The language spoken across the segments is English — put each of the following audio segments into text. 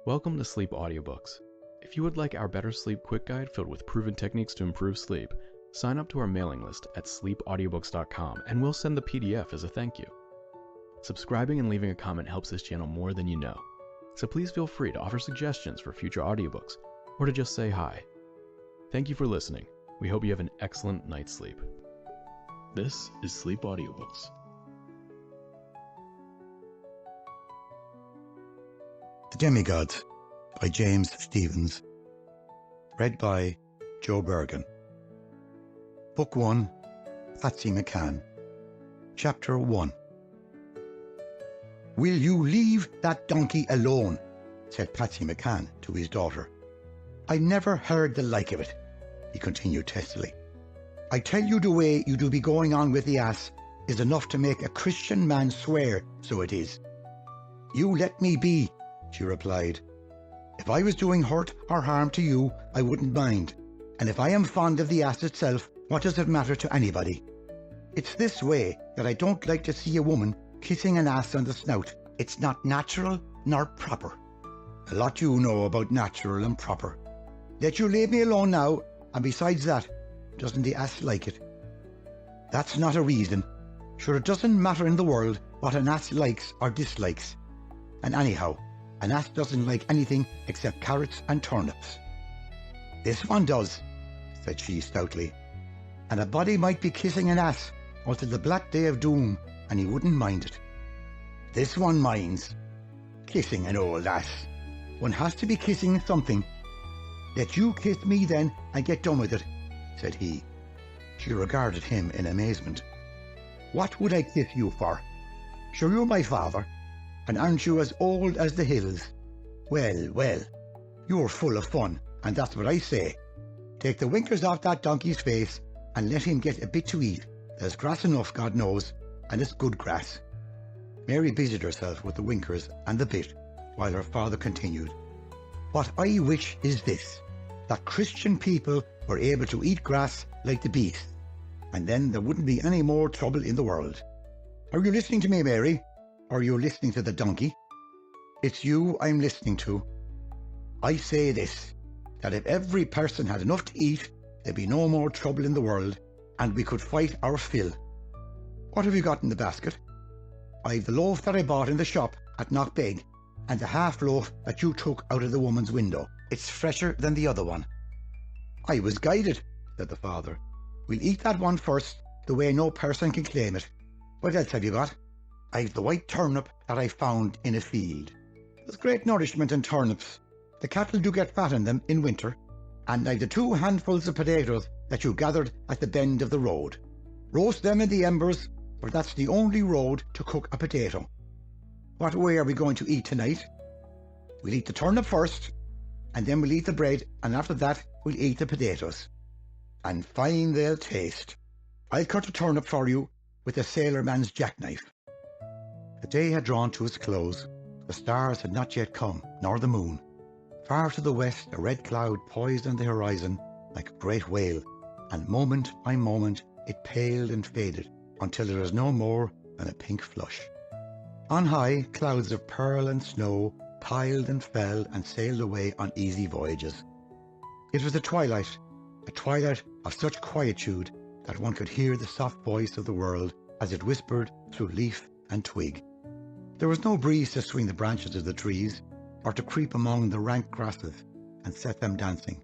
Welcome to Sleep Audiobooks. If you would like our Better Sleep Quick Guide filled with proven techniques to improve sleep, sign up to our mailing list at sleepaudiobooks.com and we'll send the PDF as a thank you. Subscribing and leaving a comment helps this channel more than you know, so please feel free to offer suggestions for future audiobooks or to just say hi. Thank you for listening. We hope you have an excellent night's sleep. This is Sleep Audiobooks. The Demi-Gods by James Stephens. Read by Joe Bergin. Book 1, Patsy Mac Can. Chapter 1. "Will you leave that donkey alone?" said Patsy Mac Can to his daughter. "I never heard the like of it," he continued testily. "I tell you the way you do be going on with the ass is enough to make a Christian man swear, so it is." "You let me be," she replied. "If I was doing hurt or harm to you, I wouldn't mind. And if I am fond of the ass itself, what does it matter to anybody? It's this way that I don't like to see a woman kissing an ass on the snout. It's not natural nor proper." "A lot you know about natural and proper. Let you leave me alone now, and besides that, doesn't the ass like it?" "That's not a reason. Sure, it doesn't matter in the world what an ass likes or dislikes. And anyhow, an ass doesn't like anything except carrots and turnips." "This one does," said she stoutly. "And a body might be kissing an ass until the black day of doom, and he wouldn't mind it. This one minds. Kissing an old ass. One has to be kissing something." "Let you kiss me then and get done with it," said he. She regarded him in amazement. "What would I kiss you for? Sure, you're my father, and aren't you as old as the hills? Well, well, you're full of fun, and that's what I say. Take the winkers off that donkey's face and let him get a bit to eat. There's grass enough, God knows, and it's good grass." Mary busied herself with the winkers and the bit, while her father continued, "What I wish is this, that Christian people were able to eat grass like the beasts, and then there wouldn't be any more trouble in the world. Are you listening to me, Mary? Or are you listening to the donkey?" "It's you I'm listening to. I say this, that if every person had enough to eat, there'd be no more trouble in the world, and we could fight our fill. What have you got in the basket?" "I've the loaf that I bought in the shop at Knockbeg, and the half loaf that you took out of the woman's window. It's fresher than the other one." "I was guided," said the father. "We'll eat that one first, the way no person can claim it. What else have you got?" "I've the white turnip that I found in a field. There's great nourishment in turnips. The cattle do get fat in them in winter. And I've the 2 handfuls of potatoes that you gathered at the bend of the road. Roast them in the embers, for that's the only road to cook a potato. What way are we going to eat tonight? We'll eat the turnip first, and then we'll eat the bread, and after that we'll eat the potatoes. And fine they'll taste. I'll cut a turnip for you with a sailorman's jackknife." The day had drawn to its close. The stars had not yet come, nor the moon. Far to the west a red cloud poised on the horizon like a great whale, and moment by moment it paled and faded until it was no more than a pink flush. On high, clouds of pearl and snow piled and fell and sailed away on easy voyages. It was a twilight of such quietude that one could hear the soft voice of the world as it whispered through leaf and twig. There was no breeze to swing the branches of the trees, or to creep among the rank grasses and set them dancing,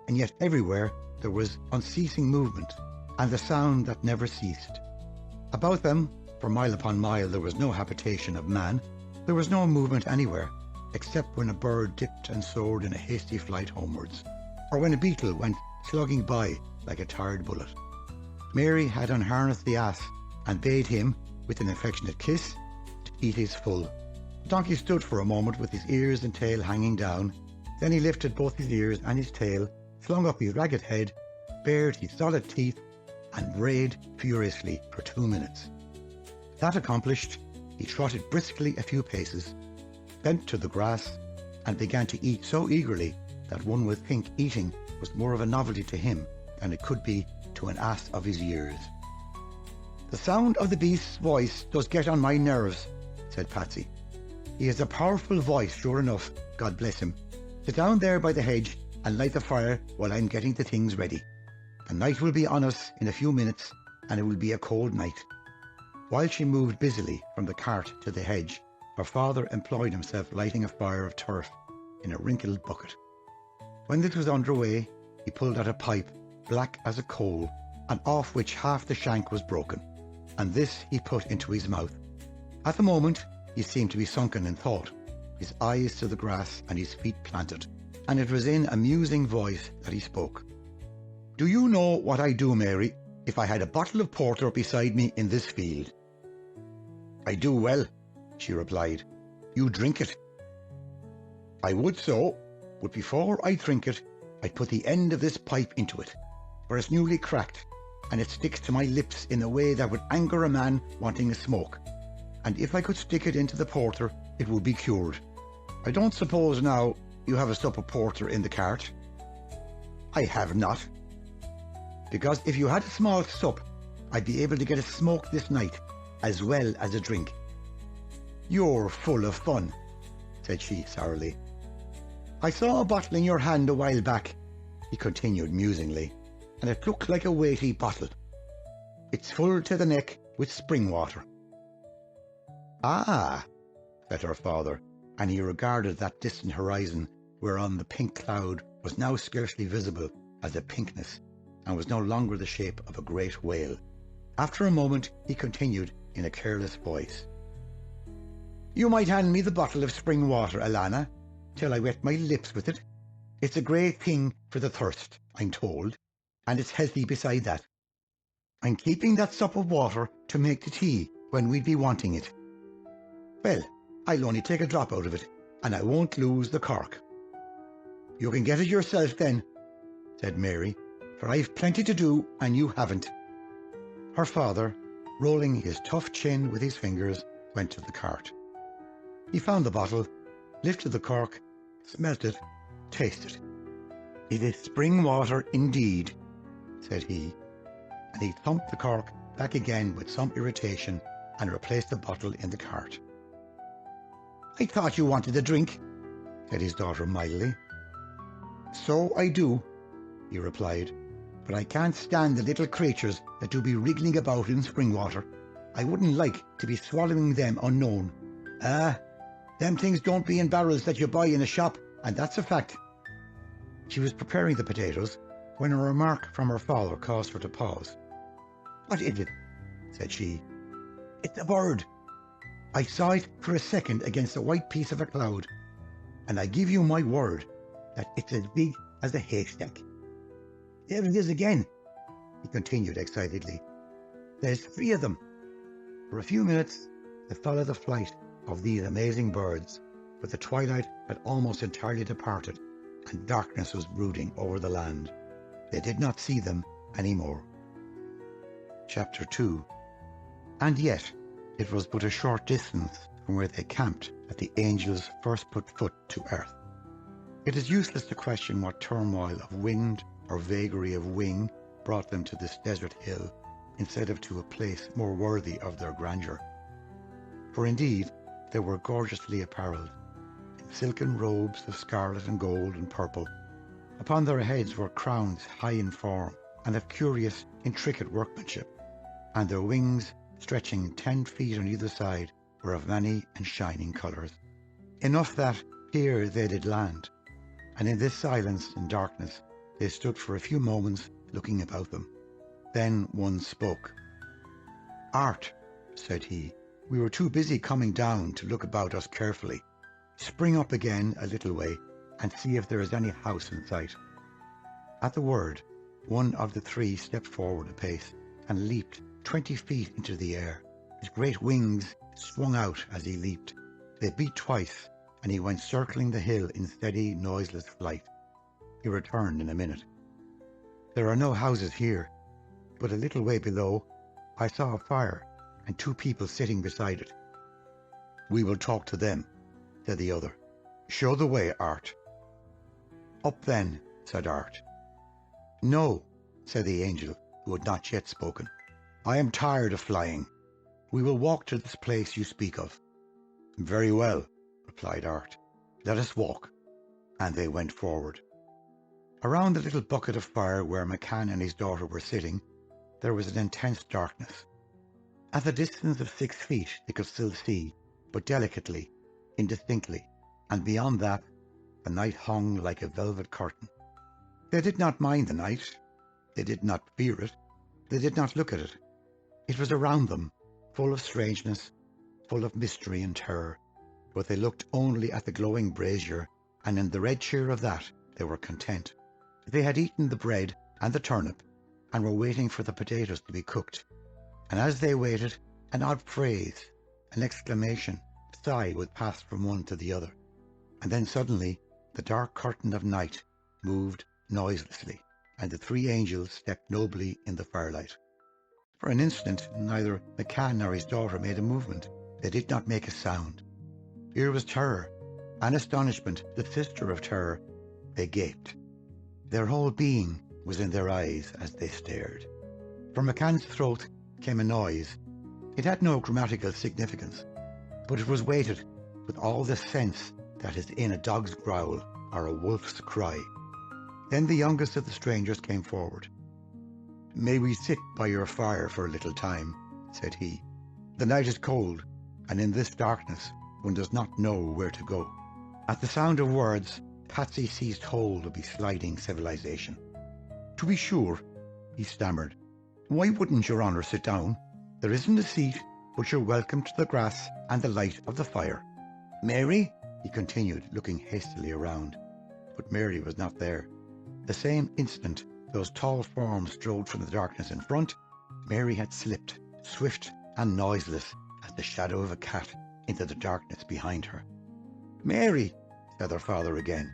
and yet everywhere there was unceasing movement, and the sound that never ceased. About them, for mile upon mile, there was no habitation of man. There was no movement anywhere, except when a bird dipped and soared in a hasty flight homewards, or when a beetle went slugging by like a tired bullet. Mary had unharnessed the ass and bade him, with an affectionate kiss, to eat his full. The donkey stood for a moment with his ears and tail hanging down. Then he lifted both his ears and his tail, flung up his ragged head, bared his solid teeth, and brayed furiously for 2 minutes. That accomplished, he trotted briskly a few paces, bent to the grass, and began to eat so eagerly that one would think eating was more of a novelty to him than it could be to an ass of his years. "The sound of the beast's voice does get on my nerves," said Patsy. "He has a powerful voice, sure enough, God bless him. Sit down there by the hedge and light the fire while I'm getting the things ready. The night will be on us in a few minutes, and it will be a cold night." While she moved busily from the cart to the hedge, her father employed himself lighting a fire of turf in a wrinkled bucket. When this was underway, he pulled out a pipe, black as a coal, and off which half the shank was broken, and this he put into his mouth. At the moment, he seemed to be sunken in thought, his eyes to the grass and his feet planted, and it was in a musing voice that he spoke. "Do you know what I'd do, Mary, if I had a bottle of porter beside me in this field?" "I do well," she replied. "You drink it." "I would so, but before I drink it, I'd put the end of this pipe into it, for it's newly cracked, and it sticks to my lips in a way that would anger a man wanting a smoke. And if I could stick it into the porter, it would be cured. I don't suppose now you have a sup of porter in the cart?" "I have not." "Because if you had a small sup, I'd be able to get a smoke this night, as well as a drink." "You're full of fun," said she sourly. "I saw a bottle in your hand a while back," he continued musingly, "and it looked like a weighty bottle. It's full to the neck with spring water." "Ah," said her father, and he regarded that distant horizon whereon the pink cloud was now scarcely visible as a pinkness, and was no longer the shape of a great whale. After a moment he continued in a careless voice, "You might hand me the bottle of spring water, Alana, till I wet my lips with it. It's a great thing for the thirst, I'm told, and it's healthy beside that. I'm keeping that sup of water to make the tea when we'd be wanting it." "Well, I'll only take a drop out of it, and I won't lose the cork." "You can get it yourself then," said Mary, "for I've plenty to do and you haven't." Her father, rolling his tough chin with his fingers, went to the cart. He found the bottle, lifted the cork, smelt it, tasted. "It is spring water indeed," said he, and he thumped the cork back again with some irritation and replaced the bottle in the cart. "I thought you wanted a drink," said his daughter mildly. "So I do," he replied, "but I can't stand the little creatures that do be wriggling about in spring water. I wouldn't like to be swallowing them unknown. Ah, them things don't be in barrels that you buy in a shop, and that's a fact." She was preparing the potatoes when a remark from her father caused her to pause. "What is it?" said she. "It's a bird. I saw it for a second against a white piece of a cloud, and I give you my word that it's as big as a haystack. There it is again," he continued excitedly. "There's 3 of them." For a few minutes they followed the flight of these amazing birds, but the twilight had almost entirely departed, and darkness was brooding over the land. They did not see them any more. Chapter 2. And yet it was but a short distance from where they camped that the angels first put foot to earth. It is useless to question what turmoil of wind or vagary of wing brought them to this desert hill, instead of to a place more worthy of their grandeur. For indeed they were gorgeously apparelled, in silken robes of scarlet and gold and purple. Upon their heads were crowns high in form, and of curious, intricate workmanship, and their wings, stretching 10 feet on either side, were of many and shining colours. Enough that here they did land, and in this silence and darkness they stood for a few moments looking about them. Then one spoke. "Art," said he, "we were too busy coming down to look about us carefully. Spring up again a little way and see if there is any house in sight." At the word, one of the 3 stepped forward a pace and leaped 20 feet into the air. His great wings swung out as he leaped. They beat twice, and he went circling the hill in steady, noiseless flight. He returned in a minute. "There are no houses here, but a little way below I saw a fire and 2 people sitting beside it." "We will talk to them," said the other. "Show the way, Art." "Up then," said Art. "No," said the angel, who had not yet spoken. "I am tired of flying. We will walk to this place you speak of." "Very well," replied Art. "Let us walk." and they went forward. Around the little bucket of fire where McCann and his daughter were sitting, there was an intense darkness. At the distance of 6 feet they could still see, but delicately, indistinctly, and beyond that, the night hung like a velvet curtain. They did not mind the night. They did not fear it. They did not look at it. It was around them, full of strangeness, full of mystery and terror, but they looked only at the glowing brazier, and in the red cheer of that they were content. They had eaten the bread and the turnip, and were waiting for the potatoes to be cooked. And as they waited, an odd phrase, an exclamation, a sigh would pass from one to the other. And then suddenly the dark curtain of night moved noiselessly, and the 3 angels stepped nobly in the firelight. For an instant neither McCann nor his daughter made a movement. They did not make a sound. Here was terror, and astonishment, the sister of terror. They gaped. Their whole being was in their eyes as they stared. From McCann's throat came a noise. It had no grammatical significance, but it was weighted with all the sense that is in a dog's growl or a wolf's cry. Then the youngest of the strangers came forward. "May we sit by your fire for a little time?" said he. "The night is cold, and in this darkness one does not know where to go." At the sound of words, Patsy seized hold of his sliding civilization. "To be sure," he stammered. "Why wouldn't your honour sit down? There isn't a seat, but you're welcome to the grass and the light of the fire. Mary," he continued, looking hastily around. But Mary was not there. The same instant those tall forms strode from the darkness in front, Mary had slipped, swift and noiseless as the shadow of a cat, into the darkness behind her. "Mary," said her father again,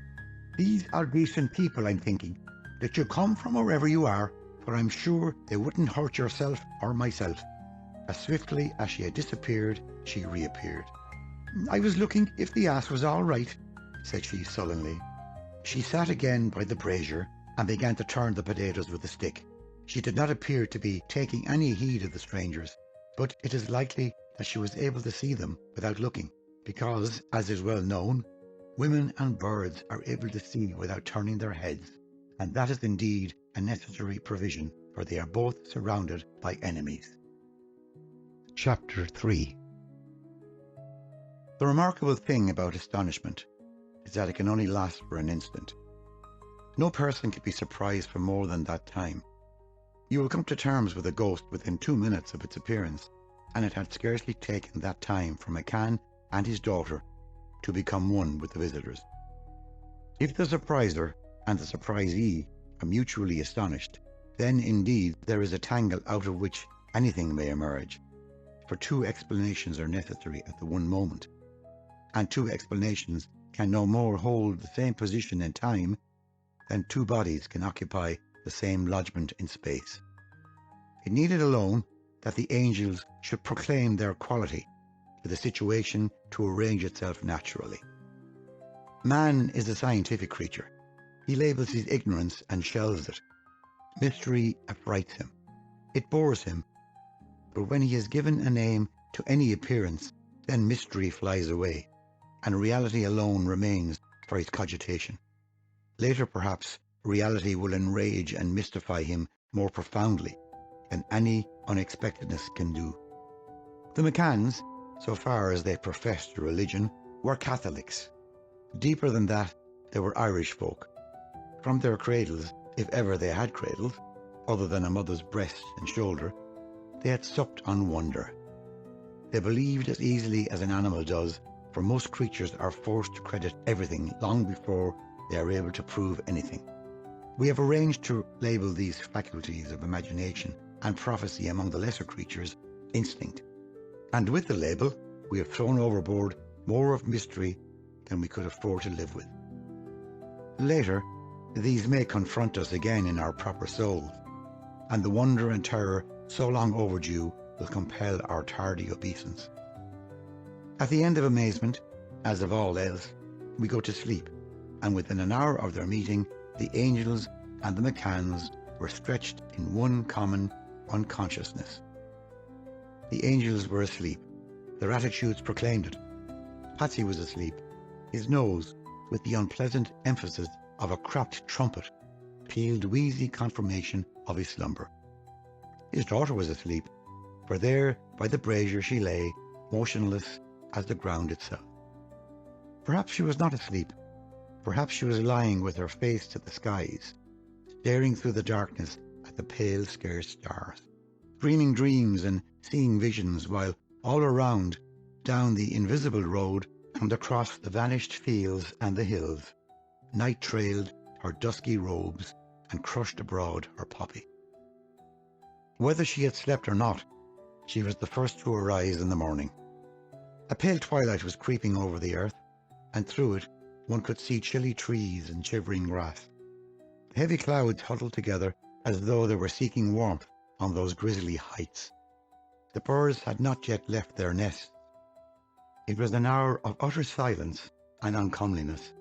"these are decent people, I'm thinking. Let you come from wherever you are, for I'm sure they wouldn't hurt yourself or myself." As swiftly as she had disappeared, she reappeared. "I was looking if the ass was all right," said she sullenly. She sat again by the brazier and began to turn the potatoes with a stick. She did not appear to be taking any heed of the strangers, but it is likely that she was able to see them without looking, because, as is well known, women and birds are able to see without turning their heads, and that is indeed a necessary provision, for they are both surrounded by enemies. Chapter 3. The remarkable thing about astonishment is that it can only last for an instant. No person can be surprised for more than that time. You will come to terms with a ghost within 2 minutes of its appearance, and it had scarcely taken that time for McCann and his daughter to become one with the visitors. If the surpriser and the surprisee are mutually astonished, then indeed there is a tangle out of which anything may emerge, for 2 explanations are necessary at the one moment, and 2 explanations can no more hold the same position in time than 2 bodies can occupy the same lodgment in space. It needed alone that the angels should proclaim their quality for the situation to arrange itself naturally. Man is a scientific creature. He labels his ignorance and shelves it. Mystery affrights him. It bores him. But when he has given a name to any appearance, then mystery flies away, and reality alone remains for his cogitation. Later, perhaps, reality will enrage and mystify him more profoundly than any unexpectedness can do. The McCanns, so far as they professed a religion, were Catholics. Deeper than that, they were Irish folk. From their cradles, if ever they had cradles, other than a mother's breast and shoulder, they had supped on wonder. They believed as easily as an animal does, for most creatures are forced to credit everything long before they are able to prove anything. We have arranged to label these faculties of imagination and prophecy among the lesser creatures instinct, and with the label we have thrown overboard more of mystery than we could afford to live with. Later, these may confront us again in our proper souls, and the wonder and terror so long overdue will compel our tardy obeisance. At the end of amazement, as of all else, we go to sleep, and within an hour of their meeting, the angels and the McCanns were stretched in one common unconsciousness. The angels were asleep. Their attitudes proclaimed it. Patsy was asleep. His nose, with the unpleasant emphasis of a cracked trumpet, pealed wheezy confirmation of his slumber. His daughter was asleep, for there by the brazier she lay, motionless as the ground itself. Perhaps she was not asleep. Perhaps she was lying with her face to the skies, staring through the darkness at the pale, scarce stars, dreaming dreams and seeing visions, while all around, down the invisible road and across the vanished fields and the hills, night trailed her dusky robes and crushed abroad her poppy. Whether she had slept or not, she was the first to arise in the morning. A pale twilight was creeping over the earth, and through it one could see chilly trees and shivering grass. The heavy clouds huddled together as though they were seeking warmth on those grisly heights. The birds had not yet left their nests. It was an hour of utter silence and uncomeliness,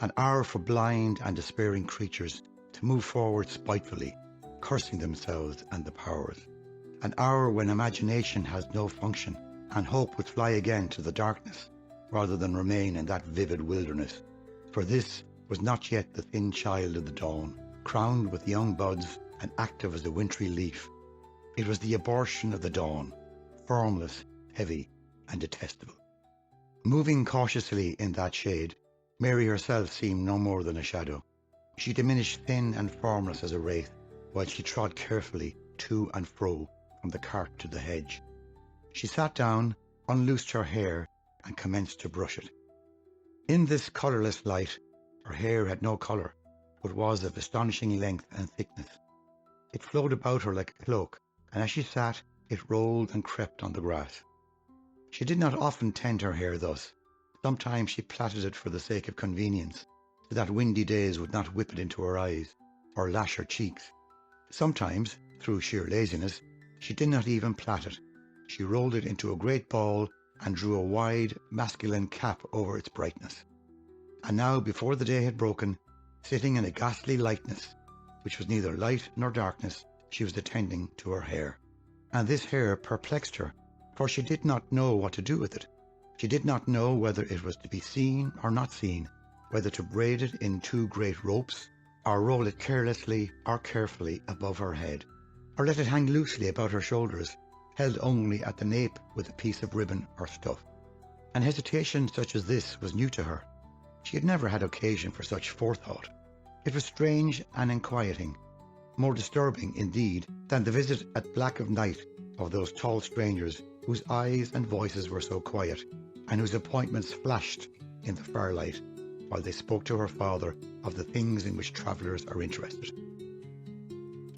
an hour for blind and despairing creatures to move forward spitefully, cursing themselves and the powers, an hour when imagination has no function and hope would fly again to the darkness rather than remain in that vivid wilderness, for this was not yet the thin child of the dawn, crowned with young buds and active as a wintry leaf. It was the abortion of the dawn, formless, heavy, and detestable. Moving cautiously in that shade, Mary herself seemed no more than a shadow. She diminished thin and formless as a wraith, while she trod carefully to and fro from the cart to the hedge. She sat down, unloosed her hair, and commenced to brush it. In this colourless light, her hair had no colour, but was of astonishing length and thickness. It flowed about her like a cloak, and as she sat, it rolled and crept on the grass. She did not often tend her hair thus. Sometimes she plaited it for the sake of convenience, so that windy days would not whip it into her eyes, or lash her cheeks. Sometimes, through sheer laziness, she did not even plait it. She rolled it into a great ball and drew a wide, masculine cap over its brightness. And now, before the day had broken, sitting in a ghastly lightness, which was neither light nor darkness, she was attending to her hair. And this hair perplexed her, for she did not know what to do with it. She did not know whether it was to be seen or not seen, whether to braid it in two great ropes, or roll it carelessly or carefully above her head, or let it hang loosely about her shoulders, held only at the nape with a piece of ribbon or stuff. An hesitation such as this was new to her. She had never had occasion for such forethought. It was strange and inquieting, more disturbing, indeed, than the visit at black of night of those tall strangers whose eyes and voices were so quiet, and whose appointments flashed in the firelight while they spoke to her father of the things in which travellers are interested.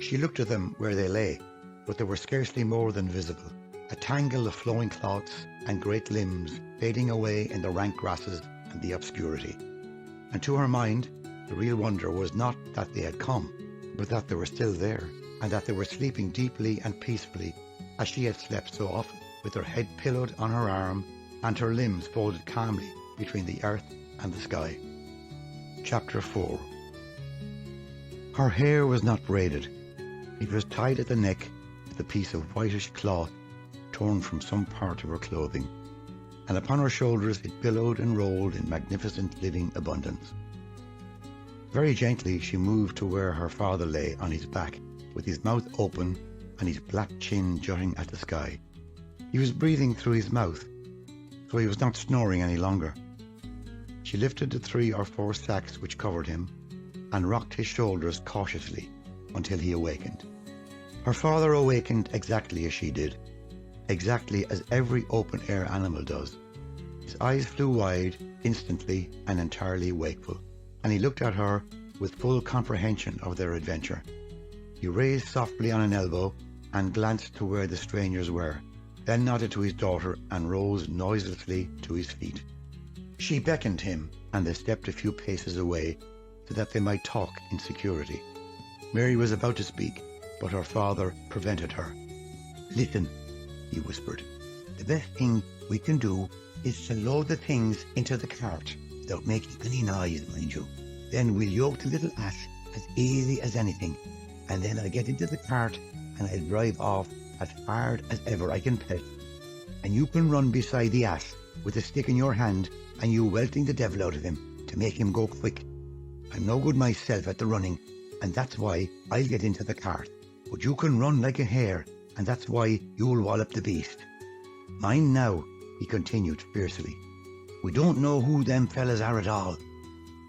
She looked at them where they lay, but they were scarcely more than visible, a tangle of flowing cloths and great limbs fading away in the rank grasses and the obscurity. And to her mind, the real wonder was not that they had come, but that they were still there, and that they were sleeping deeply and peacefully, as she had slept so often, with her head pillowed on her arm and her limbs folded calmly between the earth and the sky. Chapter 4. Her hair was not braided. It was tied at the neck with a piece of whitish cloth torn from some part of her clothing, and upon her shoulders it billowed and rolled in magnificent living abundance. Very gently she moved to where her father lay on his back, with his mouth open and his black chin jutting at the sky. He was breathing through his mouth, so he was not snoring any longer. She lifted the 3 or 4 sacks which covered him, and rocked his shoulders cautiously until he awakened. Her father awakened exactly as she did, exactly as every open-air animal does. His eyes flew wide, instantly and entirely wakeful, and he looked at her with full comprehension of their adventure. He raised softly on an elbow and glanced to where the strangers were, then nodded to his daughter and rose noiselessly to his feet. She beckoned him, and they stepped a few paces away so that they might talk in security. Mary was about to speak, but her father prevented her. "Listen," he whispered. "The best thing we can do is to load the things into the cart without making any noise, mind you. Then we'll yoke the little ass as easy as anything, and then I'll get into the cart and I'll drive off as hard as ever I can pelt. And you can run beside the ass with a stick in your hand, and you welting the devil out of him to to make him go quick. I'm no good myself at the running, and that's why I'll get into the cart. But you can run like a hare, and that's why you'll wallop the beast. Mind now," he continued fiercely. "We don't know who them fellas are at all.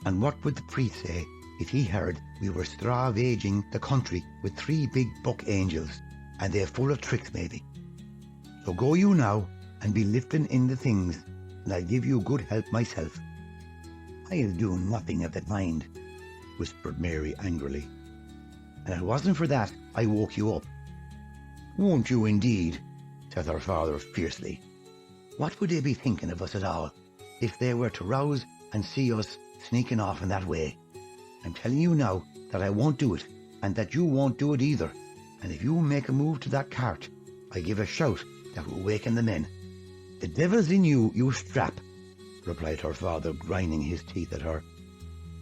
And what would the priest say if he heard we were stravaging the country with 3 big buck angels, and they're full of tricks maybe? So go you now, and be lifting in the things, and I'll give you good help myself." "I'll do nothing of the kind," whispered Mary angrily. "And it wasn't for that I woke you up." "Won't you indeed?" said her father fiercely. "What would they be thinking of us at all, if they were to rouse and see us sneaking off in that way? I'm telling you now that I won't do it, and that you won't do it either. And if you make a move to that cart, I give a shout that will waken the men." "The devil's in you, you strap," replied her father, grinding his teeth at her.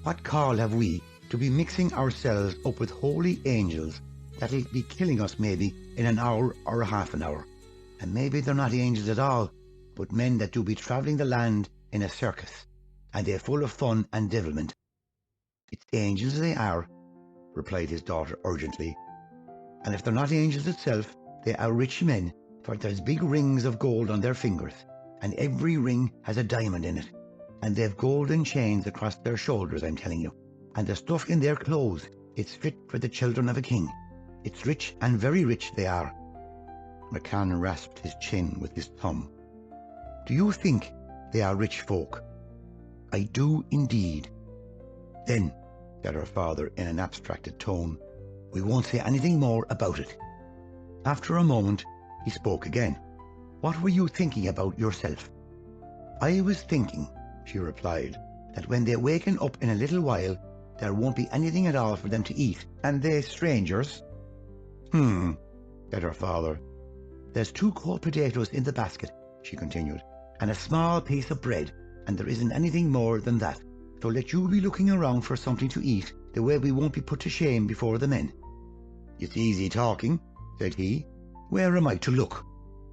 "What call have we to be mixing ourselves up with holy angels that'll be killing us maybe in an hour or a half an hour? And maybe they're not angels at all, but men that do be travelling the land in a circus, and they're full of fun and devilment." "It's angels they are," replied his daughter urgently. "And if they're not angels itself, they are rich men, for there's big rings of gold on their fingers, and every ring has a diamond in it, and they've golden chains across their shoulders, I'm telling you. And the stuff in their clothes, it's fit for the children of a king. It's rich and very rich they are." McCann rasped his chin with his thumb. "Do you think they are rich folk?" "I do indeed." "Then," said her father in an abstracted tone, "we won't say anything more about it." After a moment he spoke again. "What were you thinking about yourself?" "I was thinking," she replied, "that when they waken up in a little while, there won't be anything at all for them to eat, and they strangers." Said her father. "There's 2 cold potatoes in the basket," she continued, "and a small piece of bread, and there isn't anything more than that. So let you be looking around for something to eat, the way we won't be put to shame before the men." "It's easy talking," said he. "Where am I to look?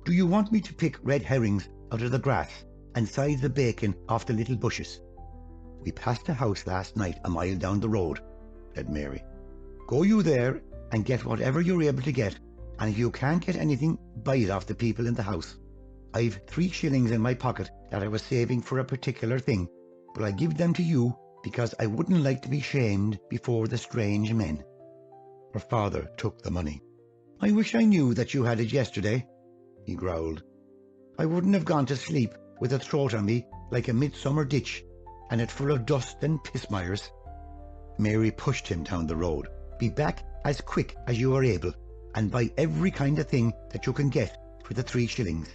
Do you want me to pick red herrings out of the grass and sides of bacon off the little bushes?" "We passed a house last night a mile down the road," said Mary. "Go you there and get whatever you're able to get, and if you can't get anything, buy it off the people in the house. I've 3 shillings in my pocket that I was saving for a particular thing, but I give them to you because I wouldn't like to be shamed before the strange men." Her father took the money. "I wish I knew that you had it yesterday," he growled. "I wouldn't have gone to sleep with a throat on me like a midsummer ditch, and it full of dust and piss-mires." Mary pushed him down the road. "Be back as quick as you are able, and buy every kind of thing that you can get for the 3 shillings.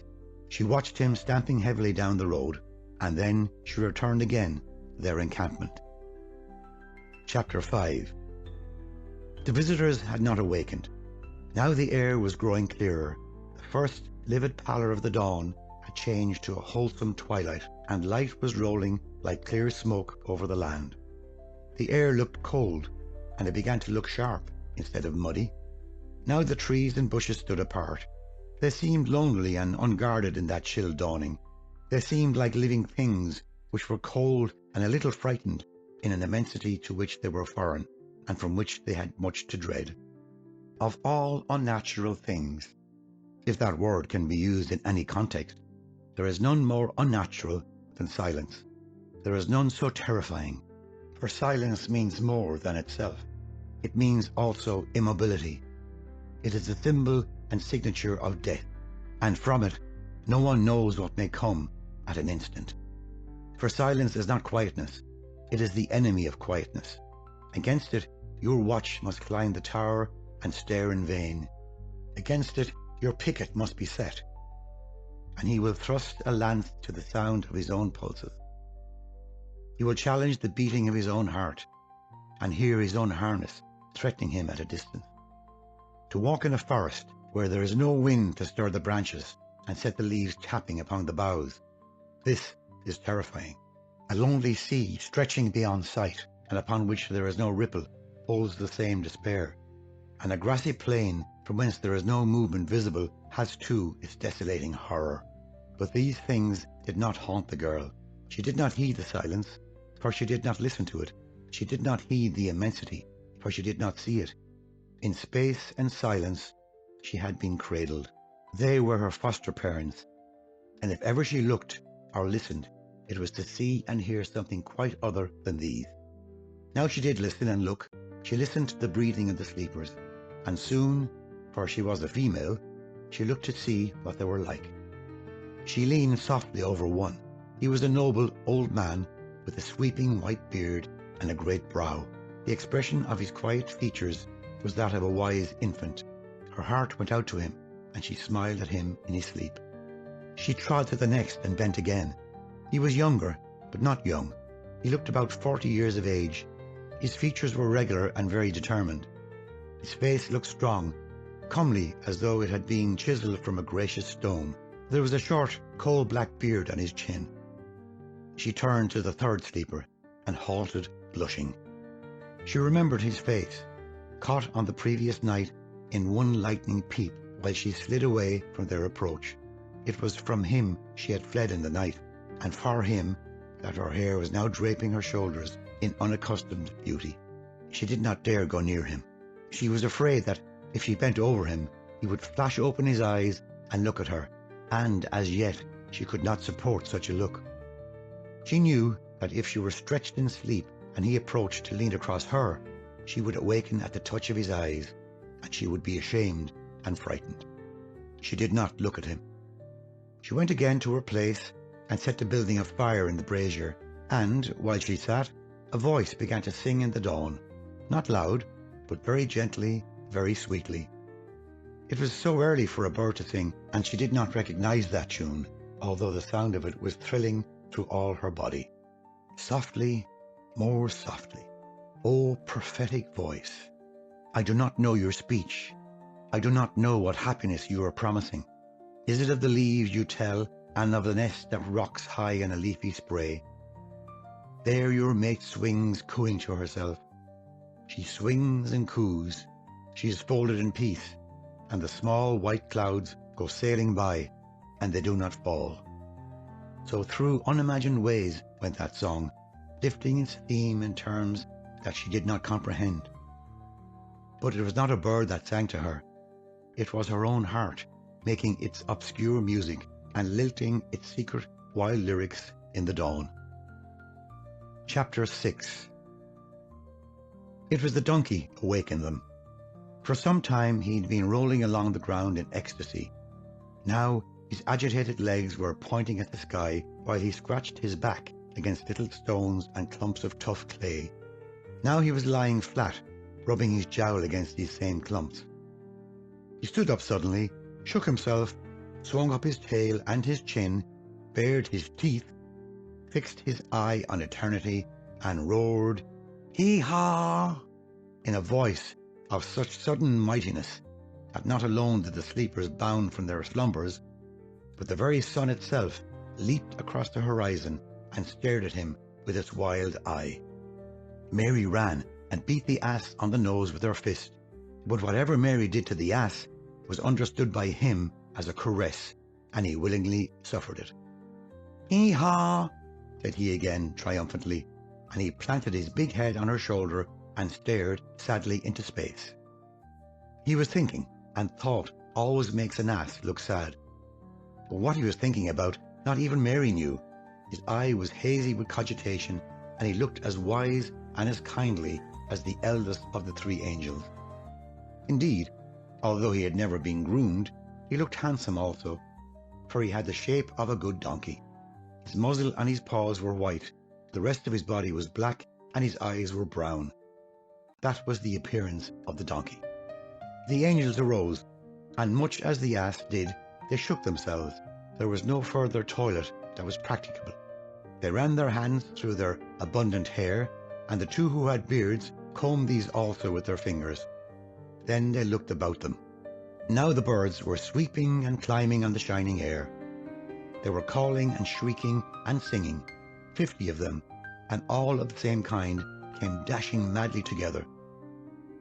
She watched him stamping heavily down the road, and then she returned again to their encampment. Chapter 5. The visitors had not awakened. Now the air was growing clearer. The first livid pallor of the dawn had changed to a wholesome twilight, and light was rolling like clear smoke over the land. The air looked cold, and it began to look sharp instead of muddy. Now the trees and bushes stood apart. They seemed lonely and unguarded in that chill dawning. They seemed like living things which were cold and a little frightened in an immensity to which they were foreign, and from which they had much to dread. Of all unnatural things, if that word can be used in any context, there is none more unnatural than silence. There is none so terrifying, for silence means more than itself. It means also immobility. It is the symbol and signature of death, and from it no one knows what may come at an instant. For silence is not quietness, it is the enemy of quietness. Against it your watch must climb the tower and stare in vain. Against it your picket must be set, and he will thrust a lance to the sound of his own pulses. He will challenge the beating of his own heart, and hear his own harness threatening him at a distance. To walk in a forest where there is no wind to stir the branches and set the leaves tapping upon the boughs, this is terrifying. A lonely sea stretching beyond sight, and upon which there is no ripple, holds the same despair. And a grassy plain from whence there is no movement visible has too its desolating horror. But these things did not haunt the girl. She did not heed the silence. for she did not listen to it. She did not heed the immensity, for she did not see it. In space and silence she had been cradled. They were her foster parents, and if ever she looked or listened, it was to see and hear something quite other than these. Now she did listen and look. She listened to the breathing of the sleepers, and soon, for she was a female, she looked to see what they were like. She leaned softly over one. He was a noble old man with a sweeping white beard and a great brow. The expression of his quiet features was that of a wise infant. Her heart went out to him, and she smiled at him in his sleep. She trod to the next and bent again. He was younger, but not young. He looked about 40 years of age. His features were regular and very determined. His face looked strong, comely, as though it had been chiseled from a gracious stone. There was a short, coal-black beard on his chin. She turned to the third sleeper and halted, blushing. She remembered his face, caught on the previous night in one lightning peep while she slid away from their approach. It was from him she had fled in the night, and for him that her hair was now draping her shoulders in unaccustomed beauty. She did not dare go near him. She was afraid that if she bent over him, he would flash open his eyes and look at her, and as yet she could not support such a look. She knew that if she were stretched in sleep and he approached to lean across her, she would awaken at the touch of his eyes, and she would be ashamed and frightened. She did not look at him. She went again to her place and set to building a fire in the brazier, and while she sat, a voice began to sing in the dawn, not loud, but very gently, very sweetly. It was so early for a bird to sing, and she did not recognize that tune, although the sound of it was thrilling through all her body. Softly, more softly. O prophetic voice, I do not know your speech. I do not know what happiness you are promising. Is it of the leaves you tell, and of the nest that rocks high in a leafy spray? There your mate swings, cooing to herself. She swings and coos. She is folded in peace, and the small white clouds go sailing by, and they do not fall. So through unimagined ways went that song, lifting its theme in terms that she did not comprehend. But it was not a bird that sang to her. It was her own heart, making its obscure music and lilting its secret wild lyrics in the dawn. Chapter 6. It was the donkey awakened them. For some time he'd been rolling along the ground in ecstasy. Now his agitated legs were pointing at the sky while he scratched his back against little stones and clumps of tough clay. Now he was lying flat, rubbing his jowl against these same clumps. He stood up suddenly, shook himself, swung up his tail and his chin, bared his teeth, fixed his eye on eternity, and roared, "Hee-haw!" in a voice of such sudden mightiness that not alone did the sleepers bound from their slumbers, but the very sun itself leaped across the horizon and stared at him with its wild eye. Mary ran and beat the ass on the nose with her fist, but whatever Mary did to the ass was understood by him as a caress, and he willingly suffered it. "Hee-haw!" said he again triumphantly, and he planted his big head on her shoulder and stared sadly into space. He was thinking, and thought always makes an ass look sad. But what he was thinking about, not even Mary knew. His eye was hazy with cogitation, and he looked as wise and as kindly as the eldest of the three angels. Indeed, although he had never been groomed, he looked handsome also, for he had the shape of a good donkey. His muzzle and his paws were white, the rest of his body was black, and his eyes were brown. That was the appearance of the donkey. The angels arose, and much as the ass did, they shook themselves. There was no further toilet that was practicable. They ran their hands through their abundant hair, and the two who had beards combed these also with their fingers. Then they looked about them. Now the birds were sweeping and climbing on the shining air. They were calling and shrieking and singing, 50 of them, and all of the same kind, came dashing madly together.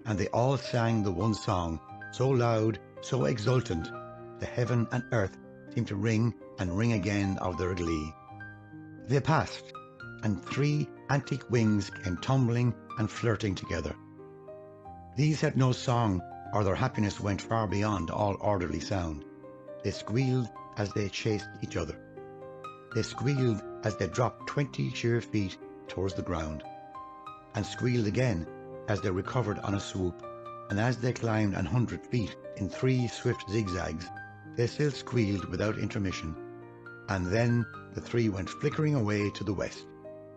And they all sang the one song, so loud, so exultant, the heaven and earth seemed to ring and ring again of their glee. They passed, and 3 antique wings came tumbling and flirting together. These had no song, or their happiness went far beyond all orderly sound. They squealed as they chased each other. They squealed as they dropped 20 sheer feet towards the ground, and squealed again as they recovered on a swoop, and as they climbed 100 feet in 3 swift zigzags, they still squealed without intermission, and then the 3 went flickering away to the west,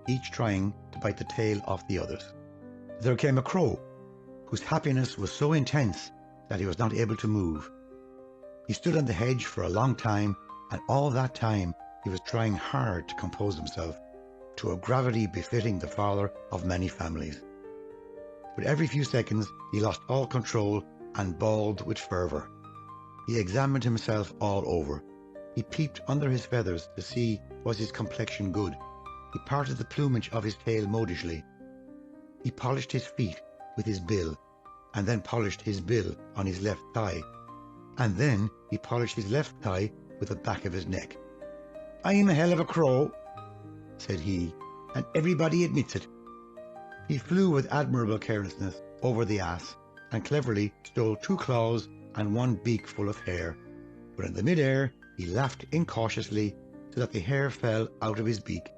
each trying to bite the tail off the others. There came a crow, whose happiness was so intense that he was not able to move. He stood on the hedge for a long time, and all that time he was trying hard to compose himself to a gravity befitting the father of many families. But every few seconds he lost all control and bawled with fervour. He examined himself all over. He peeped under his feathers to see was his complexion good. He parted the plumage of his tail modishly. He polished his feet with his bill, and then polished his bill on his left thigh, and then he polished his left thigh with the back of his neck. "I'm a hell of a crow," said he, "and everybody admits it." He flew with admirable carelessness over the ass, and cleverly stole 2 claws and 1 beak full of hair, but in the mid-air he laughed incautiously so that the hair fell out of his beak,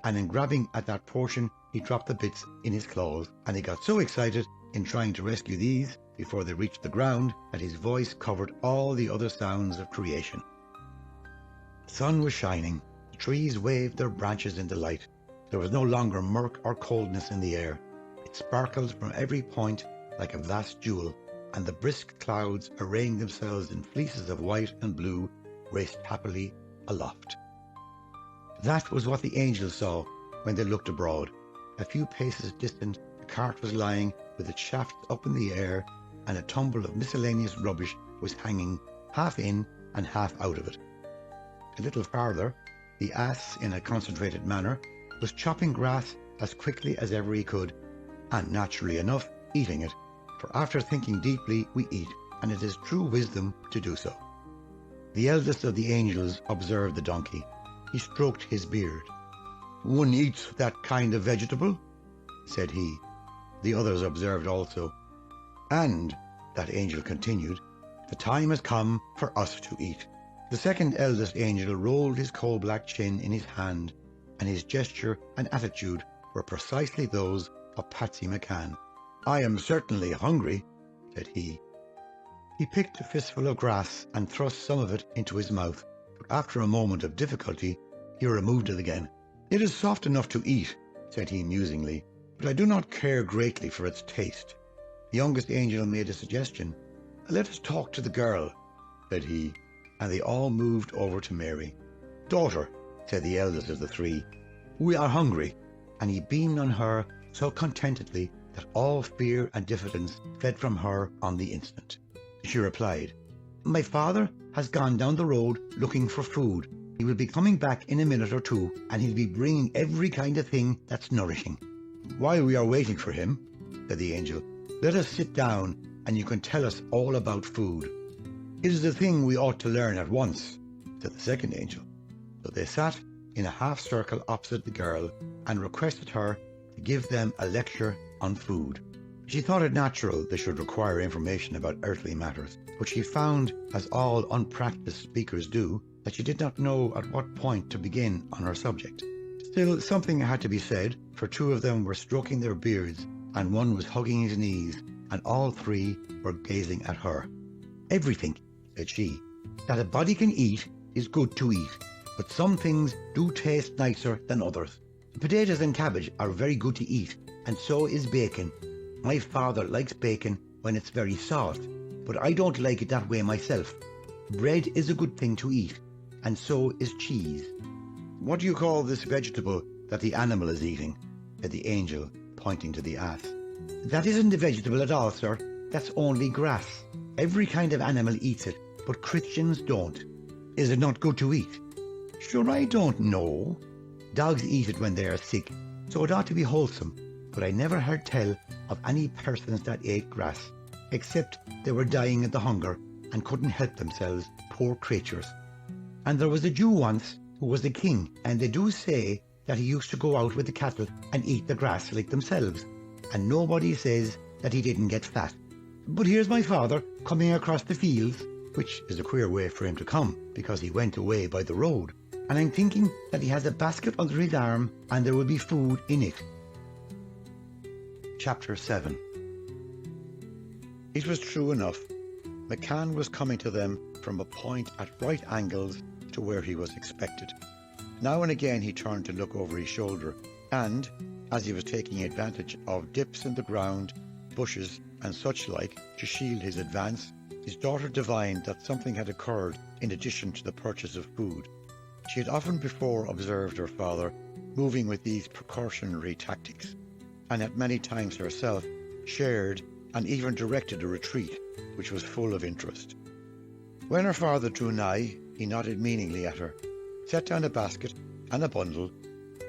and in grabbing at that portion he dropped the bits in his claws, and he got so excited in trying to rescue these before they reached the ground that his voice covered all the other sounds of creation. The sun was shining, the trees waved their branches in delight. There was no longer murk or coldness in the air. It sparkled from every point like a vast jewel, and the brisk clouds, arraying themselves in fleeces of white and blue, raced happily aloft. That was what the angels saw when they looked abroad. A few paces distant, the cart was lying with its shafts up in the air, and a tumble of miscellaneous rubbish was hanging half in and half out of it. A little farther, the ass, in a concentrated manner, was chopping grass as quickly as ever he could, and naturally enough eating it, for after thinking deeply we eat, and it is true wisdom to do so. The eldest of the angels observed the donkey. He stroked his beard. "One eats that kind of vegetable," said he. The others observed also. "And," that angel continued, "the time has come for us to eat." The second eldest angel rolled his coal-black chin in his hand, and his gesture and attitude were precisely those of Patsy Mac Can. "I am certainly hungry," said he. He picked a fistful of grass and thrust some of it into his mouth, but after a moment of difficulty he removed it again. "It is soft enough to eat," said he musingly, "but I do not care greatly for its taste." The youngest angel made a suggestion. "Let us talk to the girl," said he, and they all moved over to Mary. "Daughter," said the eldest of the 3, "we are hungry," and he beamed on her so contentedly that all fear and diffidence fled from her on the instant. She replied, "My father has gone down the road looking for food. He will be coming back in a minute or 2, and he'll be bringing every kind of thing that's nourishing." "While we are waiting for him," said the angel, "let us sit down, and you can tell us all about food." "It is a thing we ought to learn at once," said the second angel. So they sat in a half-circle opposite the girl, and requested her to give them a lecture on food. She thought it natural they should require information about earthly matters, but she found, as all unpracticed speakers do, that she did not know at what point to begin on her subject. Still, something had to be said, for 2 of them were stroking their beards, and 1 was hugging his knees, and all 3 were gazing at her. "Everything," said she, "that a body can eat is good to eat, but some things do taste nicer than others. Potatoes and cabbage are very good to eat, and so is bacon. My father likes bacon when it's very soft, but I don't like it that way myself. Bread is a good thing to eat, and so is cheese." "What do you call this vegetable that the animal is eating?" said the angel, pointing to the ass. "That isn't a vegetable at all, sir. That's only grass. Every kind of animal eats it, but Christians don't." "Is it not good to eat?" "Sure, I don't know. Dogs eat it when they are sick, so it ought to be wholesome, but I never heard tell of any persons that ate grass, except they were dying of the hunger and couldn't help themselves, poor creatures. And there was a Jew once who was the king, and they do say that he used to go out with the cattle and eat the grass like themselves, and nobody says that he didn't get fat. But here's my father coming across the fields, which is a queer way for him to come, because he went away by the road, and I'm thinking that he has a basket under his arm and there will be food in it. Chapter 7. It was true enough. McCann was coming to them from a point at right angles to where he was expected. Now and again he turned to look over his shoulder, and, as he was taking advantage of dips in the ground, bushes and such like to shield his advance, his daughter divined that something had occurred in addition to the purchase of food. She had often before observed her father moving with these precautionary tactics, and had many times herself shared and even directed a retreat which was full of interest. When her father drew nigh, he nodded meaningly at her, set down a basket and a bundle,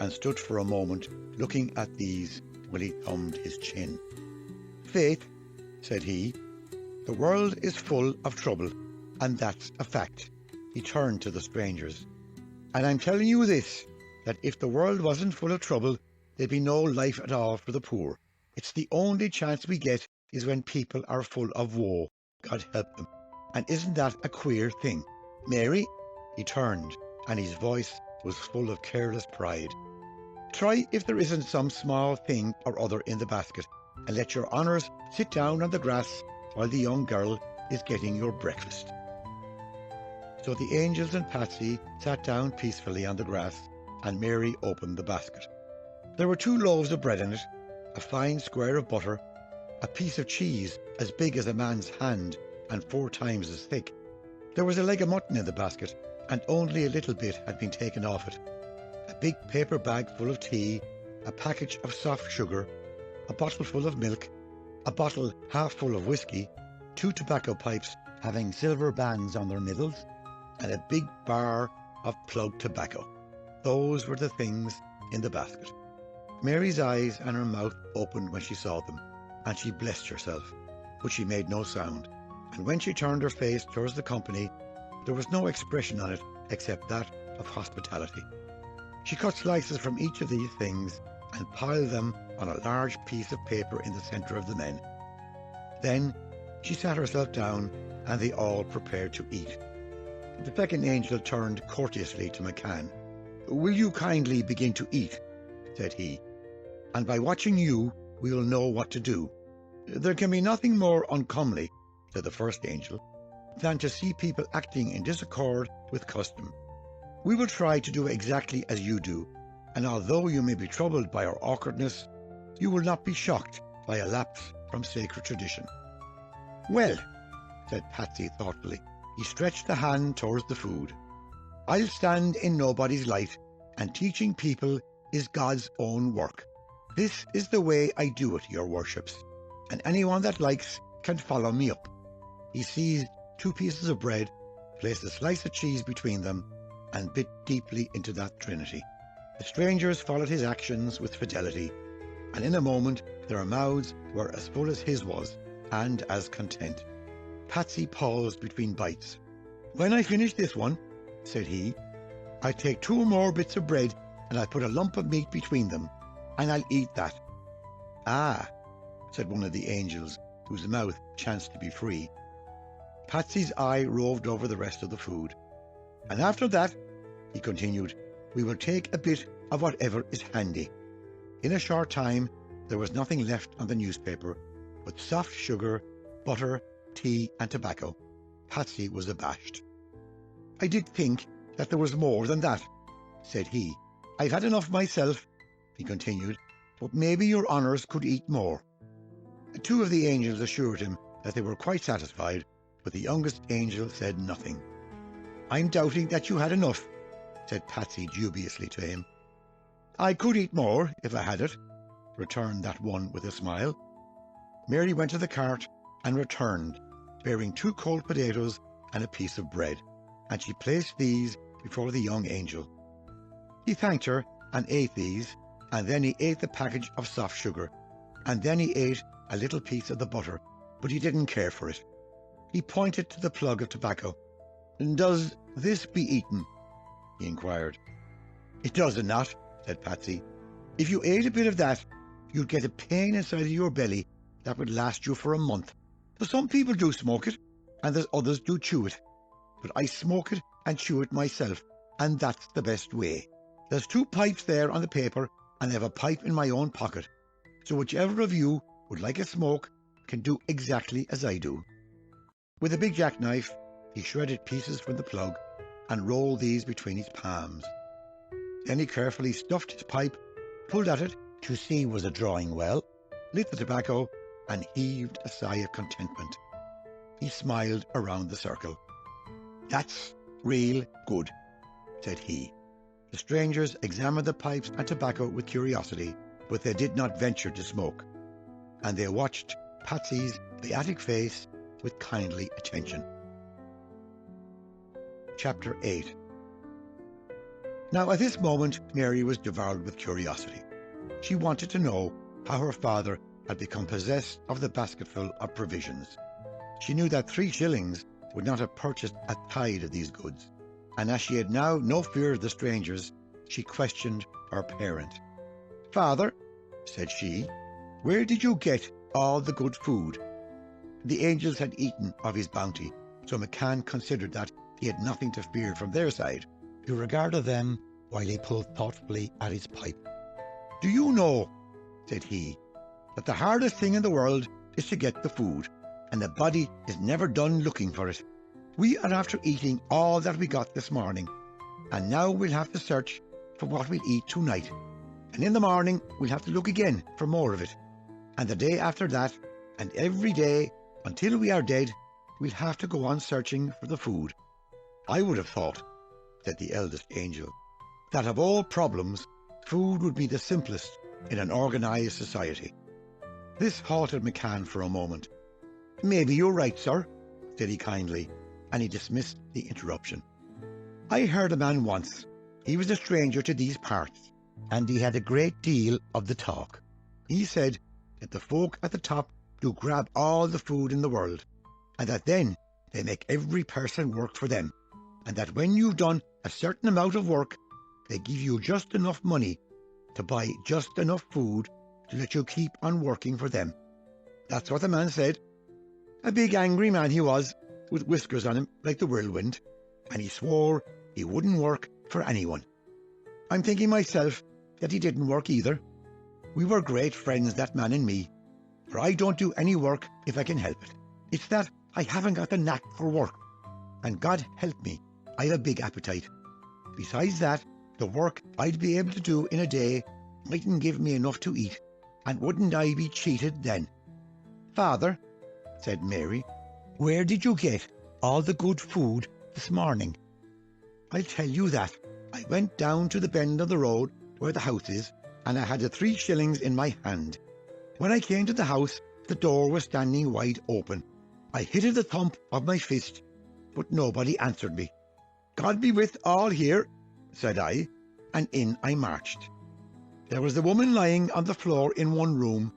and stood for a moment looking at these while he thumbed his chin. "Faith," said he, "the world is full of trouble, and that's a fact." He turned to the strangers. "And I'm telling you this, that if the world wasn't full of trouble, there'd be no life at all for the poor. It's the only chance we get is when people are full of woe, God help them. And isn't that a queer thing? Mary," he turned, and his voice was full of careless pride, "try if there isn't some small thing or other in the basket, and let your honours sit down on the grass while the young girl is getting your breakfast." So the angels and Patsy sat down peacefully on the grass, and Mary opened the basket. There were 2 loaves of bread in it, a fine square of butter, a piece of cheese as big as a man's hand and 4 times as thick. There was a leg of mutton in the basket, and only a little bit had been taken off it. A big paper bag full of tea, a package of soft sugar, a bottle full of milk, a bottle half full of whiskey, 2 tobacco pipes having silver bands on their middles, and a big bar of plug tobacco. Those were the things in the basket. Mary's eyes and her mouth opened when she saw them, and she blessed herself, but she made no sound, and when she turned her face towards the company, there was no expression on it except that of hospitality. She cut slices from each of these things and piled them on a large piece of paper in the centre of the men. Then she sat herself down, and they all prepared to eat. The second angel turned courteously to McCann. "Will you kindly begin to eat?" said he, "and by watching you we will know what to do. There can be nothing more uncomely," said the first angel, "than to see people acting in disaccord with custom. We will try to do exactly as you do, and although you may be troubled by our awkwardness, you will not be shocked by a lapse from sacred tradition." "Well," said Patsy thoughtfully. He stretched the hand towards the food. "I'll stand in nobody's light, and teaching people is God's own work. This is the way I do it, your worships, and anyone that likes can follow me up." He seized 2 pieces of bread, placed a slice of cheese between them, and bit deeply into that trinity. The strangers followed his actions with fidelity, and in a moment their mouths were as full as his was, and as content. Patsy paused between bites. "When I finish this one," said he, "I'll take 2 more bits of bread, and I'll put a lump of meat between them, and I'll eat that." "Ah," said one of the angels, whose mouth chanced to be free. Patsy's eye roved over the rest of the food. "And after that," he continued, "we will take a bit of whatever is handy." In a short time there was nothing left on the newspaper but soft sugar, butter, tea and tobacco. Patsy was abashed. "I did think that there was more than that," said he. "I've had enough myself," he continued, "but maybe your honours could eat more." 2 of the angels assured him that they were quite satisfied, but the youngest angel said nothing. "I'm doubting that you had enough," said Patsy dubiously to him. "I could eat more if I had it," returned that one with a smile. Mary went to the cart and returned, bearing 2 cold potatoes and a piece of bread, and she placed these before the young angel. He thanked her and ate these, and then he ate the package of soft sugar, and then he ate a little piece of the butter, but he didn't care for it. He pointed to the plug of tobacco. "Does this be eaten?" he inquired. "It does not," said Patsy. "If you ate a bit of that, you'd get a pain inside of your belly that would last you for a month. So some people do smoke it, and there's others do chew it. But I smoke it and chew it myself, and that's the best way. There's 2 pipes there on the paper, and I have a pipe in my own pocket. So whichever of you would like a smoke can do exactly as I do." With a big jackknife, he shredded pieces from the plug and rolled these between his palms. Then he carefully stuffed his pipe, pulled at it to see was it drawing well, lit the tobacco, and heaved a sigh of contentment. He smiled around the circle. "That's real good," said he. The strangers examined the pipes and tobacco with curiosity, but they did not venture to smoke, and they watched Patsy's beatific face with kindly attention. Chapter 8. Now at this moment Mary was devoured with curiosity. She wanted to know how her father had become possessed of the basketful of provisions. She knew that 3 shillings would not have purchased a tithe of these goods, and as she had now no fear of the strangers, she questioned her parent. "Father," said she, "where did you get all the good food?" The angels had eaten of his bounty, so McCann considered that he had nothing to fear from their side. He regarded them while he pulled thoughtfully at his pipe. "Do you know," said he, "that the hardest thing in the world is to get the food, and the body is never done looking for it. We are after eating all that we got this morning, and now we'll have to search for what we'll eat tonight, and in the morning we'll have to look again for more of it, and the day after that, and every day until we are dead, we'll have to go on searching for the food. I would have thought," said the eldest angel, "that of all problems, food would be the simplest in an organized society." This halted McCann for a moment. "Maybe you're right, sir," said he kindly, and he dismissed the interruption. "I heard a man once. He was a stranger to these parts, and he had a great deal of the talk. He said that the folk at the top do grab all the food in the world, and that then they make every person work for them, and that when you've done a certain amount of work, they give you just enough money to buy just enough food to let you keep on working for them. That's what the man said. A big angry man he was, with whiskers on him like the whirlwind, and he swore he wouldn't work for anyone. I'm thinking myself that he didn't work either. We were great friends, that man and me, for I don't do any work if I can help it. It's that I haven't got the knack for work, and God help me, I have a big appetite. Besides that, the work I'd be able to do in a day mightn't give me enough to eat, and wouldn't I be cheated then?" "Father," said Mary, "where did you get all the good food this morning?" "I'll tell you that. I went down to the bend of the road where the house is, and I had the 3 shillings in my hand. When I came to the house, the door was standing wide open. I hit it a thump of my fist, but nobody answered me. 'God be with all here,' said I, and in I marched. There was the woman lying on the floor in one room,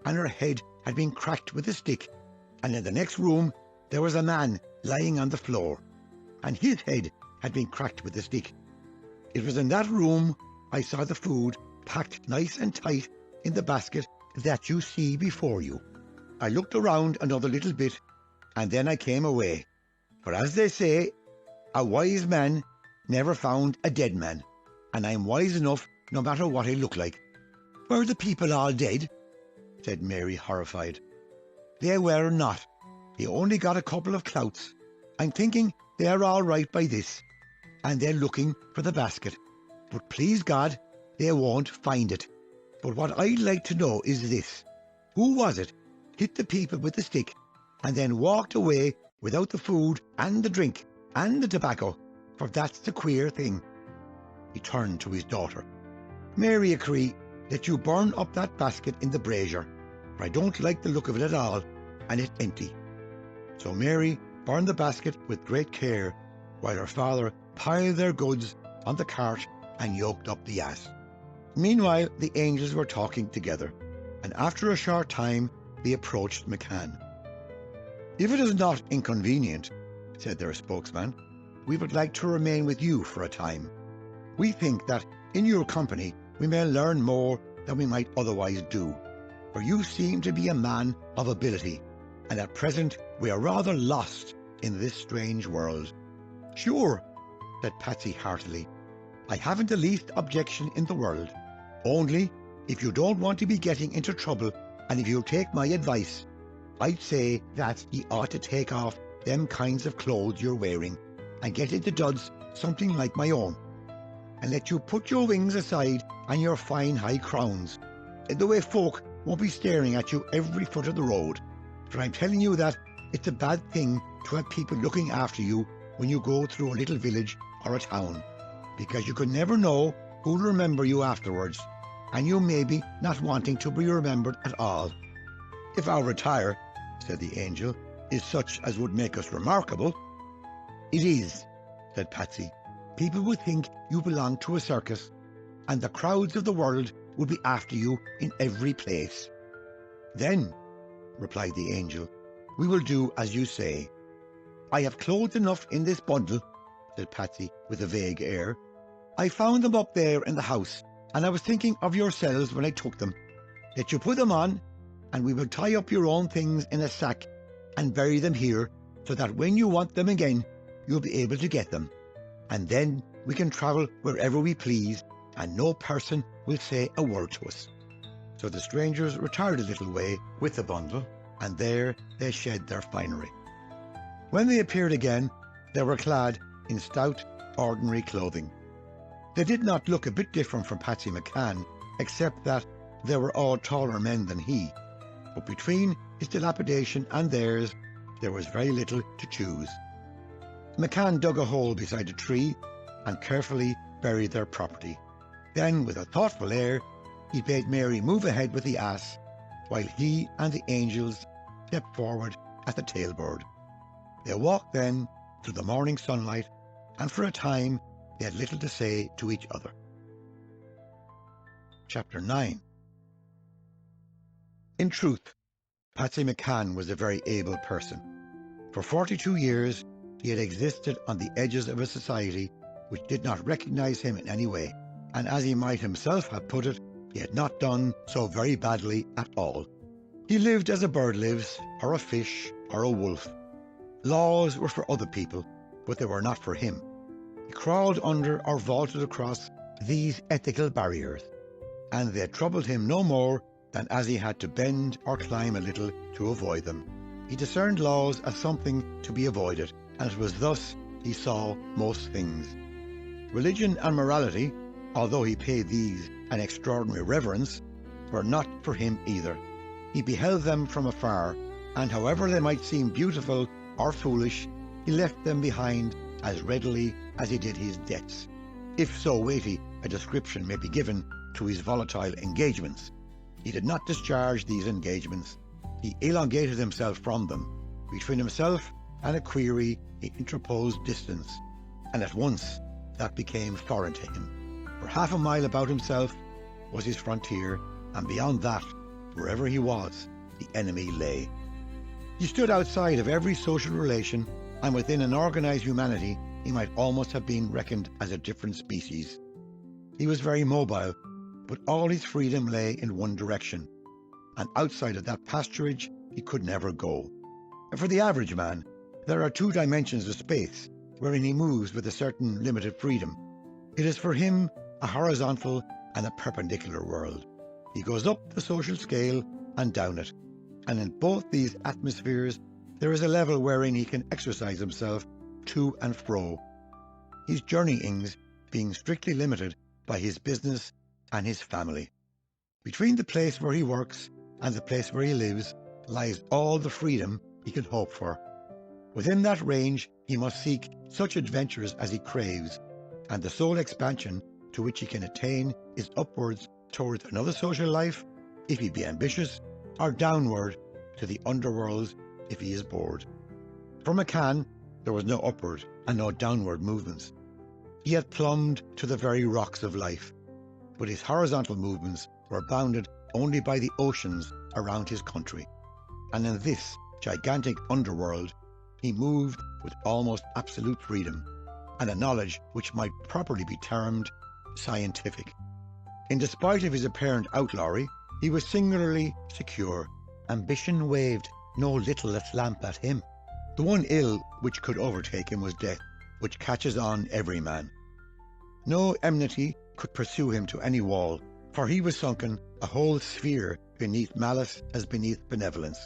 and her head had been cracked with a stick, and in the next room there was a man lying on the floor, and his head had been cracked with a stick. It was in that room I saw the food packed nice and tight in the basket that you see before you. I looked around another little bit, and then I came away, for as they say, a wise man never found a dead man, and I'm wise enough no matter what I look like." "Were the people all dead?" said Mary, horrified. "They were not. They only got a couple of clouts. I'm thinking they are all right by this, and they're looking for the basket. But please God, they won't find it. But what I'd like to know is this. Who was it hit the people with the stick, and then walked away without the food and the drink and the tobacco? For that's the queer thing." He turned to his daughter. "Mary Acree, let you burn up that basket in the brazier, for I don't like the look of it at all, and it's empty." So Mary burned the basket with great care, while her father piled their goods on the cart and yoked up the ass. Meanwhile the angels were talking together, and after a short time they approached McCann. "If it is not inconvenient," said their spokesman, "we would like to remain with you for a time. We think that in your company we may learn more than we might otherwise do, for you seem to be a man of ability, and at present we are rather lost in this strange world." "Sure," said Patsy heartily. "I haven't the least objection in the world. Only, if you don't want to be getting into trouble, and if you'll take my advice, I'd say that ye ought to take off them kinds of clothes you're wearing and get into duds something like my own, and let you put your wings aside and your fine high crowns, in the way folk won't be staring at you every foot of the road. For I'm telling you that it's a bad thing to have people looking after you when you go through a little village or a town, because you can never know who'll remember you afterwards, and you may be not wanting to be remembered at all." "If our attire," said the angel, "is such as would make us remarkable." "It is," said Patsy. "People would think you belong to a circus, and the crowds of the world would be after you in every place." "Then," replied the angel, "we will do as you say." "I have clothes enough in this bundle," said Patsy with a vague air. "I found them up there in the house, and I was thinking of yourselves when I took them. Let you put them on, and we will tie up your own things in a sack and bury them here, so that when you want them again, you'll be able to get them. And then we can travel wherever we please, and no person will say a word to us." So the strangers retired a little way with the bundle, and there they shed their finery. When they appeared again, they were clad in stout, ordinary clothing. They did not look a bit different from Patsy Mac Can, except that they were all taller men than he. But between his dilapidation and theirs, there was very little to choose. McCann dug a hole beside a tree and carefully buried their property. Then, with a thoughtful air, he bade Mary move ahead with the ass, while he and the angels stepped forward at the tailboard. They walked then through the morning sunlight, and for a time they had little to say to each other. Chapter 9. In truth, Patsy Mac Can was a very able person. For 42 years he had existed on the edges of a society which did not recognize him in any way, and as he might himself have put it, he had not done so very badly at all. He lived as a bird lives, or a fish, or a wolf. Laws were for other people, but they were not for him. He crawled under or vaulted across these ethical barriers, and they troubled him no more than as he had to bend or climb a little to avoid them. He discerned laws as something to be avoided, and it was thus he saw most things. Religion and morality, although he paid these an extraordinary reverence, were not for him either. He beheld them from afar, and however they might seem beautiful or foolish, he left them behind as readily as he did his debts, if so weighty a description may be given to his volatile engagements. He did not discharge these engagements. He elongated himself from them. Between himself and a query he interposed distance, and at once that became foreign to him. For half a mile about himself was his frontier, and beyond that, wherever he was, the enemy lay. He stood outside of every social relation, and within an organized humanity he might almost have been reckoned as a different species. He was very mobile, but all his freedom lay in one direction, and outside of that pasturage he could never go. For the average man, there are two dimensions of space wherein he moves with a certain limited freedom. It is for him a horizontal and a perpendicular world. He goes up the social scale and down it, and in both these atmospheres there is a level wherein he can exercise himself to and fro, his journeyings being strictly limited by his business and his family. Between the place where he works and the place where he lives lies all the freedom he can hope for. Within that range he must seek such adventures as he craves, and the sole expansion to which he can attain is upwards towards another social life, if he be ambitious, or downward to the underworlds if he is bored. For Mac Can, there was no upward and no downward movements. He had plumbed to the very rocks of life, but his horizontal movements were bounded only by the oceans around his country, and in this gigantic underworld he moved with almost absolute freedom, and a knowledge which might properly be termed scientific. In despite of his apparent outlawry, he was singularly secure. Ambition waved no little aslant at him. The one ill which could overtake him was death, which catches on every man. No enmity could pursue him to any wall, for he was sunken a whole sphere beneath malice as beneath benevolence.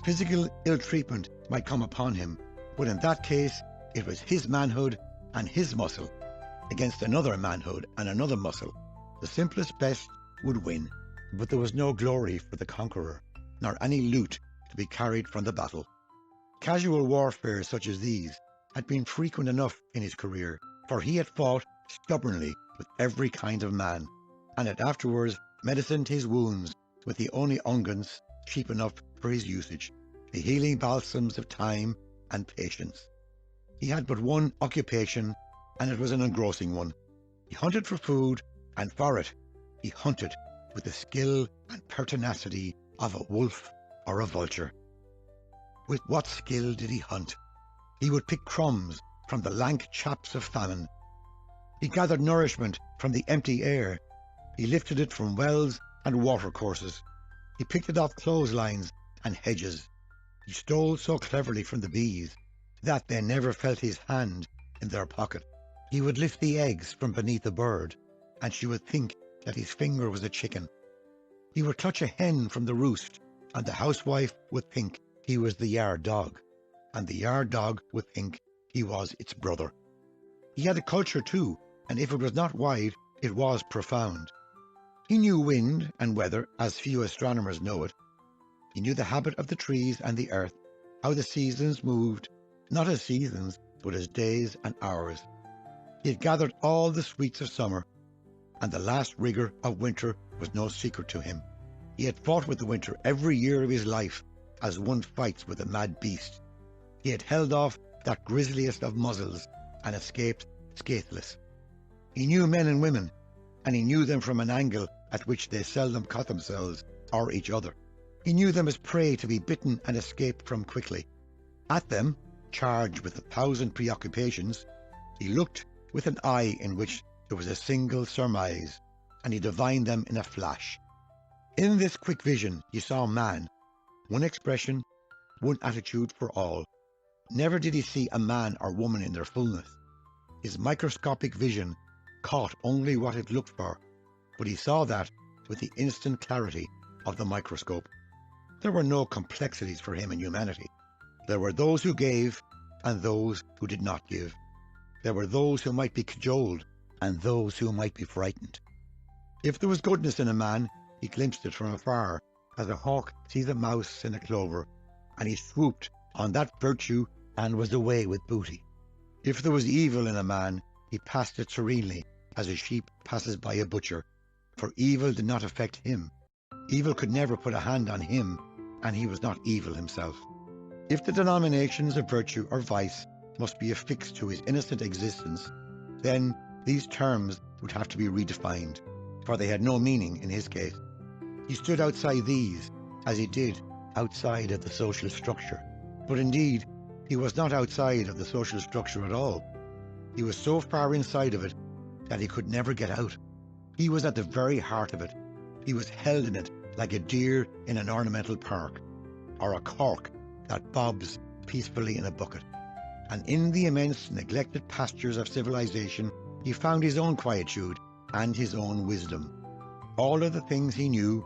Physical ill-treatment might come upon him, but in that case it was his manhood and his muscle against another manhood and another muscle. The simplest best would win, but there was no glory for the conqueror, nor any loot to be carried from the battle. Casual warfare such as these had been frequent enough in his career, for he had fought stubbornly with every kind of man, and had afterwards medicined his wounds with the only unguents cheap enough for his usage, the healing balsams of time and patience. He had but one occupation, and it was an engrossing one. He hunted for food, and for it he hunted with the skill and pertinacity of a wolf or a vulture. With what skill did he hunt? He would pick crumbs from the lank chaps of famine. He gathered nourishment from the empty air. He lifted it from wells and watercourses. He picked it off clotheslines and hedges. He stole so cleverly from the bees that they never felt his hand in their pocket. He would lift the eggs from beneath a bird, and she would think that his finger was a chicken. He would clutch a hen from the roost, and the housewife would think he was the yard dog, and the yard dog would think he was its brother. He had a culture too, and if it was not wide, it was profound. He knew wind and weather as few astronomers know it. He knew the habit of the trees and the earth, how the seasons moved, not as seasons, but as days and hours. He had gathered all the sweets of summer, and the last rigour of winter was no secret to him. He had fought with the winter every year of his life, as one fights with a mad beast. He had held off that grisliest of muzzles, and escaped scatheless. He knew men and women, and he knew them from an angle at which they seldom caught themselves or each other. He knew them as prey to be bitten and escape from quickly. At them, charged with 1,000 preoccupations, he looked with an eye in which there was a single surmise, and he divined them in a flash. In this quick vision he saw man, one expression, one attitude for all. Never did he see a man or woman in their fullness. His microscopic vision caught only what it looked for, but he saw that with the instant clarity of the microscope. There were no complexities for him in humanity. There were those who gave and those who did not give. There were those who might be cajoled and those who might be frightened. If there was goodness in a man, he glimpsed it from afar, as a hawk sees a mouse in a clover, and he swooped on that virtue and was away with booty. If there was evil in a man, he passed it serenely, as a sheep passes by a butcher, for evil did not affect him. Evil could never put a hand on him, and he was not evil himself. If the denominations of virtue or vice must be affixed to his innocent existence, then these terms would have to be redefined, for they had no meaning in his case. He stood outside these, as he did outside of the social structure. But indeed, he was not outside of the social structure at all. He was so far inside of it that he could never get out. He was at the very heart of it. He was held in it like a deer in an ornamental park, or a cork that bobs peacefully in a bucket. And in the immense neglected pastures of civilization, he found his own quietude and his own wisdom. All of the things he knew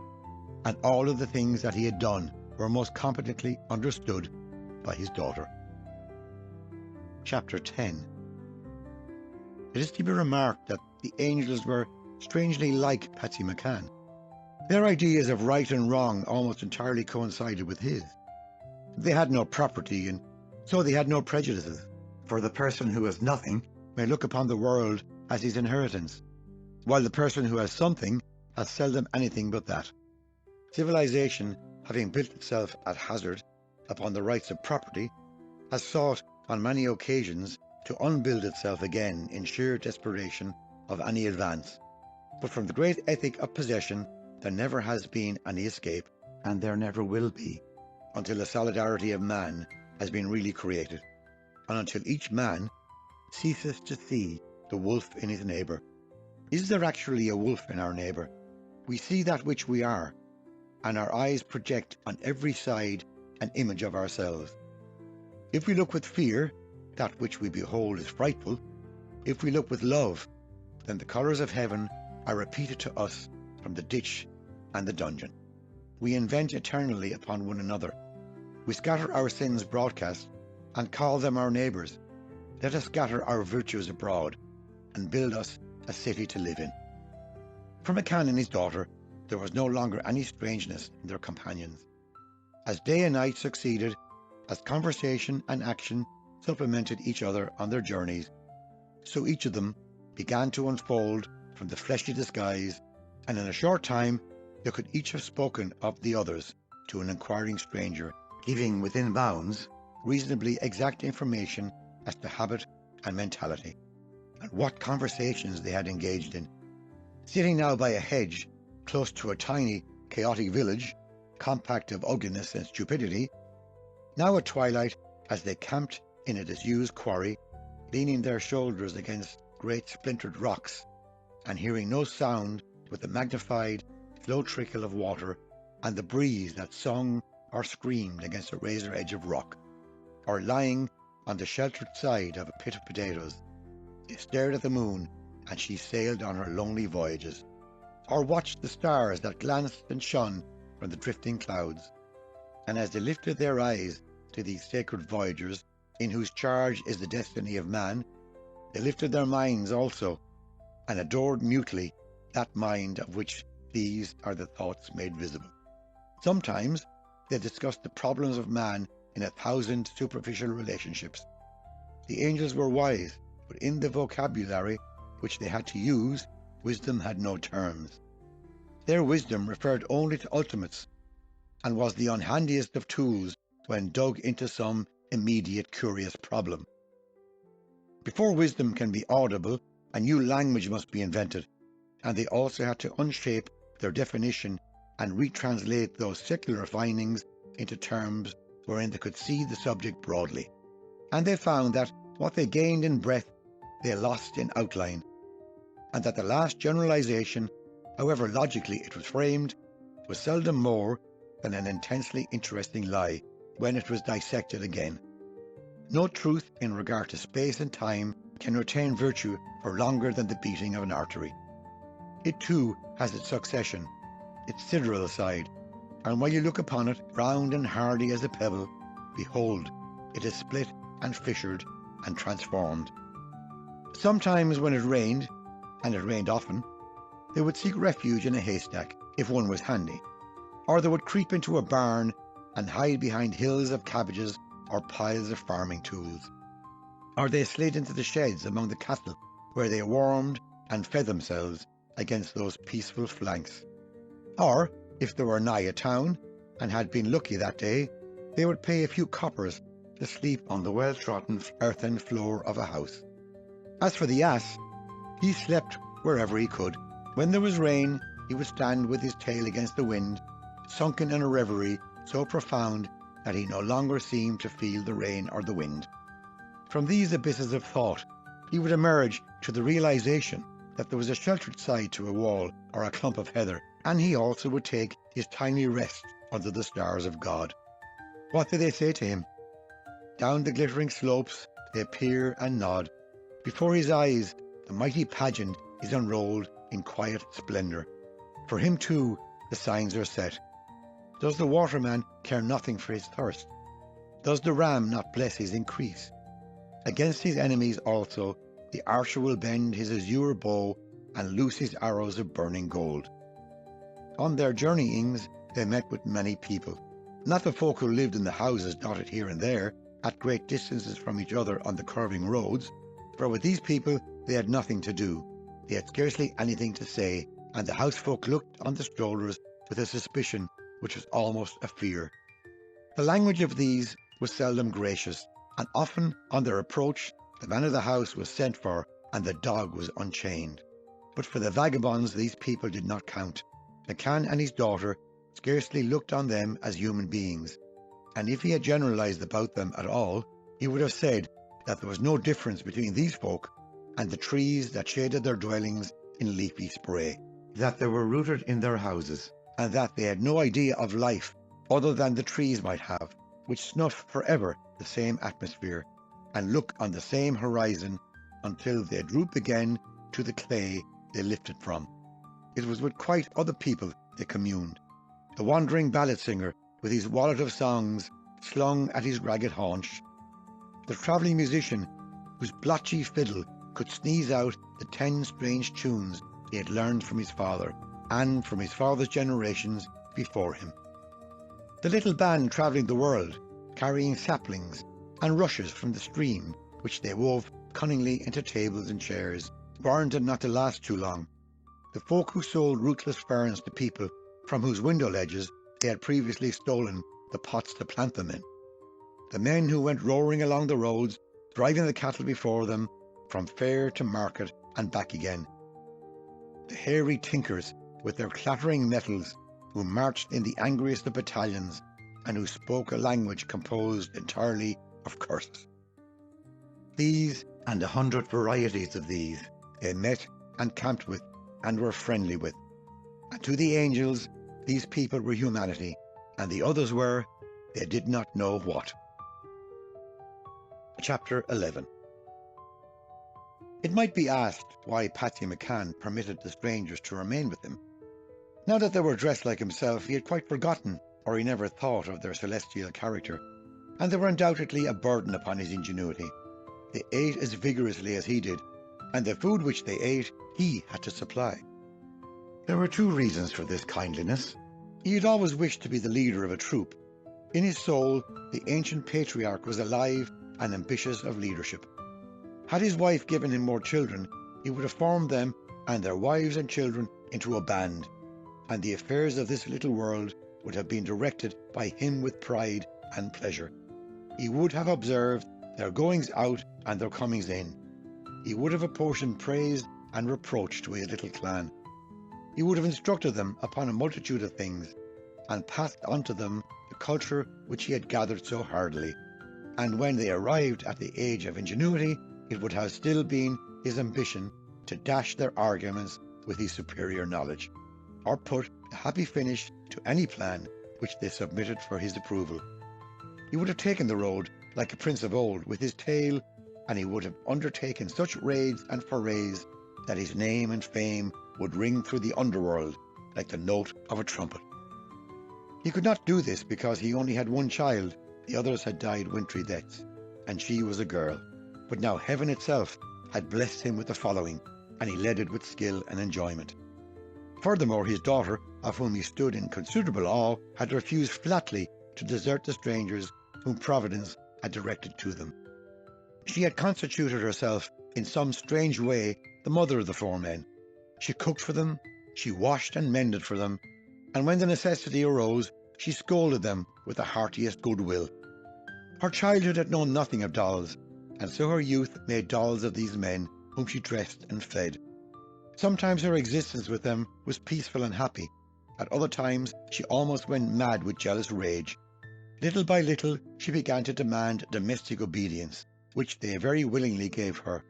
and all of the things that he had done were most competently understood by his daughter. Chapter 10. It is to be remarked that the angels were strangely like Patsy Mac Can. Their ideas of right and wrong almost entirely coincided with his. They had no property, and so they had no prejudices, for the person who has nothing may look upon the world as his inheritance, while the person who has something has seldom anything but that. Civilization, having built itself at hazard upon the rights of property, has sought on many occasions to unbuild itself again in sheer desperation of any advance. But from the great ethic of possession there never has been any escape, and there never will be, until the solidarity of man has been really created, and until each man ceases to see the wolf in his neighbour. Is there actually a wolf in our neighbour? We see that which we are, and our eyes project on every side an image of ourselves. If we look with fear, that which we behold is frightful. If we look with love, then the colours of heaven are repeated to us from the ditch and the dungeon. We invent eternally upon one another. We scatter our sins broadcast and call them our neighbours. Let us scatter our virtues abroad and build us a city to live in. For McCann and his daughter, there was no longer any strangeness in their companions. As day and night succeeded, as conversation and action supplemented each other on their journeys, so each of them began to unfold from the fleshly disguise, and in a short time they could each have spoken of the others to an inquiring stranger, giving within bounds reasonably exact information as to habit and mentality, and what conversations they had engaged in. Sitting now by a hedge, close to a tiny, chaotic village, compact of ugliness and stupidity, now at twilight, as they camped in a disused quarry, leaning their shoulders against great splintered rocks, and hearing no sound but the magnified, slow trickle of water and the breeze that sung or screamed against a razor edge of rock, or lying on the sheltered side of a pit of potatoes, they stared at the moon and she sailed on her lonely voyages, or watched the stars that glanced and shone from the drifting clouds. And as they lifted their eyes to these sacred voyagers, in whose charge is the destiny of man, they lifted their minds also, and adored mutely that mind of which these are the thoughts made visible. Sometimes they discussed the problems of man in 1,000 superficial relationships. The angels were wise, but in the vocabulary which they had to use, wisdom had no terms. Their wisdom referred only to ultimates, and was the unhandiest of tools when dug into some immediate curious problem. Before wisdom can be audible, a new language must be invented, and they also had to unshape their definition and retranslate those secular findings into terms wherein they could see the subject broadly. And they found that what they gained in breadth they lost in outline, and that the last generalization, however logically it was framed, was seldom more than an intensely interesting lie when it was dissected again. No truth in regard to space and time can retain virtue for longer than the beating of an artery. It too has its succession, its sidereal side, and while you look upon it round and hardy as a pebble, behold, it is split and fissured and transformed. Sometimes when it rained, and it rained often, they would seek refuge in a haystack, if one was handy, or they would creep into a barn and hide behind hills of cabbages or piles of farming tools, or they slid into the sheds among the cattle, where they warmed and fed themselves against those peaceful flanks. Or, if they were nigh a town, and had been lucky that day, they would pay a few coppers to sleep on the well-trodden earthen floor of a house. As for the ass, he slept wherever he could. When there was rain, he would stand with his tail against the wind, sunken in a reverie so profound that he no longer seemed to feel the rain or the wind. From these abysses of thought, he would emerge to the realization that there was a sheltered side to a wall or a clump of heather, and he also would take his timely rest under the stars of God. What did they say to him? Down the glittering slopes they peer and nod. Before his eyes the mighty pageant is unrolled in quiet splendour. For him too the signs are set. Does the waterman care nothing for his thirst? Does the ram not bless his increase? Against his enemies also the archer will bend his azure bow and loose his arrows of burning gold. On their journeyings they met with many people, not the folk who lived in the houses dotted here and there, at great distances from each other on the curving roads, for with these people they had nothing to do. They had scarcely anything to say, and the housefolk looked on the strollers with a suspicion which was almost a fear. The language of these was seldom gracious, and often on their approach the man of the house was sent for and the dog was unchained. But for the vagabonds these people did not count. McCann and his daughter scarcely looked on them as human beings, and if he had generalized about them at all, he would have said that there was no difference between these folk and the trees that shaded their dwellings in leafy spray, that they were rooted in their houses, and that they had no idea of life other than the trees might have, which snuff forever the same atmosphere, and look on the same horizon until they droop again to the clay they lifted from. It was with quite other people they communed. The wandering ballad singer with his wallet of songs slung at his ragged haunch, the travelling musician whose blotchy fiddle could sneeze out the 10 strange tunes he had learned from his father and from his father's generations before him. The little band travelling the world, carrying saplings and rushes from the stream, which they wove cunningly into tables and chairs, warranted not to last too long. The folk who sold rootless ferns to people from whose window ledges they had previously stolen the pots to plant them in. The men who went roaring along the roads, driving the cattle before them from fair to market and back again. The hairy tinkers with their clattering nettles, who marched in the angriest of battalions and who spoke a language composed entirely of curses. These and 100 varieties of these they met and camped with and were friendly with. And to the angels these people were humanity, and the others were, they did not know what. Chapter 11. It might be asked why Patsy Mac Can permitted the strangers to remain with him. Now that they were dressed like himself, he had quite forgotten, or he never thought of their celestial character, and they were undoubtedly a burden upon his ingenuity. They ate as vigorously as he did, and the food which they ate he had to supply. There were 2 reasons for this kindliness. He had always wished to be the leader of a troupe. In his soul, the ancient patriarch was alive and ambitious of leadership. Had his wife given him more children, he would have formed them and their wives and children into a band, and the affairs of this little world would have been directed by him with pride and pleasure. He would have observed their goings out and their comings in. He would have apportioned praise and reproach to his little clan. He would have instructed them upon a multitude of things, and passed on to them the culture which he had gathered so hardily. And when they arrived at the age of ingenuity, it would have still been his ambition to dash their arguments with his superior knowledge, or put a happy finish to any plan which they submitted for his approval. He would have taken the road like a prince of old with his tail, and he would have undertaken such raids and forays that his name and fame would ring through the underworld like the note of a trumpet. He could not do this because he only had 1 child. The others had died wintry deaths, and she was a girl. But now heaven itself had blessed him with a following, and he led it with skill and enjoyment. Furthermore, his daughter, of whom he stood in considerable awe, had refused flatly to desert the strangers whom Providence had directed to them. She had constituted herself in some strange way the mother of the 4 men. She cooked for them, she washed and mended for them, and when the necessity arose, she scolded them with the heartiest goodwill. Her childhood had known nothing of dolls, and so her youth made dolls of these men whom she dressed and fed. Sometimes her existence with them was peaceful and happy. At other times she almost went mad with jealous rage. Little by little she began to demand domestic obedience, which they very willingly gave her.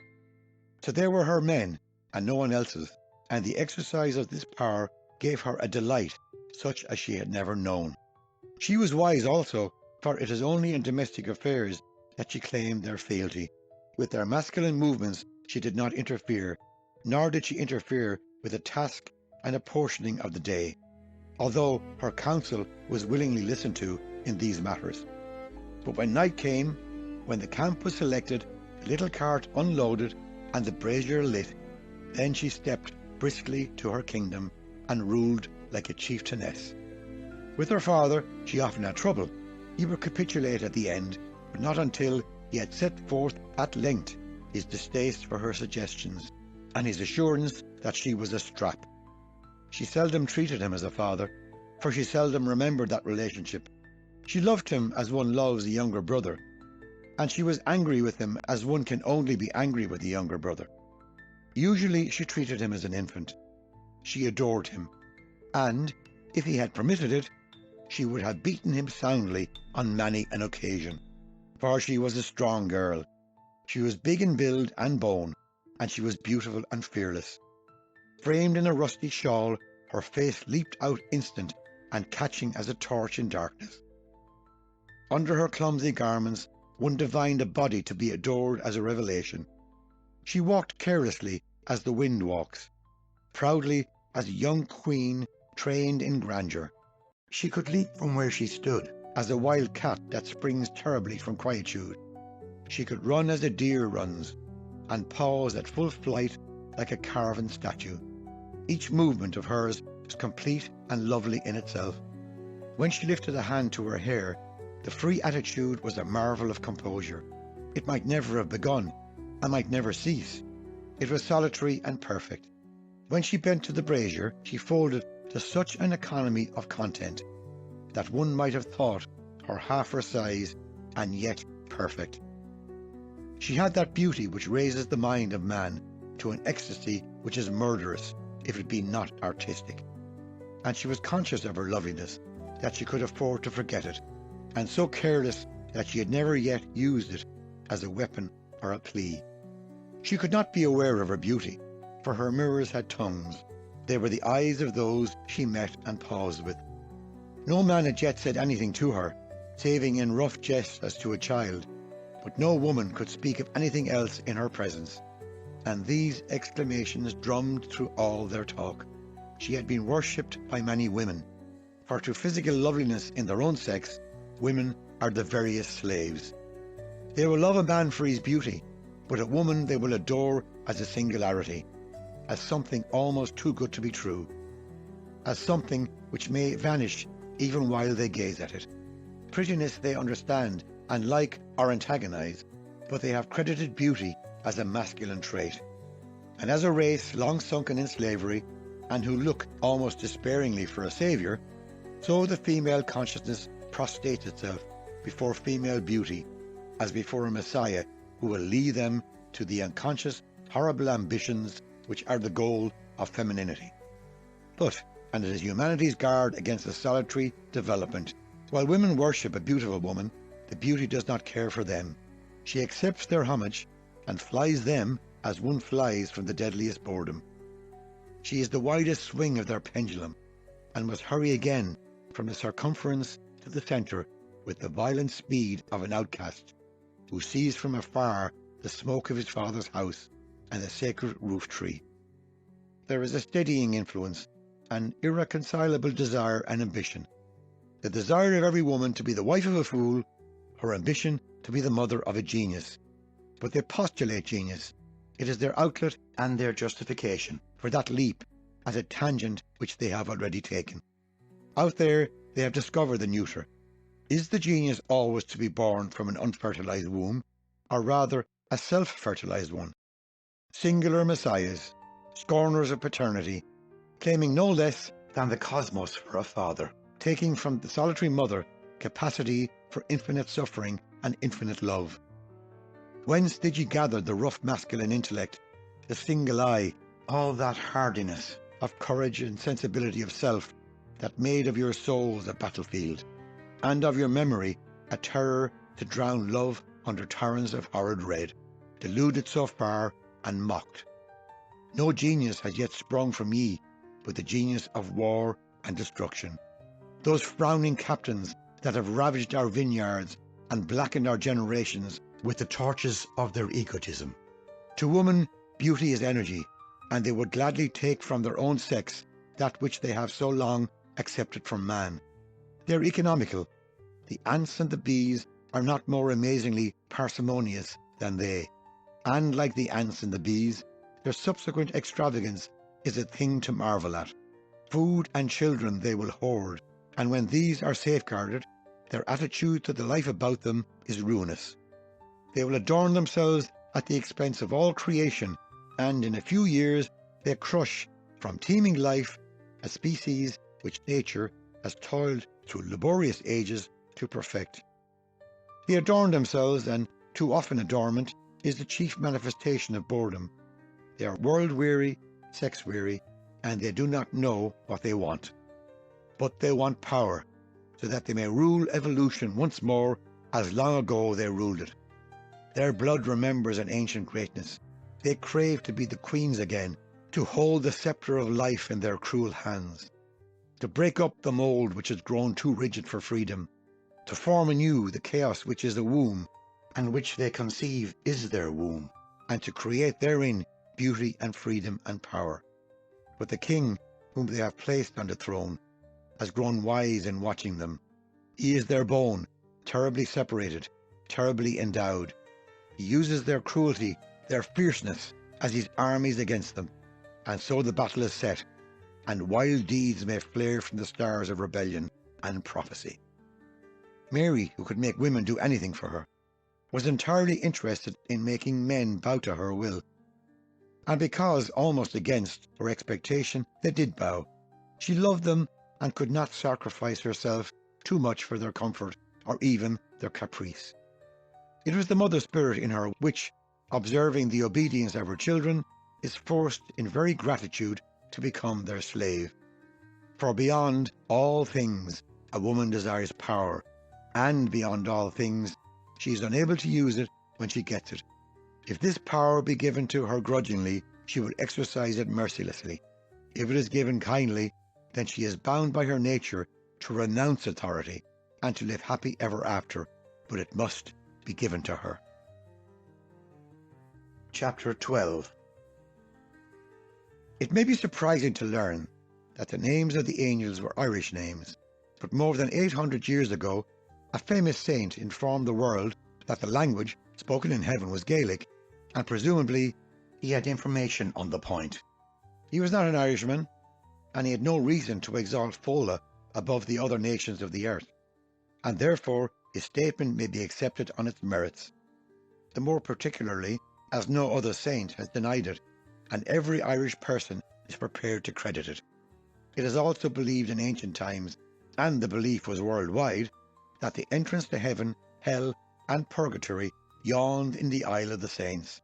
So they were her men, and no one else's, and the exercise of this power gave her a delight such as she had never known. She was wise also, for it is only in domestic affairs that she claimed their fealty. With their masculine movements she did not interfere, nor did she interfere with the task and apportioning of the day, although her counsel was willingly listened to in these matters. But when night came, when the camp was selected, the little cart unloaded, and the brazier lit, then she stepped briskly to her kingdom and ruled like a chieftainess. With her father she often had trouble. He would capitulate at the end, but not until he had set forth at length his distaste for her suggestions, and his assurance that she was a strap. She seldom treated him as a father, for she seldom remembered that relationship. She loved him as one loves a younger brother, and she was angry with him as one can only be angry with a younger brother. Usually she treated him as an infant. She adored him, and, if he had permitted it, she would have beaten him soundly on many an occasion, for she was a strong girl. She was big in build and bone, and she was beautiful and fearless. Framed in a rusty shawl, her face leaped out instant and catching as a torch in darkness. Under her clumsy garments, one divined a body to be adored as a revelation. She walked carelessly as the wind walks, proudly as a young queen trained in grandeur. She could leap from where she stood, as a wild cat that springs terribly from quietude. She could run as a deer runs, and pause at full flight like a carven statue. Each movement of hers was complete and lovely in itself. When she lifted a hand to her hair, the free attitude was a marvel of composure. It might never have begun, and might never cease. It was solitary and perfect. When she bent to the brazier, she folded to such an economy of content that one might have thought her half her size and yet perfect. She had that beauty which raises the mind of man to an ecstasy which is murderous if it be not artistic. And she was conscious of her loveliness, that she could afford to forget it, and so careless that she had never yet used it as a weapon or a plea. She could not be aware of her beauty, for her mirrors had tongues. They were the eyes of those she met and paused with. No man had yet said anything to her, saving in rough jest as to a child, but no woman could speak of anything else in her presence, and these exclamations drummed through all their talk. She had been worshipped by many women, for to physical loveliness in their own sex, women are the veriest slaves. They will love a man for his beauty, but a woman they will adore as a singularity, as something almost too good to be true, as something which may vanish even while they gaze at it. Prettiness they understand and like or antagonize, but they have credited beauty as a masculine trait. And as a race long sunken in slavery, and who look almost despairingly for a saviour, so the female consciousness prostrates itself before female beauty, as before a Messiah who will lead them to the unconscious, horrible ambitions which are the goal of femininity. But, and it is humanity's guard against a solitary development, while women worship a beautiful woman, the beauty does not care for them. She accepts their homage and flies them as one flies from the deadliest boredom. She is the widest swing of their pendulum, and must hurry again from the circumference to the centre with the violent speed of an outcast, who sees from afar the smoke of his father's house and the sacred roof tree. There is a steadying influence, an irreconcilable desire and ambition. The desire of every woman to be the wife of a fool, her ambition to be the mother of a genius. But they postulate genius. It is their outlet and their justification for that leap at a tangent which they have already taken. Out there they have discovered the neuter. Is the genius always to be born from an unfertilized womb, or rather a self-fertilized one? Singular messiahs, scorners of paternity, claiming no less than the cosmos for a father, taking from the solitary mother capacity for infinite suffering and infinite love. Whence did ye gather the rough masculine intellect, the single eye, all that hardiness of courage and sensibility of self that made of your souls a battlefield, and of your memory a terror to drown love under torrents of horrid red, deluded so far and mocked? No genius has yet sprung from ye but the genius of war and destruction. Those frowning captains that have ravaged our vineyards and blackened our generations with the torches of their egotism. To woman, beauty is energy, and they would gladly take from their own sex that which they have so long accepted from man. They are economical. The ants and the bees are not more amazingly parsimonious than they, and like the ants and the bees, their subsequent extravagance is a thing to marvel at. Food and children they will hoard, and when these are safeguarded, their attitude to the life about them is ruinous. They will adorn themselves at the expense of all creation, and in a few years they crush from teeming life a species which nature has toiled through laborious ages to perfect. They adorn themselves, and too often adornment is the chief manifestation of boredom. They are world-weary, sex-weary, and they do not know what they want. But they want power, so that they may rule evolution once more as long ago they ruled it. Their blood remembers an ancient greatness. They crave to be the queens again, to hold the sceptre of life in their cruel hands, to break up the mould which has grown too rigid for freedom, to form anew the chaos which is a womb, and which they conceive is their womb, and to create therein beauty and freedom and power. But the king whom they have placed on the throne has grown wise in watching them. He is their bone, terribly separated, terribly endowed. He uses their cruelty, their fierceness, as his armies against them. And so the battle is set, and wild deeds may flare from the stars of rebellion and prophecy. Mary, who could make women do anything for her, was entirely interested in making men bow to her will. And because, almost against her expectation, they did bow, she loved them and could not sacrifice herself too much for their comfort or even their caprice. It was the mother spirit in her which, observing the obedience of her children, is forced in very gratitude to become their slave. For beyond all things a woman desires power, and beyond all things she is unable to use it when she gets it. If this power be given to her grudgingly, she will exercise it mercilessly. If it is given kindly, then she is bound by her nature to renounce authority and to live happy ever after, but it must be given to her. Chapter 12. It may be surprising to learn that the names of the angels were Irish names, but more than 800 years ago, a famous saint informed the world that the language spoken in heaven was Gaelic, and presumably he had information on the point. He was not an Irishman, and he had no reason to exalt Fola above the other nations of the earth, and therefore his statement may be accepted on its merits, the more particularly as no other saint has denied it, and every Irish person is prepared to credit it. It is also believed in ancient times, and the belief was worldwide, that the entrance to heaven, hell, and purgatory yawned in the Isle of the Saints.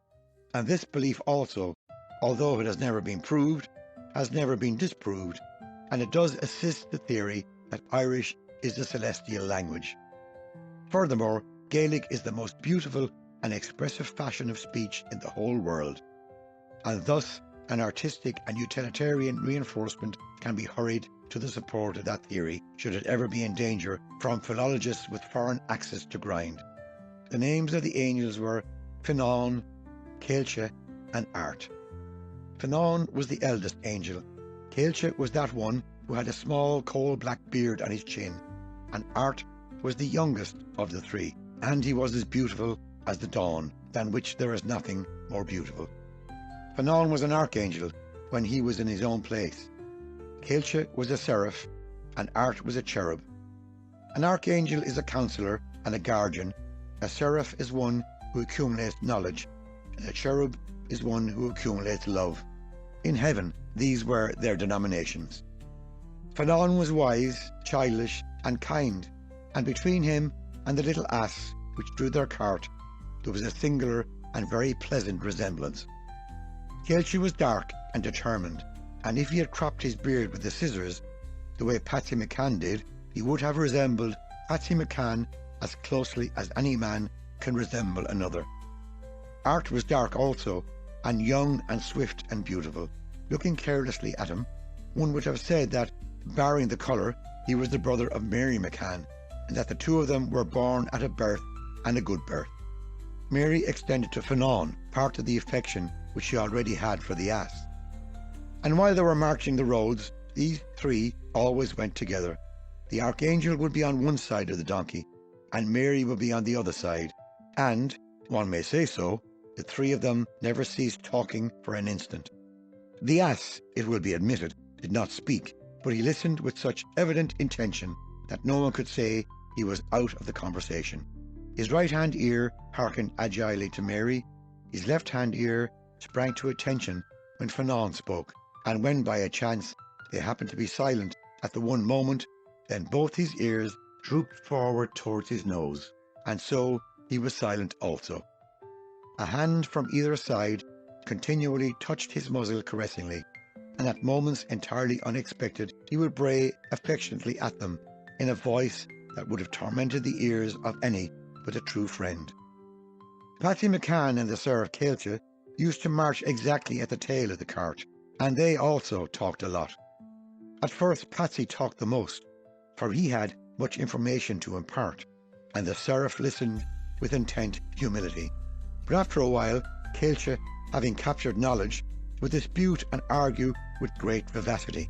And this belief also, although it has never been proved, has never been disproved, and it does assist the theory that Irish is the celestial language. Furthermore, Gaelic is the most beautiful and expressive fashion of speech in the whole world, and thus an artistic and utilitarian reinforcement can be hurried to the support of that theory, should it ever be in danger from philologists with foreign axes to grind. The names of the angels were Fionnán, Céilse, and Art. Fionnán was the eldest angel, Céilse was that one who had a small coal-black beard on his chin, and Art was the youngest of the three, and he was as beautiful as the dawn, than which there is nothing more beautiful. Fionnán was an archangel when he was in his own place. Céilse was a seraph, and Art was a cherub. An archangel is a counselor and a guardian. A seraph is one who accumulates knowledge, and a cherub is one who accumulates love. In heaven, these were their denominations. Fionnán was wise, childish, and kind, and between him and the little ass which drew their cart, there was a singular and very pleasant resemblance. Céilse was dark and determined, and if he had cropped his beard with the scissors, the way Patsy Mac Can did, he would have resembled Patsy Mac Can as closely as any man can resemble another. Art was dark also, and young and swift and beautiful. Looking carelessly at him, one would have said that, barring the colour, he was the brother of Mary Mac Can, and that the two of them were born at a birth, and a good birth. Mary extended to Fionnán part of the affection which she already had for the ass. And while they were marching the roads, these three always went together. The archangel would be on one side of the donkey, and Mary would be on the other side, and, one may say so, the three of them never ceased talking for an instant. The ass, it will be admitted, did not speak, but he listened with such evident intention that no one could say he was out of the conversation. His right-hand ear hearkened agilely to Mary, his left-hand ear sprang to attention when Fionnán spoke, and when by a chance they happened to be silent at the one moment, then both his ears drooped forward towards his nose, and so he was silent also. A hand from either side continually touched his muzzle caressingly, and at moments entirely unexpected he would bray affectionately at them in a voice that would have tormented the ears of any but a true friend. Patsy Mac Can and the seraph Céilse used to march exactly at the tail of the cart, and they also talked a lot. At first Patsy talked the most, for he had much information to impart, and the seraph listened with intent humility. But after a while, Caoilte, having captured knowledge, would dispute and argue with great vivacity.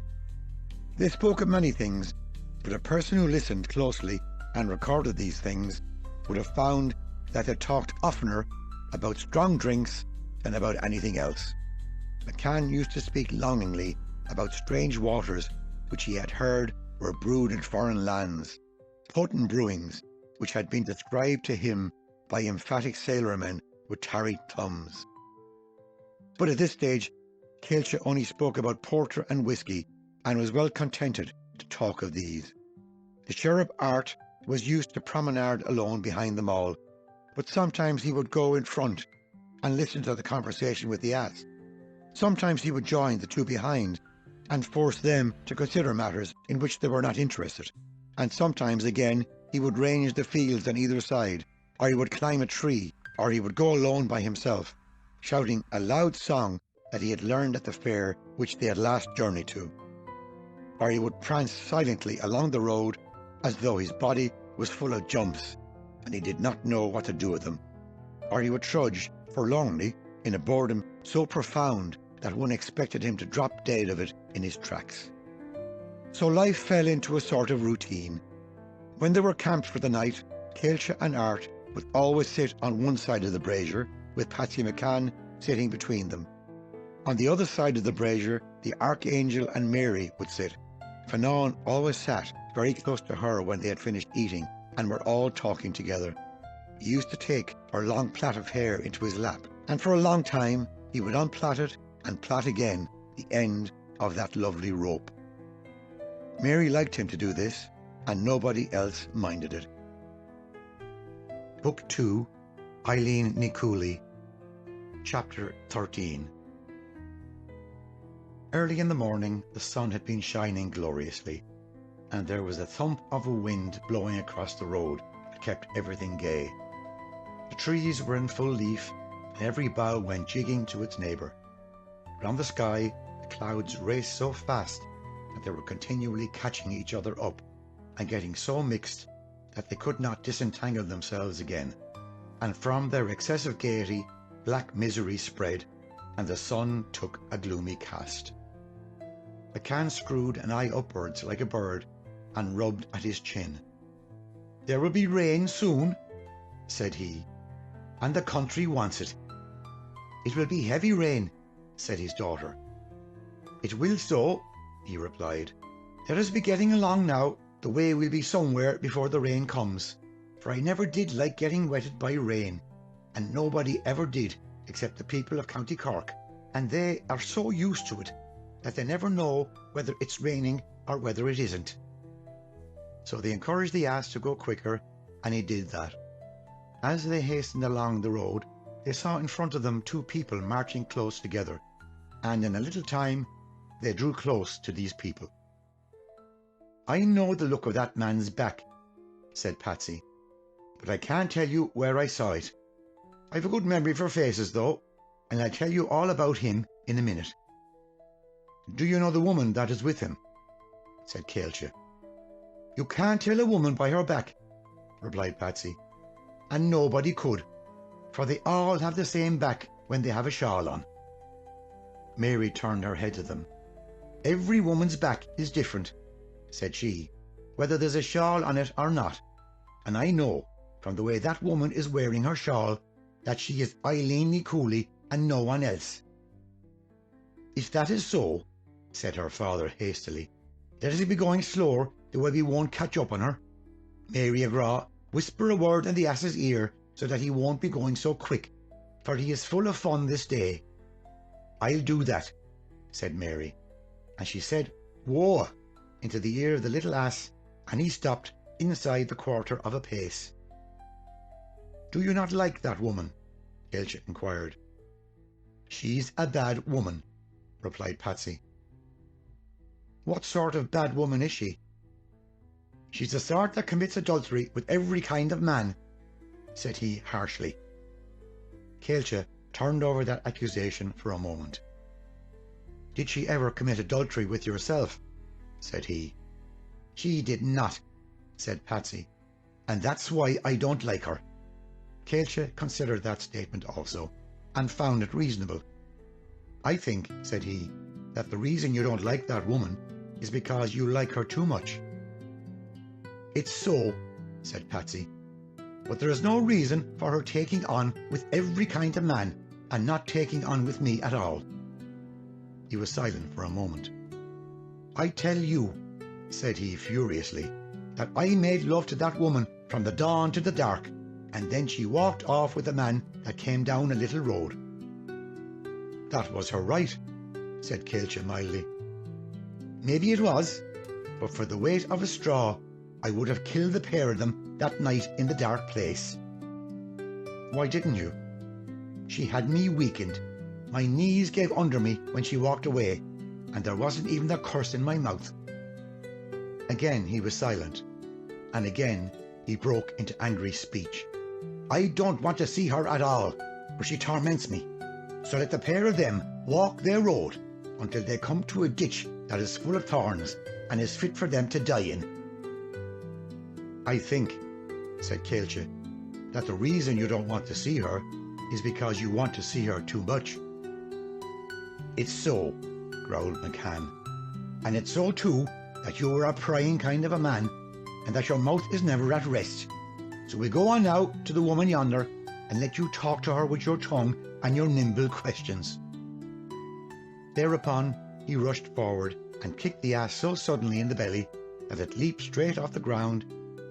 They spoke of many things, but a person who listened closely and recorded these things would have found that they talked oftener about strong drinks than about anything else. McCann used to speak longingly about strange waters which he had heard were brewed in foreign lands, potent brewings which had been described to him by emphatic sailormen with tarry thumbs. But at this stage, Caoilte only spoke about porter and whisky, and was well contented to talk of these. The Sheriff Art was used to promenade alone behind them all, but sometimes he would go in front and listen to the conversation with the ass. Sometimes he would join the two behind and force them to consider matters in which they were not interested, and sometimes again he would range the fields on either side, or he would climb a tree, or he would go alone by himself, shouting a loud song that he had learned at the fair which they had last journeyed to, or he would prance silently along the road as though his body was full of jumps and he did not know what to do with them, or he would trudge forlornly in a boredom so profound that one expected him to drop dead of it in his tracks. So life fell into a sort of routine. When they were camped for the night, Caoilte and Art would always sit on one side of the brazier, with Patsy Mac Can sitting between them. On the other side of the brazier, the Archangel and Mary would sit. Fanon always sat very close to her when they had finished eating and were all talking together. He used to take her long plait of hair into his lap, and for a long time he would unplait it and plait again the end of that lovely rope. Mary liked him to do this, and nobody else minded it. Book 2, Eileen Ní Cooley, Chapter 13. Early in the morning the sun had been shining gloriously, and there was a thump of a wind blowing across the road that kept everything gay. The trees were in full leaf, and every bough went jigging to its neighbour. But on the sky the clouds raced so fast that they were continually catching each other up and getting so mixed that they could not disentangle themselves again, and from their excessive gaiety black misery spread, and the sun took a gloomy cast. McCann screwed an eye upwards like a bird and rubbed at his chin. "There will be rain soon," said he, "and the country wants it." "It will be heavy rain," said his daughter. "It will so," he replied. "Let us be getting along now. The way will be somewhere before the rain comes, for I never did like getting wetted by rain, and nobody ever did except the people of County Cork, and they are so used to it that they never know whether it's raining or whether it isn't." So they encouraged the ass to go quicker, and he did that. As they hastened along the road, they saw in front of them two people marching close together, and in a little time they drew close to these people. "I know the look of that man's back," said Patsy, "but I can't tell you where I saw it. I've a good memory for faces, though, and I'll tell you all about him in a minute." "Do you know the woman that is with him?" said Caoilte. "You can't tell a woman by her back," replied Patsy, "and nobody could, for they all have the same back when they have a shawl on." Mary turned her head to them. "Every woman's back is different," said she, "whether there's a shawl on it or not, and I know, from the way that woman is wearing her shawl, that she is Eileen Ní Cooley and no one else." "If that is so," said her father hastily, "let us be going slower, the way we won't catch up on her. Mary Agra, whisper a word in the ass's ear so that he won't be going so quick, for he is full of fun this day." "I'll do that," said Mary, and she said "Whoa" into the ear of the little ass, and he stopped inside the quarter of a pace. "Do you not like that woman?" Caoilte inquired. "She's a bad woman," replied Patsy. "What sort of bad woman is she?" "She's the sort that commits adultery with every kind of man," said he harshly. Caoilte turned over that accusation for a moment. "Did she ever commit adultery with yourself?" said he. "She did not," said Patsy, "and that's why I don't like her." Caolte considered that statement also, and found it reasonable. "I think," said he, "that the reason you don't like that woman is because you like her too much." "It's so," said Patsy, "but there is no reason for her taking on with every kind of man and not taking on with me at all." He was silent for a moment. "I tell you," said he furiously, "that I made love to that woman from the dawn to the dark, and then she walked off with a man that came down a little road." "That was her right," said Caolte mildly. "Maybe it was, but for the weight of a straw I would have killed the pair of them that night in the dark place." "Why didn't you?" "She had me weakened. My knees gave under me when she walked away, and there wasn't even a curse in my mouth." Again he was silent, and again he broke into angry speech. "I don't want to see her at all, for she torments me. So let the pair of them walk their road until they come to a ditch that is full of thorns and is fit for them to die in." "I think," said Caolte, "that the reason you don't want to see her is because you want to see her too much." "It's so," growled McCann, "and it's so too that you are a prying kind of a man, and that your mouth is never at rest. So we go on now to the woman yonder, and let you talk to her with your tongue and your nimble questions." Thereupon he rushed forward and kicked the ass so suddenly in the belly that it leaped straight off the ground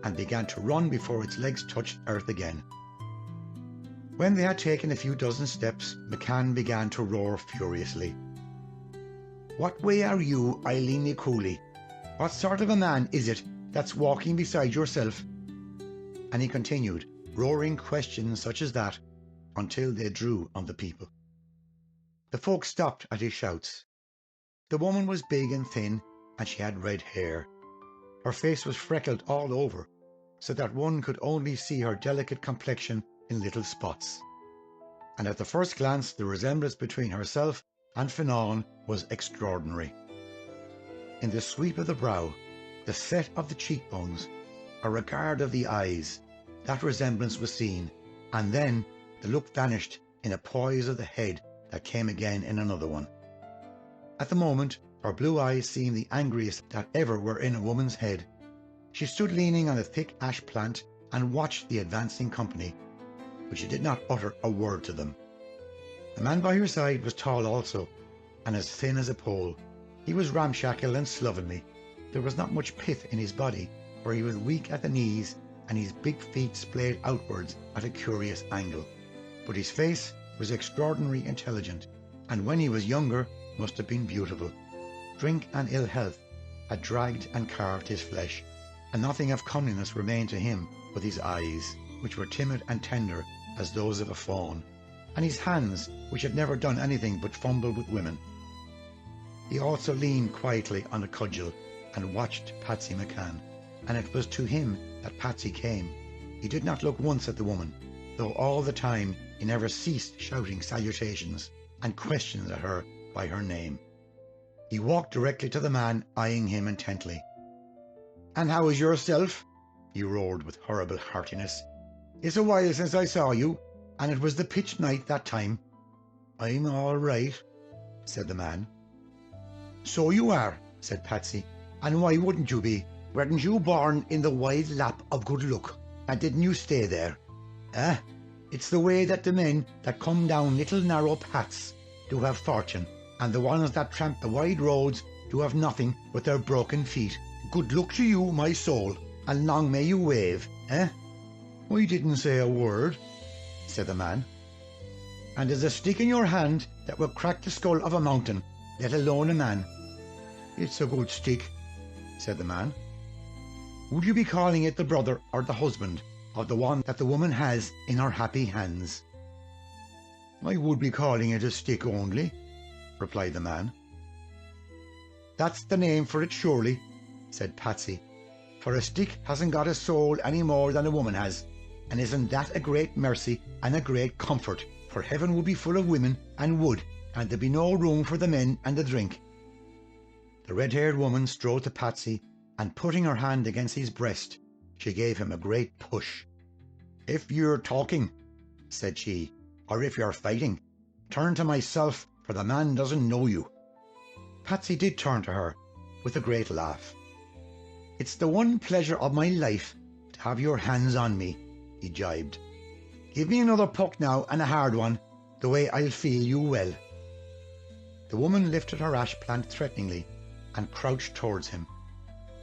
and began to run before its legs touched earth again. When they had taken a few dozen steps, McCann began to roar furiously. "What way are you, Eileen Ní Cooley? What sort of a man is it that's walking beside yourself?" And he continued, roaring questions such as that, until they drew on the people. The folk stopped at his shouts. The woman was big and thin, and she had red hair. Her face was freckled all over, so that one could only see her delicate complexion in little spots. And at the first glance the resemblance between herself and Fionnán was extraordinary. In the sweep of the brow, the set of the cheekbones, a regard of the eyes, that resemblance was seen, and then the look vanished in a poise of the head that came again in another one. At the moment her blue eyes seemed the angriest that ever were in a woman's head. She stood leaning on a thick ash plant and watched the advancing company, but she did not utter a word to them. The man by her side was tall also, and as thin as a pole. He was ramshackle and slovenly. There was not much pith in his body, for he was weak at the knees, and his big feet splayed outwards at a curious angle. But his face was extraordinarily intelligent, and when he was younger must have been beautiful. Drink and ill health had dragged and carved his flesh, and nothing of comeliness remained to him but his eyes, which were timid and tender as those of a fawn, and his hands, which had never done anything but fumble with women. He also leaned quietly on a cudgel and watched Patsy McCann, and it was to him that Patsy came. He did not look once at the woman, though all the time he never ceased shouting salutations and questions at her by her name. He walked directly to the man, eyeing him intently. "And how is yourself?" he roared with horrible heartiness. "It's a while since I saw you, and it was the pitch night that time." "I'm all right," said the man. "So you are," said Patsy, "and why wouldn't you be? Weren't you born in the wide lap of good luck, and didn't you stay there? It's the way that the men that come down little narrow paths do have fortune, and the ones that tramp the wide roads do have nothing but their broken feet. Good luck to you, my soul, and long may you wave, I didn't say a word," said the man. "And there's a stick in your hand that will crack the skull of a mountain, let alone a man." "It's a good stick," said the man. "Would you be calling it the brother or the husband of the one that the woman has in her happy hands?" "I would be calling it a stick only," replied the man. "That's the name for it surely," said Patsy, "for a stick hasn't got a soul any more than a woman has, and isn't that a great mercy and a great comfort, for heaven would be full of women and wood and there'd be no room for the men and the drink. The red-haired woman strode to Patsy, and putting her hand against his breast, she gave him a great push. "If you're talking," said she, "or if you're fighting, turn to myself, for the man doesn't know you." Patsy did turn to her, with a great laugh. "It's the one pleasure of my life to have your hands on me," he jibed. "Give me another puck now, and a hard one, the way I'll feel you well." The woman lifted her ash plant threateningly and crouched towards him,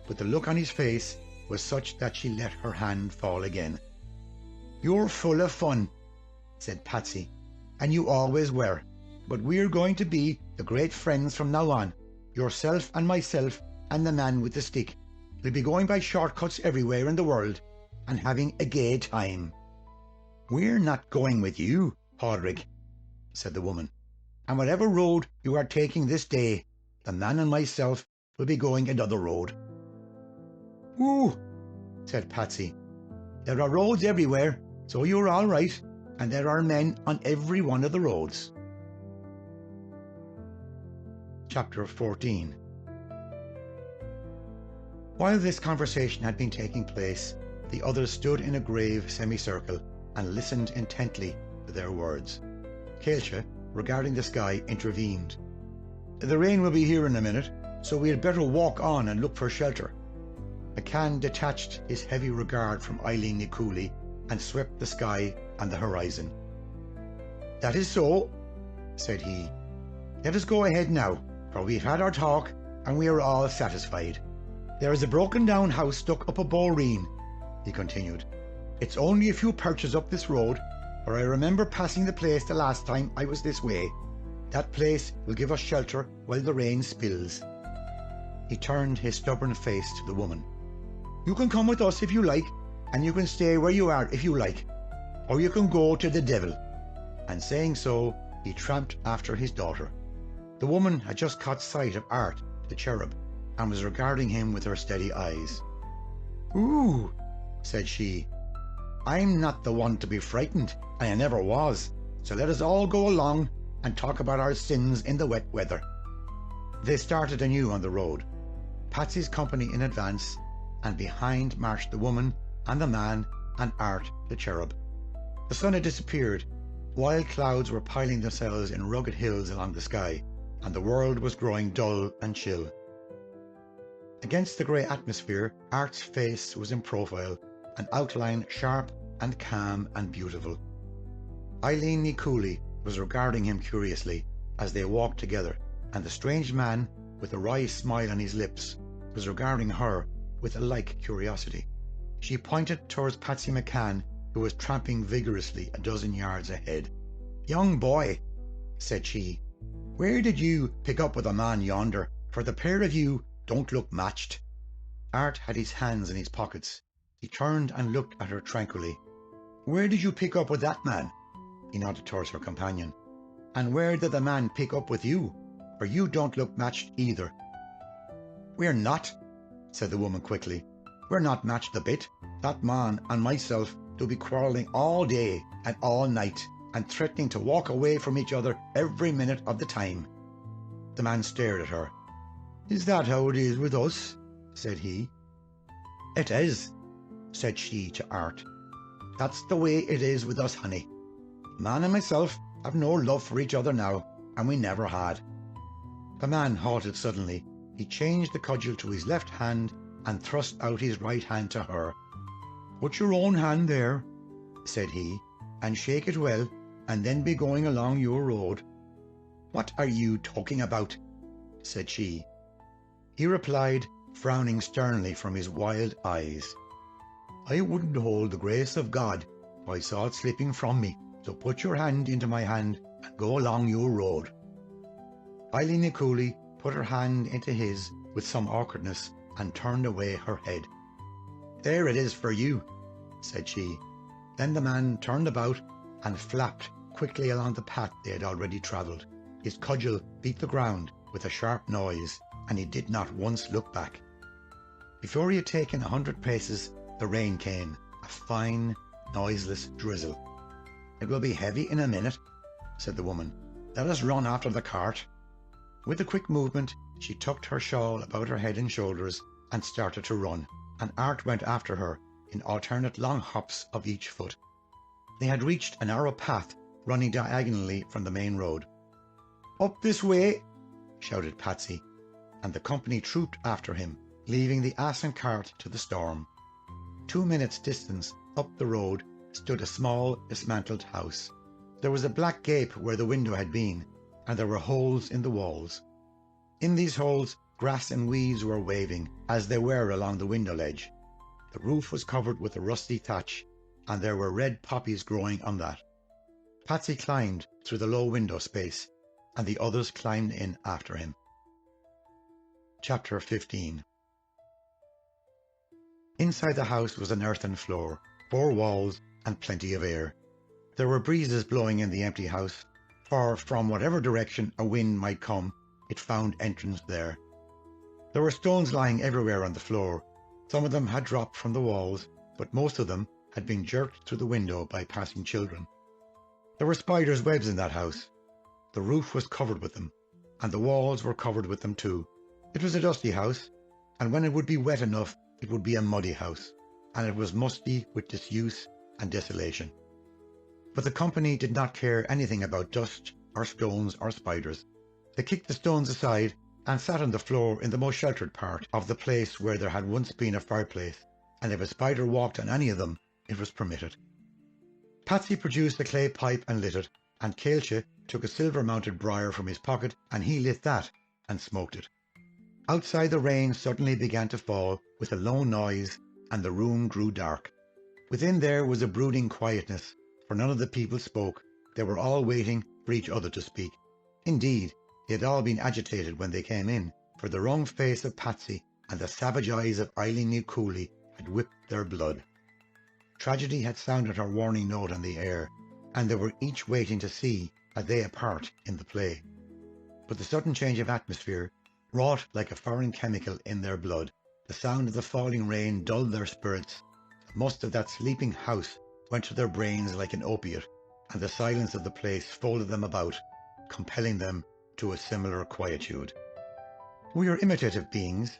but the look on his face was such that she let her hand fall again. "You're full of fun," said Patsy, "and you always were, but we're going to be the great friends from now on, yourself and myself and the man with the stick. We'll be going by shortcuts everywhere in the world and having a gay time." "We're not going with you, Padraig," said the woman, "and whatever road you are taking this day, the man and myself will be going another road." "Ooh," said Patsy, "there are roads everywhere, so you're all right, and there are men on every one of the roads." Chapter 14. While this conversation had been taking place, the others stood in a grave semicircle and listened intently to their words. Céilse, regarding the sky, intervened. "The rain will be here in a minute, so we had better walk on and look for shelter." McCann detached his heavy regard from Eileen Ní Cooley and swept the sky and the horizon. "That is so," said he. "Let us go ahead now, for we've had our talk and we are all satisfied. There is a broken-down house stuck up a Boreen," he continued. "It's only a few perches up this road, for I remember passing the place the last time I was this way. That place will give us shelter while the rain spills." He turned his stubborn face to the woman. "You can come with us if you like, and you can stay where you are if you like, or you can go to the devil." And saying so, he tramped after his daughter. The woman had just caught sight of Art, the cherub, and was regarding him with her steady eyes. "Ooh," said she, "I'm not the one to be frightened, and I never was, so let us all go along and talk about our sins in the wet weather." They started anew on the road, Patsy's company in advance, and behind marched the woman and the man and Art the cherub. The sun had disappeared, wild clouds were piling themselves in rugged hills along the sky, and the world was growing dull and chill. Against the grey atmosphere, Art's face was in profile, an outline sharp and calm and beautiful. Eileen Ní Cooley was regarding him curiously as they walked together, and the strange man, with a wry smile on his lips, was regarding her with a like curiosity. She pointed towards Patsy Mac Can, who was tramping vigorously a dozen yards ahead. "Young boy," said she, "where did you pick up with a man yonder? For the pair of you don't look matched." Art had his hands in his pockets. He turned and looked at her tranquilly. "Where did you pick up with that man?" He nodded towards her companion. "And where did the man pick up with you? For you don't look matched either." "We're not," said the woman quickly. "We're not matched a bit. That man and myself do be quarrelling all day and all night, and threatening to walk away from each other every minute of the time." The man stared at her. "Is that how it is with us?" said he. "It is," said she to Art. "That's the way it is with us, honey. Man and myself have no love for each other now, and we never had." The man halted suddenly. He changed the cudgel to his left hand and thrust out his right hand to her. "Put your own hand there," said he, "and shake it well, and then be going along your road." "What are you talking about?" said she. He replied, frowning sternly from his wild eyes. "I wouldn't hold the grace of God if I saw it slipping from me, so put your hand into my hand and go along your road." Eileen Ní Cooley put her hand into his with some awkwardness and turned away her head. "There it is for you," said she. Then the man turned about and flapped quickly along the path they had already travelled. His cudgel beat the ground with a sharp noise, and he did not once look back. Before he had taken 100 paces, the rain came, a fine, noiseless drizzle. "It will be heavy in a minute," said the woman. Let us run after the cart." With a quick movement, she tucked her shawl about her head and shoulders and started to run, and Art went after her in alternate long hops of each foot. They had reached a narrow path running diagonally from the main road. "Up this way," shouted Patsy, and the company trooped after him, leaving the ass and cart to the storm. 2 minutes' distance up the road stood a small, dismantled house. There was a black gape where the window had been, and there were holes in the walls. In these holes, grass and weeds were waving, as they were along the window ledge. The roof was covered with a rusty thatch, and there were red poppies growing on that. Patsy climbed through the low window space, and the others climbed in after him. Chapter 15. Inside the house was an earthen floor, 4 walls, and plenty of air. There were breezes blowing in the empty house, for from whatever direction a wind might come, it found entrance there. There were stones lying everywhere on the floor. Some of them had dropped from the walls, but most of them had been jerked through the window by passing children. There were spiders' webs in that house. The roof was covered with them, and the walls were covered with them too. It was a dusty house, and when it would be wet enough, it would be a muddy house, and it was musty with disuse and desolation. But the company did not care anything about dust or stones or spiders. They kicked the stones aside and sat on the floor in the most sheltered part of the place where there had once been a fireplace, and if a spider walked on any of them, it was permitted. Patsy produced a clay pipe and lit it, and Cailche took a silver-mounted briar from his pocket, and he lit that and smoked it. Outside, the rain suddenly began to fall with a low noise, and the room grew dark. Within there was a brooding quietness, for none of the people spoke. They were all waiting for each other to speak. Indeed, they had all been agitated when they came in, for the wrung face of Patsy and the savage eyes of Eileen Ní Cooley had whipped their blood. Tragedy had sounded her warning note on the air, and they were each waiting to see a they a part in the play. But the sudden change of atmosphere wrought like a foreign chemical in their blood. The sound of the falling rain dulled their spirits. The must of that sleeping house went to their brains like an opiate, and the silence of the place folded them about, compelling them to a similar quietude. We are imitative beings.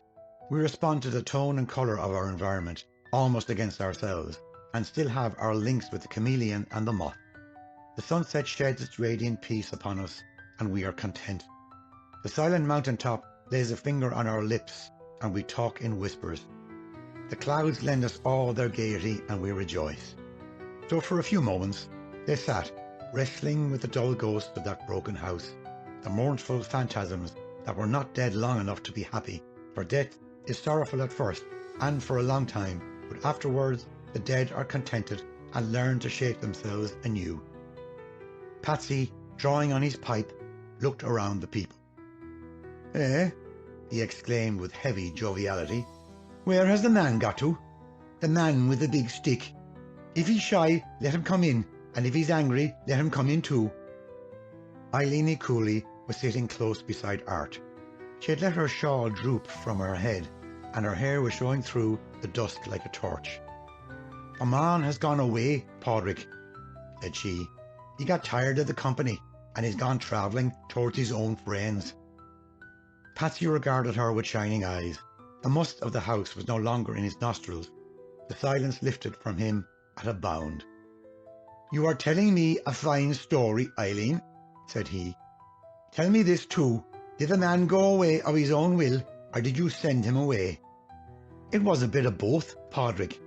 We respond to the tone and colour of our environment, almost against ourselves, and still have our links with the chameleon and the moth. The sunset sheds its radiant peace upon us, and we are content. The silent mountain top lays a finger on our lips, and we talk in whispers. The clouds lend us all their gaiety, and we rejoice. So for a few moments they sat, wrestling with the dull ghosts of that broken house, the mournful phantasms that were not dead long enough to be happy, for death is sorrowful at first and for a long time, but afterwards the dead are contented and learn to shape themselves anew. Patsy, drawing on his pipe, looked around the people. "Eh?" he exclaimed with heavy joviality. "Where has the man got to? The man with the big stick. If he's shy, let him come in, and if he's angry, let him come in too." Eileen Ní Cooley was sitting close beside Art. She had let her shawl droop from her head, and her hair was showing through the dusk like a torch. "A man has gone away, Pádraig," said she. "He got tired of the company, and he's gone travelling towards his own friends." Patsy regarded her with shining eyes. The must of the house was no longer in his nostrils. The silence lifted from him at a bound. "You are telling me a fine story, Eileen," said he. "Tell me this too. Did the man go away of his own will, or did you send him away?" "It was a bit of both, Pádraig."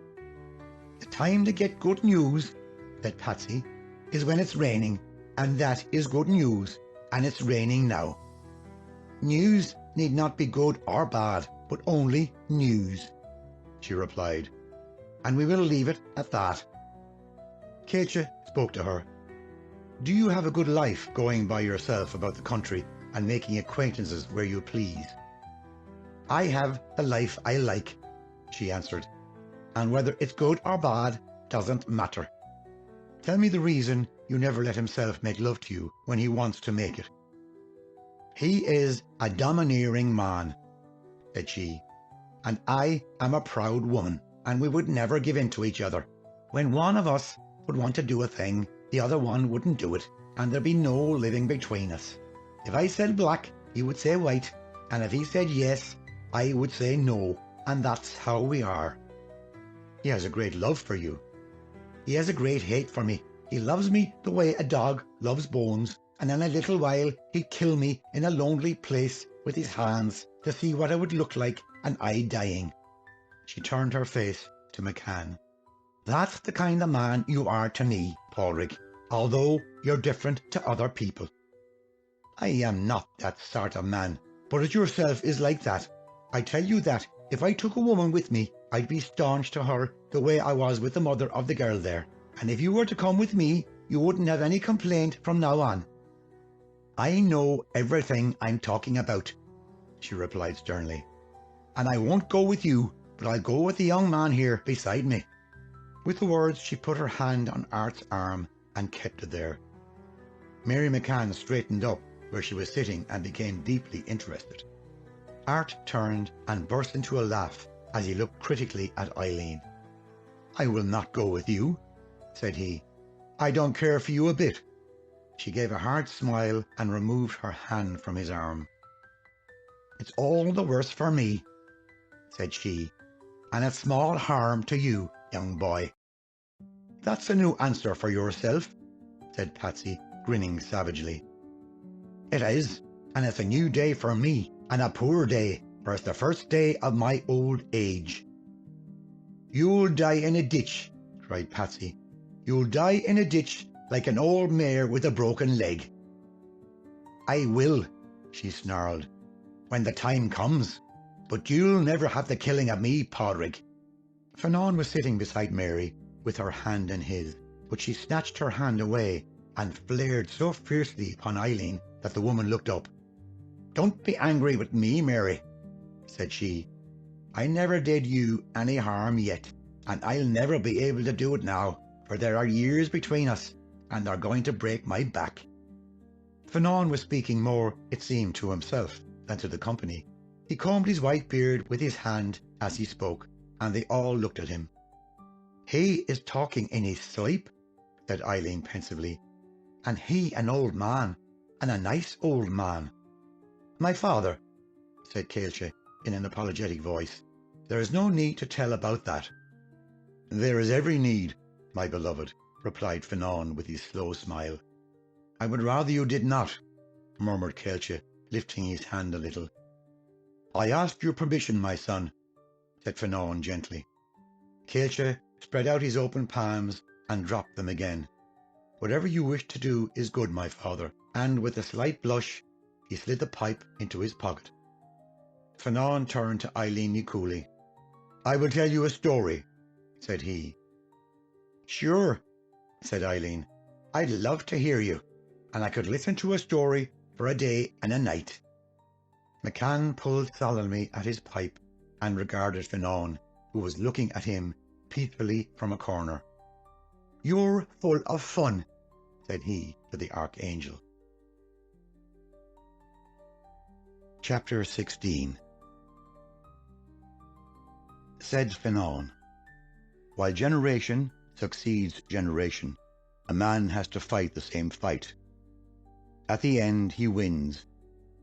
"The time to get good news," said Patsy, "is when it's raining, and that is good news, and it's raining now." "News need not be good or bad, but only news," she replied, "and we will leave it at that." Cailche spoke to her. "Do you have a good life going by yourself about the country and making acquaintances where you please?" "I have the life I like," she answered, "and whether it's good or bad doesn't matter." "Tell me the reason you never let himself make love to you when he wants to make it." "He is a domineering man," said she, "and I am a proud woman, and we would never give in to each other. When one of us would want to do a thing, the other one wouldn't do it, and there'd be no living between us. If I said black, he would say white, and if he said yes, I would say no, and that's how we are. He has a great love for you. He has a great hate for me. He loves me the way a dog loves bones, and in a little while he'd kill me in a lonely place with his hands to see what I would look like, and I dying. She turned her face to McCann. That's the kind of man you are to me, Padraig, although you're different to other people. I am not that sort of man, but it yourself is like that. I tell you that if I took a woman with me, I'd be staunch to her the way I was with the mother of the girl there. And if you were to come with me, you wouldn't have any complaint from now on. I know everything I'm talking about, she replied sternly. And I won't go with you, but I'll go with the young man here beside me. With the words, she put her hand on Art's arm and kept it there. Mary McCann straightened up where she was sitting and became deeply interested. Art turned and burst into a laugh as he looked critically at Eileen. I will not go with you, said he. I don't care for you a bit. She gave a hard smile and removed her hand from his arm. It's all the worse for me, said she, and it's small harm to you, young boy. That's a new answer for yourself, said Patsy, grinning savagely. It is, and it's a new day for me, and a poor day, for it's the first day of my old age. You'll die in a ditch, cried Patsy. You'll die in a ditch like an old mare with a broken leg. I will, she snarled, when the time comes, but you'll never have the killing of me, Padraig. Fionnán was sitting beside Mary with her hand in his, but she snatched her hand away and flared so fiercely upon Eileen that the woman looked up. Don't be angry with me, Mary, said she. I never did you any harm yet, and I'll never be able to do it now, for there are years between us, and they're going to break my back. Fionnán was speaking more, it seemed, to himself than to the company. He combed his white beard with his hand as he spoke, and they all looked at him. He is talking in his sleep, said Eileen pensively, and he an old man, and a nice old man. My father, said Caoilte in an apologetic voice. There is no need to tell about that. There is every need, my beloved, replied Fionnán with his slow smile. I would rather you did not, murmured Caoilte, lifting his hand a little. I ask your permission, my son, said Fionnán gently. Caoilte spread out his open palms and dropped them again. Whatever you wish to do is good, my father, and with a slight blush he slid the pipe into his pocket. Fionnán turned to Eileen Ní Cúlaigh. I will tell you a story, said he. Sure, said Eileen. I'd love to hear you, and I could listen to a story for a day and a night. McCann pulled solemnly at his pipe and regarded Fionnán, who was looking at him peacefully from a corner. You're full of fun, said he to the Archangel. Chapter 16. Said Fionnán, while generation succeeds generation, a man has to fight the same fight. At the end he wins,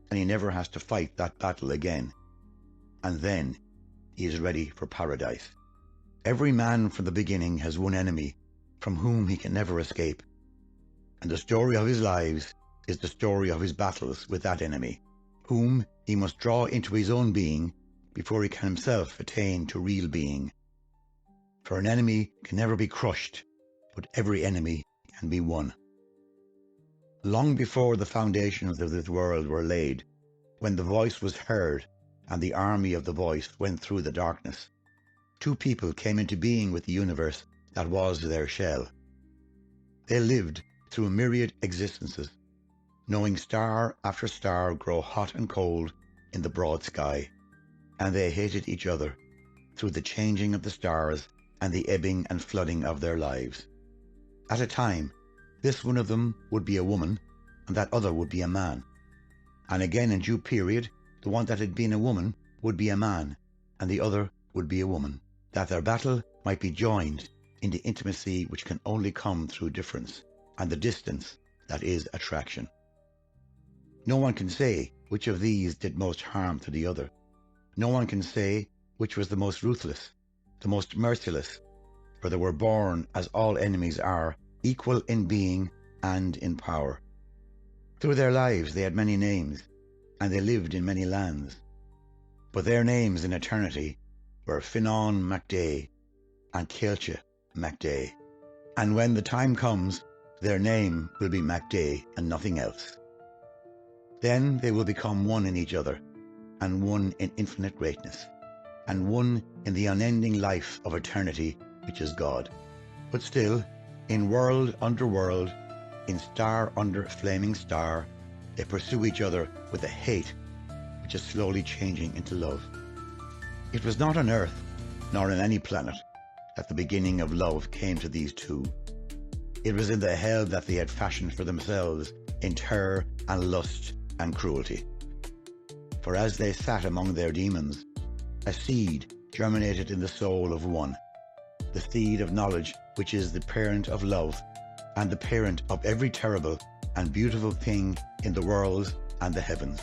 and he never has to fight that battle again. And then he is ready for paradise. Every man from the beginning has one enemy from whom he can never escape, and the story of his lives is the story of his battles with that enemy, whom he must draw into his own being before he can himself attain to real being. For an enemy can never be crushed, but every enemy can be won. Long before the foundations of this world were laid, when the voice was heard and the army of the voice went through the darkness, two people came into being with the universe that was their shell. They lived through myriad existences, knowing star after star grow hot and cold in the broad sky, and they hated each other through the changing of the stars and the ebbing and flooding of their lives. At a time, this one of them would be a woman, and that other would be a man. And again in due period, the one that had been a woman would be a man, and the other would be a woman, that their battle might be joined in the intimacy which can only come through difference, and the distance that is attraction. No one can say which of these did most harm to the other. No one can say which was the most ruthless, the most merciless, for they were born, as all enemies are, equal in being and in power. Through their lives they had many names, and they lived in many lands. But their names in eternity were Finan MacDay and Caillte MacDay. And when the time comes, their name will be MacDay and nothing else. Then they will become one in each other, and one in infinite greatness, and one in the unending life of eternity, which is God. But still, in world under world, in star under flaming star, they pursue each other with a hate which is slowly changing into love. It was not on Earth, nor on any planet, that the beginning of love came to these two. It was in the hell that they had fashioned for themselves, in terror and lust and cruelty. For as they sat among their demons, a seed germinated in the soul of one, the seed of knowledge, which is the parent of love, and the parent of every terrible and beautiful thing in the worlds and the heavens.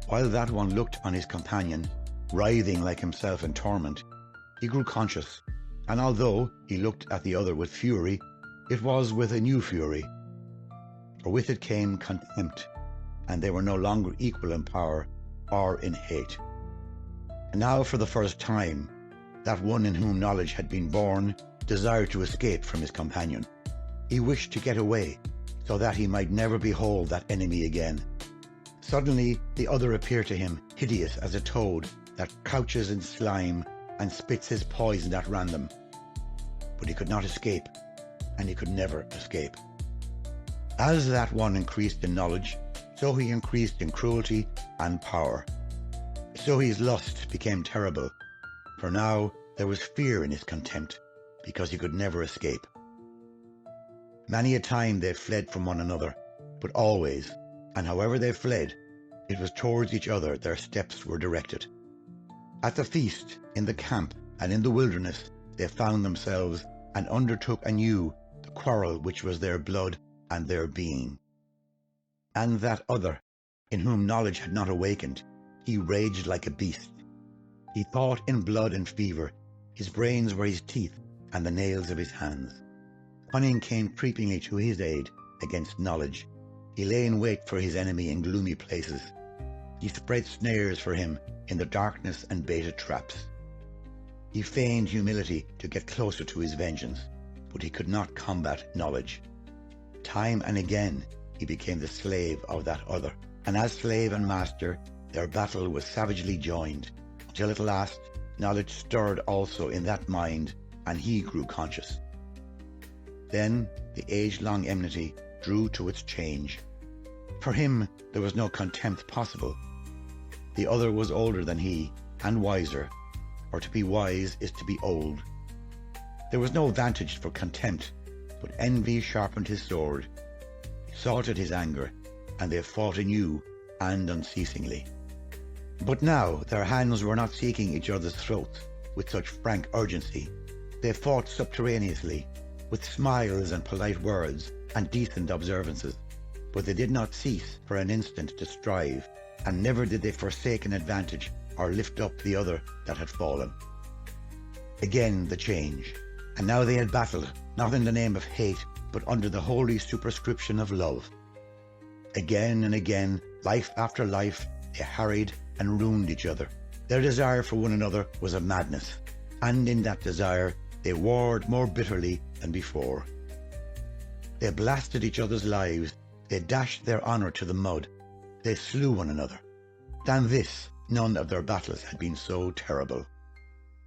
While that one looked on his companion, writhing like himself in torment, he grew conscious, and although he looked at the other with fury, it was with a new fury. For with it came contempt, and they were no longer equal in power or in hate. And now, for the first time, that one in whom knowledge had been born desired to escape from his companion. He wished to get away, so that he might never behold that enemy again. Suddenly the other appeared to him hideous as a toad that crouches in slime and spits his poison at random. But he could not escape, and he could never escape. As that one increased in knowledge, so he increased in cruelty and power. So his lust became terrible, for now there was fear in his contempt, because he could never escape. Many a time they fled from one another, but always, and however they fled, it was towards each other their steps were directed. At the feast, in the camp, and in the wilderness, they found themselves and undertook anew the quarrel which was their blood and their being. And that other, in whom knowledge had not awakened, he raged like a beast. He thought in blood and fever, his brains were his teeth and the nails of his hands. Cunning came creepingly to his aid against knowledge. He lay in wait for his enemy in gloomy places. He spread snares for him in the darkness and baited traps. He feigned humility to get closer to his vengeance, but he could not combat knowledge. Time and again he became the slave of that other, and as slave and master their battle was savagely joined, until at last knowledge stirred also in that mind, and he grew conscious. Then the age-long enmity drew to its change. For him there was no contempt possible. The other was older than he, and wiser, for to be wise is to be old. There was no vantage for contempt, but envy sharpened his sword, salted his anger, and they fought anew and unceasingly. But now their hands were not seeking each other's throats with such frank urgency. They fought subterraneously, with smiles and polite words and decent observances, but they did not cease for an instant to strive, and never did they forsake an advantage or lift up the other that had fallen. Again the change, and now they had battled, not in the name of hate, but under the holy superscription of love. Again and again, life after life, they harried and ruined each other. Their desire for one another was a madness, and in that desire they warred more bitterly than before. They blasted each other's lives, they dashed their honour to the mud, they slew one another. Than this, none of their battles had been so terrible.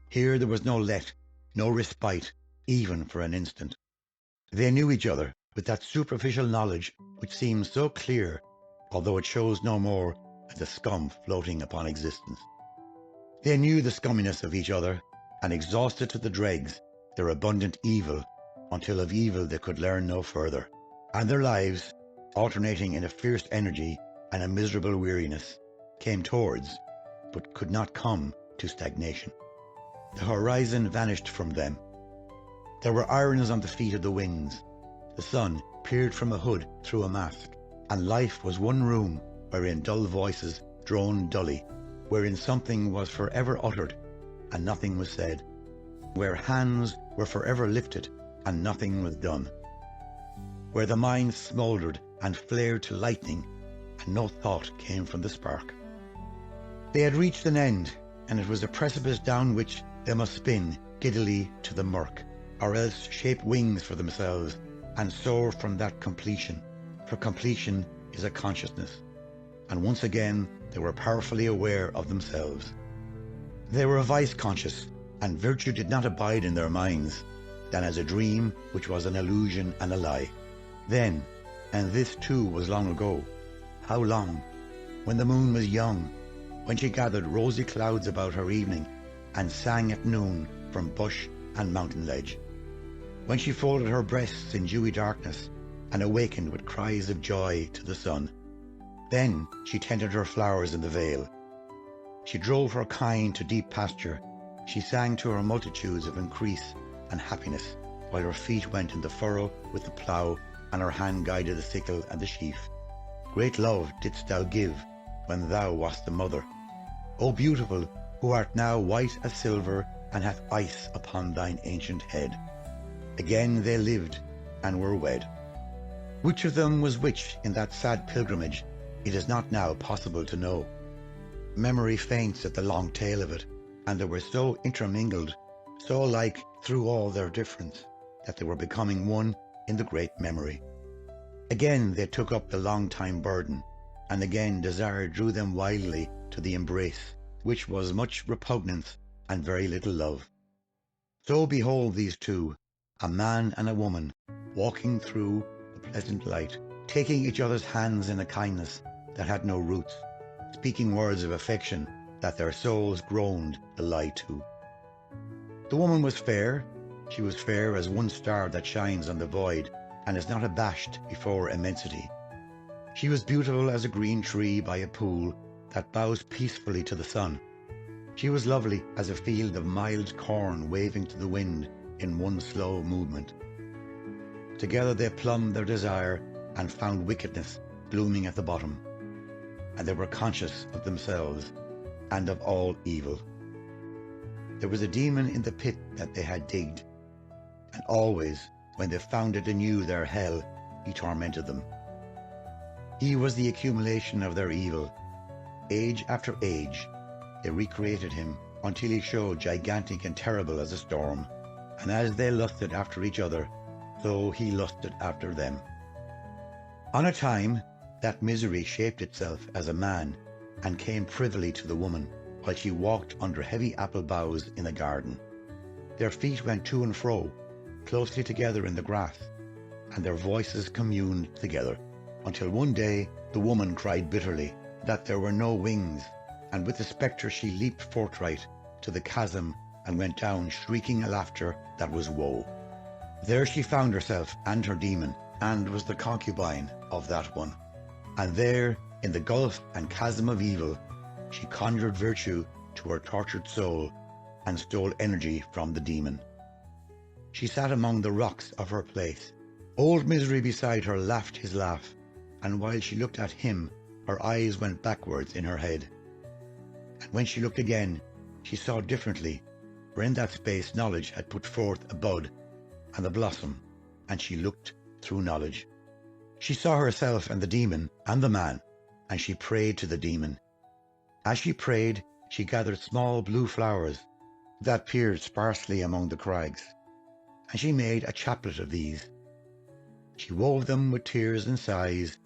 Here there was no let, no respite, even for an instant. They knew each other with that superficial knowledge which seems so clear, although it shows no more than the scum floating upon existence. They knew the scumminess of each other, and exhausted to the dregs their abundant evil, until of evil they could learn no further, and their lives, alternating in a fierce energy and a miserable weariness, came towards, but could not come to stagnation. The horizon vanished from them. There were irons on the feet of the winds. The sun peered from a hood through a mask, and life was one room wherein dull voices droned dully, wherein something was forever uttered and nothing was said, where hands were forever lifted and nothing was done, where the mind smouldered and flared to lightning and no thought came from the spark. They had reached an end, and it was a precipice down which they must spin giddily to the murk, or else shape wings for themselves and soar from that completion, for completion is a consciousness. And once again they were powerfully aware of themselves. They were vice conscious, and virtue did not abide in their minds than as a dream which was an illusion and a lie. Then, and this too was long ago, how long? When the moon was young, when she gathered rosy clouds about her evening and sang at noon from bush and mountain ledge, when she folded her breasts in dewy darkness and awakened with cries of joy to the sun. Then she tended her flowers in the vale. She drove her kine to deep pasture. She sang to her multitudes of increase and happiness, while her feet went in the furrow with the plough, and her hand guided the sickle and the sheaf. Great love didst thou give when thou wast a mother, O beautiful, who art now white as silver and hath ice upon thine ancient head. Again they lived and were wed. Which of them was which in that sad pilgrimage, it is not now possible to know. Memory faints at the long tale of it, and they were so intermingled, so alike through all their difference, that they were becoming one in the great memory. Again they took up the long-time burden, and again desire drew them wildly to the embrace, which was much repugnance and very little love. So behold these two, a man and a woman, walking through the pleasant light, taking each other's hands in a kindness that had no roots, speaking words of affection that their souls groaned to lie to. The woman was fair. She was fair as one star that shines on the void and is not abashed before immensity. She was beautiful as a green tree by a pool that bows peacefully to the sun. She was lovely as a field of mild corn waving to the wind in one slow movement. Together they plumbed their desire and found wickedness blooming at the bottom, and they were conscious of themselves and of all evil. There was a demon in the pit that they had digged, and always when they found it anew their hell, he tormented them. He was the accumulation of their evil. Age after age, they recreated him until he showed gigantic and terrible as a storm, and as they lusted after each other, so he lusted after them. On a time, that misery shaped itself as a man and came privily to the woman while she walked under heavy apple boughs in a garden. Their feet went to and fro, closely together in the grass, and their voices communed together, until one day the woman cried bitterly that there were no wings, and with the spectre she leaped forthright to the chasm and went down shrieking a laughter that was woe. There she found herself and her demon, and was the concubine of that one. And there, in the gulf and chasm of evil, she conjured virtue to her tortured soul and stole energy from the demon. She sat among the rocks of her place. Old Misery beside her laughed his laugh, and while she looked at him, her eyes went backwards in her head. And when she looked again, she saw differently, for in that space knowledge had put forth a bud and a blossom, and she looked through knowledge. She saw herself and the demon and the man, and she prayed to the demon. As she prayed, she gathered small blue flowers that peered sparsely among the crags, and she made a chaplet of these. She wove them with tears and sighs,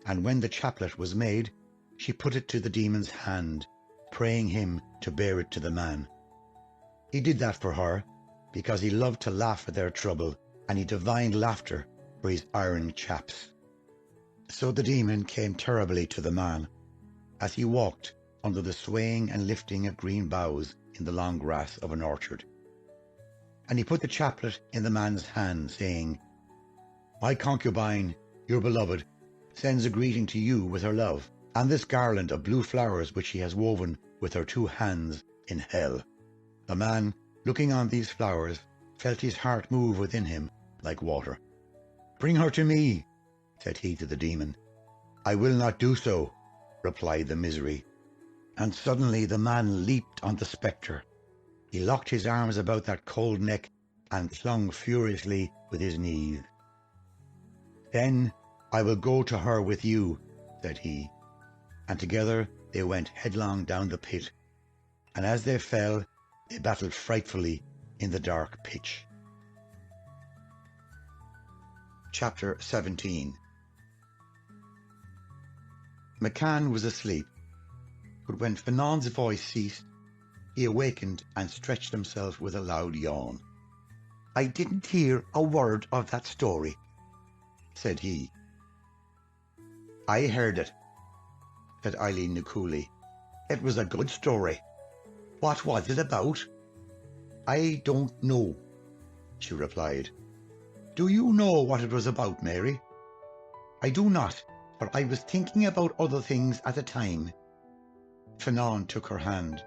and when the chaplet was made, she put it to the demon's hand, praying him to bear it to the man. He did that for her, because he loved to laugh at their trouble, and he divined laughter for his iron chaps. So the demon came terribly to the man, as he walked under the swaying and lifting of green boughs in the long grass of an orchard. And he put the chaplet in the man's hand, saying, "My concubine, your beloved, sends a greeting to you with her love, and this garland of blue flowers which she has woven with her two hands in hell." The man, looking on these flowers, felt his heart move within him like water. "Bring her to me," said he to the demon. "I will not do so," replied the misery. And suddenly the man leaped on the spectre. He locked his arms about that cold neck and clung furiously with his knees. "Then I will go to her with you," said he, and together they went headlong down the pit, and as they fell, they battled frightfully in the dark pitch. Chapter 17. McCann was asleep, but when Fenon's voice ceased, he awakened and stretched himself with a loud yawn. "I didn't hear a word of that story," said he. "I heard it," said Eileen Nuculi. "It was a good story. What was it about?" "I don't know," she replied. "Do you know what it was about, Mary?" "I do not, but I was thinking about other things at the time." Fenon took her hand.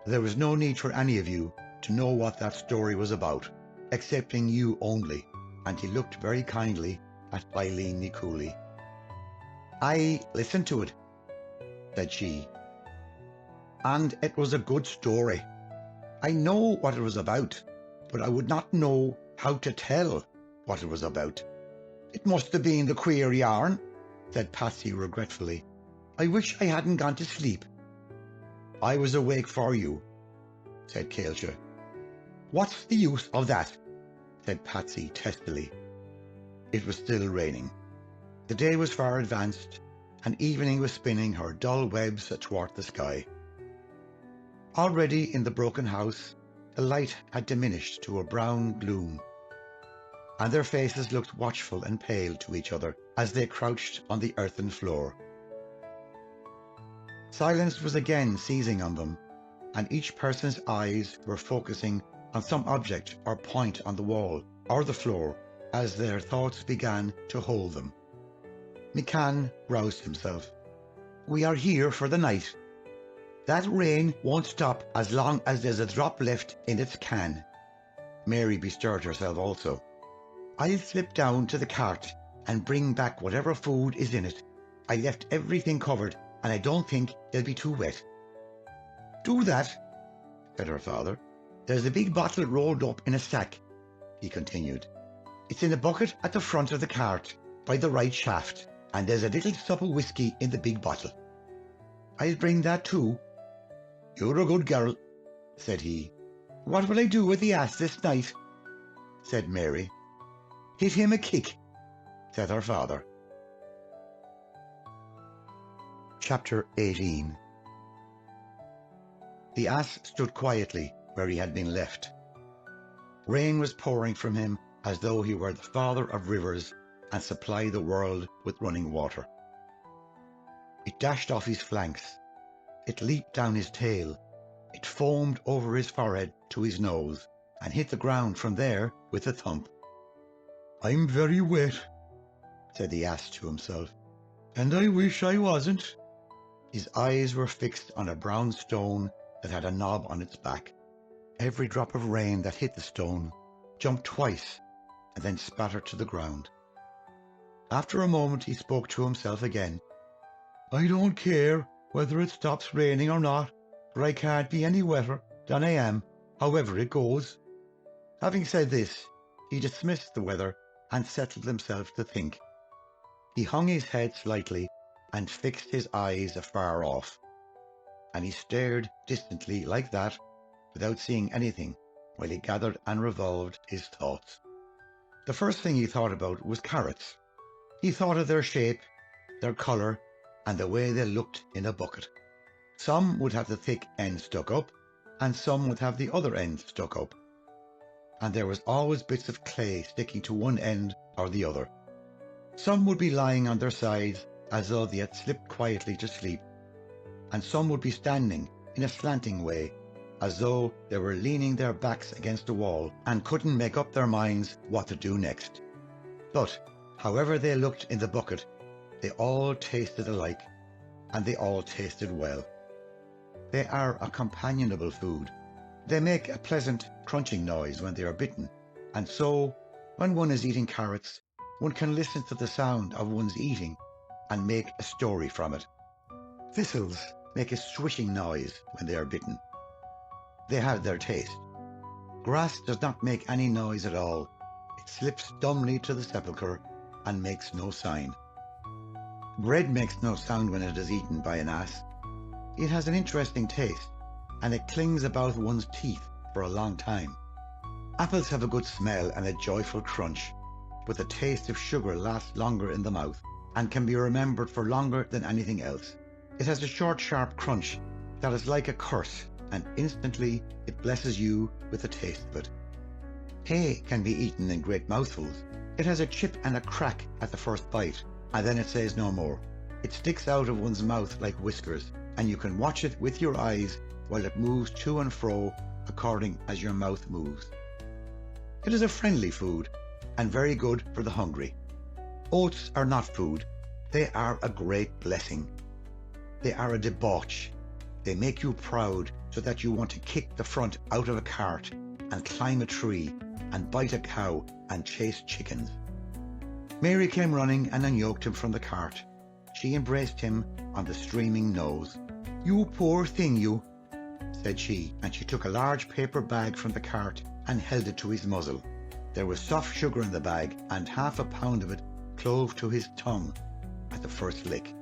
"There was no need for any of you to know what that story was about, excepting you only," and he looked very kindly at Eileen Nuculi. "I listened to it," said she, "and it was a good story. I know what it was about, but I would not know how to tell what it was about." "It must have been the queer yarn," said Patsy regretfully. "I wish I hadn't gone to sleep." "I was awake for you," said Caoilse. "What's the use of that?" said Patsy testily. It was still raining. The day was far advanced, and evening was spinning her dull webs athwart the sky. Already in the broken house, the light had diminished to a brown gloom, and their faces looked watchful and pale to each other as they crouched on the earthen floor. Silence was again seizing on them, and each person's eyes were focusing on some object or point on the wall or the floor as their thoughts began to hold them. McCann roused himself. "We are here for the night. That rain won't stop as long as there's a drop left in its can." Mary bestirred herself also. "I'll slip down to the cart and bring back whatever food is in it. I left everything covered, and I don't think they'll be too wet." "Do that," said her father. "There's a big bottle rolled up in a sack," he continued. "It's in a bucket at the front of the cart, by the right shaft, and there's a little sup of whiskey in the big bottle. I'll bring that too." "You're a good girl," said he. "What will I do with the ass this night?" said Mary. "Hit him a kick," said her father. Chapter 18. The ass stood quietly where he had been left. Rain was pouring from him as though he were the father of rivers and supplied the world with running water. It dashed off his flanks. It leaped down his tail. It foamed over his forehead to his nose and hit the ground from there with a thump. "I'm very wet," said the ass to himself, "and I wish I wasn't." His eyes were fixed on a brown stone that had a knob on its back. Every drop of rain that hit the stone jumped twice and then spattered to the ground. After a moment he spoke to himself again. "I don't care whether it stops raining or not, for I can't be any wetter than I am, however it goes." Having said this, he dismissed the weather and settled himself to think. He hung his head slightly and fixed his eyes afar off, and he stared distantly like that without seeing anything while he gathered and revolved his thoughts. The first thing he thought about was carrots. He thought of their shape, their colour, and the way they looked in a bucket. Some would have the thick end stuck up, and some would have the other end stuck up. And there was always bits of clay sticking to one end or the other. Some would be lying on their sides as though they had slipped quietly to sleep, and some would be standing in a slanting way as though they were leaning their backs against a wall and couldn't make up their minds what to do next. But however they looked in the bucket, they all tasted alike, and they all tasted well. They are a companionable food. They make a pleasant crunching noise when they are bitten, and so, when one is eating carrots, one can listen to the sound of one's eating and make a story from it. Thistles make a swishing noise when they are bitten. They have their taste. Grass does not make any noise at all. It slips dumbly to the sepulchre and makes no sign. Bread makes no sound when it is eaten by an ass. It has an interesting taste, and it clings about one's teeth for a long time. Apples have a good smell and a joyful crunch, but the taste of sugar lasts longer in the mouth and can be remembered for longer than anything else. It has a short, sharp crunch that is like a curse, and instantly it blesses you with the taste of it. Hay can be eaten in great mouthfuls. It has a chip and a crack at the first bite, and then it says no more. It sticks out of one's mouth like whiskers, and you can watch it with your eyes while it moves to and fro according as your mouth moves. It is a friendly food and very good for the hungry. Oats are not food. They are a great blessing. They are a debauch. They make you proud so that you want to kick the front out of a cart and climb a tree and bite a cow and chase chickens. Mary came running and unyoked him from the cart. She embraced him on the streaming nose. "You poor thing, you," said she, and she took a large paper bag from the cart and held it to his muzzle. There was soft sugar in the bag, and half a pound of it clove to his tongue at the first lick.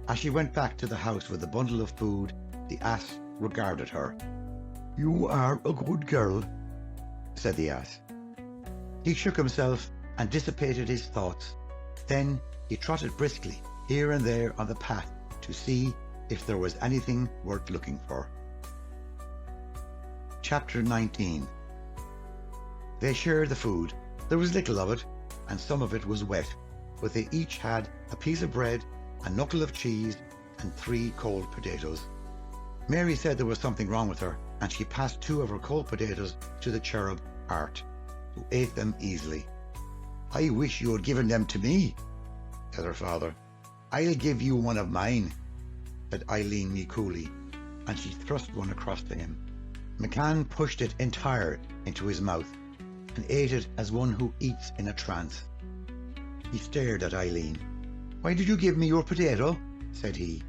As she went back to the house with a bundle of food, the ass regarded her. "You are a good girl," said the ass. He shook himself and dissipated his thoughts. Then he trotted briskly here and there on the path to see if there was anything worth looking for. Chapter 19. They shared the food. There was little of it, and some of it was wet, but they each had a piece of bread, a knuckle of cheese, and 3 cold potatoes. Mary said there was something wrong with her, and she passed 2 of her cold potatoes to the cherub Art, who ate them easily. "I wish you had given them to me," said her father. "I'll give you one of mine," said Eileen me coolly, and she thrust one across to him. McCann pushed it entire into his mouth and ate it as one who eats in a trance. He stared at Eileen. "Why did you give me your potato?" said he.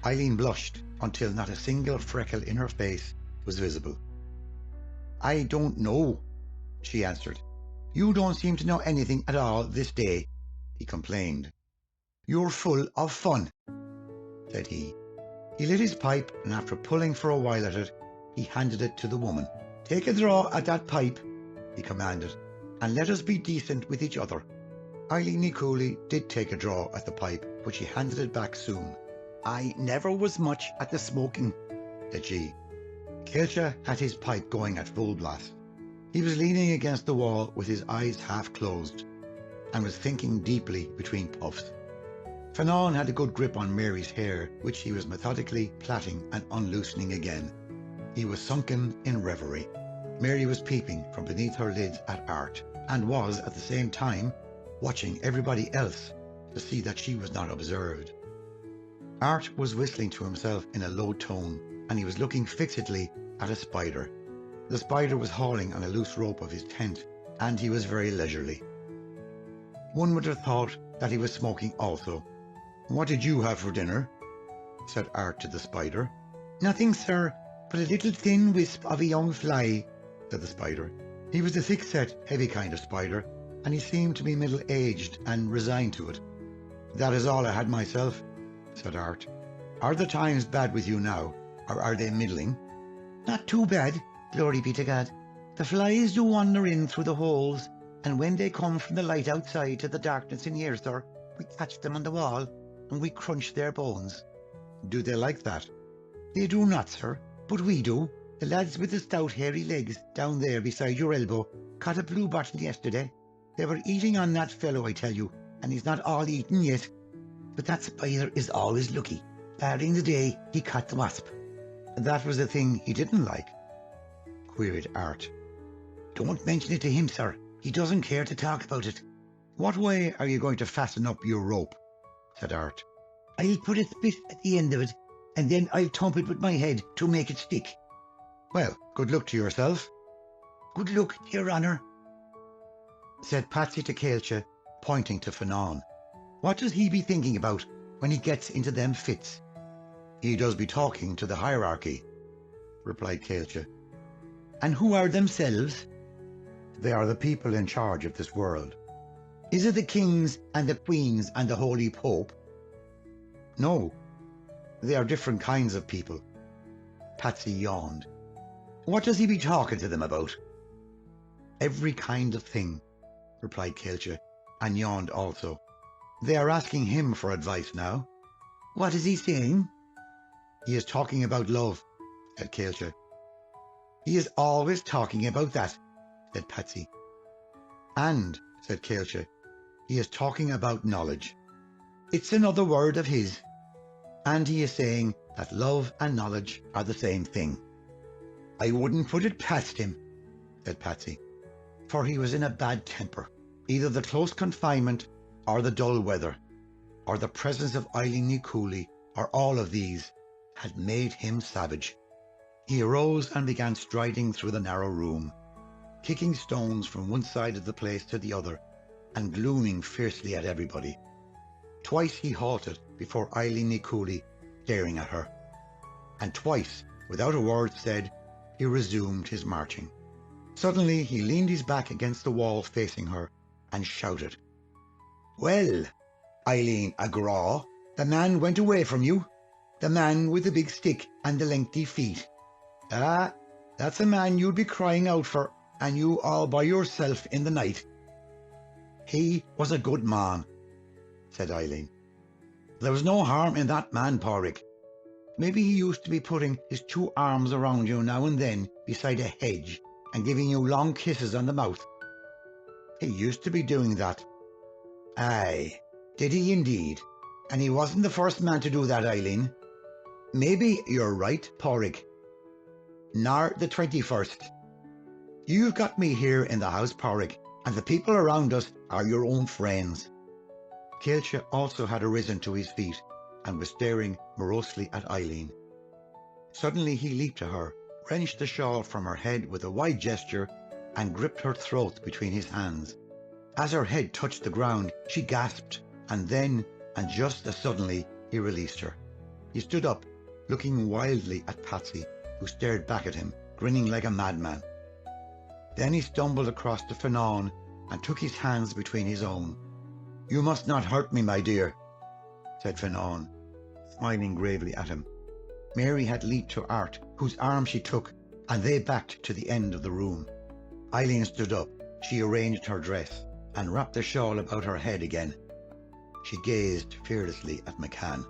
Eileen blushed until not a single freckle in her face was visible. "I don't know," she answered. "You don't seem to know anything at all this day," he complained. "You're full of fun," said he. He lit his pipe, and after pulling for a while at it, he handed it to the woman. "Take a draw at that pipe," he commanded, "and let us be decent with each other." Eileen Cooley did take a draw at the pipe, but she handed it back soon. "I never was much at the smoking," said she. Kelcha had his pipe going at full blast. He was leaning against the wall with his eyes half closed, and was thinking deeply between puffs. Fanon had a good grip on Mary's hair, which he was methodically plaiting and unloosening again. He was sunken in reverie. Mary was peeping from beneath her lids at Art, and was, at the same time, watching everybody else to see that she was not observed. Art was whistling to himself in a low tone, and he was looking fixedly at a spider. The spider was hauling on a loose rope of his tent, and he was very leisurely. One would have thought that he was smoking also. "What did you have for dinner?" said Art to the spider. "Nothing, sir, but a little thin wisp of a young fly," said the spider. He was a thick-set, heavy kind of spider, and he seemed to be middle-aged and resigned to it. "That is all I had myself," said Art. "Are the times bad with you now, or are they middling?" "Not too bad, glory be to God. The flies do wander in through the holes, and when they come from the light outside to the darkness in here, sir, we catch them on the wall, and we crunch their bones." "Do they like that?" "They do not, sir, but we do. The lads with the stout hairy legs down there beside your elbow caught a bluebottle yesterday. They were eating on that fellow, I tell you, and he's not all eaten yet. But that spider is always lucky, barring the day he caught the wasp." "That was the thing he didn't like?" queried Art. "Don't mention it to him, sir. He doesn't care to talk about it." "What way are you going to fasten up your rope?" said Art. "I'll put a spit at the end of it, and then I'll thump it with my head to make it stick." "Well, good luck to yourself." "Good luck, your honour," said Patsy to Kelcha, pointing to Fanon. "What does he be thinking about when he gets into them fits?" "He does be talking to the hierarchy," replied Caelcha. "And who are themselves?" "They are the people in charge of this world." "Is it the kings and the queens and the holy pope?" "No, they are different kinds of people." Patsy yawned. "What does he be talking to them about?" "Every kind of thing," replied Caelcha, and yawned also. "They are asking him for advice now." "What is he saying?" "He is talking about love," said Caelcha. "He is always talking about that," said Patsy. "And," said Caelcha, "he is talking about knowledge. It's another word of his. And he is saying that love and knowledge are the same thing." "I wouldn't put it past him," said Patsy, for he was in a bad temper. Either the close confinement, or the dull weather, or the presence of Eileen Ní Cooley, or all of these, had made him savage. He arose and began striding through the narrow room, kicking stones from one side of the place to the other, and glooming fiercely at everybody. Twice he halted before Eileen Ní Cooley, staring at her, and twice, without a word said, he resumed his marching. Suddenly he leaned his back against the wall facing her, and shouted, "Well, Eileen Agraw, the man went away from you, the man with the big stick and the lengthy feet. Ah, that's a man you'd be crying out for, and you all by yourself in the night." "He was a good man," said Eileen. "There was no harm in that man, Porrick. Maybe he used to be putting his 2 arms around you now and then beside a hedge and giving you long kisses on the mouth. He used to be doing that." "Aye, did he indeed? And he wasn't the first man to do that, Eileen." "Maybe you're right, Porrick. Nor the 21st. You've got me here in the house, Porrick, and the people around us are your own friends." Caelcha also had arisen to his feet and was staring morosely at Eileen. Suddenly he leaped to her, wrenched the shawl from her head with a wide gesture, and gripped her throat between his hands. As her head touched the ground, she gasped, and then, and just as suddenly, he released her. He stood up, looking wildly at Patsy, who stared back at him, grinning like a madman. Then he stumbled across to Fanon and took his hands between his own. "You must not hurt me, my dear," said Fanon, smiling gravely at him. Mary had leaped to Art, whose arm she took, and they backed to the end of the room. Eileen stood up. She arranged her dress and wrapped the shawl about her head again. She gazed fearlessly at McCann.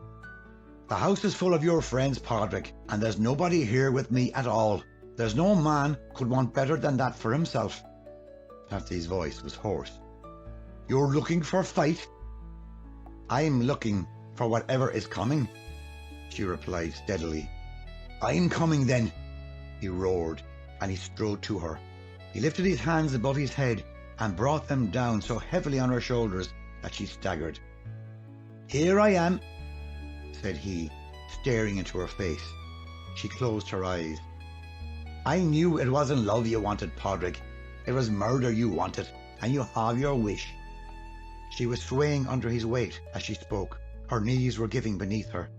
"The house is full of your friends, Padraig, and there's nobody here with me at all. There's no man could want better than that for himself." Patsy's voice was hoarse. "You're looking for fight?" "I'm looking for whatever is coming," she replied steadily. "I'm coming then," he roared, and he strode to her. He lifted his hands above his head and brought them down so heavily on her shoulders that she staggered. "Here I am," said he, staring into her face. She closed her eyes. "I knew it wasn't love you wanted, Padraig. It was murder you wanted, and you have your wish." She was swaying under his weight as she spoke. Her knees were giving beneath her.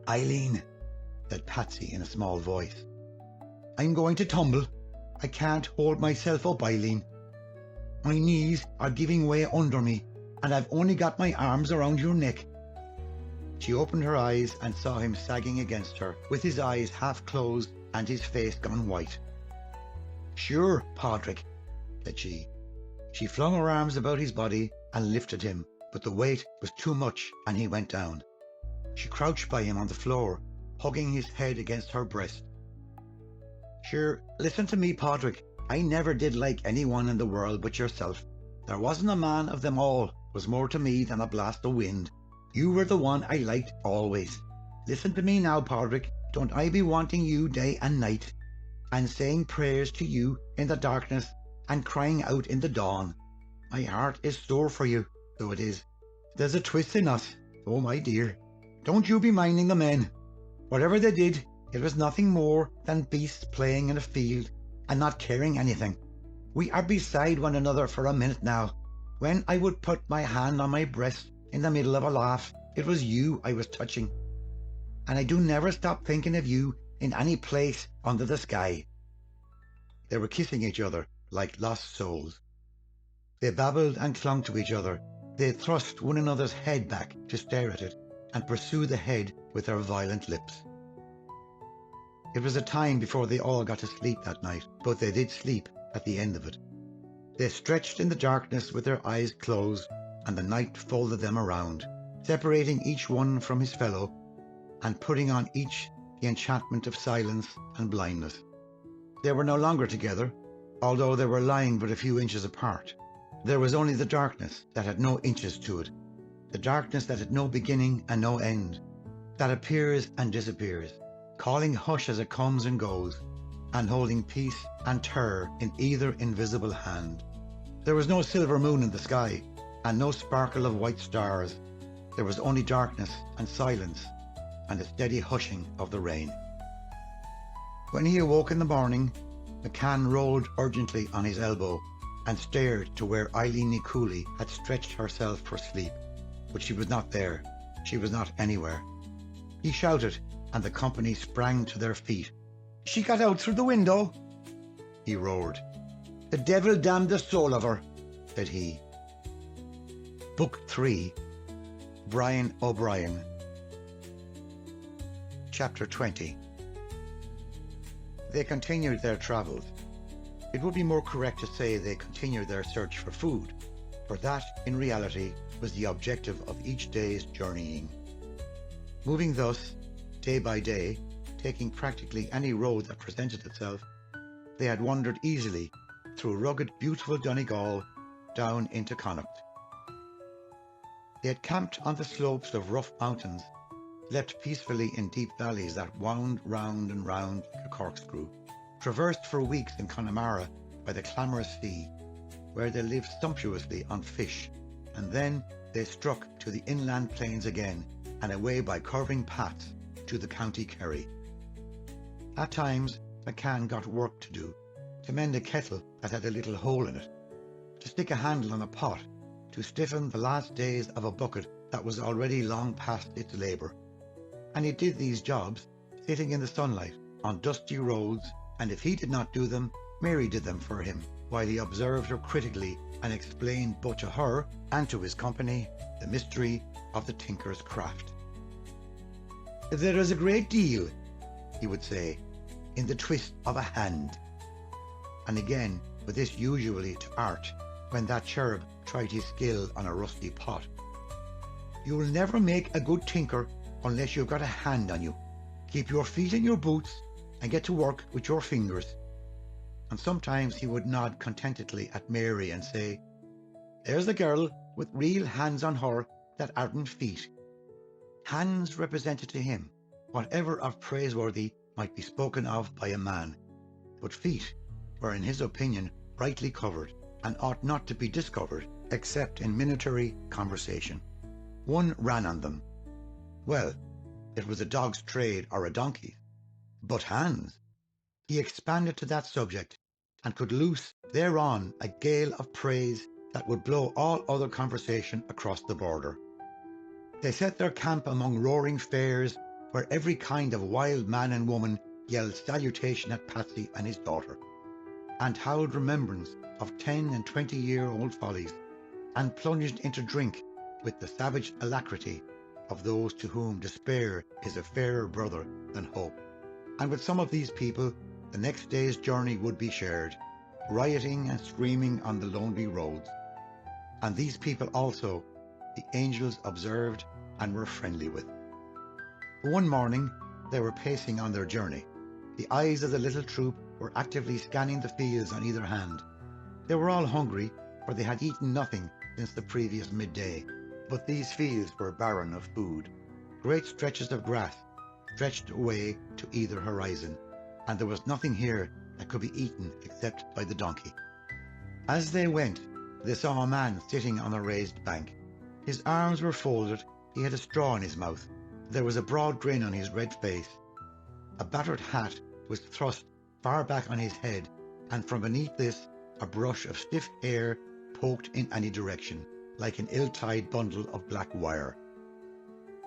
"Eileen," said Patsy in a small voice, "I'm going to tumble. I can't hold myself up, Eileen. My knees are giving way under me, and I've only got my arms around your neck." She opened her eyes and saw him sagging against her, with his eyes half closed and his face gone white. "Sure, Padraig," said she. She flung her arms about his body and lifted him, but the weight was too much and he went down. She crouched by him on the floor, hugging his head against her breast. "Sure, listen to me, Padraig. I never did like anyone in the world but yourself. There wasn't a man of them all was more to me than a blast of wind. You were the one I liked always. Listen to me now, Padraig. Don't I be wanting you day and night, and saying prayers to you in the darkness and crying out in the dawn? My heart is sore for you, so it is. There's a twist in us, oh my dear. Don't you be minding the men. Whatever they did, it was nothing more than beasts playing in a field and not caring anything. We are beside one another for a minute now. When I would put my hand on my breast in the middle of a laugh, it was you I was touching. And I do never stop thinking of you in any place under the sky. They were kissing each other like lost souls. They babbled and clung to each other. They thrust one another's head back to stare at it and pursue the head with their violent lips. It was a time before they all got to sleep that night, but they did sleep at the end of it. They stretched in the darkness with their eyes closed, and the night folded them around, separating each one from his fellow, and putting on each the enchantment of silence and blindness. They were no longer together, although they were lying but a few inches apart. There was only the darkness that had no inches to it, the darkness that had no beginning and no end, that appears and disappears, calling hush as it comes and goes, and holding peace and terror in either invisible hand. There was no silver moon in the sky, and no sparkle of white stars. There was only darkness and silence, and the steady hushing of the rain. When he awoke in the morning, McCann rolled urgently on his elbow and stared to where Eileen Ní Cooley had stretched herself for sleep. But she was not there. She was not anywhere. He shouted, and the company sprang to their feet. "She got out through the window," he roared. "The devil damn the soul of her," said he. Book 3, Brian O'Brien. Chapter 20. They continued their travels. It would be more correct to say they continued their search for food, for that, in reality, was the objective of each day's journeying. Moving thus, day by day, taking practically any road that presented itself, they had wandered easily through rugged, beautiful Donegal down into Connacht. They had camped on the slopes of rough mountains, slept peacefully in deep valleys that wound round and round like a corkscrew, traversed for weeks in Connemara by the clamorous sea, where they lived sumptuously on fish, and then they struck to the inland plains again and away by curving paths to the County Kerry. At times, McCann got work to do, to mend a kettle that had a little hole in it, to stick a handle on a pot, to stiffen the last days of a bucket that was already long past its labour. And he did these jobs sitting in the sunlight on dusty roads, and if he did not do them, Mary did them for him, while he observed her critically and explained both to her and to his company the mystery of the tinker's craft. "There is a great deal," he would say, "in the twist of a hand." And again, with this usually to art, when that cherub tried his skill on a rusty pot. "You'll never make a good tinker unless you've got a hand on you. Keep your feet in your boots and get to work with your fingers." And sometimes he would nod contentedly at Mary and say, "There's a girl with real hands on her that aren't feet." Hands represented to him whatever of praiseworthy might be spoken of by a man, but feet were in his opinion brightly covered, and ought not to be discovered except in minatory conversation. One ran on them. Well, it was a dog's trade or a donkey's. But hands! He expanded to that subject, and could loose thereon a gale of praise that would blow all other conversation across the border. They set their camp among roaring fairs, where every kind of wild man and woman yelled salutation at Patsy and his daughter, and howled remembrance of 10 and 20-year-old follies, and plunged into drink with the savage alacrity of those to whom despair is a fairer brother than hope. And with some of these people the next day's journey would be shared, rioting and screaming on the lonely roads. And these people also the angels observed and were friendly with. One morning they were pacing on their journey. The eyes of the little troop were actively scanning the fields on either hand. They were all hungry, for they had eaten nothing since the previous midday, but these fields were barren of food. Great stretches of grass stretched away to either horizon, and there was nothing here that could be eaten except by the donkey. As they went, they saw a man sitting on a raised bank. His arms were folded, he had a straw in his mouth. There was a broad grin on his red face. A battered hat was thrust far back on his head, and from beneath this a brush of stiff hair poked in any direction, like an ill-tied bundle of black wire.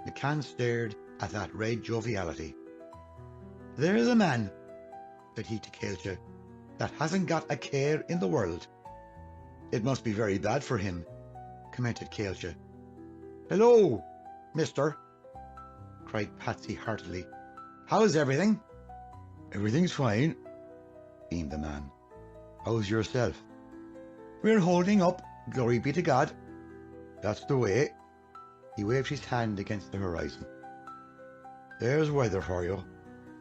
McCann stared at that red joviality. "There's a man," said he to Caillte, "that hasn't got a care in the world." "It must be very bad for him," commented Caillte. "Hello, mister," cried Patsy heartily. "How's everything?" "Everything's fine," beamed the man. "How's yourself?" "We're holding up, glory be to God." "That's the way." He waved his hand against the horizon. "There's weather for you."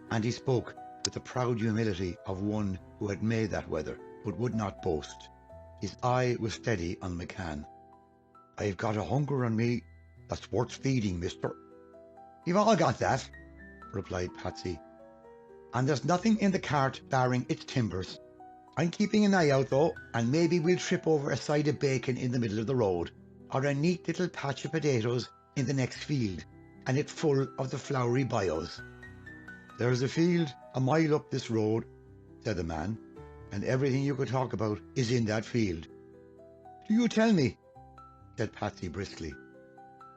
And he spoke with the proud humility of one who had made that weather, but would not boast. His eye was steady on McCann. "I've got a hunger on me that's worth feeding, mister." "You've all got that," replied Patsy. "And there's nothing in the cart barring its timbers. I'm keeping an eye out, though, and maybe we'll trip over a side of bacon in the middle of the road, or a neat little patch of potatoes in the next field, and it full of the flowery bios." "There's a field a mile up this road," said the man, "and everything you could talk about is in that field." "Do you tell me?" said Patsy briskly.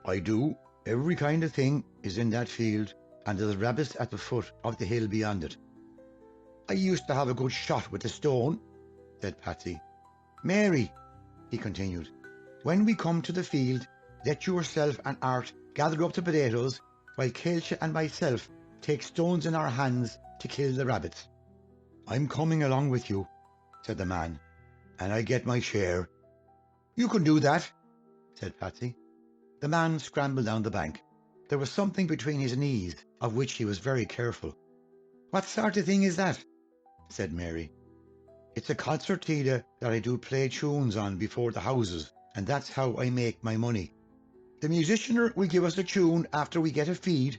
"I do. Every kind of thing is in that field, and there's rabbits at the foot of the hill beyond it." "I used to have a good shot with a stone," said Patsy. "Mary," he continued, "when we come to the field, let yourself and Art gather up the potatoes, while Caillte and myself take stones in our hands to kill the rabbits." "I'm coming along with you," said the man, "and I get my share." "You can do that," said Patsy. The man scrambled down the bank. There was something between his knees of which he was very careful. "What sort of thing is that?" said Mary. "It's a concertina that I do play tunes on before the houses, and that's how I make my money." "The musicianer will give us a tune after we get a feed,"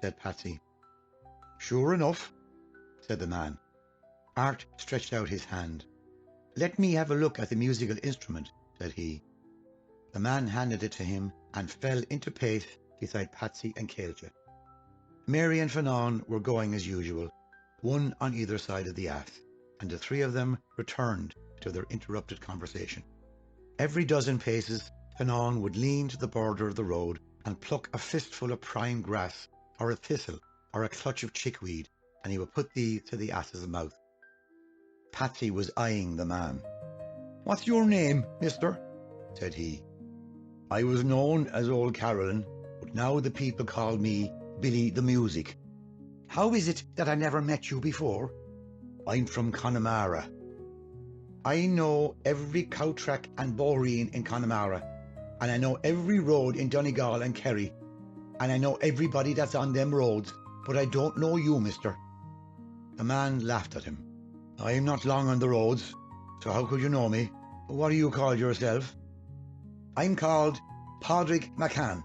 said Patsy. "Sure enough," said the man. Art stretched out his hand. "Let me have a look at the musical instrument," said he. The man handed it to him and fell into pace beside Patsy and Caillte. Mary and Fanon were going as usual, one on either side of the ass, and the three of them returned to their interrupted conversation. Every dozen paces, Fanon would lean to the border of the road and pluck a fistful of prime grass, or a thistle, or a clutch of chickweed, and he would put these to the ass's mouth. Patsy was eyeing the man. "What's your name, mister?" said he. "I was known as Old Caroline, but now the people call me Billy the Music." "How is it that I never met you before?" "I'm from Connemara." "I know every cow track and boreen in Connemara, and I know every road in Donegal and Kerry, and I know everybody that's on them roads, but I don't know you, mister." The man laughed at him. "I'm not long on the roads, so how could you know me? What do you call yourself?" "I'm called Padraig McCann."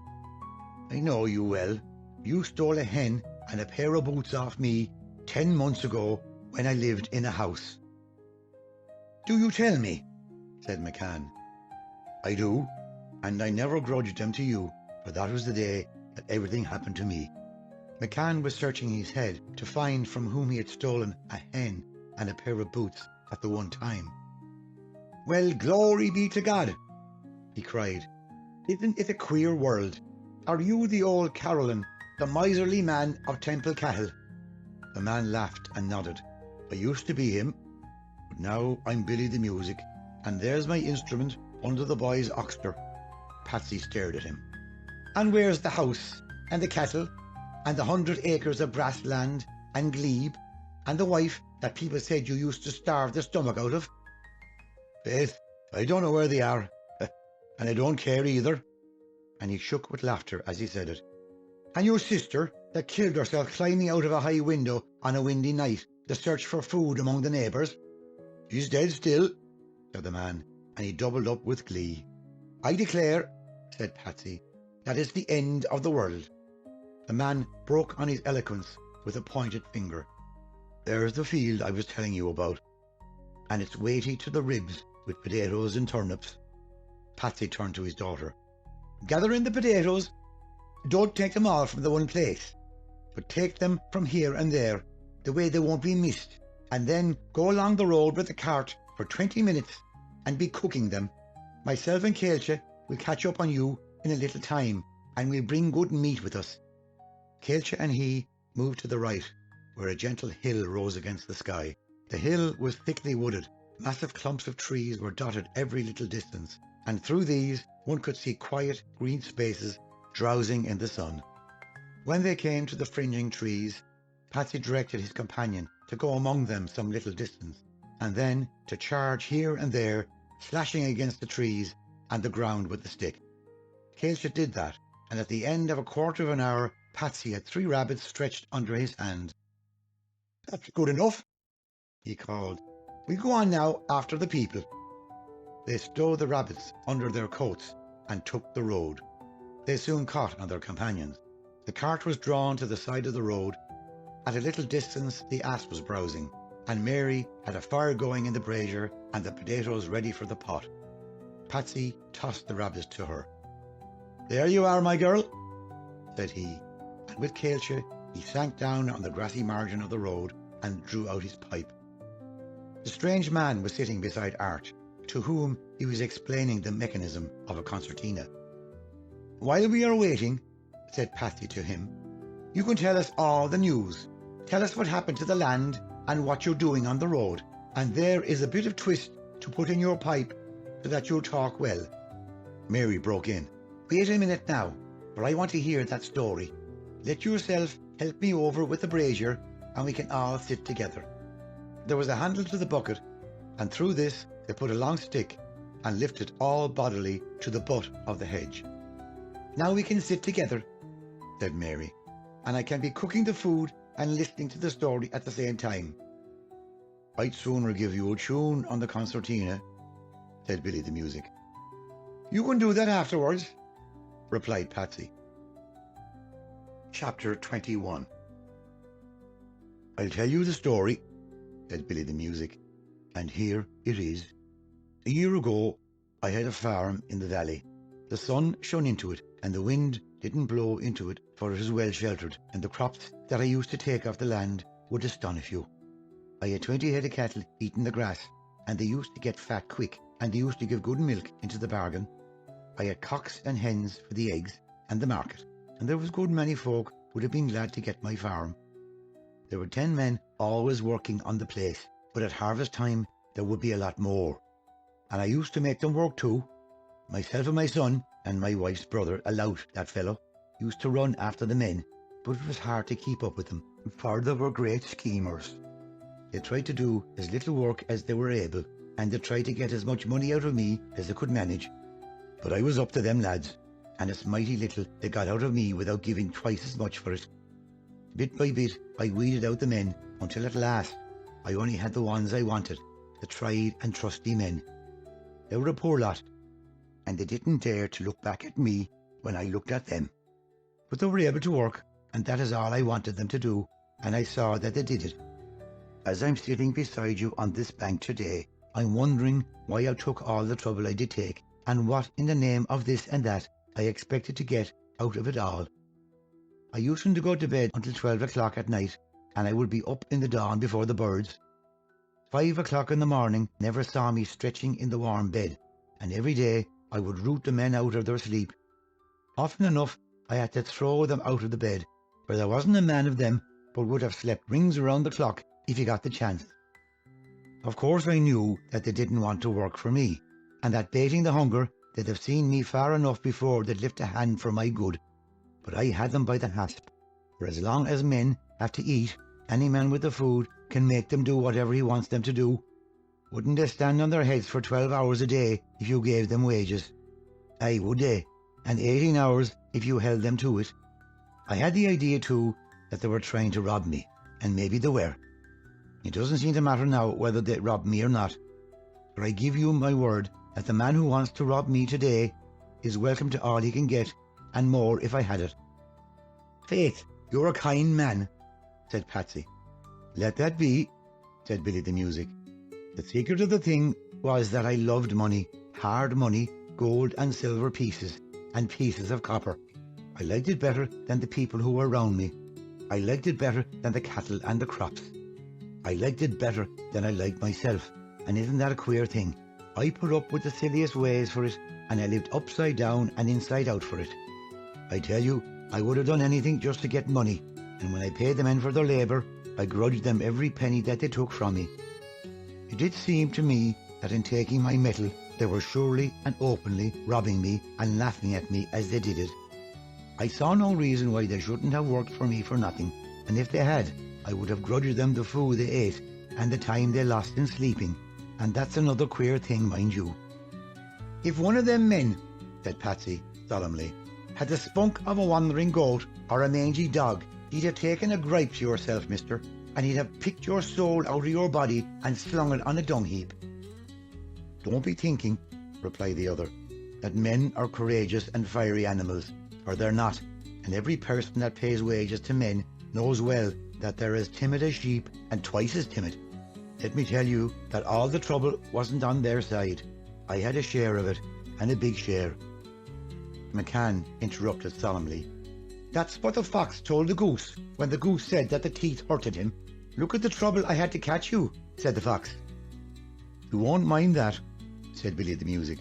"I know you well. You stole a hen and a pair of boots off me 10 months ago when I lived in a house." "Do you tell me?" said McCann. "I do, and I never grudged them to you, for that was the day that everything happened to me." McCann was searching his head to find from whom he had stolen a hen and a pair of boots at the one time. "Well, glory be to God!" he cried. "Isn't it a queer world? Are you the old Caroline, the miserly man of Temple Cahill?" The man laughed and nodded. "I used to be him, but now I'm Billy the Music, and there's my instrument under the boy's oxter." Patsy stared at him. "And where's the house, and the cattle, and the 100 acres of brass land, and glebe, and the wife that people said you used to starve the stomach out of?" "Faith, I don't know where they are, and I don't care either." And he shook with laughter as he said it. "And your sister that killed herself climbing out of a high window on a windy night to search for food among the neighbours?" "She's dead still," said the man, and he doubled up with glee. "I declare," said Patsy, "that it's the end of the world." The man broke on his eloquence with a pointed finger. "There's the field I was telling you about, and it's weighty to the ribs with potatoes and turnips." Patsy turned to his daughter. "Gather in the potatoes. Don't take them all from the one place, but take them from here and there, the way they won't be missed, and then go along the road with the cart for 20 minutes and be cooking them Myself and Cailche will catch up on you in a little time, and we'll bring good meat with us. Cailche and he moved to the right, where a gentle hill rose against the sky. The hill was thickly wooded. Massive clumps of trees were dotted every little distance, and through these one could see quiet green spaces drowsing in the sun. When they came to the fringing trees, Patsy directed his companion to go among them some little distance, and then to charge here and there, slashing against the trees and the ground with the stick. Cailche did that, and at the end of a quarter of an hour, Patsy had 3 rabbits stretched under his hand. "That's good enough," he called. "We'll go on now after the people." They stowed the rabbits under their coats and took the road. They soon caught on their companions. The cart was drawn to the side of the road. At a little distance the ass was browsing, and Mary had a fire going in the brazier and the potatoes ready for the pot. Patsy tossed the rabbits to her. "There you are, my girl," said he, and with Cailche he sank down on the grassy margin of the road and drew out his pipe. The strange man was sitting beside Art, to whom he was explaining the mechanism of a concertina. "While we are waiting," said Patsy to him, "you can tell us all the news. Tell us what happened to the land and what you're doing on the road. And there is a bit of twist to put in your pipe so that you'll talk well." Mary broke in. "Wait a minute now, for I want to hear that story. Let yourself help me over with the brazier, and we can all sit together." There was a handle to the bucket, and through this they put a long stick and lifted all bodily to the butt of the hedge. "Now we can sit together," said Mary, "and I can be cooking the food and listening to the story at the same time." "I'd sooner give you a tune on the concertina," said Billy the Music. "You can do that afterwards," replied Patsy. Chapter 21. "I'll tell you the story," said Billy the Music, "and here it is. A year ago I had a farm in the valley. The sun shone into it, and the wind didn't blow into it, for it was well sheltered, and the crops that I used to take off the land would astonish you. I had 20 head of cattle eating the grass, and they used to get fat quick, and they used to give good milk into the bargain. I had cocks and hens for the eggs and the market, and there was good many folk would have been glad to get my farm. There were 10 men always working on the place, but at harvest time there would be a lot more. And I used to make them work too. Myself and my son, and my wife's brother, a lout, that fellow, used to run after the men, but it was hard to keep up with them, for they were great schemers. They tried to do as little work as they were able, and they tried to get as much money out of me as they could manage. But I was up to them lads, and it's mighty little they got out of me without giving twice as much for it. Bit by bit I weeded out the men, until at last I only had the ones I wanted, the tried and trusty men. They were a poor lot, and they didn't dare to look back at me when I looked at them. But they were able to work, and that is all I wanted them to do, and I saw that they did it. As I'm sitting beside you on this bank today, I'm wondering why I took all the trouble I did take, and what in the name of this and that I expected to get out of it all. I usedn't to go to bed until 12 o'clock at night, and I would be up in the dawn before the birds. 5 o'clock in the morning never saw me stretching in the warm bed, and every day I would root the men out of their sleep. Often enough I had to throw them out of the bed, for there wasn't a man of them but would have slept rings around the clock if he got the chance. Of course I knew that they didn't want to work for me, and that bating the hunger they'd have seen me far enough before they'd lift a hand for my good. But I had them by the hasp, for as long as men have to eat, any man with the food can make them do whatever he wants them to do. Wouldn't they stand on their heads for 12 hours a day if you gave them wages? Aye, would they, and 18 hours if you held them to it. I had the idea too that they were trying to rob me, and maybe they were. It doesn't seem to matter now whether they robbed me or not, for I give you my word that the man who wants to rob me today is welcome to all he can get, and more if I had it." "Faith, you're a kind man," said Patsy. "Let that be," said Billy the Music. "The secret of the thing was that I loved money, hard money, gold and silver pieces, and pieces of copper. I liked it better than the people who were around me. I liked it better than the cattle and the crops. I liked it better than I liked myself, and isn't that a queer thing? I put up with the silliest ways for it, and I lived upside down and inside out for it. I tell you, I would have done anything just to get money, and when I paid the men for their labour, I grudged them every penny that they took from me. It did seem to me that in taking my metal, they were surely and openly robbing me and laughing at me as they did it. I saw no reason why they shouldn't have worked for me for nothing, and if they had, I would have grudged them the food they ate and the time they lost in sleeping, and that's another queer thing, mind you. If one of them men, said Patsy solemnly, had the spunk of a wandering goat or a mangy dog, he'd have taken a gripe to yourself, mister, and he'd have picked your soul out of your body and slung it on a dung heap. Don't be thinking, replied the other, that men are courageous and fiery animals, for they're not, and every person that pays wages to men knows well that they're as timid as sheep and twice as timid. Let me tell you that all the trouble wasn't on their side. I had a share of it, and a big share. McCann interrupted solemnly. That's what the fox told the goose, when the goose said that the teeth hurted him. Look at the trouble I had to catch you, said the fox. You won't mind that, said Billy the Music.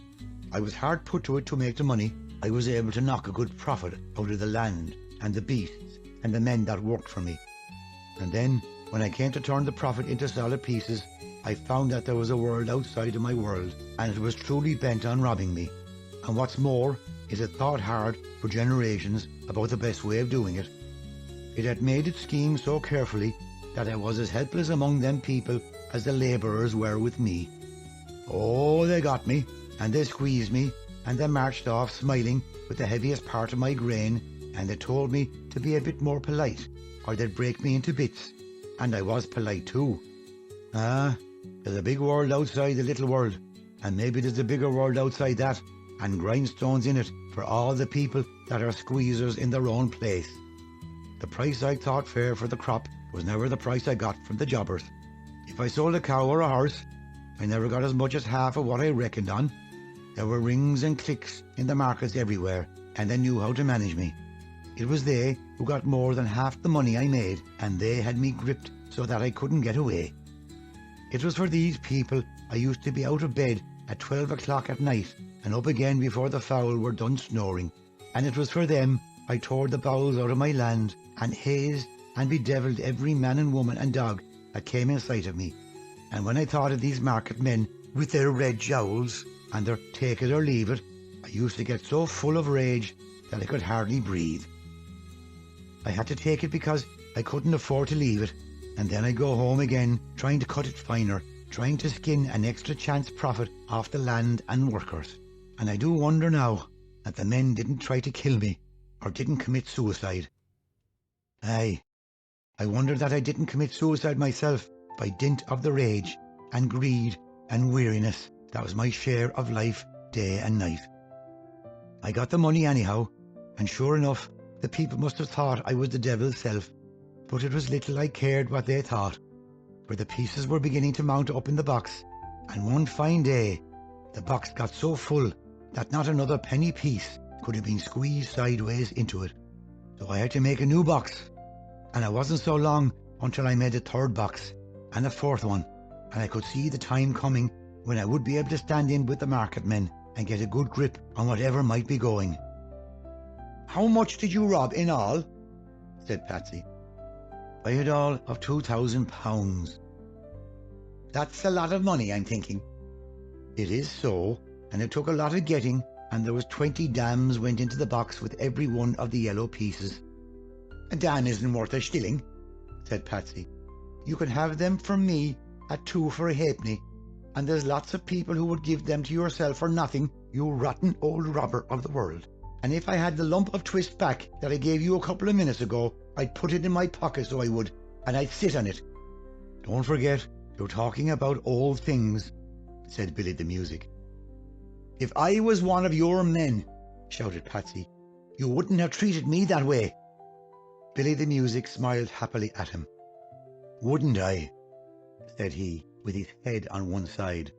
I was hard put to it to make the money. I was able to knock a good profit out of the land and the beasts and the men that worked for me. And then, when I came to turn the profit into solid pieces, I found that there was a world outside of my world, and it was truly bent on robbing me. And what's more, it had thought hard for generations about the best way of doing it. It had made its scheme so carefully that I was as helpless among them people as the labourers were with me. Oh, they got me, and they squeezed me, and they marched off smiling with the heaviest part of my grain, and they told me to be a bit more polite, or they'd break me into bits. And I was polite too. Ah, there's a big world outside the little world, and maybe there's a bigger world outside that, and grindstones in it for all the people that are squeezers in their own place. The price I thought fair for the crop was never the price I got from the jobbers. If I sold a cow or a horse, I never got as much as half of what I reckoned on. There were rings and clicks in the markets everywhere, and they knew how to manage me. It was they who got more than half the money I made, and they had me gripped so that I couldn't get away. It was for these people I used to be out of bed at 12 o'clock at night and up again before the fowl were done snoring, and it was for them I tore the bowels out of my land and hazed and bedevilled every man and woman and dog that came in sight of me. And when I thought of these market men with their red jowls and their take it or leave it, I used to get so full of rage that I could hardly breathe. I had to take it because I couldn't afford to leave it, and then I'd go home again trying to cut it finer, trying to skin an extra chance profit off the land and workers. And I do wonder now that the men didn't try to kill me or didn't commit suicide. Aye, I wonder that I didn't commit suicide myself by dint of the rage and greed and weariness that was my share of life day and night. I got the money anyhow, and sure enough, the people must have thought I was the devil's self, but it was little I cared what they thought, for the pieces were beginning to mount up in the box, and one fine day the box got so full that not another penny piece could have been squeezed sideways into it. So I had to make a new box, and it wasn't so long until I made a third box and a fourth one, and I could see the time coming when I would be able to stand in with the market men and get a good grip on whatever might be going. How much did you rob in all? Said Patsy. I had all of £2,000. That's a lot of money, I'm thinking. It is so, and it took a lot of getting, and there was 20 dams went into the box with every one of the yellow pieces. A dam isn't worth a shilling, said Patsy. You can have them from me at 2 for a halfpenny, and there's lots of people who would give them to yourself for nothing, you rotten old robber of the world. And if I had the lump of twist back that I gave you a couple of minutes ago, I'd put it in my pocket so I would, and I'd sit on it. Don't forget, you're talking about old things, said Billy the Music. If I was one of your men, shouted Patsy, you wouldn't have treated me that way. Billy the Music smiled happily at him. Wouldn't I? Said he, with his head on one side.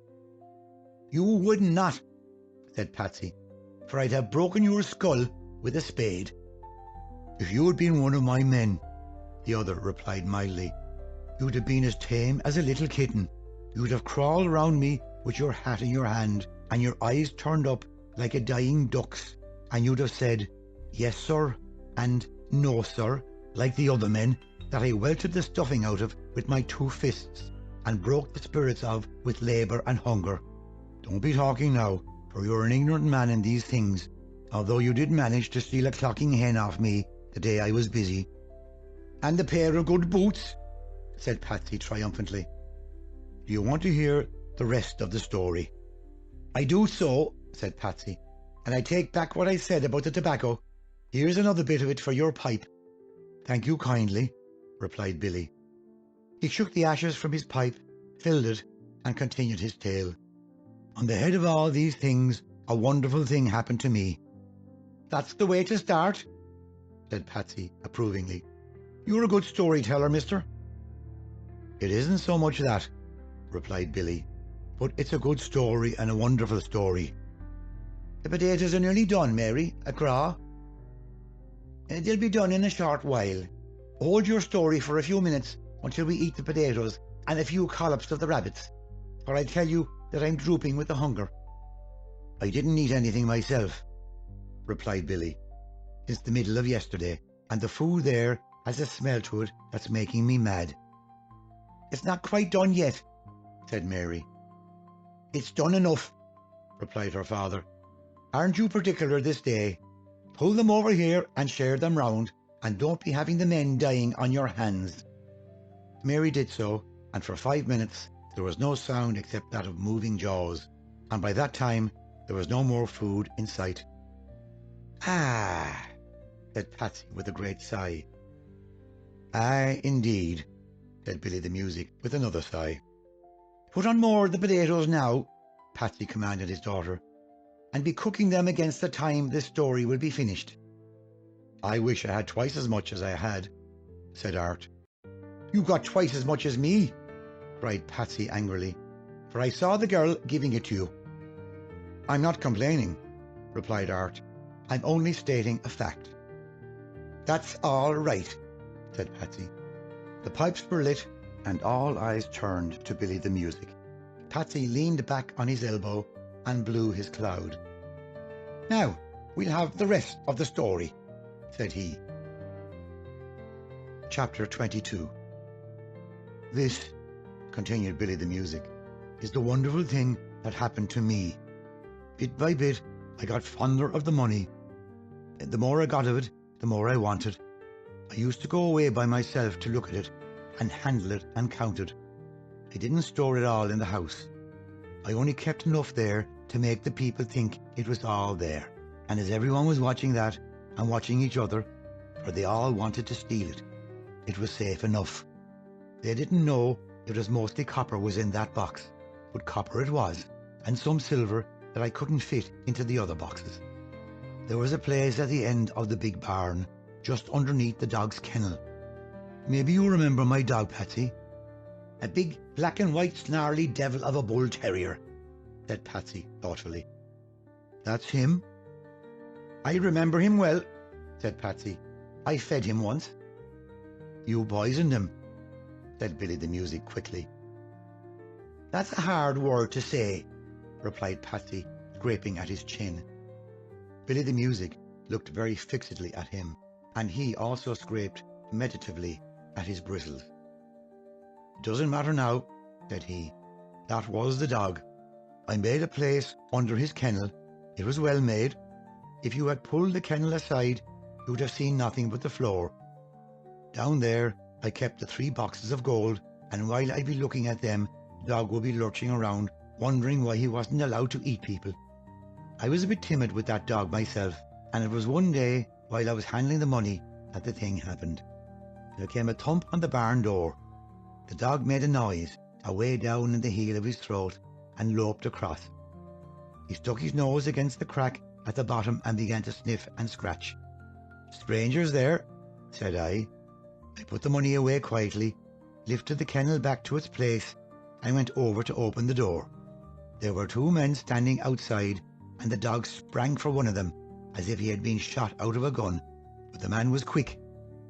You would not, said Patsy, for I'd have broken your skull with a spade. If you had been one of my men, the other replied mildly, you'd have been as tame as a little kitten. You'd have crawled round me with your hat in your hand and your eyes turned up like a dying duck's, and you'd have said, "Yes, sir," and "No, sir," like the other men that I welted the stuffing out of with my 2 fists and broke the spirits of with labour and hunger. Don't be talking now, for you're an ignorant man in these things, although you did manage to steal a clocking hen off me the day I was busy. "And a pair of good boots," said Patsy triumphantly. "Do you want to hear the rest of the story?" "I do so," said Patsy, "and I take back what I said about the tobacco. Here's another bit of it for your pipe." "Thank you kindly," replied Billy. He shook the ashes from his pipe, filled it, and continued his tale. "On the head of all these things, a wonderful thing happened to me." "That's the way to start," said Patsy approvingly. "You're a good storyteller, mister." "It isn't so much that," replied Billy, "but it's a good story and a wonderful story." "The potatoes are nearly done, Mary, a craw." "They'll be done in a short while. Hold your story for a few minutes until we eat the potatoes and a few collops of the rabbits, for I tell you that I'm drooping with the hunger." "I didn't eat anything myself," replied Billy, "since the middle of yesterday, and the food there has a smell to it that's making me mad." "It's not quite done yet," said Mary. "It's done enough," replied her father. "Aren't you particular this day? Pull them over here and share them round, and don't be having the men dying on your hands." Mary did so, and for 5 minutes there was no sound except that of moving jaws, and by that time there was no more food in sight. "Ah," said Patsy with a great sigh. "Aye, indeed," said Billy the Music with another sigh. "Put on more of the potatoes now," Patsy commanded his daughter, "and be cooking them against the time this story will be finished." "I wish I had twice as much as I had," said Art. "You've got twice as much as me," cried Patsy angrily, "for I saw the girl giving it to you." "I'm not complaining," replied Art. "I'm only stating a fact." "That's all right," said Patsy. The pipes were lit, and all eyes turned to Billy the Music. Patsy leaned back on his elbow and blew his cloud. "Now we'll have the rest of the story," said he. Chapter 22. "This," continued Billy the Music, "is the wonderful thing that happened to me. Bit by bit, I got fonder of the money. The more I got of it, the more I wanted. I used to go away by myself to look at it, and handle it and count it. I didn't store it all in the house. I only kept enough there to make the people think it was all there. And as everyone was watching that, and watching each other, for they all wanted to steal it, it was safe enough. They didn't know it was mostly copper was in that box, but copper it was, and some silver that I couldn't fit into the other boxes. There was a place at the end of the big barn, just underneath the dog's kennel. Maybe you remember my dog, Patsy?" "A big black and white snarly devil of a bull terrier," said Patsy thoughtfully. "That's him?" "I remember him well," said Patsy. "I fed him once." "You poisoned him," said Billy the Music quickly. "That's a hard word to say," replied Patsy, scraping at his chin. Billy the Music looked very fixedly at him, and he also scraped meditatively at his bristles. "It doesn't matter now," said he. "That was the dog. I made a place under his kennel. It was well made. If you had pulled the kennel aside, you would have seen nothing but the floor. Down there I kept the 3 boxes of gold, and while I'd be looking at them, the dog would be lurching around, wondering why he wasn't allowed to eat people. I was a bit timid with that dog myself, and it was one day, while I was handling the money, that the thing happened. There came a thump on the barn door. The dog made a noise, away down in the heel of his throat, and loped across. He stuck his nose against the crack at the bottom and began to sniff and scratch. 'Strangers there,' said I. I put the money away quietly, lifted the kennel back to its place, and went over to open the door. There were 2 men standing outside, and the dog sprang for one of them, as if he had been shot out of a gun. But the man was quick.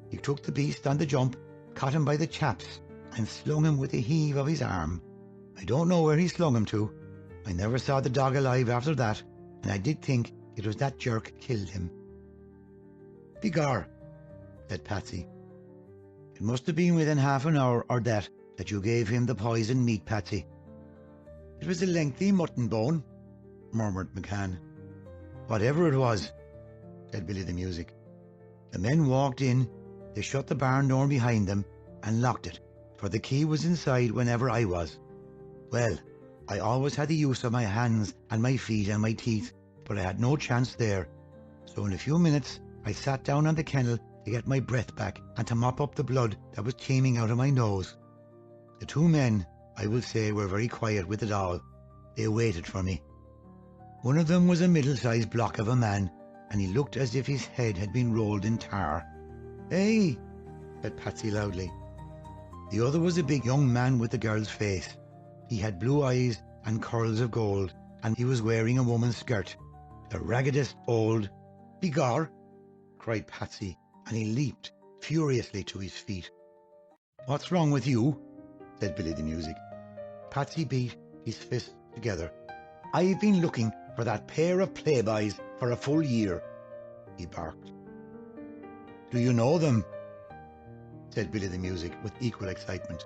He took the beast on the jump, caught him by the chaps, and slung him with a heave of his arm. I don't know where he slung him to, I never saw the dog alive after that, and I did think it was that jerk killed him. Begor, said Patsy. It must have been within half an hour or that you gave him the poisoned meat, Patsy. It was a lengthy mutton bone, murmured McCann. Whatever it was, said Billy the Music. The men walked in, they shut the barn door behind them and locked it, for the key was inside whenever I was. Well, I always had the use of my hands and my feet and my teeth, but I had no chance there. So in a few minutes I sat down on the kennel to get my breath back and to mop up the blood that was teeming out of my nose. The two men, I will say, were very quiet with it all. They waited for me. One of them was a middle-sized block of a man, and he looked as if his head had been rolled in tar. Hey, said Patsy loudly. The other was a big young man with a girl's face. He had blue eyes and curls of gold, and he was wearing a woman's skirt. The raggedest old... Begor, cried Patsy, and he leaped furiously to his feet. What's wrong with you? Said Billy the Music. Patsy beat his fists together. I've been looking for that pair of playboys for a full year, he barked. Do you know them? Said Billy the Music with equal excitement.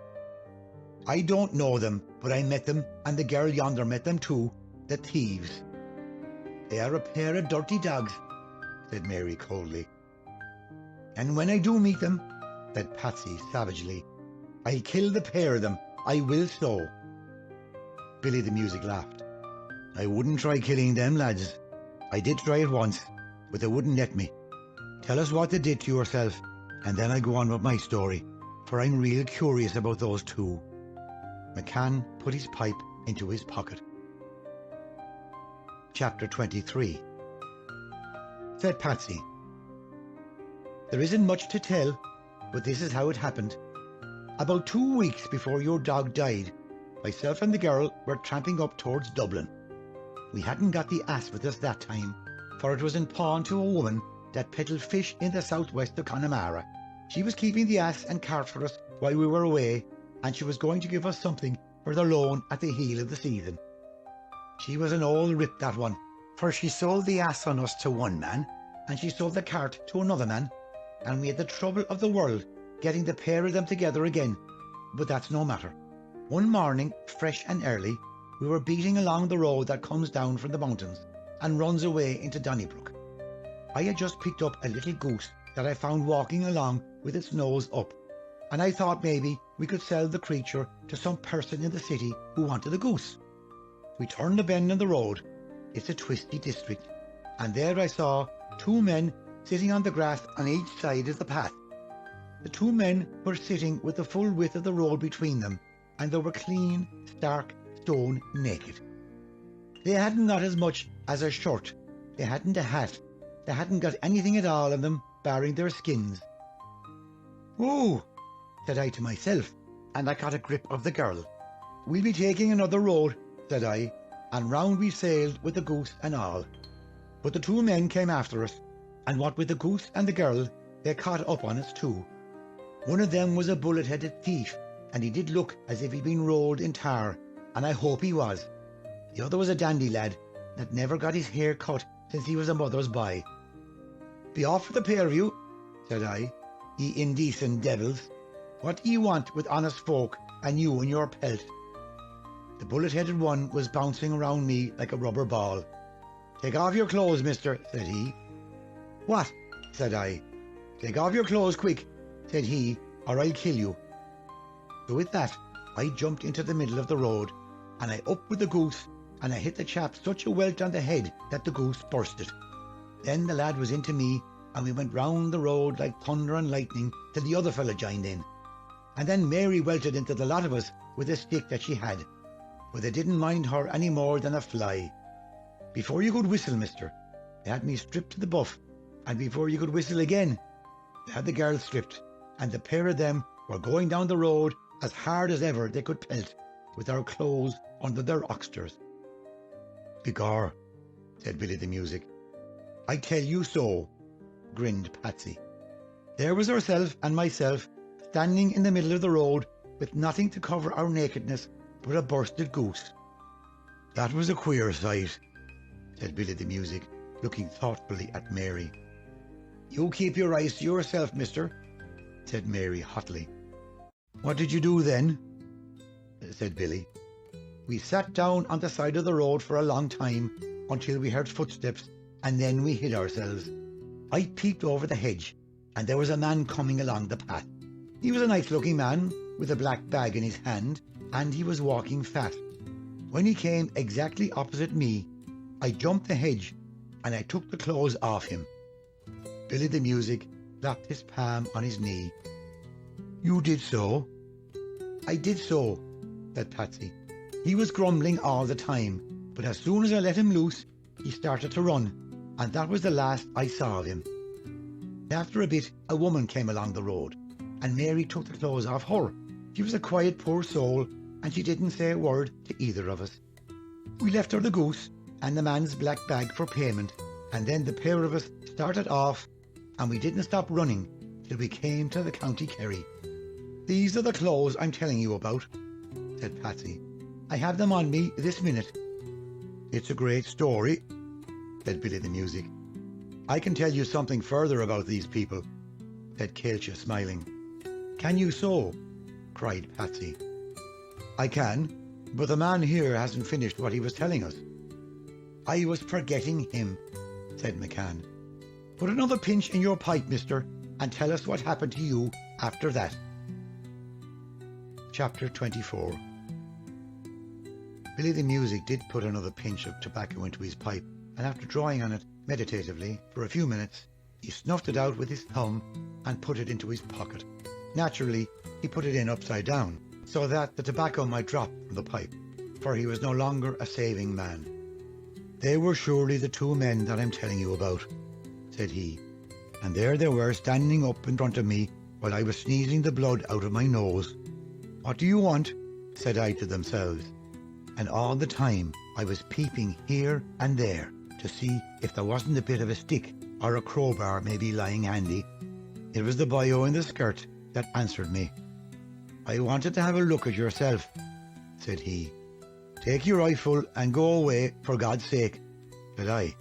I don't know them, but I met them, and the girl yonder met them too, the thieves. They are a pair of dirty dogs, said Mary coldly. And when I do meet them, said Patsy savagely, I'll kill the pair of them, I will so. Billy the Music laughed. I wouldn't try killing them, lads. I did try it once, but they wouldn't let me. Tell us what they did to yourself, and then I'll go on with my story, for I'm real curious about those two. McCann put his pipe into his pocket. Chapter 23. Said Patsy. There isn't much to tell, but this is how it happened. About 2 weeks before your dog died, myself and the girl were tramping up towards Dublin. We hadn't got the ass with us that time, for it was in pawn to a woman that peddled fish in the southwest of Connemara. She was keeping the ass and cart for us while we were away, and she was going to give us something for the loan at the heel of the season. She was an old rip, that one, for she sold the ass on us to one man, and she sold the cart to another man, and we had the trouble of the world getting the pair of them together again, but that's no matter. One morning, fresh and early, we were beating along the road that comes down from the mountains and runs away into Donnybrook. I had just picked up a little goose that I found walking along with its nose up, and I thought maybe we could sell the creature to some person in the city who wanted a goose. We turned the bend in the road. It's a twisty district, and there I saw two men sitting on the grass on each side of the path. The two men were sitting with the full width of the road between them, and they were clean, stark, stone naked. They hadn't got as much as a shirt, they hadn't a hat, they hadn't got anything at all on them barring their skins. "Oh," said I to myself, and I caught a grip of the girl. "We'll be taking another road," said I, and round we sailed with the goose and all. But the two men came after us, and what with the goose and the girl, they caught up on us too. One of them was a bullet-headed thief, and he did look as if he'd been rolled in tar, and I hope he was. The other was a dandy lad that never got his hair cut since he was a mother's boy. "Be off for the pair of you," said I, "ye indecent devils. What do ye want with honest folk, and you in your pelt?" The bullet-headed one was bouncing around me like a rubber ball. "Take off your clothes, mister," said he. "What?" said I. "Take off your clothes quick," said he, "or I'll kill you." So with that, I jumped into the middle of the road, and I up with the goose, and I hit the chap such a welt on the head that the goose bursted. Then the lad was into me, and we went round the road like thunder and lightning till the other fella joined in. And then Mary welted into the lot of us with a stick that she had, but they didn't mind her any more than a fly. Before you could whistle, mister, they had me stripped to the buff, and before you could whistle again, they had the girl stripped, and the pair of them were going down the road as hard as ever they could pelt, with our clothes under their oxters. "Begor," said Billy the Music. "I tell you so," grinned Patsy. There was herself and myself standing in the middle of the road with nothing to cover our nakedness but a bursted goose. That was a queer sight, said Billy the Music, looking thoughtfully at Mary. You keep your eyes to yourself, mister, said Mary hotly. What did you do then? Said Billy. We sat down on the side of the road for a long time until we heard footsteps, and then we hid ourselves. I peeped over the hedge, and there was a man coming along the path. He was a nice-looking man with a black bag in his hand, and he was walking fast. When he came exactly opposite me, I jumped the hedge, and I took the clothes off him. Billy the Music slapped his palm on his knee. You did so? I did so, said Patsy. He was grumbling all the time, but as soon as I let him loose, he started to run, and that was the last I saw of him. After a bit, a woman came along the road, and Mary took the clothes off her. She was a quiet, poor soul, and she didn't say a word to either of us. We left her the goose and the man's black bag for payment, and then the pair of us started off, and we didn't stop running till we came to the County Kerry. These are the clothes I'm telling you about, said Patsy. I have them on me this minute. It's a great story, said Billy the Music. I can tell you something further about these people, said Cailcha, smiling. Can you so? Cried Patsy. I can, but the man here hasn't finished what he was telling us. I was forgetting him, said McCann. Put another pinch in your pipe, mister, and tell us what happened to you after that. Chapter 24. Billy the Music did put another pinch of tobacco into his pipe, and after drawing on it meditatively for a few minutes, he snuffed it out with his thumb and put it into his pocket. Naturally, he put it in upside down, so that the tobacco might drop from the pipe, for he was no longer a saving man. They were surely the two men that I'm telling you about, said he, and there they were standing up in front of me while I was sneezing the blood out of my nose. What do you want? Said I to themselves, and all the time I was peeping here and there to see if there wasn't a bit of a stick or a crowbar maybe lying handy. It was the boyo in the skirt that answered me. I wanted to have a look at yourself, said he. Take your rifle and go away, for God's sake, said I.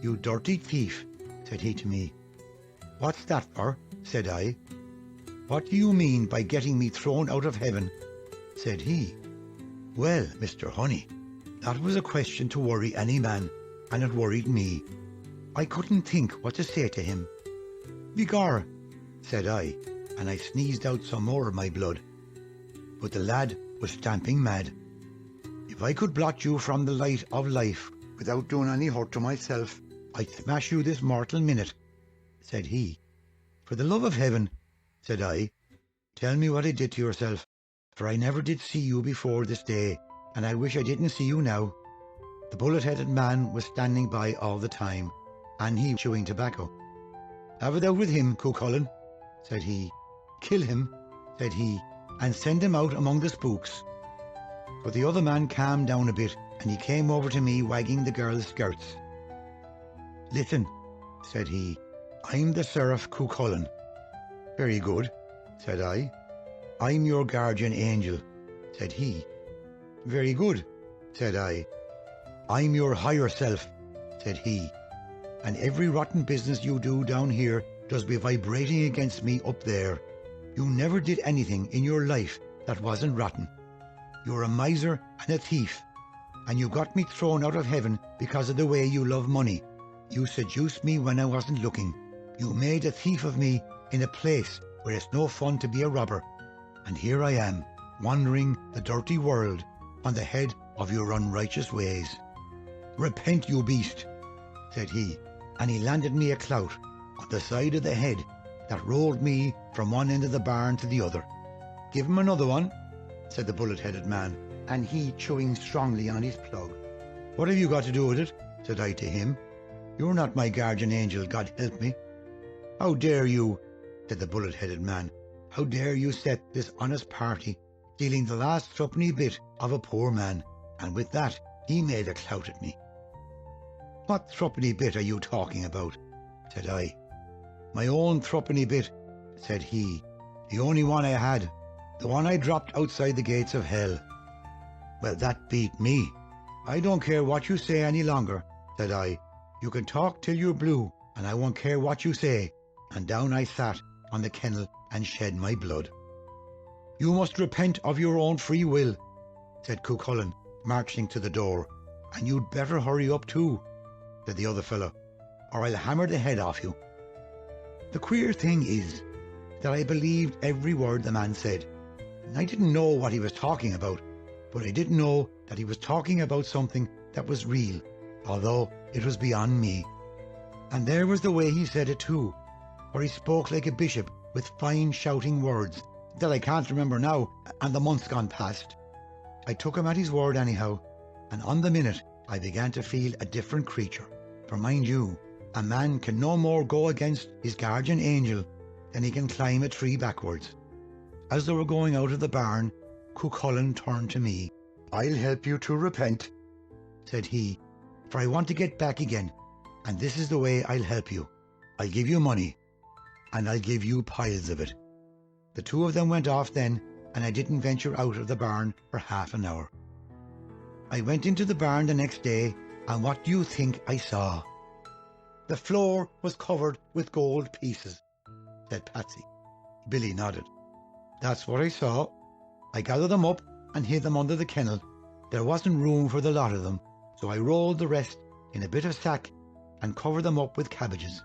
You dirty thief, said he to me. What's that for? Said I. What do you mean by getting me thrown out of heaven? Said he. Well, Mr. Honey, that was a question to worry any man, and it worried me. I couldn't think what to say to him. Begor, said I, and I sneezed out some more of my blood. But the lad was stamping mad. If I could blot you from the light of life without doing any hurt to myself, I'd smash you this mortal minute, said he. For the love of heaven, said I, tell me what I did to yourself, for I never did see you before this day, and I wish I didn't see you now. The bullet-headed man was standing by all the time, and he chewing tobacco. Have it out with him, Cuchulainn, said he. Kill him, said he, and send him out among the spooks. But the other man calmed down a bit, and he came over to me wagging the girl's skirts. Listen, said he, I'm the Seraph Cuchulainn. Very good, said I. I'm your guardian angel, said he. Very good, said I. I'm your higher self, said he. And every rotten business you do down here does be vibrating against me up there. You never did anything in your life that wasn't rotten. You're a miser and a thief, and you got me thrown out of heaven because of the way you love money. You seduced me when I wasn't looking. You made a thief of me in a place where it's no fun to be a robber. And here I am, wandering the dirty world on the head of your unrighteous ways. Repent, you beast, said he, and he landed me a clout on the side of the head that rolled me from one end of the barn to the other. Give him another one, said the bullet-headed man, and he chewing strongly on his plug. What have you got to do with it? Said I to him. You're not my guardian angel, God help me. How dare you, said the bullet-headed man. How dare you set this honest party stealing the last threepenny bit of a poor man? And with that he made a clout at me. What threepenny bit are you talking about? Said I. My own threepenny bit, said he. The only one I had. The one I dropped outside the gates of hell. Well, that beat me, I don't care what you say any longer, said I. You can talk till you're blue, and I won't care what you say. And down I sat on the kennel and shed my blood. You must repent of your own free will, said Cuchulainn, marching to the door. And you'd better hurry up too, said the other fellow, or I'll hammer the head off you. The queer thing is that I believed every word the man said. And I didn't know what he was talking about, but I did know that he was talking about something that was real, although it was beyond me. And there was the way he said it too, for he spoke like a bishop with fine shouting words that I can't remember now, and the month's gone past. I took him at his word anyhow, and on the minute I began to feel a different creature. For mind you, a man can no more go against his guardian angel than he can climb a tree backwards. As they were going out of the barn, Cuchulainn turned to me. I'll help you to repent, said he, for I want to get back again, and this is the way I'll help you. I'll give you money, and I'll give you piles of it. The two of them went off then, and I didn't venture out of the barn for half an hour. I went into the barn the next day, and what do you think I saw? The floor was covered with gold pieces, said Patsy. Billy nodded. That's what I saw. I gathered them up and hid them under the kennel. There wasn't room for the lot of them, so I rolled the rest in a bit of sack and covered them up with cabbages.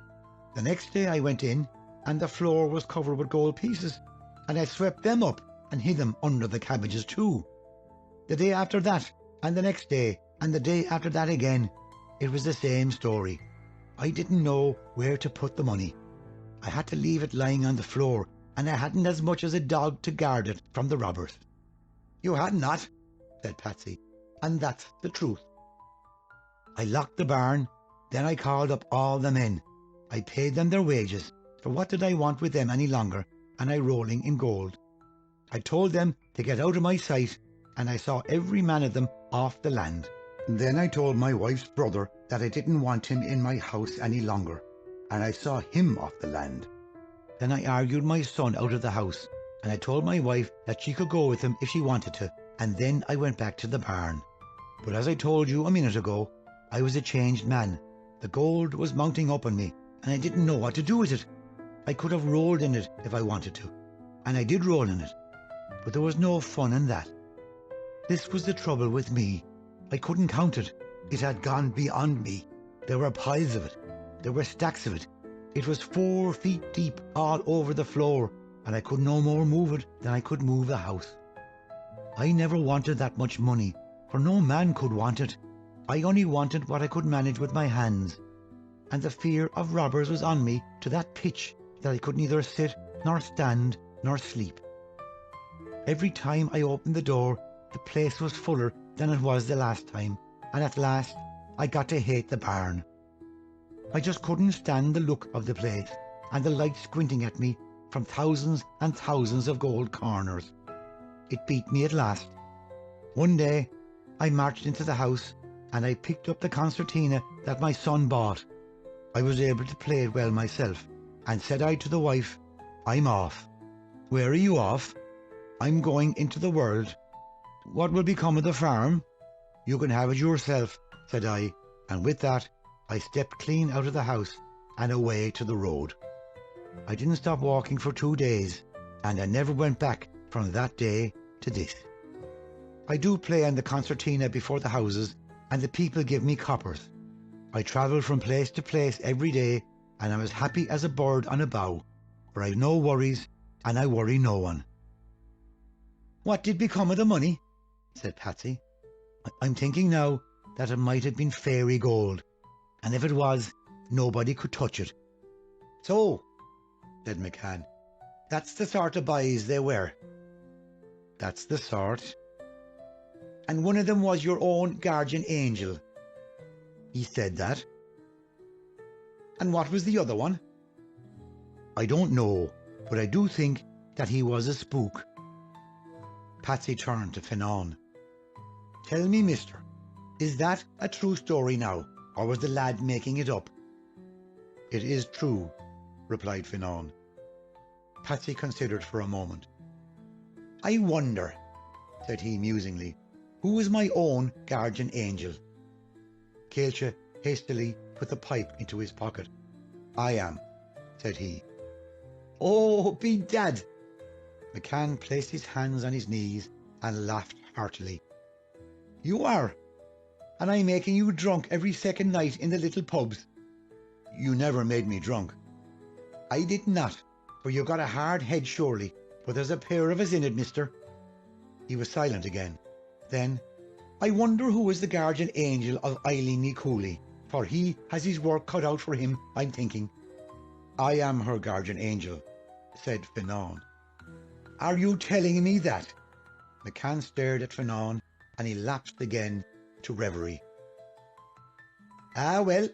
The next day I went in, and the floor was covered with gold pieces, and I swept them up and hid them under the cabbages too. The day after that, and the next day, and the day after that again, it was the same story. I didn't know where to put the money. I had to leave it lying on the floor, and I hadn't as much as a dog to guard it from the robbers. You had not, said Patsy, and that's the truth. I locked the barn, then I called up all the men. I paid them their wages, for what did I want with them any longer, and I rolling in gold. I told them to get out of my sight, and I saw every man of them off the land. Then I told my wife's brother that I didn't want him in my house any longer, and I saw him off the land. Then I argued my son out of the house, and I told my wife that she could go with him if she wanted to, and then I went back to the barn. But as I told you a minute ago, I was a changed man. The gold was mounting up on me, and I didn't know what to do with it. I could have rolled in it if I wanted to, and I did roll in it, but there was no fun in that. This was the trouble with me. I couldn't count it. It had gone beyond me. There were piles of it. There were stacks of it. It was 4 feet deep all over the floor, and I could no more move it than I could move the house. I never wanted that much money, for no man could want it. I only wanted what I could manage with my hands, and the fear of robbers was on me to that pitch that I could neither sit, nor stand, nor sleep. Every time I opened the door, the place was fuller than it was the last time, and at last I got to hate the barn. I just couldn't stand the look of the place, and the light squinting at me from thousands and thousands of gold corners. It beat me at last. One day I marched into the house, and I picked up the concertina that my son bought. I was able to play it well myself, and said I to the wife, I'm off. Where are you off? I'm going into the world. What will become of the farm? You can have it yourself, said I, and with that I stepped clean out of the house and away to the road. I didn't stop walking for 2 days, and I never went back from that day to this. I do play on the concertina before the houses, and the people give me coppers. I travel from place to place every day, and I'm as happy as a bird on a bough, for I've no worries, and I worry no one. What did become of the money? Said Patsy. I'm thinking now that it might have been fairy gold, and if it was, nobody could touch it. So, said McCann, that's the sort of boys they were. That's the sort. And one of them was your own guardian angel. He said that. And what was the other one? I don't know, but I do think that he was a spook. Patsy turned to Fionnán. Tell me, mister, is that a true story now, or was the lad making it up? It is true, replied Fionnán. Patsy considered for a moment. I wonder, said he musingly, Who is my own guardian angel? Caolte hastily put the pipe into his pocket. I am, said he. Oh, bedad! McCann placed his hands on his knees and laughed heartily. You are? And I'm making you drunk every second night in the little pubs? You never made me drunk. I did not, for you've got a hard head surely, but there's a pair of us in it, mister. He was silent again. Then, I wonder who is the guardian angel of Eileen Ní Cooley, for he has his work cut out for him, I'm thinking. I am her guardian angel, said Fionnán. Are you telling me that? McCann stared at Fionnán, and he lapsed again to reverie. Ah, well,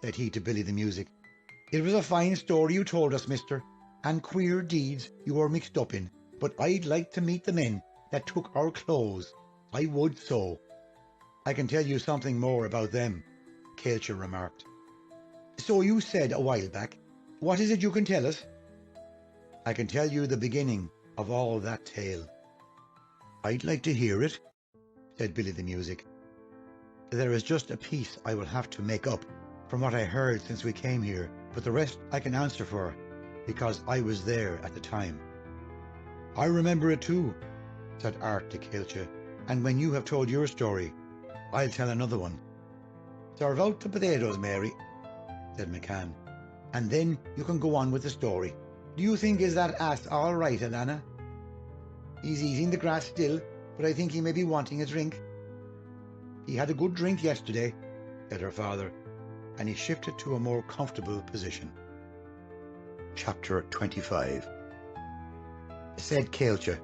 said he to Billy the Music, it was a fine story you told us, mister, and queer deeds you were mixed up in, but I'd like to meet the men that took our clothes. I would so. I can tell you something more about them, Caolte remarked. So you said a while back. What is it you can tell us? I can tell you the beginning of all that tale. I'd like to hear it, said Billy the Music. There is just a piece I will have to make up from what I heard since we came here, but the rest I can answer for, because I was there at the time. I remember it too, said Art to Caolte, and when you have told your story, I'll tell another one. Serve out the potatoes, Mary, said McCann, and then you can go on with the story. Do you think is that ass all right, Alana? He's eating the grass still, but I think he may be wanting a drink. He had a good drink yesterday, said her father, and he shifted to a more comfortable position. Chapter 25. Said Caolte,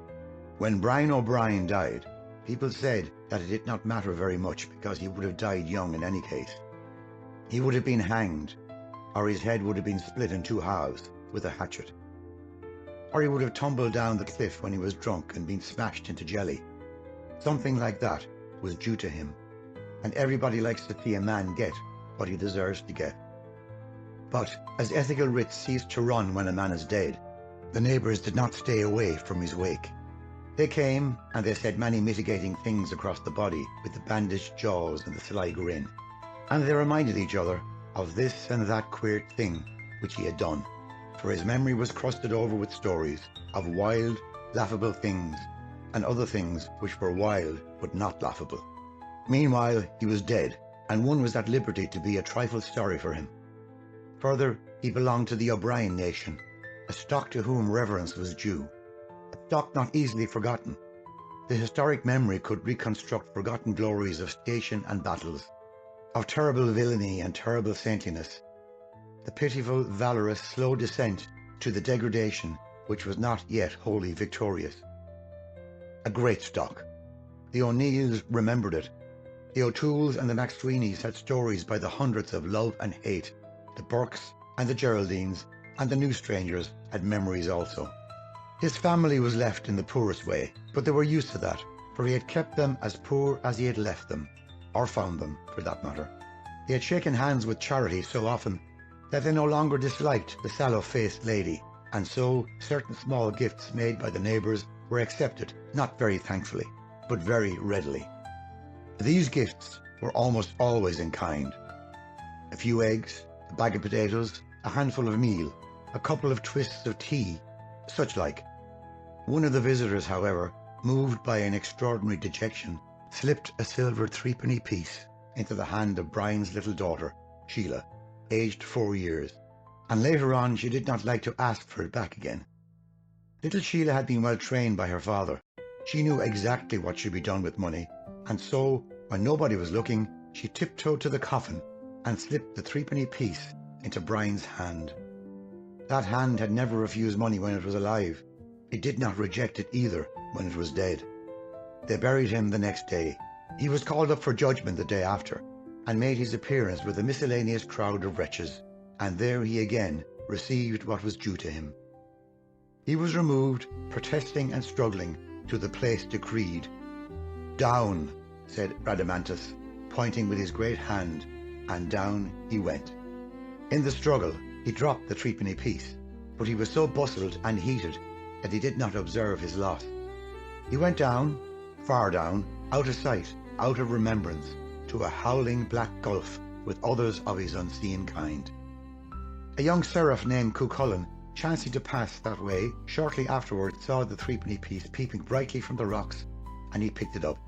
when Brian O'Brien died, people said that it did not matter very much because he would have died young in any case. He would have been hanged, or his head would have been split in two halves with a hatchet. Or he would have tumbled down the cliff when he was drunk and been smashed into jelly. Something like that was due to him, and everybody likes to see a man get what he deserves to get. But as ethical writs ceased to run when a man is dead, the neighbours did not stay away from his wake. They came and they said many mitigating things across the body with the bandaged jaws and the sly grin, and they reminded each other of this and that queer thing which he had done, for his memory was crusted over with stories of wild, laughable things, and other things which were wild but not laughable. Meanwhile he was dead, and one was at liberty to be a trifle sorry for him. Further, he belonged to the O'Brien nation, a stock to whom reverence was due, a stock not easily forgotten. The historic memory could reconstruct forgotten glories of station and battles, of terrible villainy and terrible saintliness, the pitiful, valorous, slow descent to the degradation which was not yet wholly victorious. A great stock. The O'Neills remembered it. The O'Tooles and the McSweeneys had stories by the hundreds of love and hate. The Burkes and the Geraldines and the new strangers had memories also. His family was left in the poorest way, but they were used to that, for he had kept them as poor as he had left them, or found them, for that matter. He had shaken hands with Charity so often that they no longer disliked the sallow-faced lady, and so certain small gifts made by the neighbours were accepted, not very thankfully, but very readily. These gifts were almost always in kind. A few eggs, a bag of potatoes, a handful of meal, a couple of twists of tea, such like. One of the visitors, however, moved by an extraordinary dejection, slipped a silver threepenny piece into the hand of Brian's little daughter, Sheila, aged 4 years, and later on she did not like to ask for it back again. Little Sheila had been well trained by her father. She knew exactly what should be done with money, and so, when nobody was looking, she tiptoed to the coffin and slipped the threepenny piece into Brian's hand. That hand had never refused money when it was alive. It did not reject it either when it was dead. They buried him the next day. He was called up for judgment the day after, and made his appearance with a miscellaneous crowd of wretches, and there he again received what was due to him. He was removed, protesting and struggling, to the place decreed. Down, said Rhadamanthus, pointing with his great hand, and down he went. In the struggle, he dropped the threepenny piece, but he was so bustled and heated that he did not observe his loss. He went down, far down, out of sight, out of remembrance, to a howling black gulf with others of his unseen kind. A young seraph named Cuchulainn, chancing to pass that way, shortly afterwards saw the threepenny piece peeping brightly from the rocks, and he picked it up.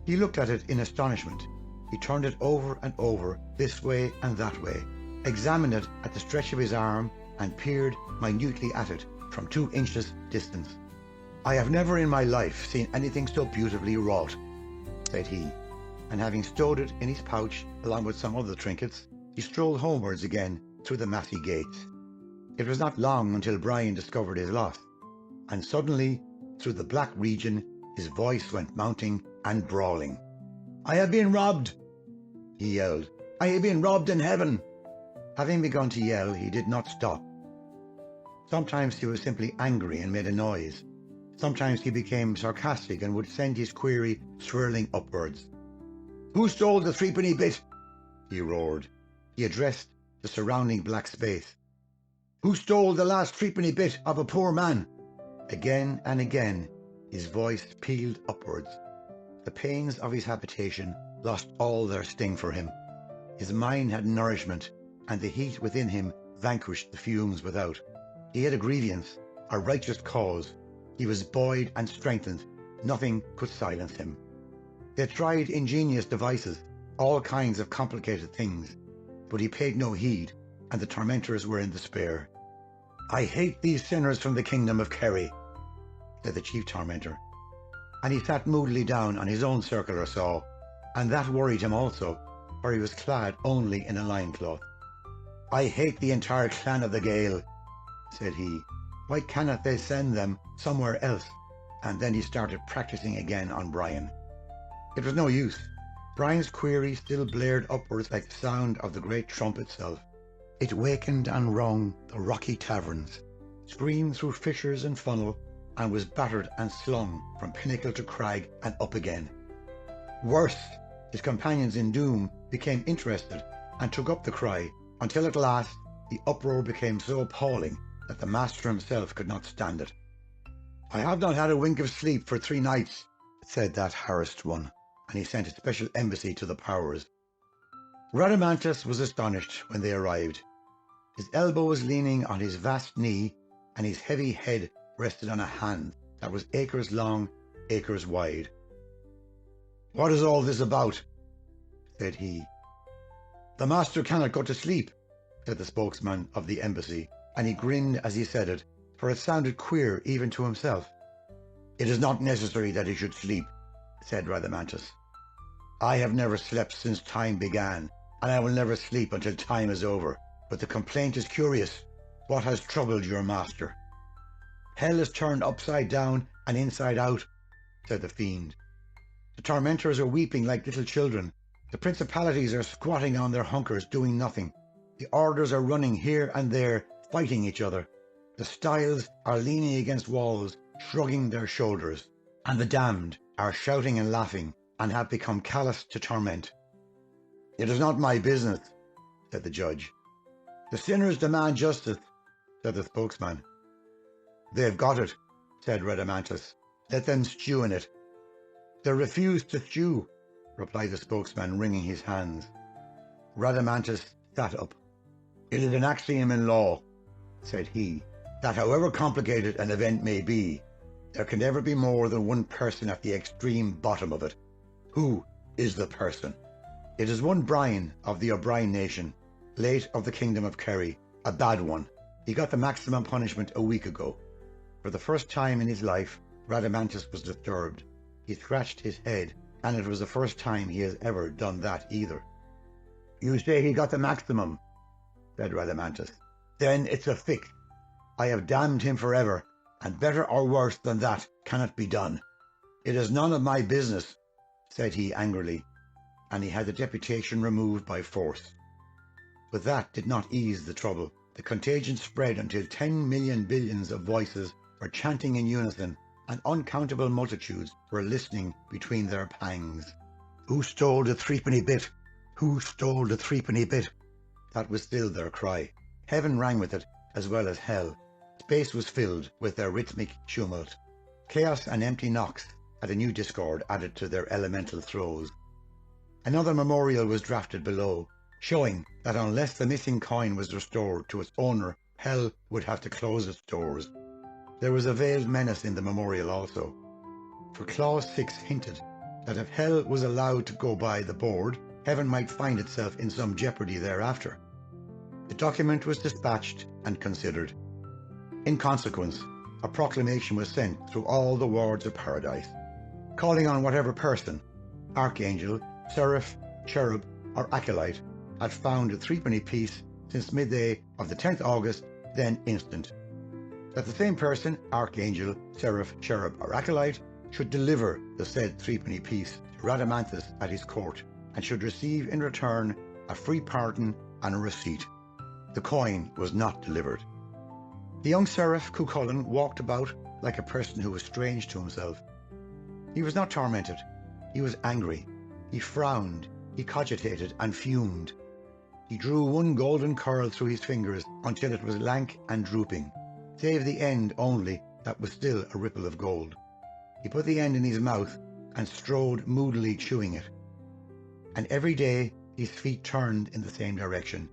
He looked at it in astonishment. He turned it over and over, this way and that way, examined it at the stretch of his arm, and peered minutely at it from 2 inches distance. "I have never in my life seen anything so beautifully wrought," said he, and having stowed it in his pouch along with some other trinkets, he strolled homewards again through the massy gates. It was not long until Brian discovered his loss, and suddenly, through the black region, his voice went mounting and brawling. "I have been robbed!" he yelled. "I have been robbed in heaven!" Having begun to yell, he did not stop. Sometimes he was simply angry and made a noise. Sometimes he became sarcastic and would send his query swirling upwards. "Who stole the threepenny bit?" he roared. He addressed the surrounding black space. "Who stole the last threepenny bit of a poor man?" Again and again his voice pealed upwards. The pains of his habitation lost all their sting for him. His mind had nourishment, and the heat within him vanquished the fumes without. He had a grievance, a righteous cause. He was buoyed and strengthened. Nothing could silence him. They tried ingenious devices, all kinds of complicated things, but he paid no heed, and the tormentors were in despair. "I hate these sinners from the kingdom of Kerry," said the chief tormentor, and he sat moodily down on his own circular saw, and that worried him also, for he was clad only in a loincloth. "I hate the entire clan of the Gael," said he. "Why cannot they send them somewhere else?" And then he started practicing again on Brian. It was no use. Brian's query still blared upwards like the sound of the great trump itself. It wakened and rung the rocky taverns, screamed through fissures and funnel, and was battered and slung from pinnacle to crag and up again. Worse, his companions in doom became interested and took up the cry, until at last the uproar became so appalling that the master himself could not stand it. "I have not had a wink of sleep for 3 nights," said that harassed one, and he sent a special embassy to the powers. Rhadamanthus was astonished when they arrived. His elbow was leaning on his vast knee, and his heavy head rested on a hand that was acres long, acres wide. "What is all this about?" said he. "The master cannot go to sleep," said the spokesman of the embassy, and he grinned as he said it, for it sounded queer even to himself. "It is not necessary that he should sleep," said Rhadamanthus. "I have never slept since time began, and I will never sleep until time is over. But the complaint is curious. What has troubled your master?" "Hell is turned upside down and inside out," said the fiend. "The tormentors are weeping like little children. The principalities are squatting on their hunkers doing nothing. The orders are running here and there, fighting each other. The styles are leaning against walls, shrugging their shoulders. And the damned are shouting and laughing, and have become callous to torment." "It is not my business," said the judge. "The sinners demand justice," said the spokesman. "They have got it," said Rhadamanthus. "Let them stew in it." "They refuse to stew," replied the spokesman, wringing his hands. Rhadamanthus sat up. "It is an axiom in law," said he, "that however complicated an event may be, there can never be more than one person at the extreme bottom of it. Who is the person? It is one Brian of the O'Brien nation, late of the kingdom of Kerry, a bad one. He got the maximum punishment a week ago." For the first time in his life, Rhadamanthus was disturbed. He scratched his head, and it was the first time he has ever done that either. "You say he got the maximum," said Rhadamanthus. "Then it's a fix. I have damned him forever, and better or worse than that cannot be done." "It is none of my business," said he angrily, and he had the deputation removed by force. But that did not ease the trouble. The contagion spread until 10 million billions of voices were chanting in unison, and uncountable multitudes were listening between their pangs. "Who stole the threepenny bit? Who stole the threepenny bit?" That was still their cry. Heaven rang with it, as well as hell. Space was filled with their rhythmic tumult. Chaos and empty knocks at a new discord added to their elemental throes. Another memorial was drafted below, showing that unless the missing coin was restored to its owner, hell would have to close its doors. There was a veiled menace in the memorial also, for Clause 6 hinted that if hell was allowed to go by the board, heaven might find itself in some jeopardy thereafter. The document was dispatched and considered. In consequence, a proclamation was sent through all the wards of paradise, calling on whatever person, archangel, seraph, cherub, or acolyte, had found a threepenny piece since midday of the 10th August, then instant, that the same person, archangel, seraph, cherub, or acolyte, should deliver the said threepenny piece to Rhadamanthus at his court, and should receive in return a free pardon and a receipt. The coin was not delivered. The young seraph Cuchulainn walked about like a person who was strange to himself. He was not tormented. He was angry. He frowned. He cogitated and fumed. He drew one golden curl through his fingers until it was lank and drooping, save the end only that was still a ripple of gold. He put the end in his mouth and strode moodily chewing it. And every day his feet turned in the same direction,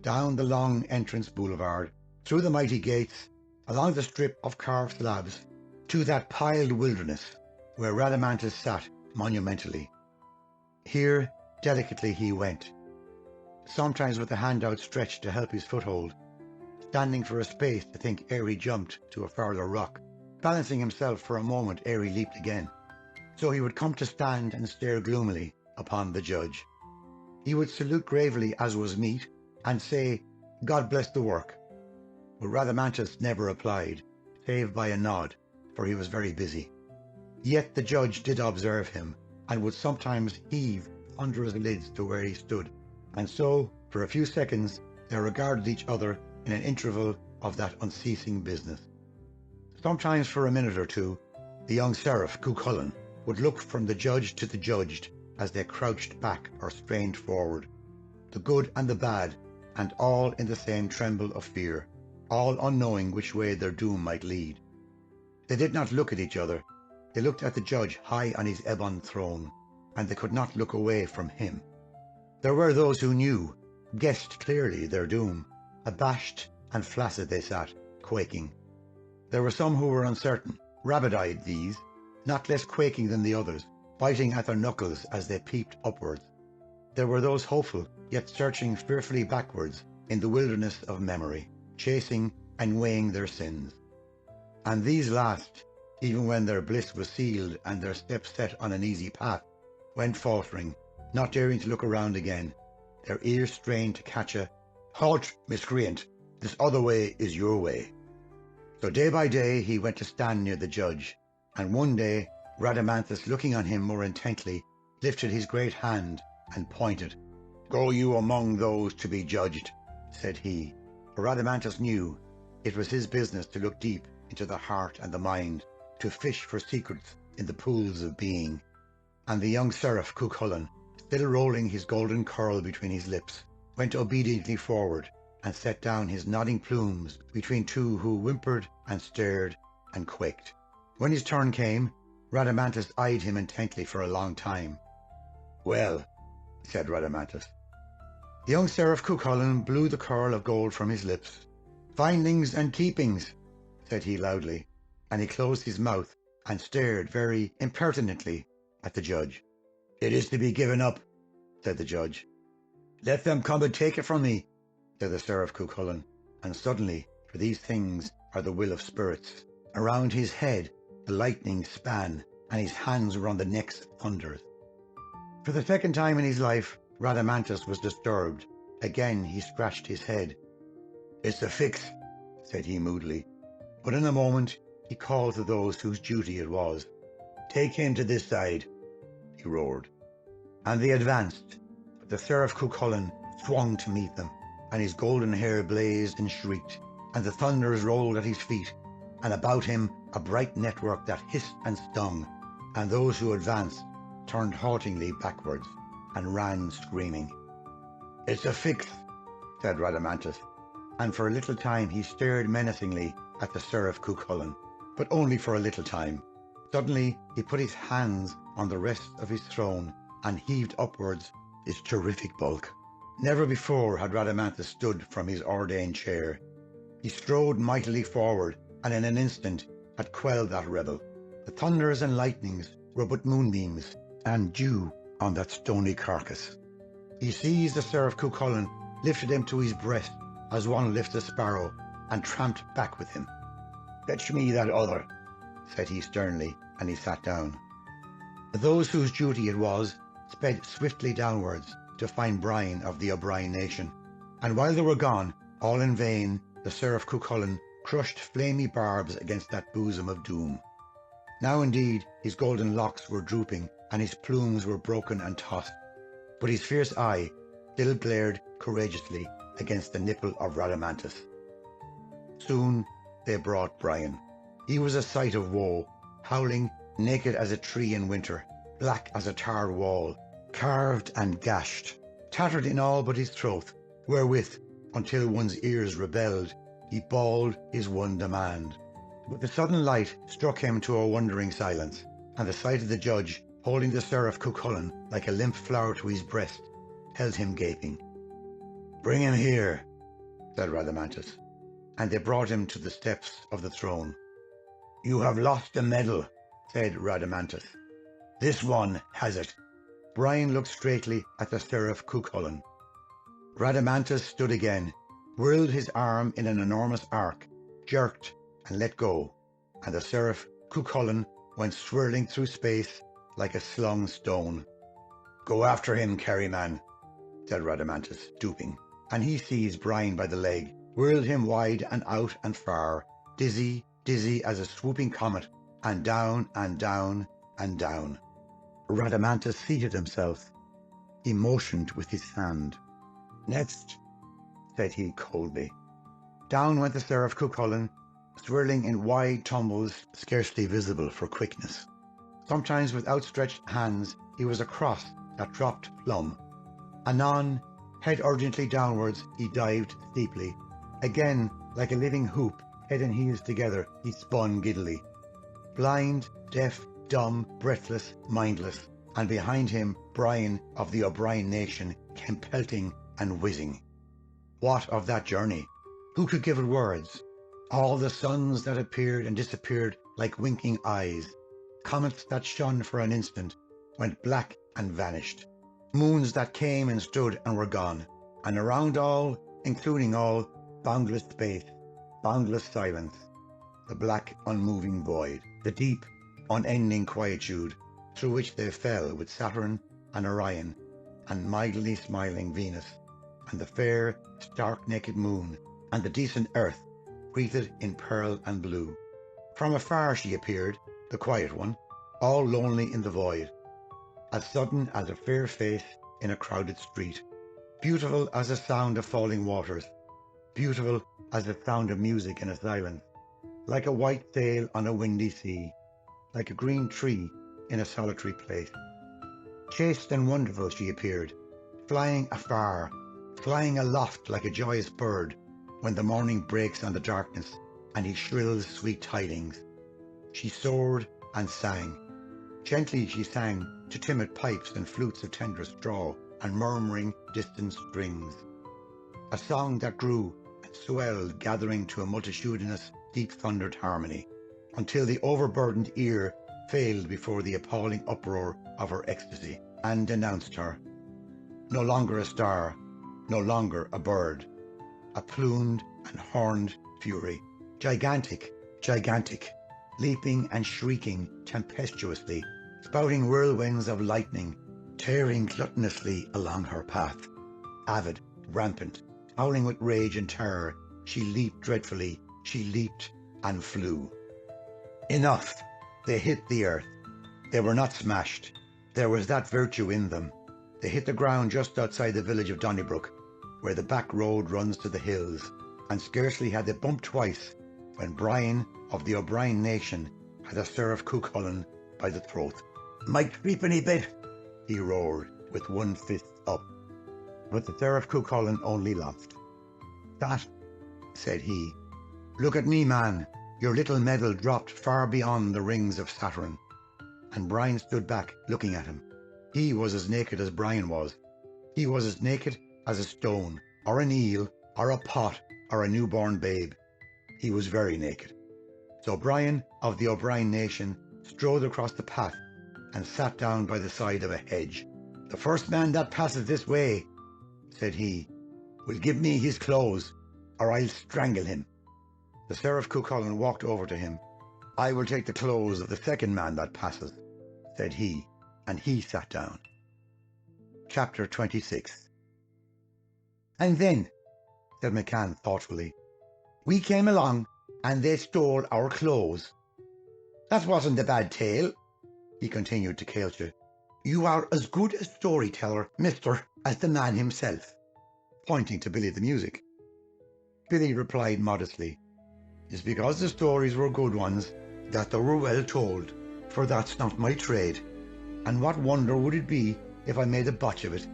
down the long entrance boulevard, through the mighty gates, along the strip of carved slabs, to that piled wilderness where Rhadamanthus sat monumentally. Here delicately he went, sometimes with a hand outstretched to help his foothold, standing for a space to think ere he jumped to a farther rock, balancing himself for a moment ere he leaped again. So he would come to stand and stare gloomily upon the judge. He would salute gravely as was meet, and say, "God bless the work." But Rhadamanthus never replied, save by a nod, for he was very busy. Yet the judge did observe him, and would sometimes heave under his lids to where he stood, and so, for a few seconds, they regarded each other in an interval of that unceasing business. Sometimes for a minute or two, the young seraph Cuchulainn would look from the judge to the judged as they crouched back or strained forward, the good and the bad, and all in the same tremble of fear, all unknowing which way their doom might lead. They did not look at each other. They looked at the judge high on his ebon throne, and they could not look away from him. There were those who knew, guessed clearly their doom. Abashed and flaccid they sat, quaking. There were some who were uncertain, rabid-eyed these, not less quaking than the others, biting at their knuckles as they peeped upwards. There were those hopeful, yet searching fearfully backwards in the wilderness of memory, chasing and weighing their sins. And these last, even when their bliss was sealed and their steps set on an easy path, went faltering, not daring to look around again, their ears strained to catch a "Halt, miscreant, this other way is your way." So day by day he went to stand near the judge, and one day Rhadamanthus, looking on him more intently, lifted his great hand and pointed. "Go you among those to be judged," said he, for Rhadamanthus knew it was his business to look deep into the heart and the mind, to fish for secrets in the pools of being. And the young seraph Cuchulainn, still rolling his golden curl between his lips, went obediently forward and set down his nodding plumes between two who whimpered and stared and quaked. When his turn came, Rhadamanthus eyed him intently for a long time. "Well," said Rhadamanthus. The young seraph Cuchulainn blew the curl of gold from his lips. "Findings and keepings," said he loudly, and he closed his mouth and stared very impertinently at the judge. "It is to be given up," said the judge. "Let them come and take it from me," said the seraph Cuchulainn, and suddenly, for these things are the will of spirits, around his head the lightning span, and his hands were on the necks of thunders. For the second time in his life, Rhadamanthus was disturbed. Again he scratched his head. "It's a fix," said he moodily, but in a moment he called to those whose duty it was. "Take him to this side," he roared. And they advanced, but the seraph Cuchulainn swung to meet them, and his golden hair blazed and shrieked, and the thunders rolled at his feet, and about him a bright network that hissed and stung, and those who advanced turned haltingly backwards and ran screaming. "It's a fix," said Rhadamanthus, and for a little time he stared menacingly at the seraph Cuchulainn, but only for a little time. Suddenly he put his hands on the rest of his throne and heaved upwards his terrific bulk. Never before had Rhadamanthus stood from his ordained chair. He strode mightily forward, and in an instant had quelled that rebel. The thunders and lightnings were but moonbeams, and dew on that stony carcass. He seized the Seraph Cuchulainn, lifted him to his breast as one lifts a sparrow, and tramped back with him. "Fetch me that other," said he sternly, and he sat down. Those whose duty it was sped swiftly downwards to find Brian of the O'Brien nation, and while they were gone, all in vain, the Seraph Cuchulainn crushed flamy barbs against that bosom of doom. Now indeed his golden locks were drooping, and his plumes were broken and tossed, but his fierce eye still glared courageously against the nipple of Rhadamanthus. Soon they brought Brian. He was a sight of woe, howling, naked as a tree in winter, black as a tarred wall, carved and gashed, tattered in all but his throat, wherewith, until one's ears rebelled, he bawled his one demand. But the sudden light struck him to a wondering silence, and the sight of the judge, holding the Seraph Cuchulainn like a limp flower to his breast, held him gaping. "Bring him here," said Rhadamanthus, and they brought him to the steps of the throne. "You have lost a medal," said Rhadamanthus. "This one has it." Brian looked straightly at the Seraph Cuchulainn. Rhadamanthus stood again, whirled his arm in an enormous arc, jerked and let go, and the Seraph Cuchulainn went swirling through space like a slung stone. "Go after him, Kerryman," said Rhadamanthus, stooping, and he seized Brian by the leg, whirled him wide and out and far, dizzy, dizzy as a swooping comet, and down and down and down. Rhadamanthus seated himself. He motioned with his hand. "Next," said he coldly. Down went the Seraph Cuchulainn, swirling in wide tumbles scarcely visible for quickness. Sometimes with outstretched hands he was a cross that dropped plumb. Anon, head urgently downwards, he dived steeply. Again, like a living hoop, head and heels together, he spun giddily. Blind, deaf, dumb, breathless, mindless, and behind him Brian of the O'Brien nation came pelting and whizzing. What of that journey? Who could give it words? All the suns that appeared and disappeared like winking eyes, comets that shone for an instant, went black and vanished, moons that came and stood and were gone, and around all, including all, boundless space, boundless silence, the black unmoving void, the deep unending quietude through which they fell with Saturn and Orion and mildly smiling Venus, and the fair stark naked moon, and the decent earth wreathed in pearl and blue. From afar she appeared, the quiet one, all lonely in the void, as sudden as a fair face in a crowded street, beautiful as the sound of falling waters, beautiful as the sound of music in a silence, like a white sail on a windy sea, like a green tree in a solitary place. Chaste and wonderful she appeared, flying afar, flying aloft like a joyous bird when the morning breaks on the darkness and he shrills sweet tidings. She soared and sang. Gently she sang to timid pipes and flutes of tender straw and murmuring distant strings. A song that grew and swelled, gathering to a multitudinous, deep-thundered harmony, until the overburdened ear failed before the appalling uproar of her ecstasy, and denounced her. No longer a star, no longer a bird, a plumed and horned fury, gigantic, gigantic, leaping and shrieking tempestuously, spouting whirlwinds of lightning, tearing gluttonously along her path. Avid, rampant, howling with rage and terror, she leaped dreadfully, she leaped and flew. Enough! They hit the earth. They were not smashed. There was that virtue in them. They hit the ground just outside the village of Donnybrook, where the back road runs to the hills, and scarcely had they bumped twice when Brian of the O'Brien nation had a Seraph Cuchulainn by the throat. "My threepenny bit!" he roared, with one fist up. But the Seraph Cuchulainn only laughed. "That," said he. "Look at me, man. Your little medal dropped far beyond the rings of Saturn. And Brian stood back, looking at him. He was as naked as Brian was. He was as naked as a stone, or an eel, or a pot, or a newborn babe. He was very naked. So Brian of the O'Brien nation strode across the path and sat down by the side of a hedge. "The first man that passes this way," said he, "will give me his clothes, or I'll strangle him." The Sheriff Cuchulainn walked over to him. "I will take the clothes of the second man that passes," said he, and he sat down. Chapter 26. "And then," said McCann thoughtfully, "we came along and they stole our clothes. That wasn't a bad tale," he continued to Caolte. "You are as good a storyteller, mister, as the man himself," pointing to Billy the Music. Billy replied modestly, "It's because the stories were good ones that they were well told, for that's not my trade. And what wonder would it be if I made a botch of it?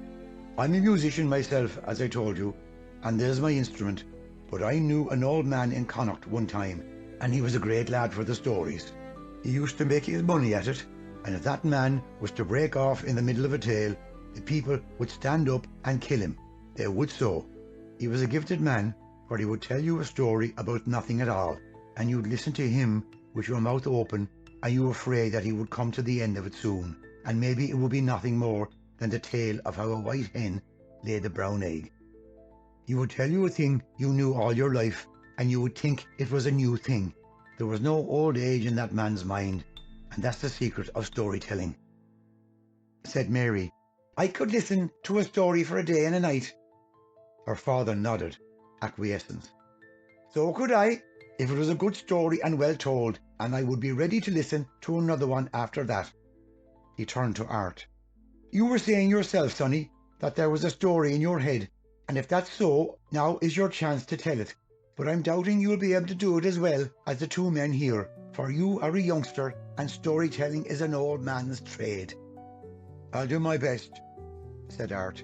I'm a musician myself, as I told you, and there's my instrument, but I knew an old man in Connacht one time, and he was a great lad for the stories. He used to make his money at it, and if that man was to break off in the middle of a tale, the people would stand up and kill him. They would so. He was a gifted man, for he would tell you a story about nothing at all, and you'd listen to him with your mouth open, and you were afraid that he would come to the end of it soon, and maybe it would be nothing more than the tale of how a white hen laid a brown egg. He would tell you a thing you knew all your life, and you would think it was a new thing. There was no old age in that man's mind, and that's the secret of storytelling." Said Mary, "I could listen to a story for a day and a night." Her father nodded acquiescence. "So could I, if it was a good story and well told, and I would be ready to listen to another one after that." He turned to Art. "You were saying yourself, sonny, that there was a story in your head, and if that's so, now is your chance to tell it. But I'm doubting you'll be able to do it as well as the two men here, for you are a youngster, and storytelling is an old man's trade." "I'll do my best," said Art,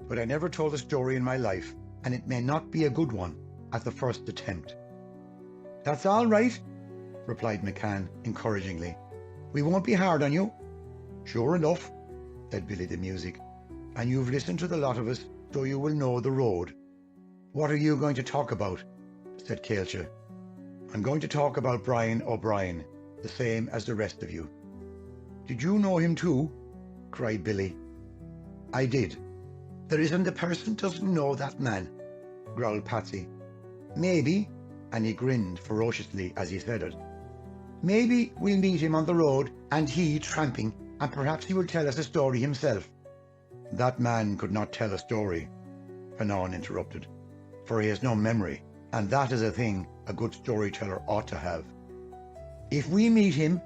"but I never told a story in my life, and it may not be a good one at the first attempt." "That's all right," replied McCann encouragingly. "We won't be hard on you." "Sure enough," said Billy the Music, "and you've listened to the lot of us, so you will know the road." "What are you going to talk about?" said Caolte. "I'm going to talk about Brian O'Brien, the same as the rest of you." "Did you know him too?" cried Billy. "I did." "There isn't a person doesn't know that man," growled Patsy. "Maybe," and he grinned ferociously as he said it, "maybe we'll meet him on the road, and he tramping, and perhaps he will tell us a story himself." "That man could not tell a story," Fanon interrupted, "for he has no memory, and that is a thing a good storyteller ought to have." "If we meet him,"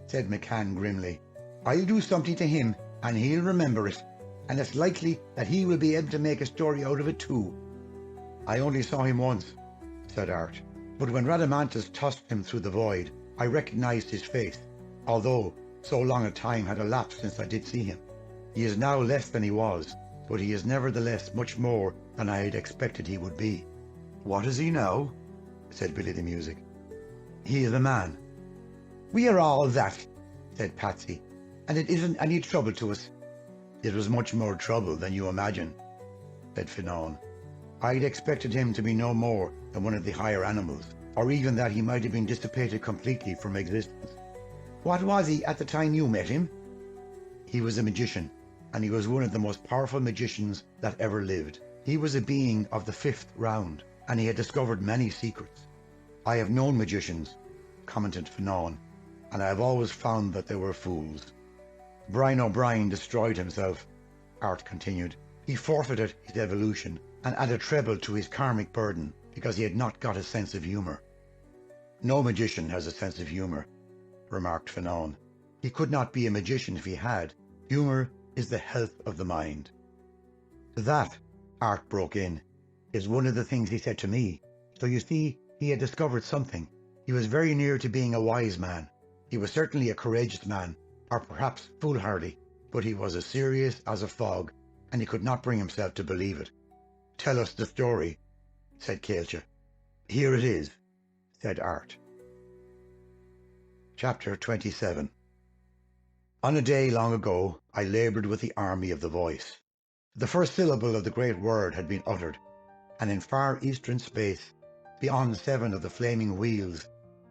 said McCann grimly, "I'll do something to him, and he'll remember it, and it's likely that he will be able to make a story out of it too." "I only saw him once," said Art, "but when Rhadamanthus tossed him through the void, I recognized his face, although so long a time had elapsed since I did see him. He is now less than he was, but he is nevertheless much more than I had expected he would be." "What is he now?" said Billy the Music. "He is a man." "We are all that," said Patsy, "and it isn't any trouble to us." "It was much more trouble than you imagine," said Fanon. "I'd expected him to be no more than one of the higher animals, or even that he might have been dissipated completely from existence." "What was he at the time you met him?" "He was a magician, and he was one of the most powerful magicians that ever lived. He was a being of the fifth round, and he had discovered many secrets." "I have known magicians," commented Fanon, "and I have always found that they were fools." "Brian O'Brien destroyed himself," Art continued. "He forfeited his evolution and added treble to his karmic burden because he had not got a sense of humour." "No magician has a sense of humour," remarked Fanon. "He could not be a magician if he had. Humour is the health of the mind." "That," Art broke in, "is one of the things he said to me. So you see, he had discovered something. He was very near to being a wise man. He was certainly a courageous man, or perhaps foolhardy, but he was as serious as a fog, and he could not bring himself to believe it." "Tell us the story," said Caolte. "Here it is," said Art. Chapter 27. On a day long ago, I laboured with the army of the voice. The first syllable of the great word had been uttered, and in far eastern space, beyond 7 of the flaming wheels,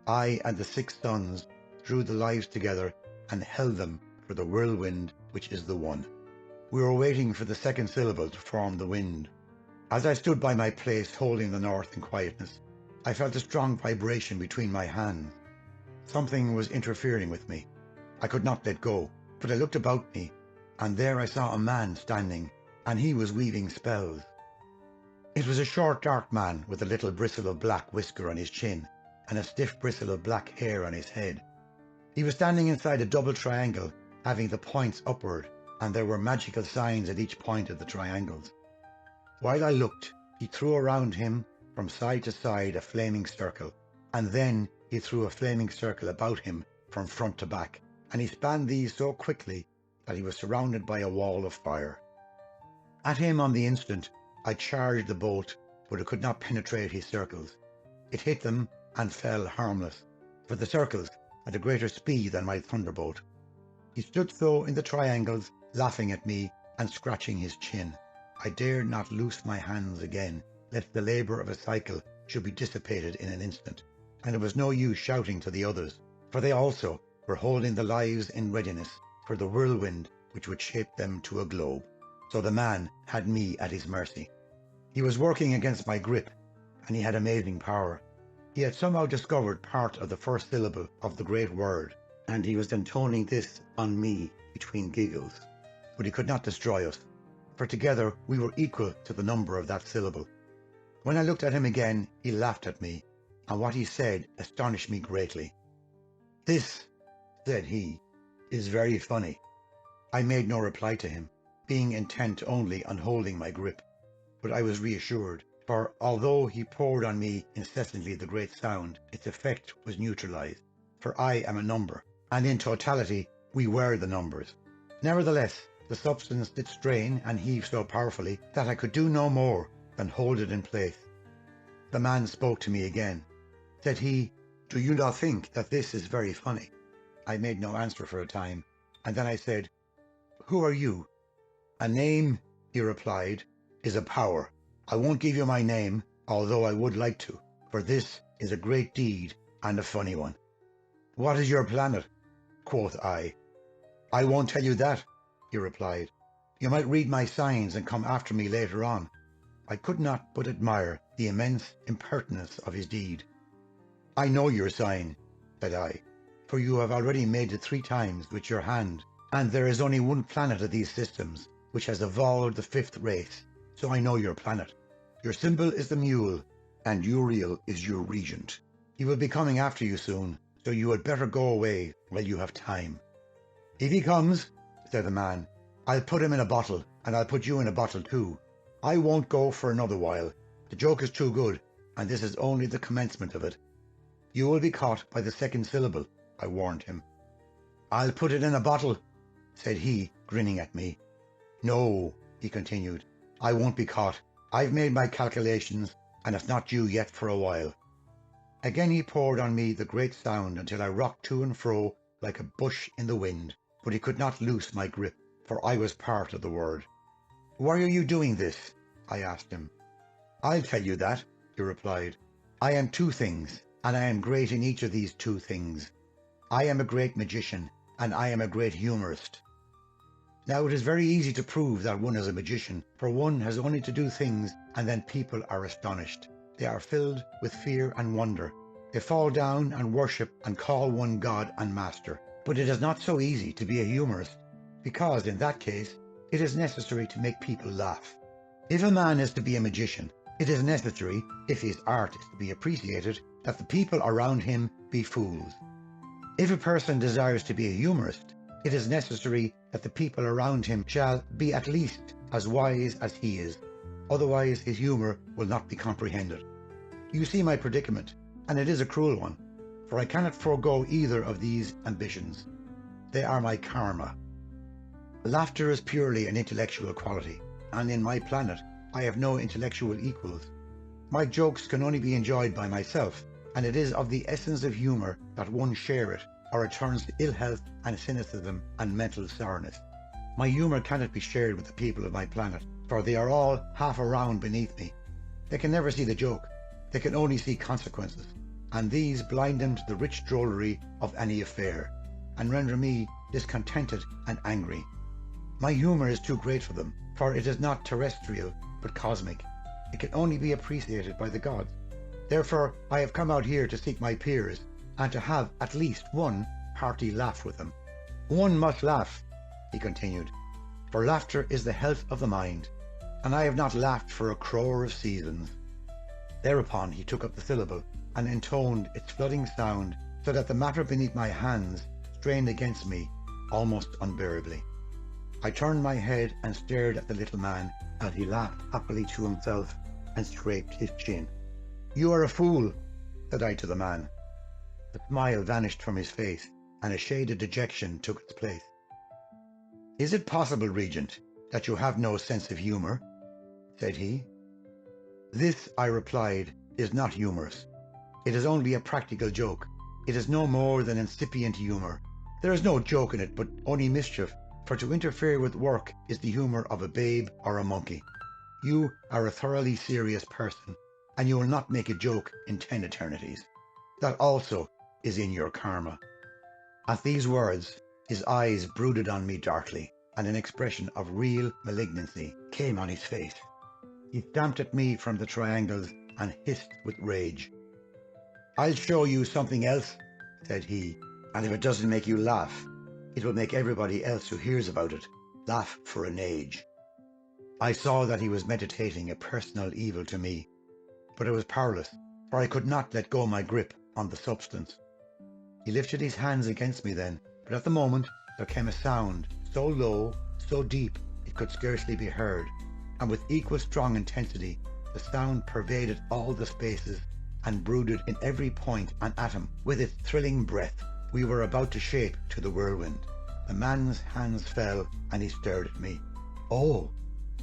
I and the 6 suns drew the lives together and held them for the whirlwind which is the one. We were waiting for the second syllable to form the wind. As I stood by my place holding the north in quietness, I felt a strong vibration between my hands. Something was interfering with me. I could not let go, but I looked about me, and there I saw a man standing, and he was weaving spells. It was a short, dark man with a little bristle of black whisker on his chin, and a stiff bristle of black hair on his head. He was standing inside a double triangle, having the points upward, and there were magical signs at each point of the triangles. While I looked, he threw around him from side to side a flaming circle, and then he threw a flaming circle about him from front to back, and he spanned these so quickly that he was surrounded by a wall of fire. At him on the instant, I charged the bolt, but it could not penetrate his circles. It hit them and fell harmless, for the circles had a greater speed than my thunderbolt. He stood so in the triangles, laughing at me and scratching his chin. I dared not loose my hands again, lest the labour of a cycle should be dissipated in an instant, and it was no use shouting to the others, for they also were holding the lives in readiness for the whirlwind which would shape them to a globe. So the man had me at his mercy. He was working against my grip, and he had amazing power. He had somehow discovered part of the first syllable of the great word, and he was intoning this on me between giggles. But he could not destroy us, for together we were equal to the number of that syllable. When I looked at him again, he laughed at me, and what he said astonished me greatly. "This," said he, "is very funny." I made no reply to him, being intent only on holding my grip, but I was reassured, for although he poured on me incessantly the great sound, its effect was neutralized, for I am a number, and in totality we were the numbers. Nevertheless, the substance did strain and heave so powerfully that I could do no more than hold it in place. The man spoke to me again. Said he, "Do you not think that this is very funny?" I made no answer for a time, and then I said, "Who are you?" "A name," he replied, "is a power. I won't give you my name, although I would like to, for this is a great deed and a funny one." "What is your planet?" quoth I. "I won't tell you that," he replied. "You might read my signs and come after me later on." I could not but admire the immense impertinence of his deed. "I know your sign," said I, "for you have already made it 3 times with your hand, and there is only one planet of these systems which has evolved the 5th race, so I know your planet. Your symbol is the mule, and Uriel is your regent. He will be coming after you soon, so you had better go away while you have time." "If he comes," said the man, "I'll put him in a bottle, and I'll put you in a bottle too. I won't go for another while. The joke is too good, and this is only the commencement of it." "You will be caught by the second syllable," I warned him. "I'll put it in a bottle," said he, grinning at me. "No," he continued, "I won't be caught. I've made my calculations, and it's not due yet for a while." Again he poured on me the great sound until I rocked to and fro like a bush in the wind, but he could not loose my grip, for I was part of the word. "Why are you doing this?" I asked him. "I'll tell you that," he replied. "I am 2 things, and I am great in each of these 2 things. I am a great magician, and I am a great humorist." Now it is very easy to prove that one is a magician, for one has only to do things and then people are astonished. They are filled with fear and wonder. They fall down and worship and call one God and master. But it is not so easy to be a humorist, because in that case it is necessary to make people laugh. If a man is to be a magician, it is necessary, if his art is to be appreciated, that the people around him be fools. If a person desires to be a humorist, it is necessary that the people around him shall be at least as wise as he is. Otherwise his humour will not be comprehended. You see my predicament, and it is a cruel one, for I cannot forego either of these ambitions. They are my karma. Laughter is purely an intellectual quality, and in my planet I have no intellectual equals. My jokes can only be enjoyed by myself, and it is of the essence of humour that one share it, or it turns to ill health and cynicism and mental sourness. My humour cannot be shared with the people of my planet, for they are all half around beneath me. They can never see the joke. They can only see consequences, and these blind them to the rich drollery of any affair, and render me discontented and angry. My humour is too great for them, for it is not terrestrial, but cosmic. It can only be appreciated by the gods. Therefore I have come out here to seek my peers, and to have at least one hearty laugh with them. One must laugh, he continued, for laughter is the health of the mind, and I have not laughed for a crore of seasons. Thereupon he took up the syllable, and intoned its flooding sound, so that the matter beneath my hands strained against me almost unbearably. I turned my head and stared at the little man, as he laughed happily to himself and scraped his chin. "You are a fool," said I to the man. The smile vanished from his face, and a shade of dejection took its place. "Is it possible, Regent, that you have no sense of humour?" said he. "This," I replied, "is not humorous. It is only a practical joke. It is no more than incipient humour. There is no joke in it, but only mischief, for to interfere with work is the humour of a babe or a monkey. You are a thoroughly serious person, and you will not make a joke in 10 eternities. That also is in your karma." At these words, his eyes brooded on me darkly, and an expression of real malignancy came on his face. He stamped at me from the triangles and hissed with rage. "I'll show you something else," said he, "and if it doesn't make you laugh, it will make everybody else who hears about it laugh for an age." I saw that he was meditating a personal evil to me, but I was powerless, for I could not let go my grip on the substance. He lifted his hands against me then, but at the moment there came a sound, so low, so deep, it could scarcely be heard, and with equal strong intensity the sound pervaded all the spaces and brooded in every point and atom with its thrilling breath. We were about to shape to the whirlwind. The man's hands fell, and he stared at me. "Oh,"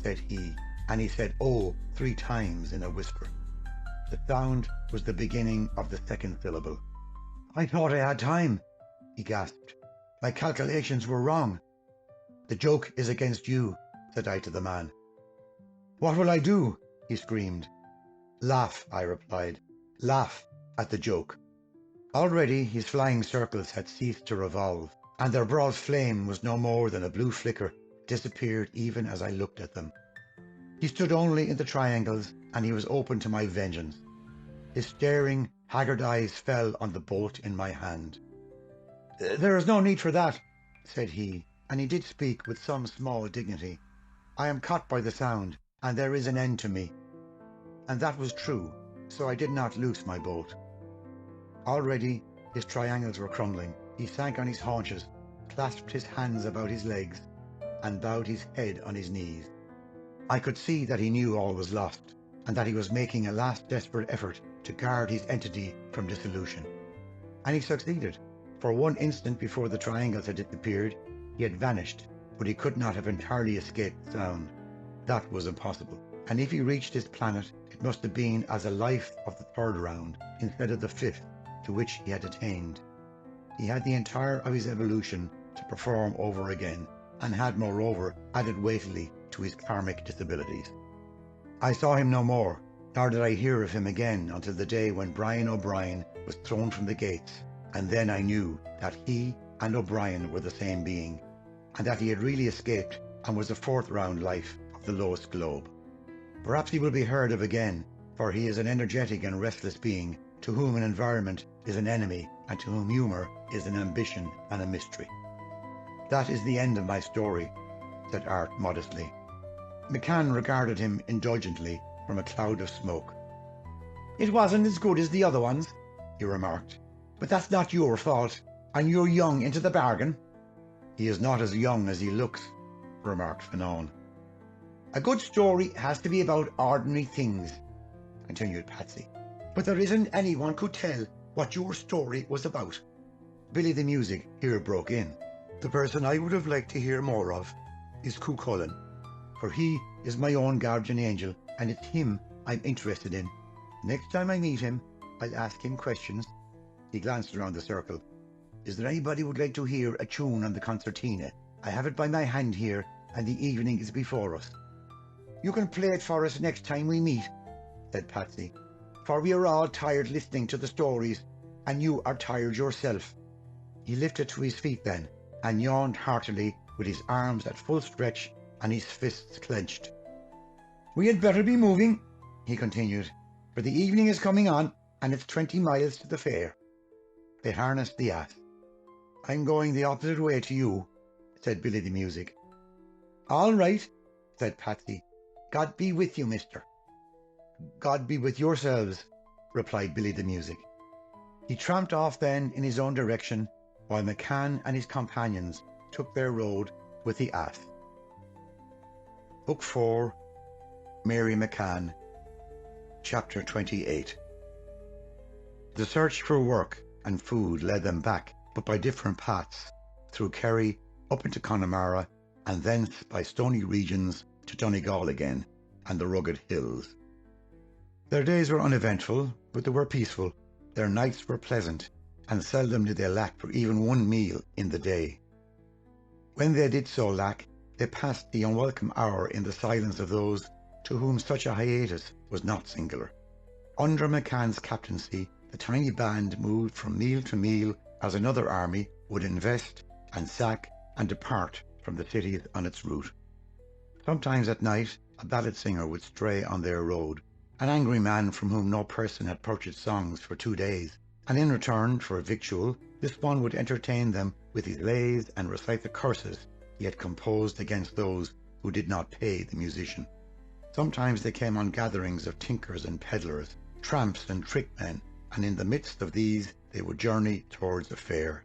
said he, and he said "oh" 3 times in a whisper. The sound was the beginning of the second syllable. "I thought I had time," he gasped. "My calculations were wrong." "The joke is against you," said I to the man. "What will I do?" he screamed. "Laugh," I replied. "Laugh at the joke." Already his flying circles had ceased to revolve, and their broad flame was no more than a blue flicker, disappeared even as I looked at them. He stood only in the triangles, and he was open to my vengeance. His staring, haggard eyes fell on the bolt in my hand. "There is no need for that," said he, and he did speak with some small dignity. "I am caught by the sound, and there is an end to me." And that was true, so I did not loose my bolt. Already his triangles were crumbling. He sank on his haunches, clasped his hands about his legs, and bowed his head on his knees. I could see that he knew all was lost, and that he was making a last desperate effort to guard his entity from dissolution. And he succeeded. For one instant before the triangles had disappeared, he had vanished, but he could not have entirely escaped sound. That was impossible, and if he reached his planet, it must have been as a life of the 3rd round, instead of the 5th, to which he had attained. He had the entire of his evolution to perform over again, and had moreover added weightily to his karmic disabilities. I saw him no more, nor did I hear of him again until the day when Brian O'Brien was thrown from the gates, and then I knew that he and O'Brien were the same being, and that he had really escaped and was a 4th round life of the lowest globe. Perhaps he will be heard of again, for he is an energetic and restless being, to whom an environment is an enemy, and to whom humour is an ambition and a mystery. "That is the end of my story," said Art modestly. McCann regarded him indulgently from a cloud of smoke. "It wasn't as good as the other ones," he remarked, "but that's not your fault, and you're young into the bargain." "He is not as young as he looks," remarked Fanon. "A good story has to be about ordinary things," continued Patsy, "but there isn't anyone could tell what your story was about." Billy the Music here broke in. "The person I would have liked to hear more of is Cuchulainn, for he is my own guardian angel, and it's him I'm interested in. Next time I meet him, I'll ask him questions." He glanced around the circle. Is there anybody who would like to hear a tune on the concertina? I have it by my hand here, and the evening is before us. You can play it for us next time we meet, said Patsy, for we are all tired listening to the stories, and you are tired yourself. He lifted to his feet then, and yawned heartily with his arms at full stretch and his fists clenched. We had better be moving, he continued, for the evening is coming on, and it's 20 miles to the fair. They harnessed the ass. I'm going the opposite way to you, said Billy the Music. All right, said Patsy. God be with you, mister. God be with yourselves, replied Billy the Music. He tramped off then in his own direction, while McCann and his companions took their road with the ass. Book 4, Mary McCann, Chapter 28. The search for work and food led them back, but by different paths, through Kerry, up into Connemara, and thence by stony regions to Donegal again, and the rugged hills. Their days were uneventful, but they were peaceful. Their nights were pleasant, and seldom did they lack for even one meal in the day. When they did so lack, they passed the unwelcome hour in the silence of those to whom such a hiatus was not singular. Under McCann's captaincy, the tiny band moved from meal to meal as another army would invest and sack and depart from the cities on its route. Sometimes at night a ballad singer would stray on their road, an angry man from whom no person had purchased songs for 2 days, and in return for a victual, this one would entertain them with his lays and recite the curses he had composed against those who did not pay the musician. Sometimes they came on gatherings of tinkers and peddlers, tramps and trickmen, and in the midst of these they would journey towards a fair.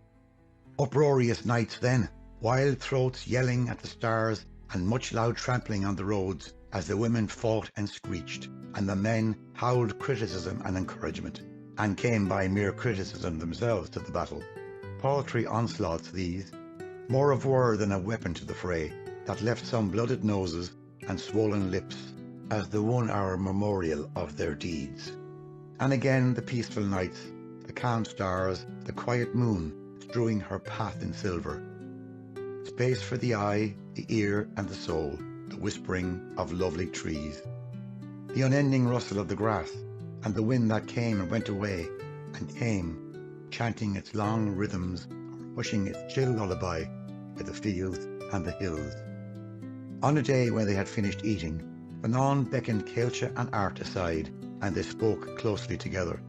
Uproarious nights then, wild throats yelling at the stars, and much loud trampling on the roads as the women fought and screeched, and the men howled criticism and encouragement, and came by mere criticism themselves to the battle. Paltry onslaughts these, more of word than a weapon to the fray, that left some blooded noses and swollen lips as the 1-hour memorial of their deeds. And again the peaceful nights, the calm stars, the quiet moon strewing her path in silver. Space for the eye, the ear and the soul, the whispering of lovely trees. The unending rustle of the grass, and the wind that came and went away, and came, chanting its long rhythms, or hushing its chill lullaby by the fields and the hills. On a day when they had finished eating, Fanon beckoned Caillte and Art aside, and they spoke closely together.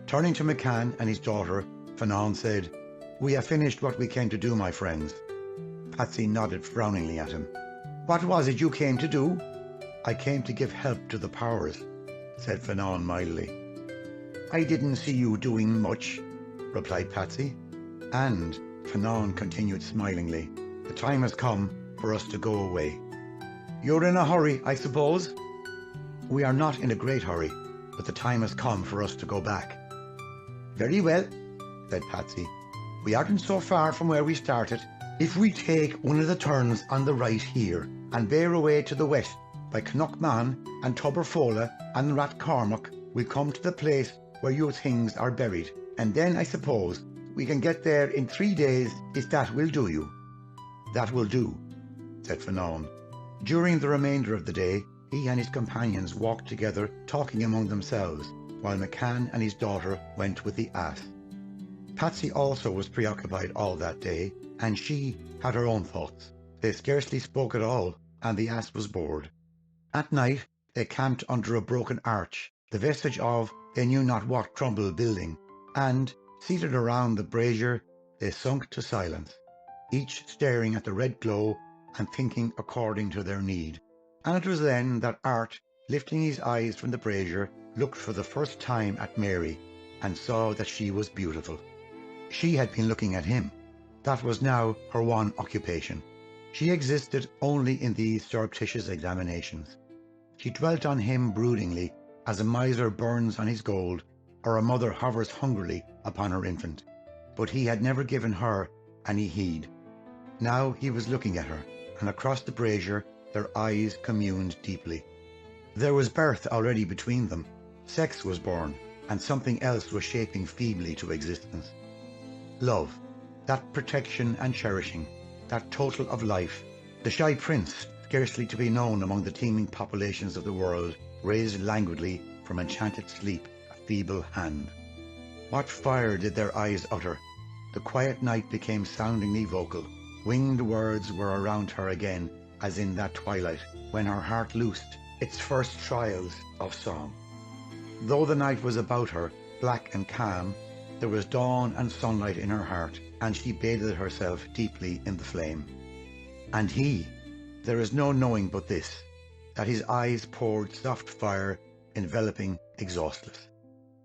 Turning to McCann and his daughter, Fanon said, "We have finished what we came to do, my friends." Patsy nodded frowningly at him. "What was it you came to do?" "I came to give help to the powers," said Fanon mildly. "I didn't see you doing much," replied Patsy. "And," Fanon continued smilingly, "the time has come for us to go away." "You're in a hurry, I suppose?" "We are not in a great hurry, but the time has come for us to go back." "Very well," said Patsy. "We aren't so far from where we started. If we take one of the turns on the right here, and bear away to the west by Knockman and Tuberfola and Rathcormac, we come to the place where your things are buried, and then I suppose we can get there in 3 days, if that will do you." "That will do," said Fanon. During the remainder of the day, he and his companions walked together, talking among themselves, while McCann and his daughter went with the ass. Patsy also was preoccupied all that day, and she had her own thoughts. They scarcely spoke at all, and the ass was bored. At night they camped under a broken arch, the vestige of they knew not what crumbled building, and, seated around the brazier, they sunk to silence, each staring at the red glow and thinking according to their need. And it was then that Art, lifting his eyes from the brazier, looked for the first time at Mary, and saw that she was beautiful. She had been looking at him. That was now her one occupation. She existed only in these surreptitious examinations. She dwelt on him broodingly, as a miser burns on his gold, or a mother hovers hungrily upon her infant. But he had never given her any heed. Now he was looking at her, and across the brazier their eyes communed deeply. There was birth already between them. Sex was born, and something else was shaping feebly to existence. Love. that protection and cherishing, that total of life. The shy prince, scarcely to be known among the teeming populations of the world, raised languidly from enchanted sleep a feeble hand. What fire did their eyes utter? The quiet night became soundingly vocal. Winged words were around her again, as in that twilight, when her heart loosed its first trials of song. Though the night was about her, black and calm, there was dawn and sunlight in her heart, and she bathed herself deeply in the flame. And he, there is no knowing but this, that his eyes poured soft fire, enveloping, exhaustless.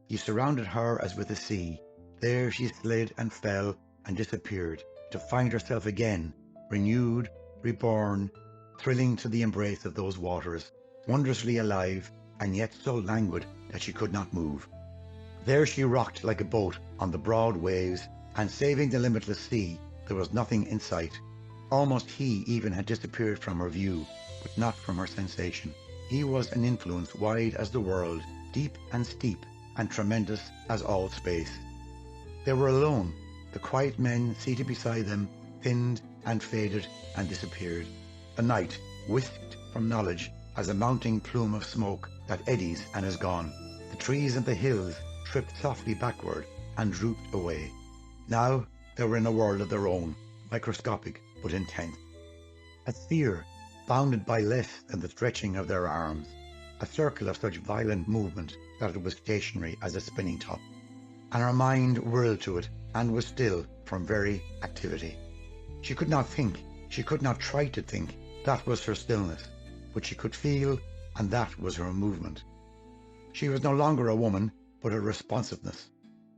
He surrounded her as with a sea. There she slid and fell and disappeared, to find herself again, renewed, reborn, thrilling to the embrace of those waters, wondrously alive, and yet so languid that she could not move. There she rocked like a boat on the broad waves, and saving the limitless sea, there was nothing in sight. Almost he even had disappeared from her view, but not from her sensation. He was an influence wide as the world, deep and steep, and tremendous as all space. They were alone. The quiet men seated beside them thinned and faded and disappeared. The night, whisked from knowledge as a mounting plume of smoke that eddies and is gone. The trees and the hills tripped softly backward and drooped away. Now they were in a world of their own, microscopic but intense. A sphere bounded by less than the stretching of their arms, a circle of such violent movement that it was stationary as a spinning top. And her mind whirled to it and was still from very activity. She could not think, she could not try to think, that was her stillness, but she could feel, and that was her movement. She was no longer a woman, but a responsiveness.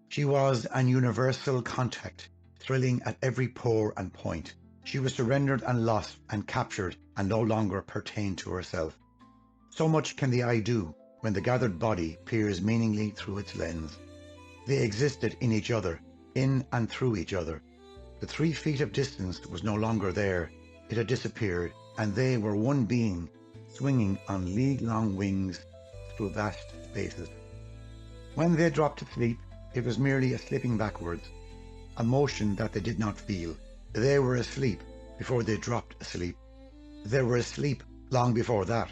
She was an universal contact, thrilling at every pore and point. She was surrendered and lost and captured and no longer pertained to herself. So much can the eye do when the gathered body peers meaningly through its lens. They existed in each other, in and through each other. The 3 feet of distance was no longer there. It had disappeared, and they were one being, swinging on league-long wings through vast spaces. When they dropped to sleep, it was merely a slipping backwards, a motion that they did not feel. They were asleep before they dropped asleep. They were asleep long before that,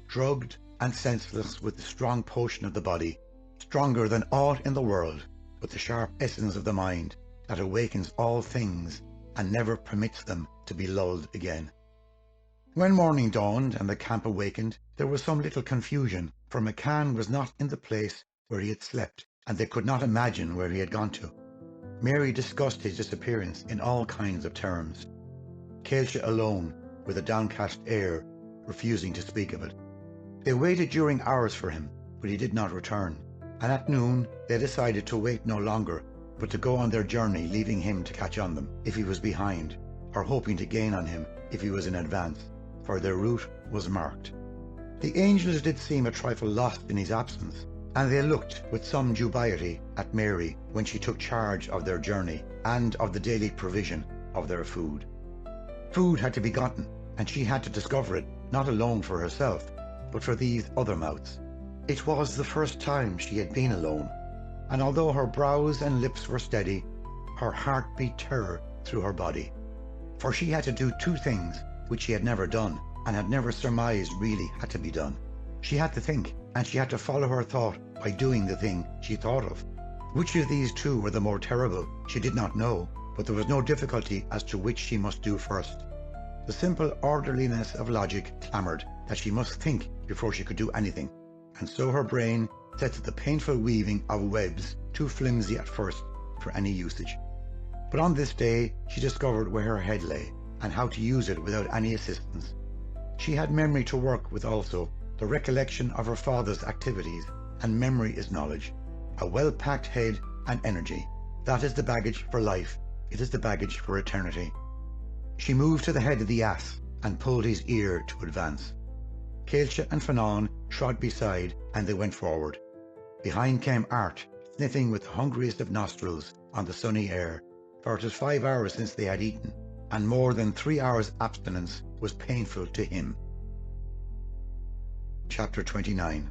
drugged and senseless with the strong potion of the body, stronger than aught in the world, but the sharp essence of the mind that awakens all things and never permits them to be lulled again. When morning dawned and the camp awakened, there was some little confusion, for McCann was not in the place where he had slept, and they could not imagine where he had gone to. Mary discussed his disappearance in all kinds of terms. Caoilte alone, with a downcast air, refusing to speak of it. They waited during hours for him, but he did not return, and at noon they decided to wait no longer, but to go on their journey, leaving him to catch on them if he was behind, or hoping to gain on him if he was in advance, for their route was marked. The angels did seem a trifle lost in his absence, and they looked with some dubiety at Mary when she took charge of their journey and of the daily provision of their food. Food had to be gotten, and she had to discover it, not alone for herself, but for these other mouths. It was the first time she had been alone, and although her brows and lips were steady, her heart beat terror through her body. For she had to do 2 things which she had never done, and had never surmised really had to be done. She had to think, and she had to follow her thought by doing the thing she thought of. Which of these 2 were the more terrible, she did not know, but there was no difficulty as to which she must do first. The simple orderliness of logic clamoured that she must think before she could do anything, and so her brain set to the painful weaving of webs too flimsy at first for any usage. But on this day she discovered where her head lay, and how to use it without any assistance. She had memory to work with also, the recollection of her father's activities, and memory is knowledge. A well-packed head and energy. That is the baggage for life. It is the baggage for eternity. She moved to the head of the ass and pulled his ear to advance. Caoilte and Fanon trod beside, and they went forward. Behind came Art, sniffing with the hungriest of nostrils on the sunny air, for it was 5 hours since they had eaten, and more than 3 hours' abstinence was painful to him. Chapter 29.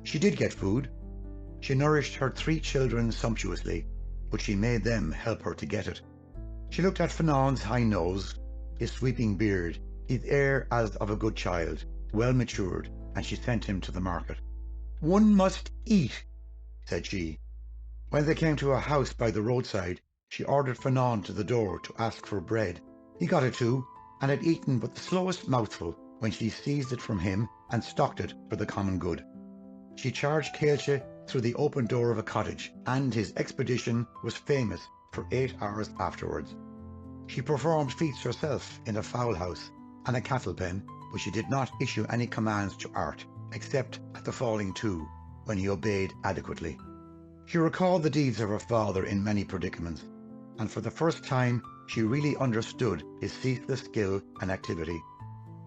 She did get food. She nourished her 3 children sumptuously, but she made them help her to get it. She looked at Fanon's high nose, his sweeping beard, his air as of a good child, well matured, and she sent him to the market. "One must eat," said she. When they came to a house by the roadside, she ordered Fanon to the door to ask for bread. He got it too, and had eaten but the slowest mouthful when she seized it from him and stocked it for the common good. She charged Caolte through the open door of a cottage, and his expedition was famous for 8 hours afterwards. She performed feats herself in a fowl house and a cattle pen, but she did not issue any commands to Art, except at the falling to, when he obeyed adequately. She recalled the deeds of her father in many predicaments, and for the first time she really understood his ceaseless skill and activity.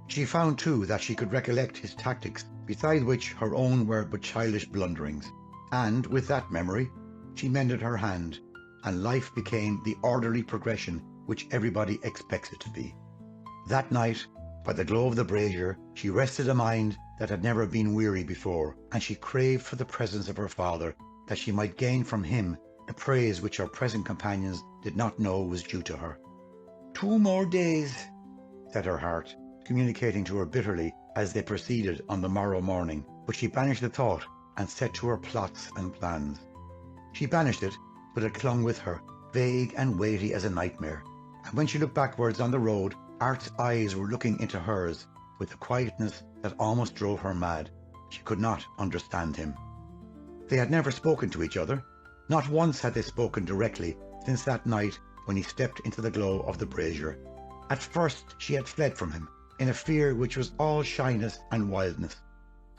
She found too that she could recollect his tactics, beside which her own were but childish blunderings, and with that memory she mended her hand, and life became the orderly progression which everybody expects it to be. That night, by the glow of the brazier, she rested a mind that had never been weary before, and she craved for the presence of her father, that she might gain from him the praise which her present companions did not know was due to her. 2 more days, said her heart, communicating to her bitterly as they proceeded on the morrow morning, but she banished the thought and set to her plots and plans. She banished it, but it clung with her, vague and weighty as a nightmare, and when she looked backwards on the road, Art's eyes were looking into hers with a quietness that almost drove her mad. She could not understand him. They had never spoken to each other. Not once had they spoken directly since that night when he stepped into the glow of the brazier. At first she had fled from him, in a fear which was all shyness and wildness,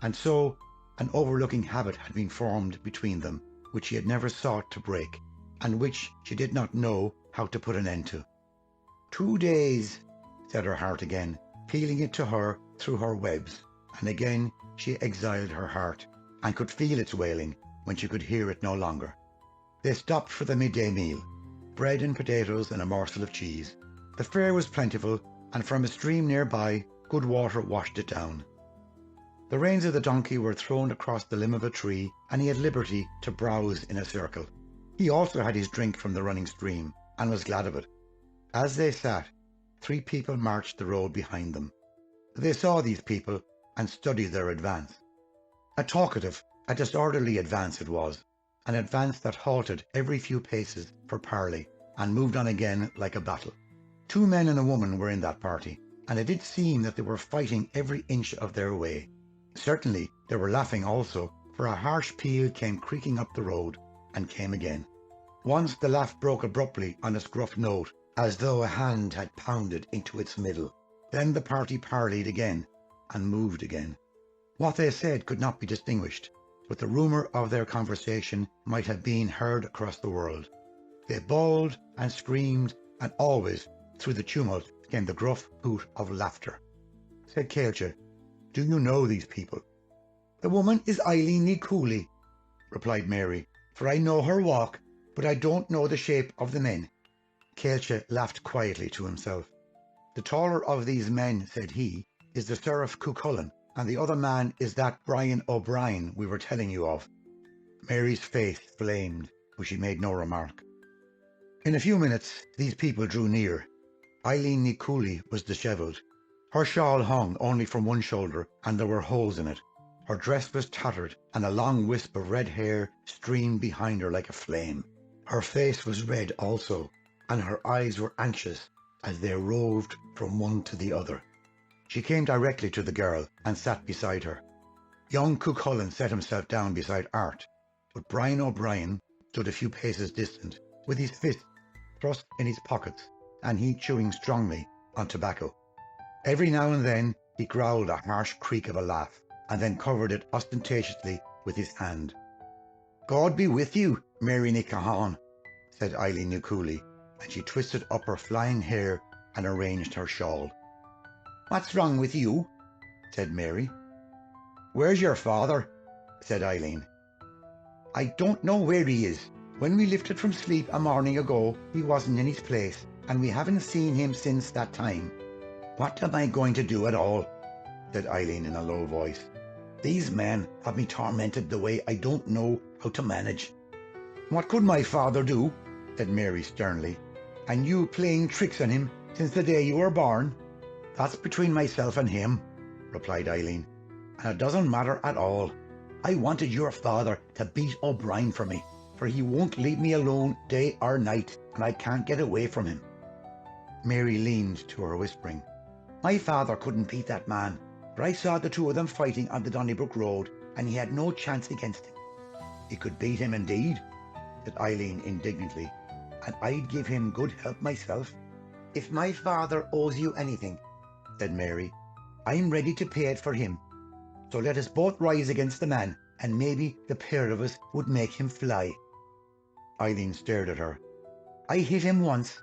and so an overlooking habit had been formed between them, which she had never sought to break, and which she did not know how to put an end to. 2 days, said her heart again, peeling it to her through her webs, and again she exiled her heart, and could feel its wailing when she could hear it no longer. They stopped for the midday meal, bread and potatoes and a morsel of cheese. The fare was plentiful, and from a stream nearby, good water washed it down. The reins of the donkey were thrown across the limb of a tree, and he had liberty to browse in a circle. He also had his drink from the running stream, and was glad of it. As they sat, 3 people marched the road behind them. They saw these people and studied their advance. A talkative, a disorderly advance it was, an advance that halted every few paces for parley, and moved on again like a battle. 2 men and a woman were in that party, and it did seem that they were fighting every inch of their way. Certainly they were laughing also, for a harsh peal came creaking up the road, and came again. Once the laugh broke abruptly on its gruff note, as though a hand had pounded into its middle. Then the party parleyed again, and moved again. What they said could not be distinguished, but the rumour of their conversation might have been heard across the world. They bawled and screamed, and always, through the tumult, came the gruff hoot of laughter. Said Caolte, "Do you know these people?" "The woman is Eileen Ní Cooley," replied Mary, "for I know her walk, but I don't know the shape of the men." Caolte laughed quietly to himself. "The taller of these men," said he, "is the Sheriff Cuchulainn, and the other man is that Brian O'Brien we were telling you of." Mary's face flamed, but she made no remark. In a few minutes these people drew near. Eileen Ní Cooley was dishevelled. Her shawl hung only from one shoulder, and there were holes in it. Her dress was tattered, and a long wisp of red hair streamed behind her like a flame. Her face was red also, and her eyes were anxious as they roved from one to the other. She came directly to the girl and sat beside her. Young Cuchulainn set himself down beside Art, but Brian O'Brien stood a few paces distant, with his fists thrust in his pockets, and he chewing strongly on tobacco. Every now and then he growled a harsh creak of a laugh, and then covered it ostentatiously with his hand. "God be with you, Mary Ní Cooley," said Eileen Ní Cooley, and she twisted up her flying hair and arranged her shawl. "What's wrong with you?" said Mary. "Where's your father?" said Eileen. "I don't know where he is. When we lifted from sleep a morning ago, he wasn't in his place, and we haven't seen him since that time." "What am I going to do at all?" said Eileen in a low voice. "These men have me tormented the way I don't know how to manage." "What could my father do?" said Mary sternly. "And you playing tricks on him since the day you were born?" "That's between myself and him," replied Eileen, "and it doesn't matter at all. I wanted your father to beat O'Brien for me, for he won't leave me alone day or night, and I can't get away from him." Mary leaned to her, whispering, "My father couldn't beat that man, but I saw the two of them fighting on the Donnybrook Road, and he had no chance against him." "He could beat him indeed," said Eileen indignantly, "and I'd give him good help myself." "If my father owes you anything," said Mary, "I'm ready to pay it for him. So let us both rise against the man, and maybe the pair of us would make him fly." Eileen stared at her. "I hit him once,"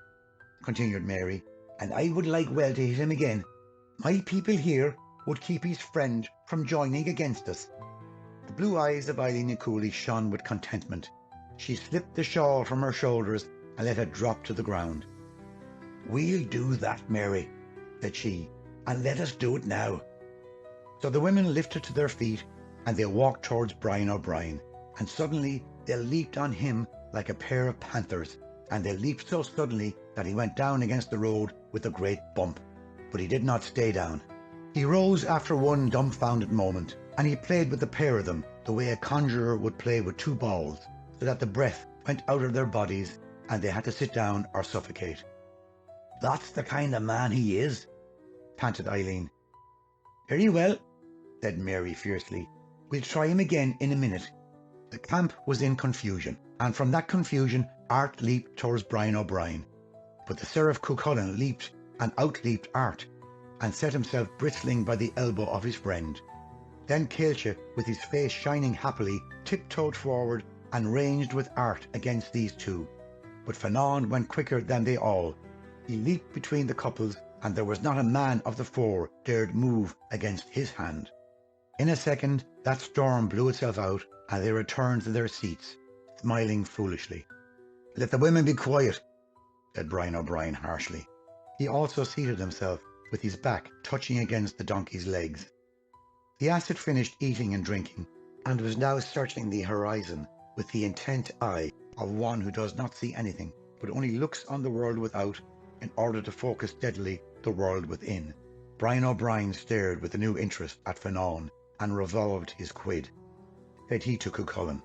continued Mary, "and I would like well to hit him again. My people here would keep his friend from joining against us." The blue eyes of Eileen Cooley shone with contentment. She slipped the shawl from her shoulders and let it drop to the ground. "We'll do that, Mary," said she, "and let us do it now." So the women lifted to their feet and they walked towards Brian O'Brien, and suddenly they leaped on him like a pair of panthers, and they leaped so suddenly that he went down against the road with a great bump. But he did not stay down. He rose after one dumbfounded moment, and he played with the pair of them the way a conjurer would play with two balls, so that the breath went out of their bodies and they had to sit down or suffocate. "That's the kind of man he is," panted Eileen. "Very well," said Mary fiercely. "We'll try him again in a minute." The camp was in confusion, and from that confusion Art leaped towards Brian O'Brien. But the Seraph Cuchulainn leaped and outleaped Art, and set himself bristling by the elbow of his friend. Then Caolte, with his face shining happily, tiptoed forward and ranged with Art against these two. But Fanon went quicker than they all. He leaped between the couples, and there was not a man of the four dared move against his hand. In a second that storm blew itself out, and they returned to their seats, smiling foolishly. "Let the women be quiet," said Brian O'Brien harshly. He also seated himself, with his back touching against the donkey's legs. The ass had finished eating and drinking, and was now searching the horizon with the intent eye of one who does not see anything, but only looks on the world without in order to focus steadily the world within. Brian O'Brien stared with a new interest at Fanon and revolved his quid. Said he to Cuchulainn,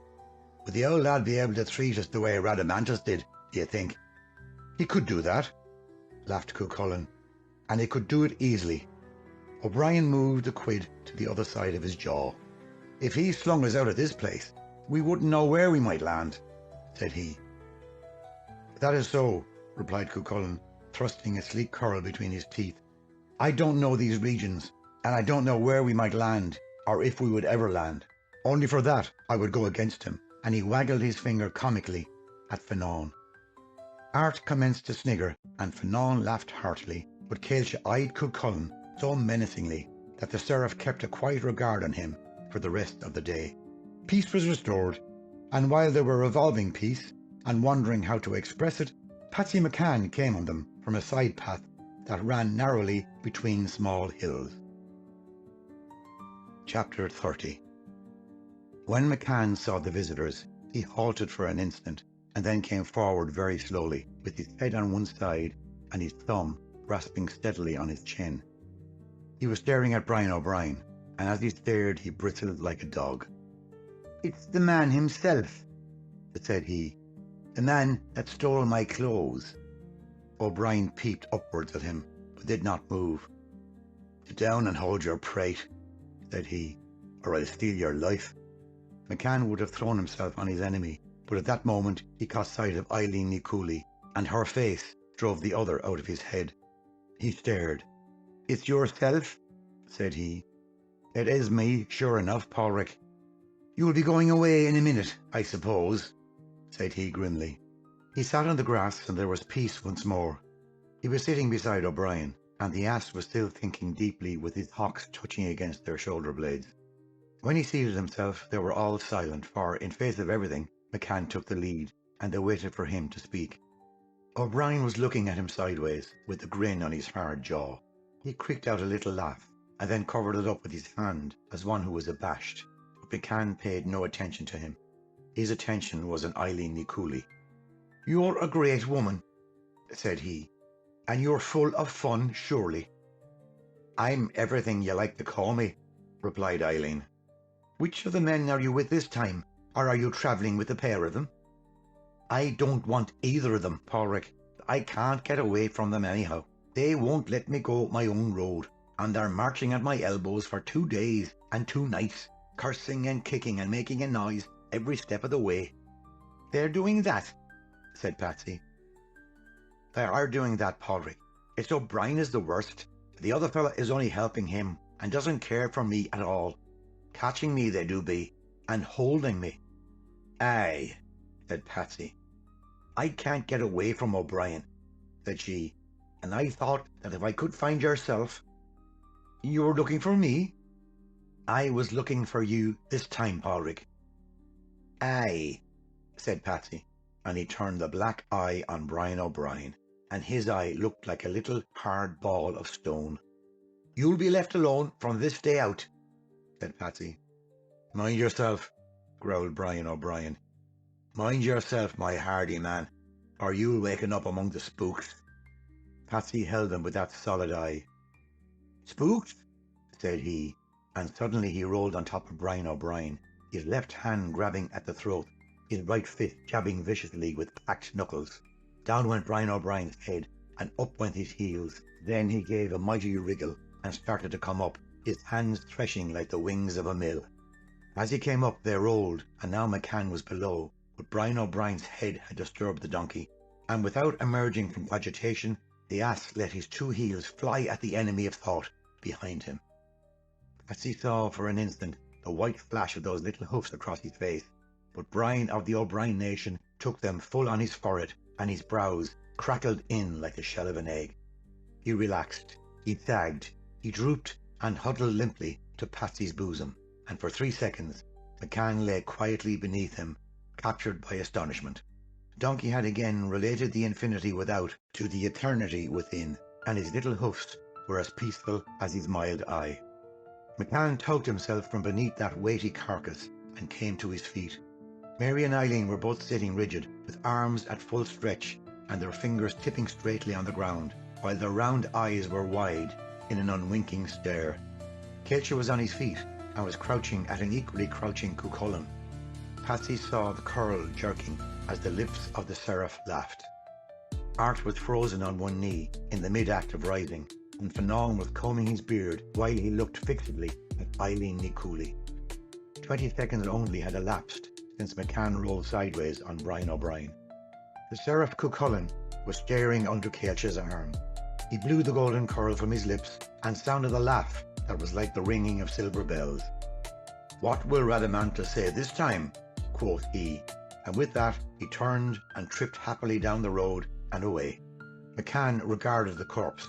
"Would the old lad be able to treat us the way Rhadamanthus did, do you think?" "He could do that," laughed Cuchulainn, "and he could do it easily." O'Brien moved the quid to the other side of his jaw. "If he slung us out of this place, we wouldn't know where we might land," said he. "That is so," replied Cuchulainn, thrusting a sleek curl between his teeth. "I don't know these regions, and I don't know where we might land, or if we would ever land. Only for that I would go against him," and he waggled his finger comically at Fanon. Art commenced to snigger, and Fanon laughed heartily, but Caolte eyed Cuchulainn so menacingly that the Seraph kept a quiet regard on him for the rest of the day. Peace was restored, and while they were revolving peace and wondering how to express it, Patsy Mac Can came on them from a side path that ran narrowly between small hills. Chapter 30. When Mac Can saw the visitors, he halted for an instant, and then came forward very slowly, with his head on one side and his thumb grasping steadily on his chin. He was staring at Brian O'Brien, and as he stared he bristled like a dog. "It's the man himself," said he, "the man that stole my clothes." O'Brien peeped upwards at him, but did not move. "Sit down and hold your prate," said he, "or I'll steal your life." Mac Can would have thrown himself on his enemy, but at that moment he caught sight of Eileen Cooley, and her face drove the other out of his head. He stared. "It's yourself?" said he. "It is me, sure enough, Paulrick." "You will be going away in a minute, I suppose," said he grimly. He sat on the grass, and there was peace once more. He was sitting beside O'Brien, and the ass was still thinking deeply with his hocks touching against their shoulder blades. When he seated himself, they were all silent, for, in face of everything, Mac Can took the lead, and they waited for him to speak. O'Brien was looking at him sideways, with a grin on his hard jaw. He creaked out a little laugh, and then covered it up with his hand, as one who was abashed, but Mac Can paid no attention to him. His attention was on Eileen Cooley. "You're a great woman," said he, "and you're full of fun, surely." "I'm everything you like to call me," replied Eileen. "Which of the men are you with this time, or are you travelling with a pair of them?" "I don't want either of them, Padraig. I can't get away from them anyhow. They won't let me go my own road, and they're marching at my elbows for 2 days and 2 nights, cursing and kicking and making a noise every step of the way." "They're doing that?" said Patsy. "They are doing that, Padraig. It's O'Brien is the worst. The other fella is only helping him, and doesn't care for me at all. Catching me they do be, and holding me." "Aye," said Patsy. "I can't get away from O'Brien," said she, "and I thought that if I could find yourself—" "You were looking for me?" "I was looking for you this time, Padraig." "Aye," said Patsy, and he turned the black eye on Brian O'Brien, and his eye looked like a little hard ball of stone. "You'll be left alone from this day out," said Patsy. "Mind yourself," growled Brian O'Brien. "Mind yourself, my hardy man, or you'll waken up among the spooks." Patsy held him with that solid eye. "Spooks?" said he, and suddenly he rolled on top of Brian O'Brien, his left hand grabbing at the throat, his right fist jabbing viciously with packed knuckles. Down went Brian O'Brien's head, and up went his heels. Then he gave a mighty wriggle and started to come up, his hands threshing like the wings of a mill. As he came up they rolled, and now McCann was below, but Brian O'Brien's head had disturbed the donkey, and without emerging from agitation, the ass let his 2 heels fly at the enemy of thought behind him. Patsy saw for an instant the white flash of those little hoofs across his face, but Brian of the O'Brien nation took them full on his forehead, and his brows crackled in like the shell of an egg. He relaxed, he sagged, he drooped and huddled limply to Patsy's bosom, and for 3 seconds McCann lay quietly beneath him, captured by astonishment. The donkey had again related the infinity without to the eternity within, and his little hoofs were as peaceful as his mild eye. McCann tugged himself from beneath that weighty carcass and came to his feet. Mary and Eileen were both sitting rigid, with arms at full stretch and their fingers tipping straightly on the ground, while their round eyes were wide in an unwinking stare. Caolte was on his feet and was crouching at an equally crouching Cuchulainn. Patsy saw the curl jerking as the lips of the seraph laughed. Art was frozen on one knee in the mid-act of rising, and Fanon was combing his beard while he looked fixedly at Eileen Ní Cooley. 20 seconds only had elapsed since McCann rolled sideways on Brian O'Brien. The seraph Cuchulainn was staring under Caolte's arm. He blew the golden curl from his lips and sounded a laugh that was like the ringing of silver bells. "What will Rhadamanthus say this time?" quoth he, and with that he turned and tripped happily down the road and away. McCann regarded the corpse.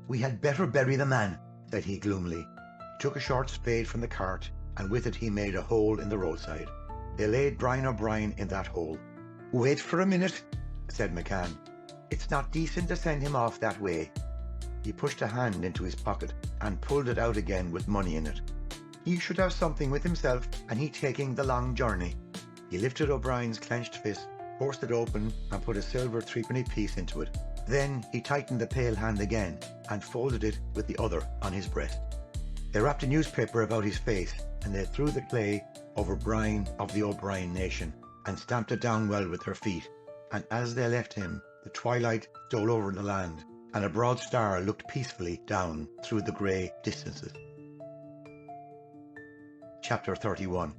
"We had better bury the man," said he gloomily. He took a short spade from the cart, and with it he made a hole in the roadside. They laid Brian O'Brien in that hole. "Wait for a minute," said McCann. "It's not decent to send him off that way." He pushed a hand into his pocket and pulled it out again with money in it. "He should have something with himself, and he taking the long journey." He lifted O'Brien's clenched fist, forced it open, and put a silver 3-penny piece into it. Then he tightened the pale hand again and folded it with the other on his breast. They wrapped a newspaper about his face, and they threw the clay over Brian of the O'Brien nation and stamped it down well with their feet, and as they left him the twilight stole over the land, and a broad star looked peacefully down through the grey distances. Chapter 31.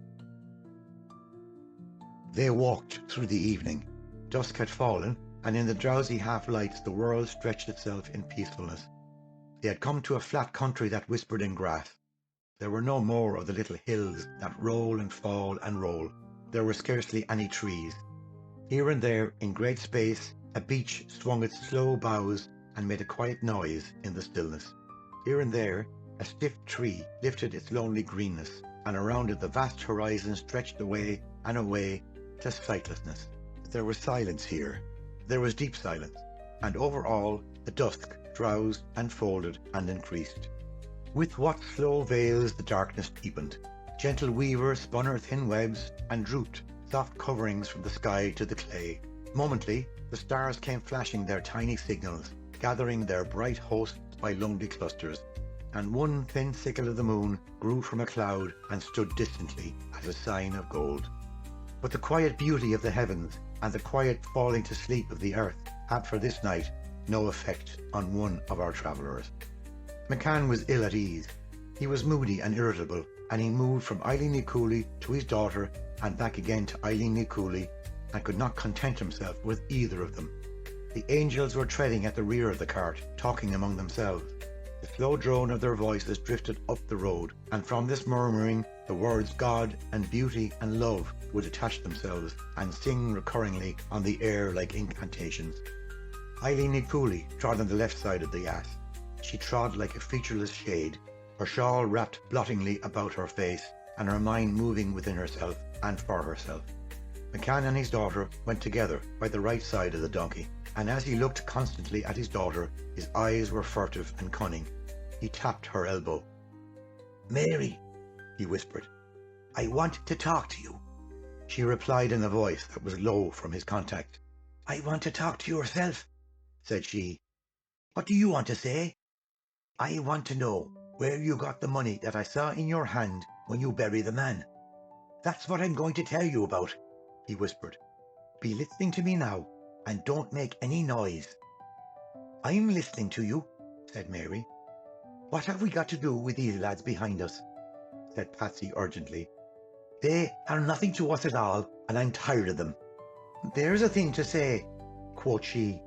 They walked through the evening. Dusk had fallen, and in the drowsy half-lights the world stretched itself in peacefulness. They had come to a flat country that whispered in grass. There were no more of the little hills that roll and fall and roll. There were scarcely any trees. Here and there, in great space, a beech swung its slow boughs and made a quiet noise in the stillness. Here and there, a stiff tree lifted its lonely greenness, and around it the vast horizon stretched away and away to sightlessness. There was silence here. There was deep silence, and over all the dusk drowsed and folded and increased. With what slow veils the darkness deepened. Gentle weaver spun her thin webs and drooped soft coverings from the sky to the clay. Momently, the stars came flashing their tiny signals, gathering their bright hosts by lonely clusters, and one thin sickle of the moon grew from a cloud and stood distantly as a sign of gold. But the quiet beauty of the heavens and the quiet falling to sleep of the earth had for this night no effect on one of our travellers. McCann was ill at ease. He was moody and irritable, and he moved from Eileen Ní Cooley to his daughter and back again to Eileen Ní Cooley, and could not content himself with either of them. The angels were treading at the rear of the cart, talking among themselves. The slow drone of their voices drifted up the road, and from this murmuring the words God and beauty and love would attach themselves and sing recurringly on the air like incantations. Eileen Ní Cooley trod on the left side of the ass. She trod like a featureless shade, her shawl wrapped blottingly about her face, and her mind moving within herself and for herself. McCann and his daughter went together by the right side of the donkey, and as he looked constantly at his daughter, his eyes were furtive and cunning. He tapped her elbow. "Mary," he whispered, "I want to talk to you." She replied in a voice that was low from his contact. "I want to talk to yourself," said she. "What do you want to say?" "I want to know where you got the money that I saw in your hand when you buried the man." "That's what I'm going to tell you about," he whispered. "Be listening to me now, and don't make any noise." "I'm listening to you," said Mary. "What have we got to do with these lads behind us?" said Patsy urgently. "They are nothing to us at all, and I'm tired of them." "There's a thing to say," quoth she.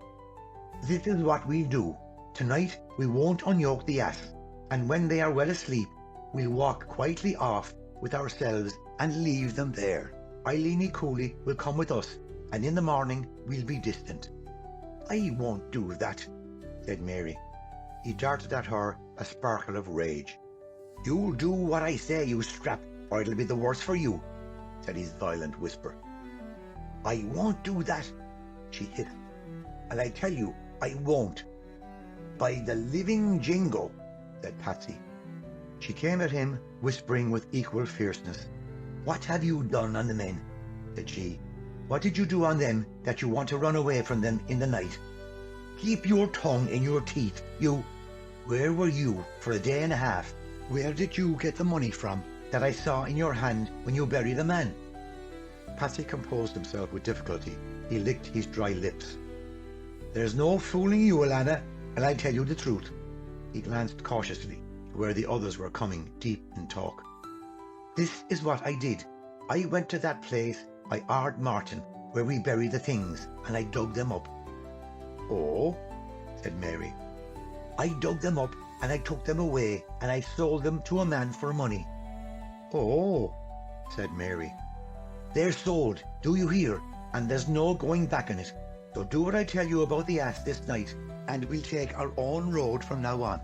"This is what we'll do. Tonight we won't unyoke the ass, and when they are well asleep, we'll walk quietly off with ourselves and leave them there. Eileen Ní Cooley will come with us, and in the morning we'll be distant." "I won't do that," said Mary. He darted at her a sparkle of rage. "You'll do what I say, you scrap, or it'll be the worse for you," said his violent whisper. "I won't do that," she hissed, "and I tell you I won't." "By the living jingo," said Patsy. She came at him, whispering with equal fierceness. "What have you done on the men?" said she. "What did you do on them that you want to run away from them in the night? Keep your tongue in your teeth, you... Where were you for a day and a half? Where did you get the money from that I saw in your hand when you buried the man?" Patsy composed himself with difficulty. He licked his dry lips. "There's no fooling you, Alana, and I'll tell you the truth." He glanced cautiously to where the others were coming deep in talk. "This is what I did. I went to that place by Ard Martin where we bury the things, and I dug them up." "Oh," said Mary. "I dug them up, and I took them away, and I sold them to a man for money." "Oh," said Mary. "They're sold, do you hear? And there's no going back on it. So do what I tell you about the ass this night, and we'll take our own road from now on."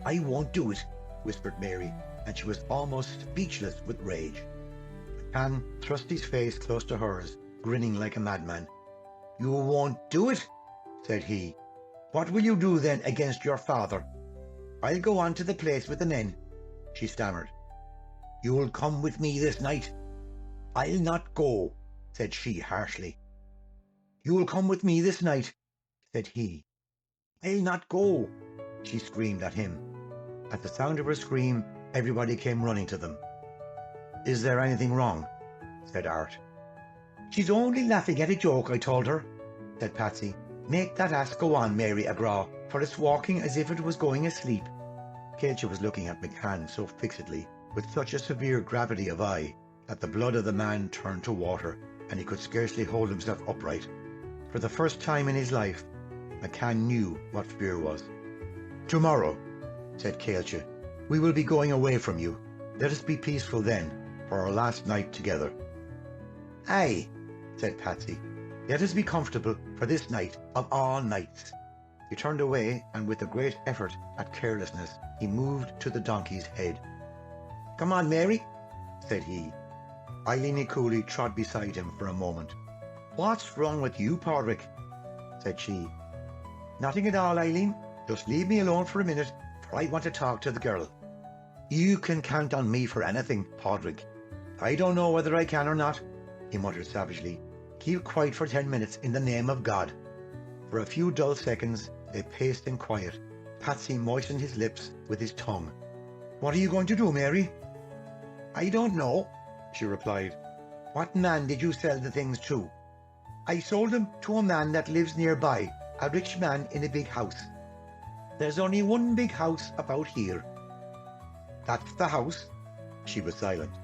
"I won't do it," whispered Mary, and she was almost speechless with rage. McCann thrust his face close to hers, grinning like a madman. "You won't do it?" said he. "What will you do then against your father?" "I'll go on to the place with the men," she stammered. "You'll come with me this night." "I'll not go," said she harshly. "You'll come with me this night," said he. "I'll not go," she screamed at him. At the sound of her scream, everybody came running to them. "Is there anything wrong?" said Art. "She's only laughing at a joke I told her," said Patsy. "Make that ass go on, Mary Agraw, for it's walking as if it was going asleep." Caillte was looking at McCann so fixedly, with such a severe gravity of eye, that the blood of the man turned to water, and he could scarcely hold himself upright. For the first time in his life, McCann knew what fear was. "Tomorrow," said Caillte, "we will be going away from you. Let us be peaceful then, for our last night together." "Aye," said Patsy. "Let us be comfortable for this night of all nights." He turned away, and with a great effort at carelessness, he moved to the donkey's head. "Come on, Mary," said he. Eileen Ní Cooley trod beside him for a moment. "What's wrong with you, Padraig?" said she. "Nothing at all, Eileen. Just leave me alone for a minute, for I want to talk to the girl." "You can count on me for anything, Padraig." "I don't know whether I can or not," he muttered savagely. Keep quiet for 10 minutes in the name of God." For a few dull seconds they paced in quiet. Patsy moistened his lips with his tongue. "What are you going to do, Mary?" "I don't know," she replied. "What man did you sell the things to?" "I sold them to a man that lives nearby, a rich man in a big house. There's only one big house about here." "That's the house?" She was silent.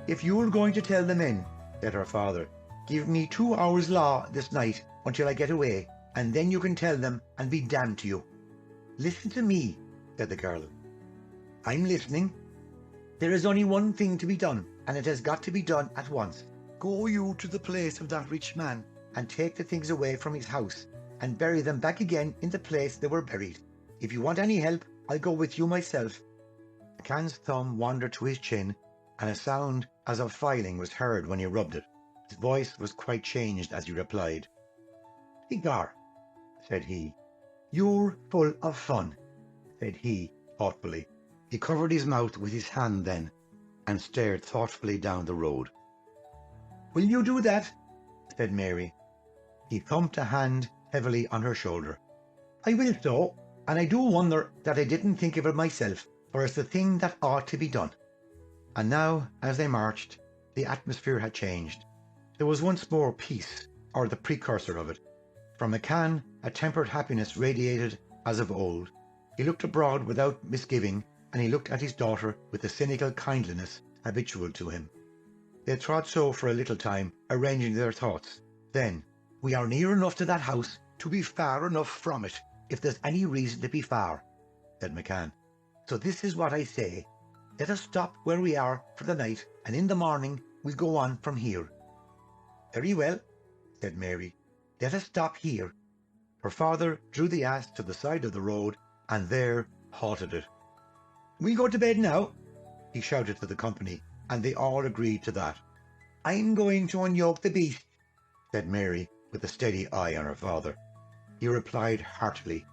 "If you're going to tell the men," said her father, "give me 2 hours' law this night until I get away, and then you can tell them and be damned to you." "Listen to me," said the girl. "I'm listening." "There is only one thing to be done, and it has got to be done at once. Go you to the place of that rich man, and take the things away from his house, and bury them back again in the place they were buried. If you want any help, I'll go with you myself." McCann's thumb wandered to his chin, and a sound as of filing was heard when he rubbed it. His voice was quite changed as he replied. "Egar," said he. "You're full of fun," said he thoughtfully. He covered his mouth with his hand then, and stared thoughtfully down the road. "Will you do that?" said Mary. He thumped a hand heavily on her shoulder. "I will so, and I do wonder that I didn't think of it myself, for it's the thing that ought to be done." And now, as they marched, the atmosphere had changed. There was once more peace, or the precursor of it. From McCann, a tempered happiness radiated as of old. He looked abroad without misgiving, and he looked at his daughter with the cynical kindliness habitual to him. They trod so for a little time, arranging their thoughts. Then, "We are near enough to that house to be far enough from it, if there's any reason to be far," said McCann. "So this is what I say. Let us stop where we are for the night, and in the morning we'll go on from here." "Very well," said Mary. "Let us stop here." Her father drew the ass to the side of the road, and there halted it. "We go to bed now," he shouted to the company, and they all agreed to that. "I'm going to unyoke the beast," said Mary, with a steady eye on her father. He replied heartily,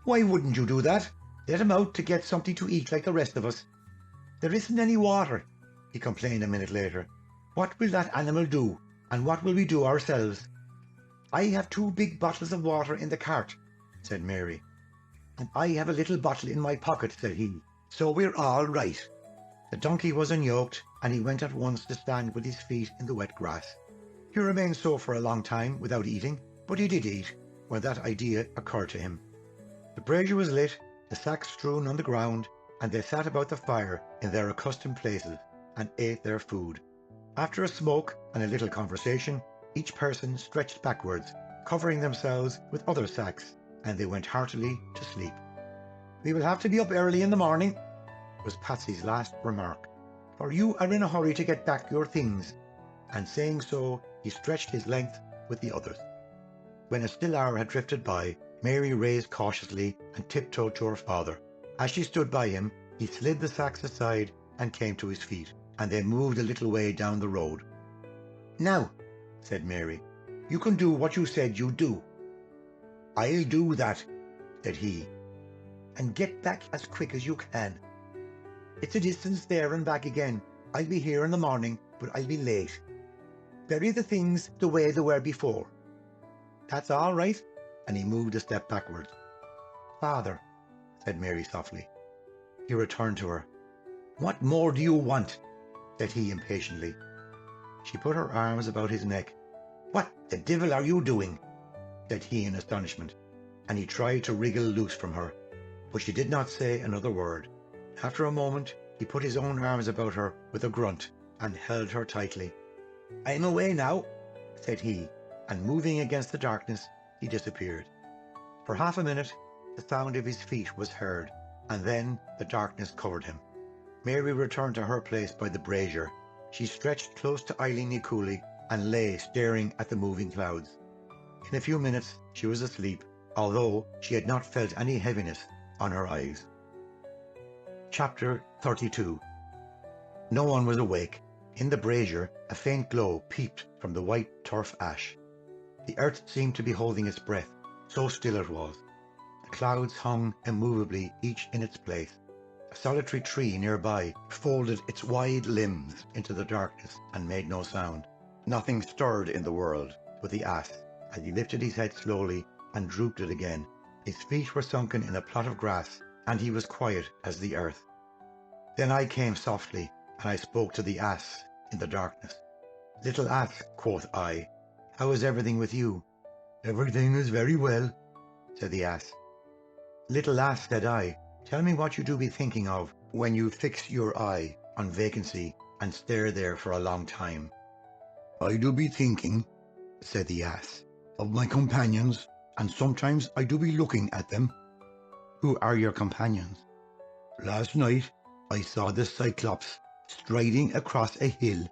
"Why wouldn't you do that? Let him out to get something to eat like the rest of us." "There isn't any water," he complained a minute later. "What will that animal do, and what will we do ourselves?" "I have 2 big bottles of water in the cart," said Mary. "And I have a little bottle in my pocket," said he. "So we're all right." The donkey was unyoked, and he went at once to stand with his feet in the wet grass. He remained so for a long time without eating, but he did eat when that idea occurred to him. The brazier was lit, the sacks strewn on the ground, and they sat about the fire in their accustomed places and ate their food. After a smoke and a little conversation, each person stretched backwards, covering themselves with other sacks, and they went heartily to sleep. "We will have to be up early in the morning," was Patsy's last remark, "for you are in a hurry to get back your things," and saying so, he stretched his length with the others. When a still hour had drifted by, Mary raised cautiously and tiptoed to her father. As she stood by him, he slid the sacks aside and came to his feet, and they moved a little way down the road. "Now," said Mary, "you can do what you said you'd do." "I'll do that," said he, "and get back as quick as you can. It's a distance there and back again. I'll be here in the morning, but I'll be late. Bury the things the way they were before." "That's all right," and he moved a step backwards. "Father," said Mary softly. He returned to her. "What more do you want?" said he impatiently. She put her arms about his neck. "What the devil are you doing?" said he in astonishment, and he tried to wriggle loose from her, but she did not say another word. After a moment he put his own arms about her with a grunt and held her tightly. "I'm away now," said he, and moving against the darkness, he disappeared. For half a minute the sound of his feet was heard, and then the darkness covered him. Mary returned to her place by the brazier. She stretched close to Eileen Ní Cooley and lay staring at the moving clouds. In a few minutes she was asleep, although she had not felt any heaviness on her eyes. Chapter 32. No one was awake. In the brazier a faint glow peeped from the white turf ash. The earth seemed to be holding its breath, so still it was. The clouds hung immovably, each in its place. A solitary tree nearby folded its wide limbs into the darkness and made no sound. Nothing stirred in the world with the ass as he lifted his head slowly and drooped it again. His feet were sunken in a plot of grass, and he was quiet as the earth. Then I came softly, and I spoke to the ass in the darkness. "Little ass," quoth I, "how is everything with you?" "Everything is very well," said the ass. "Little ass," said I, "tell me what you do be thinking of when you fix your eye on vacancy and stare there for a long time." "I do be thinking," said the ass, "of my companions, and sometimes I do be looking at them." "Who are your companions?" "Last night I saw the Cyclops striding across a hill.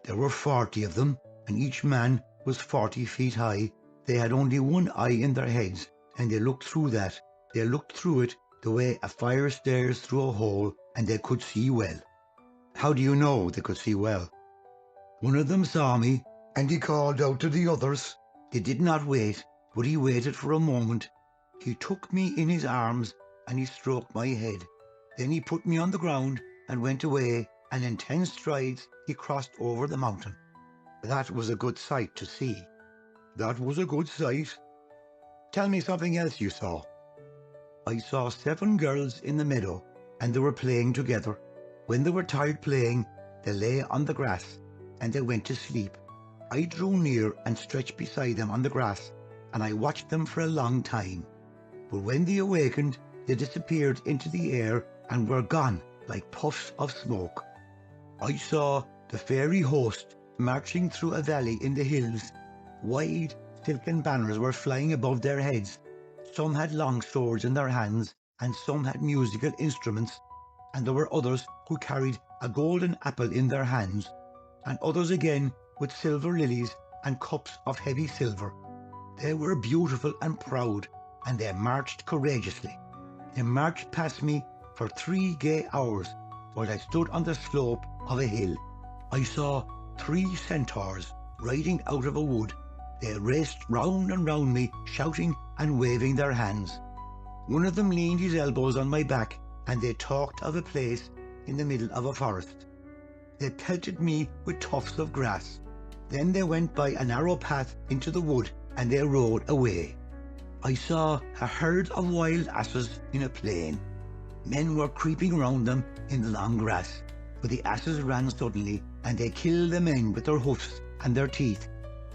There were 40 of them, and each man was 40 feet high. They had only one eye in their heads, and they looked through that. They looked through it the way a fire stares through a hole, and they could see well." "How do you know they could see well?" "One of them saw me, and he called out to the others. They did not wait, but he waited for a moment. He took me in his arms, and he stroked my head. Then he put me on the ground and went away, and in 10 strides he crossed over the mountain." "That was a good sight to see." "That was a good sight." "Tell me something else you saw." "I saw 7 girls in the meadow, and they were playing together. When they were tired playing, they lay on the grass, and they went to sleep. I drew near and stretched beside them on the grass, and I watched them for a long time. But when they awakened, they disappeared into the air and were gone like puffs of smoke. I saw the fairy host marching through a valley in the hills. Wide silken banners were flying above their heads. Some had long swords in their hands, and some had musical instruments, and there were others who carried a golden apple in their hands, and others again with silver lilies and cups of heavy silver. They were beautiful and proud, and they marched courageously. They marched past me for 3 gay hours, while I stood on the slope of a hill. I saw 3 centaurs riding out of a wood. They raced round and round me, shouting and waving their hands. One of them leaned his elbows on my back, and they talked of a place in the middle of a forest. They pelted me with tufts of grass. Then they went by a narrow path into the wood, and they rode away. I saw a herd of wild asses in a plain. Men were creeping round them in the long grass, but the asses ran suddenly, and they killed the men with their hoofs and their teeth.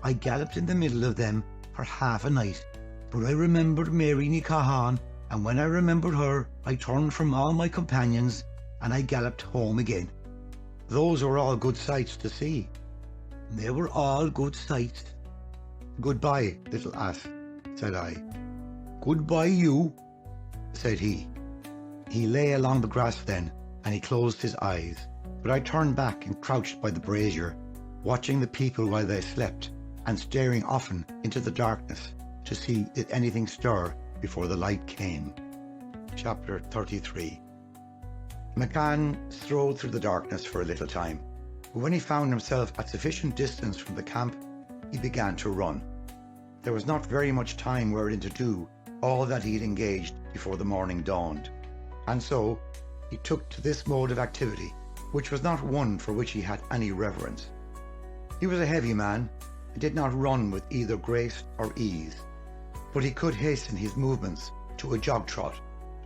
I galloped in the middle of them for half a night, but I remembered Mary ni Cahan, and when I remembered her, I turned from all my companions, and I galloped home again." "Those were all good sights to see." "They were all good sights." "Goodbye, little ass," said I. "Goodbye you," said he. He lay along the grass then, and he closed his eyes, but I turned back and crouched by the brazier, watching the people while they slept, and staring often into the darkness to see did anything stir before the light came. Chapter 33. McCann strode through the darkness for a little time, but when he found himself at sufficient distance from the camp, he began to run. There was not very much time wherein to do all that he had engaged before the morning dawned, and so he took to this mode of activity, which was not one for which he had any reverence. He was a heavy man, and did not run with either grace or ease, but he could hasten his movements to a jog trot,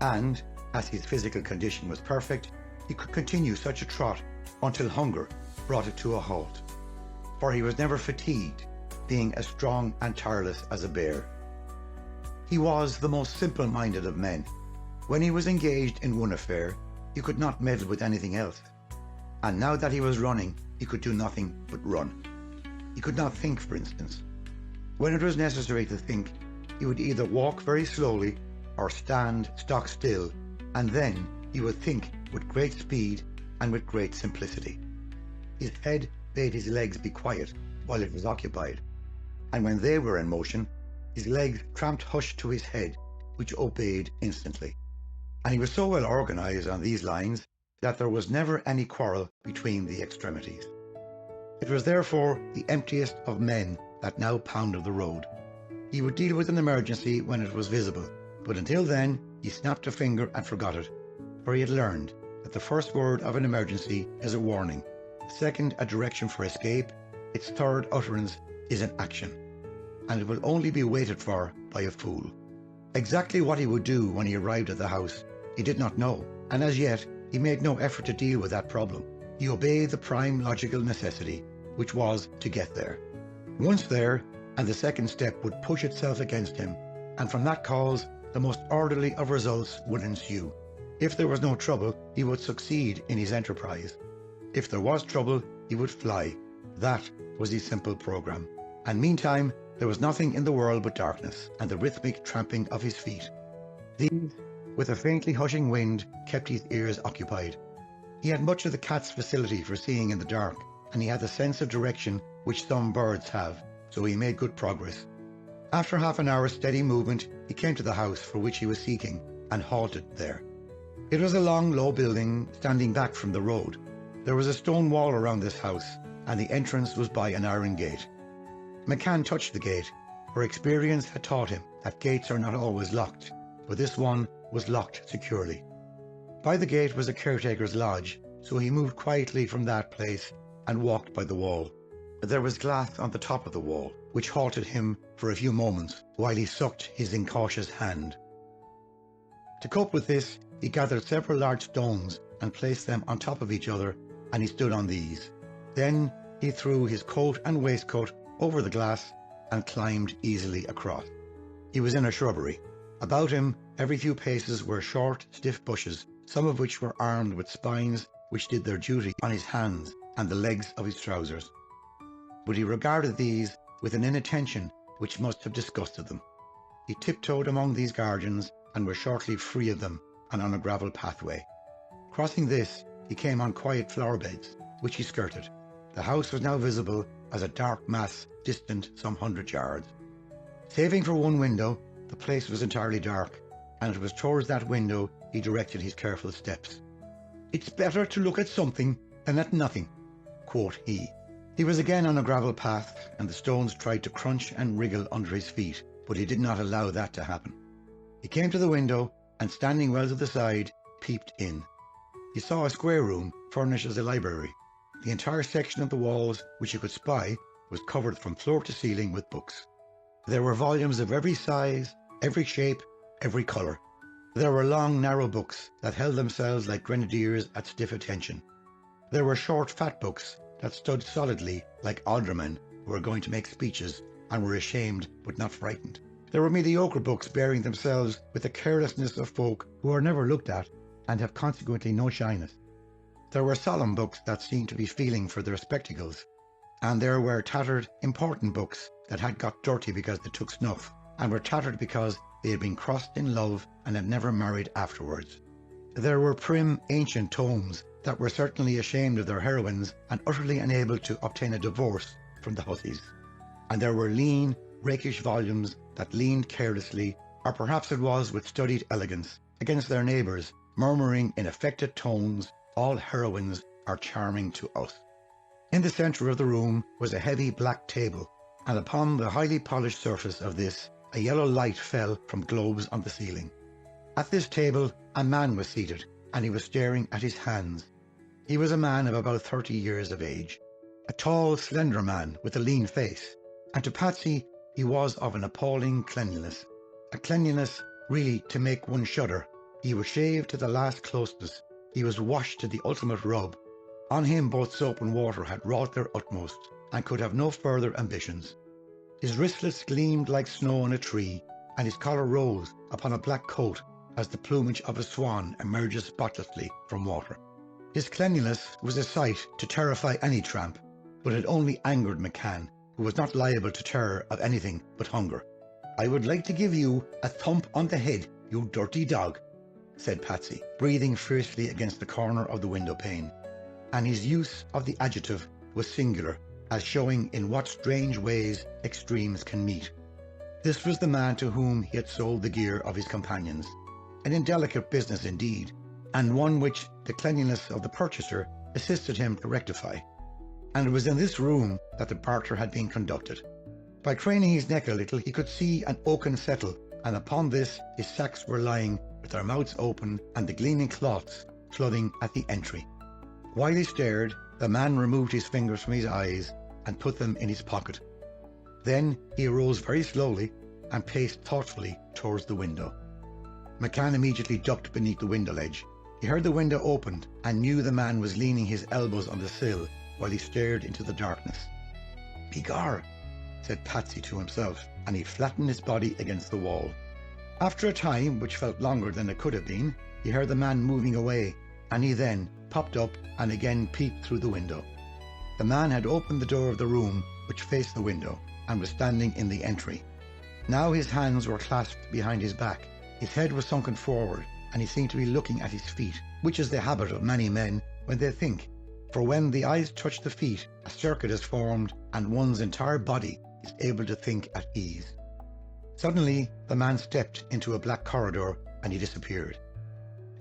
and, as his physical condition was perfect, he could continue such a trot until hunger brought it to a halt, for he was never fatigued, being as strong and tireless as a bear. He was the most simple-minded of men. When he was engaged in one affair, he could not meddle with anything else, and now that he was running, he could do nothing but run. He could not think, for instance. When it was necessary to think, he would either walk very slowly or stand stock still, and then he would think with great speed and with great simplicity. His head bade his legs be quiet while it was occupied, and when they were in motion, his legs tramped hush to his head, which obeyed instantly. And he was so well organized on these lines that there was never any quarrel between the extremities. It was therefore the emptiest of men that now pounded the road. He would deal with an emergency when it was visible, but until then he snapped a finger and forgot it, for he had learned that the first word of an emergency is a warning, the second a direction for escape, its third utterance is an action. and it will only be waited for by a fool. Exactly what he would do when he arrived at the house, he did not know, and as yet he made no effort to deal with that problem. He obeyed the prime logical necessity, which was to get there. Once there, and the second step would push itself against him, and from that cause the most orderly of results would ensue. If there was no trouble, he would succeed in his enterprise. If there was trouble, he would fly. That was his simple program. And meantime, there was nothing in the world but darkness and the rhythmic tramping of his feet. These, with a faintly hushing wind, kept his ears occupied. He had much of the cat's facility for seeing in the dark, and he had the sense of direction which some birds have, so he made good progress. After half an hour's steady movement, he came to the house for which he was seeking, and halted there. It was a long, low building, standing back from the road. There was a stone wall around this house, and the entrance was by an iron gate. McCann touched the gate, for experience had taught him that gates are not always locked, but this one was locked securely. By the gate was a caretaker's lodge, so he moved quietly from that place and walked by the wall. There was glass on the top of the wall, which halted him for a few moments while he sucked his incautious hand. To cope with this, he gathered several large stones and placed them on top of each other, and he stood on these. Then he threw his coat and waistcoat over the glass and climbed easily across. He was in a shrubbery. About him, every few paces, were short, stiff bushes, some of which were armed with spines which did their duty on his hands and the legs of his trousers. But he regarded these with an inattention which must have disgusted them. He tiptoed among these guardians and was shortly free of them and on a gravel pathway. Crossing this, he came on quiet flower beds, which he skirted. The house was now visible as a dark mass distant some 100 yards. Saving for one window, the place was entirely dark, and it was towards that window he directed his careful steps. "It's better to look at something than at nothing," quoth he. He was again on a gravel path, and the stones tried to crunch and wriggle under his feet, but he did not allow that to happen. He came to the window, and standing well to the side, peeped in. He saw a square room furnished as a library. The entire section of the walls which he could spy was covered from floor to ceiling with books. There were volumes of every size, every shape, every colour. There were long, narrow books that held themselves like grenadiers at stiff attention. There were short, fat books that stood solidly like aldermen who were going to make speeches and were ashamed but not frightened. There were mediocre books bearing themselves with the carelessness of folk who are never looked at and have consequently no shyness. There were solemn books that seemed to be feeling for their spectacles, and there were tattered, important books that had got dirty because they took snuff, and were tattered because they had been crossed in love and had never married afterwards. There were prim, ancient tomes that were certainly ashamed of their heroines and utterly unable to obtain a divorce from the hussies. And there were lean, rakish volumes that leaned carelessly, or perhaps it was with studied elegance, against their neighbours, murmuring in affected tones, "All heroines are charming to us." In the centre of the room was a heavy black table, and upon the highly polished surface of this a yellow light fell from globes on the ceiling. At this table a man was seated, and he was staring at his hands. He was a man of about 30 years of age, a tall, slender man with a lean face, and to Patsy he was of an appalling cleanliness, a cleanliness really to make one shudder. He was shaved to the last closeness, he was washed to the ultimate rub. On him both soap and water had wrought their utmost, and could have no further ambitions. His wristlets gleamed like snow on a tree, and his collar rose upon a black coat as the plumage of a swan emerges spotlessly from water. His cleanliness was a sight to terrify any tramp, but it only angered McCann, who was not liable to terror of anything but hunger. "I would like to give you a thump on the head, you dirty dog," said Patsy, breathing fiercely against the corner of the window pane, and his use of the adjective was singular, as showing in what strange ways extremes can meet. This was the man to whom he had sold the gear of his companions, an indelicate business indeed, and one which the cleanliness of the purchaser assisted him to rectify. And it was in this room that the barter had been conducted. By craning his neck a little, he could see an oaken settle, and upon this his sacks were lying with their mouths open and the gleaming cloths flooding at the entry. While he stared, the man removed his fingers from his eyes and put them in his pocket. Then he arose very slowly and paced thoughtfully towards the window. McCann immediately ducked beneath the window ledge. He heard the window opened and knew the man was leaning his elbows on the sill while he stared into the darkness. "Begor," said Patsy to himself, and he flattened his body against the wall. After a time, which felt longer than it could have been, he heard the man moving away, and he then popped up and again peeped through the window. The man had opened the door of the room which faced the window and was standing in the entry. Now his hands were clasped behind his back. His head was sunken forward, and he seemed to be looking at his feet, which is the habit of many men when they think, for when the eyes touch the feet, a circuit is formed and one's entire body is able to think at ease. Suddenly, the man stepped into a black corridor and he disappeared.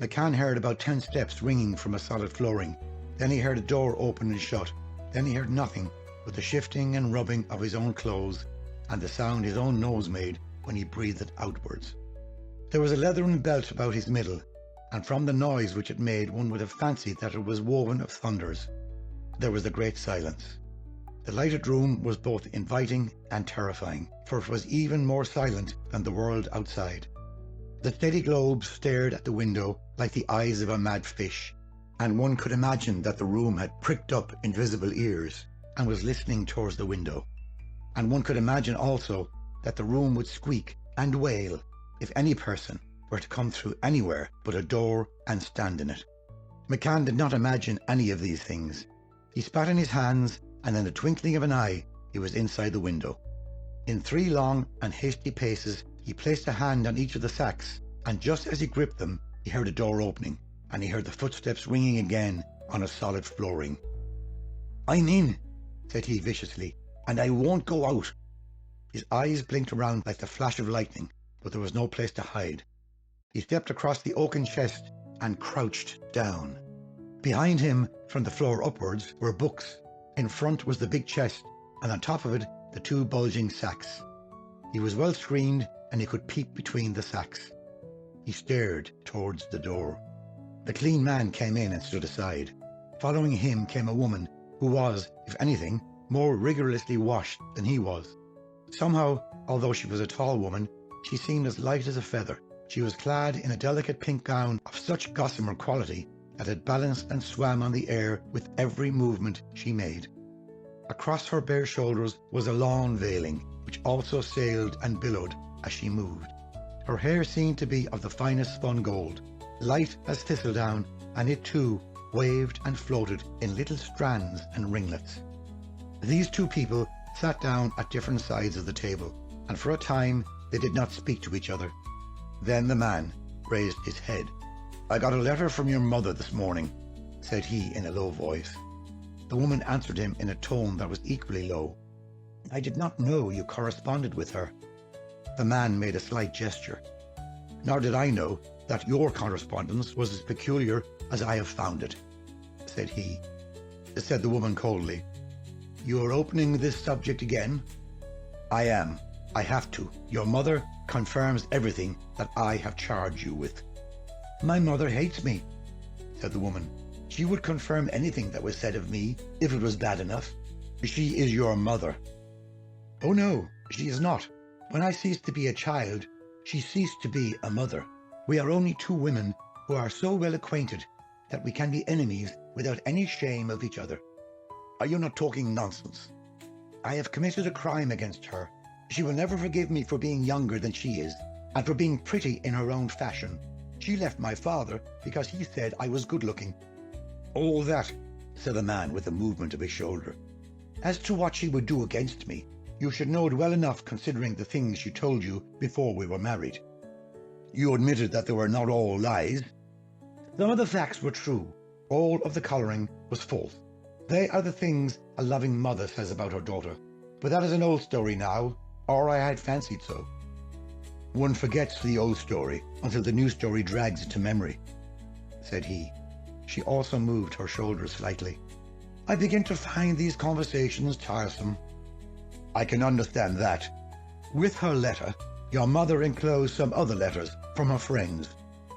McCann heard about 10 steps ringing from a solid flooring. Then he heard a door open and shut. Then he heard nothing but the shifting and rubbing of his own clothes and the sound his own nose made when he breathed outwards. There was a leathern belt about his middle, and from the noise which it made one would have fancied that it was woven of thunders. There was a great silence. The lighted room was both inviting and terrifying, for it was even more silent than the world outside. The steady globes stared at the window like the eyes of a mad fish, and one could imagine that the room had pricked up invisible ears and was listening towards the window. And one could imagine also that the room would squeak and wail if any person were to come through anywhere but a door and stand in it. McCann did not imagine any of these things. He spat in his hands, and in the twinkling of an eye he was inside the window. In 3 long and hasty paces he placed a hand on each of the sacks, and just as he gripped them he heard a door opening, and he heard the footsteps ringing again on a solid flooring. "I'm in," said he viciously, "and I won't go out." His eyes blinked around like the flash of lightning, but there was no place to hide. He stepped across the oaken chest and crouched down. Behind him, from the floor upwards, were books. In front was the big chest, and on top of it the 2 bulging sacks. He was well screened, and he could peep between the sacks. He stared towards the door. The clean man came in and stood aside. Following him came a woman who was, if anything, more rigorously washed than he was. Somehow, although she was a tall woman, she seemed as light as a feather. She was clad in a delicate pink gown of such gossamer quality that it balanced and swam on the air with every movement she made. Across her bare shoulders was a lawn veiling, which also sailed and billowed as she moved. Her hair seemed to be of the finest spun gold, light as thistledown, and it too waved and floated in little strands and ringlets. These 2 people sat down at different sides of the table, and for a time they did not speak to each other. Then the man raised his head. "I got a letter from your mother this morning," said he in a low voice. The woman answered him in a tone that was equally low. "I did not know you corresponded with her." The man made a slight gesture. "Nor did I know that your correspondence was as peculiar as I have found it," said he. Said the woman coldly, "You are opening this subject again?" "I am. I have to. Your mother confirms everything that I have charged you with." "My mother hates me," said the woman. "She would confirm anything that was said of me if it was bad enough." "She is your mother." "Oh no, she is not. When I ceased to be a child, she ceased to be a mother. We are only 2 women who are so well acquainted that we can be enemies without any shame of each other." "Are you not talking nonsense?" "I have committed a crime against her. She will never forgive me for being younger than she is, and for being pretty in her own fashion. She left my father because he said I was good-looking." "All that," said the man with a movement of his shoulder. "As to what she would do against me, you should know it well enough considering the things she told you before we were married." "You admitted that they were not all lies." "Some of the facts were true. All of the colouring was false. They are the things a loving mother says about her daughter. But that is an old story now, or I had fancied so." "One forgets the old story until the new story drags it to memory," said he. She also moved her shoulders slightly. "I begin to find these conversations tiresome." "I can understand that." "With her letter, your mother enclosed some other letters from her friends.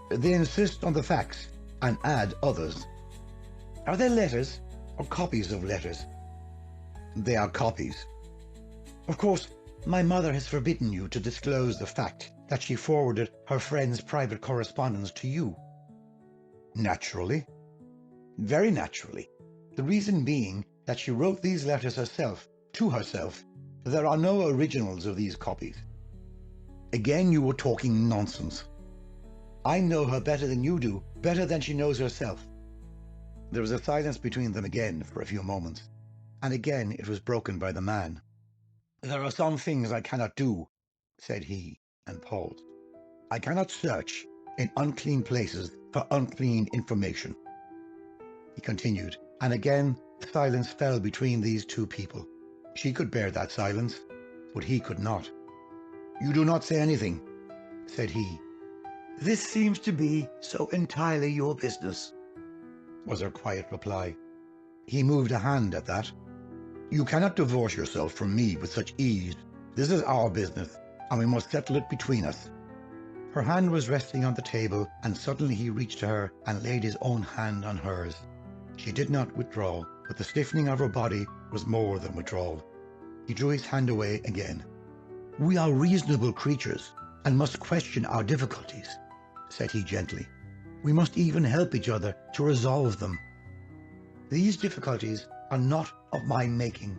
They insist on the facts and add others." "Are they letters or copies of letters?" "They are copies." "Of course, My mother has forbidden you to disclose the fact that she forwarded her friend's private correspondence to you. Naturally. Very naturally. The reason being that she wrote these letters herself, to herself. There are no originals of these copies. Again you were talking nonsense. I know her better than you do, better than she knows herself. There was a silence between them again for a few moments, and again it was broken by the man. There are some things I cannot do, said he, and paused. I cannot search in unclean places for unclean information. He continued, and again silence fell between these two people. She could bear that silence, but he could not. You do not say anything, said he. This seems to be so entirely your business, was her quiet reply. He moved a hand at that. You cannot divorce yourself from me with such ease. This is our business, and we must settle it between us. Her hand was resting on the table, and suddenly he reached to her and laid his own hand on hers. She did not withdraw, but the stiffening of her body was more than withdrawal. He drew his hand away again. We are reasonable creatures, and must question our difficulties, said he gently. We must even help each other to resolve them. These difficulties are not of my making.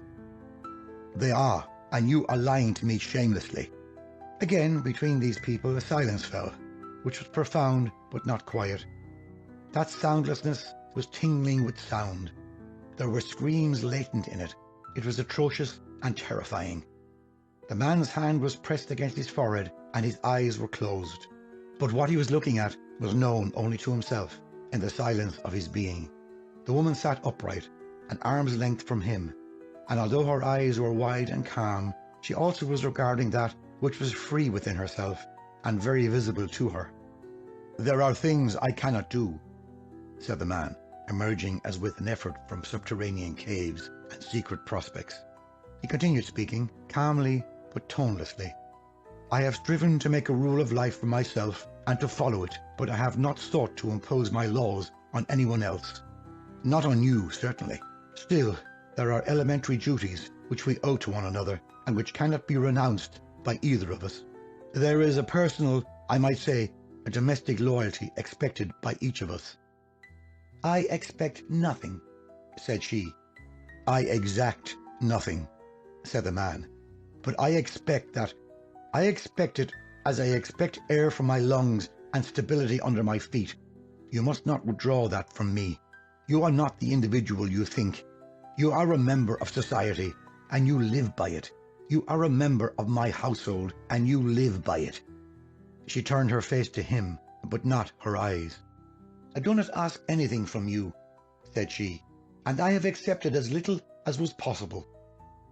They are, and you are lying to me shamelessly. Again, between these people, a silence fell, which was profound but not quiet. That soundlessness was tingling with sound. There were screams latent in it. It was atrocious and terrifying. The man's hand was pressed against his forehead, and his eyes were closed. But what he was looking at was known only to himself, in the silence of his being. The woman sat upright, an arm's length from him, and although her eyes were wide and calm, she also was regarding that which was free within herself, and very visible to her. There are things I cannot do, said the man, emerging as with an effort from subterranean caves and secret prospects. He continued speaking, calmly but tonelessly. I have striven to make a rule of life for myself and to follow it, but I have not sought to impose my laws on anyone else. Not on you, certainly. Still, there are elementary duties which we owe to one another, and which cannot be renounced by either of us. There is a personal, I might say, a domestic loyalty expected by each of us. I expect nothing, said she. I exact nothing, said the man. But I expect that. I expect it as I expect air from my lungs and stability under my feet. You must not withdraw that from me. You are not the individual you think. You are a member of society, and you live by it. You are a member of my household, and you live by it. She turned her face to him, but not her eyes. I do not ask anything from you, said she, and I have accepted as little as was possible.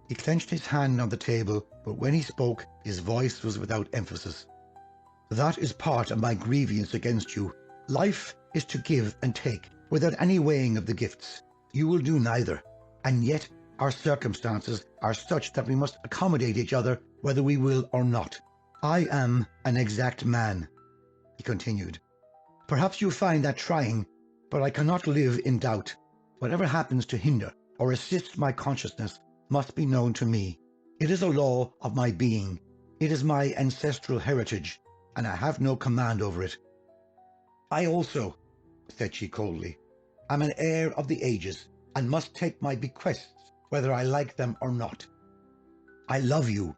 He clenched his hand on the table, but when he spoke, his voice was without emphasis. That is part of my grievance against you. Life is to give and take, without any weighing of the gifts. You will do neither, and yet our circumstances are such that we must accommodate each other whether we will or not. I am an exact man, he continued. Perhaps you find that trying, but I cannot live in doubt. Whatever happens to hinder or assist my consciousness must be known to me. It is a law of my being. It is my ancestral heritage, and I have no command over it. I also, said she coldly, am an heir of the ages, and must take my bequests, whether I like them or not. I love you,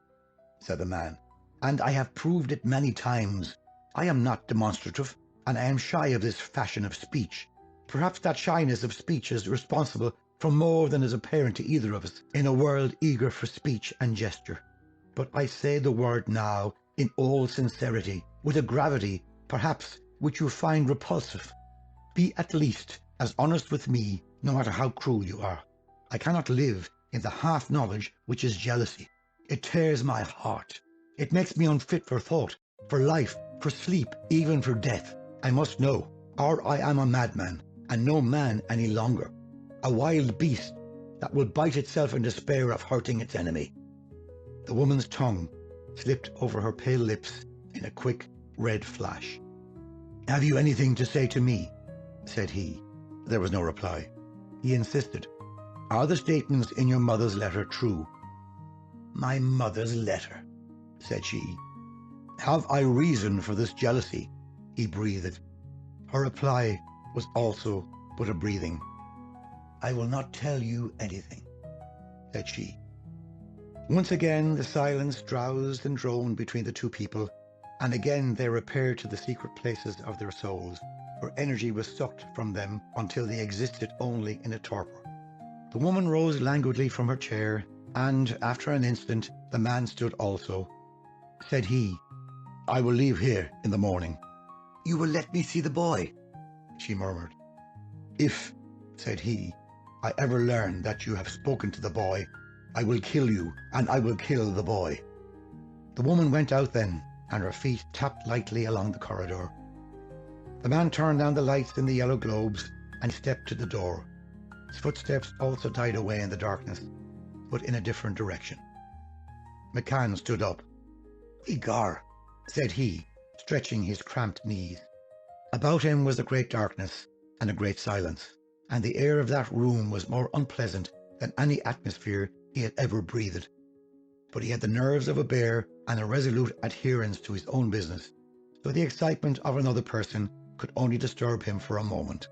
said the man, and I have proved it many times. I am not demonstrative, and I am shy of this fashion of speech. Perhaps that shyness of speech is responsible for more than is apparent to either of us in a world eager for speech and gesture. But I say the word now in all sincerity, with a gravity, perhaps, which you find repulsive. Be at least as honest with me, no matter how cruel you are. I cannot live in the half-knowledge which is jealousy. It tears my heart. It makes me unfit for thought, for life, for sleep, even for death. I must know, or I am a madman, and no man any longer. A wild beast that will bite itself in despair of hurting its enemy. The woman's tongue slipped over her pale lips in a quick red flash. Have you anything to say to me? Said he. There was no reply. He insisted. Are the statements in your mother's letter true? My mother's letter, said she. Have I reason for this jealousy? He breathed. Her reply was also but a breathing. I will not tell you anything, said she. Once again the silence drowsed and droned between the two people, and again they repaired to the secret places of their souls, where energy was sucked from them until they existed only in a torpor. The woman rose languidly from her chair, and after an instant the man stood also. Said he, I will leave here in the morning. You will let me see the boy, she murmured. If, said he, I ever learn that you have spoken to the boy, I will kill you, and I will kill the boy. The woman went out then, and her feet tapped lightly along the corridor. The man turned down the lights in the yellow globes and stepped to the door. His footsteps also died away in the darkness, but in a different direction. McCann stood up. Egar, said he, stretching his cramped knees. About him was a great darkness and a great silence, and the air of that room was more unpleasant than any atmosphere he had ever breathed. But he had the nerves of a bear and a resolute adherence to his own business, so the excitement of another person could only disturb him for a moment.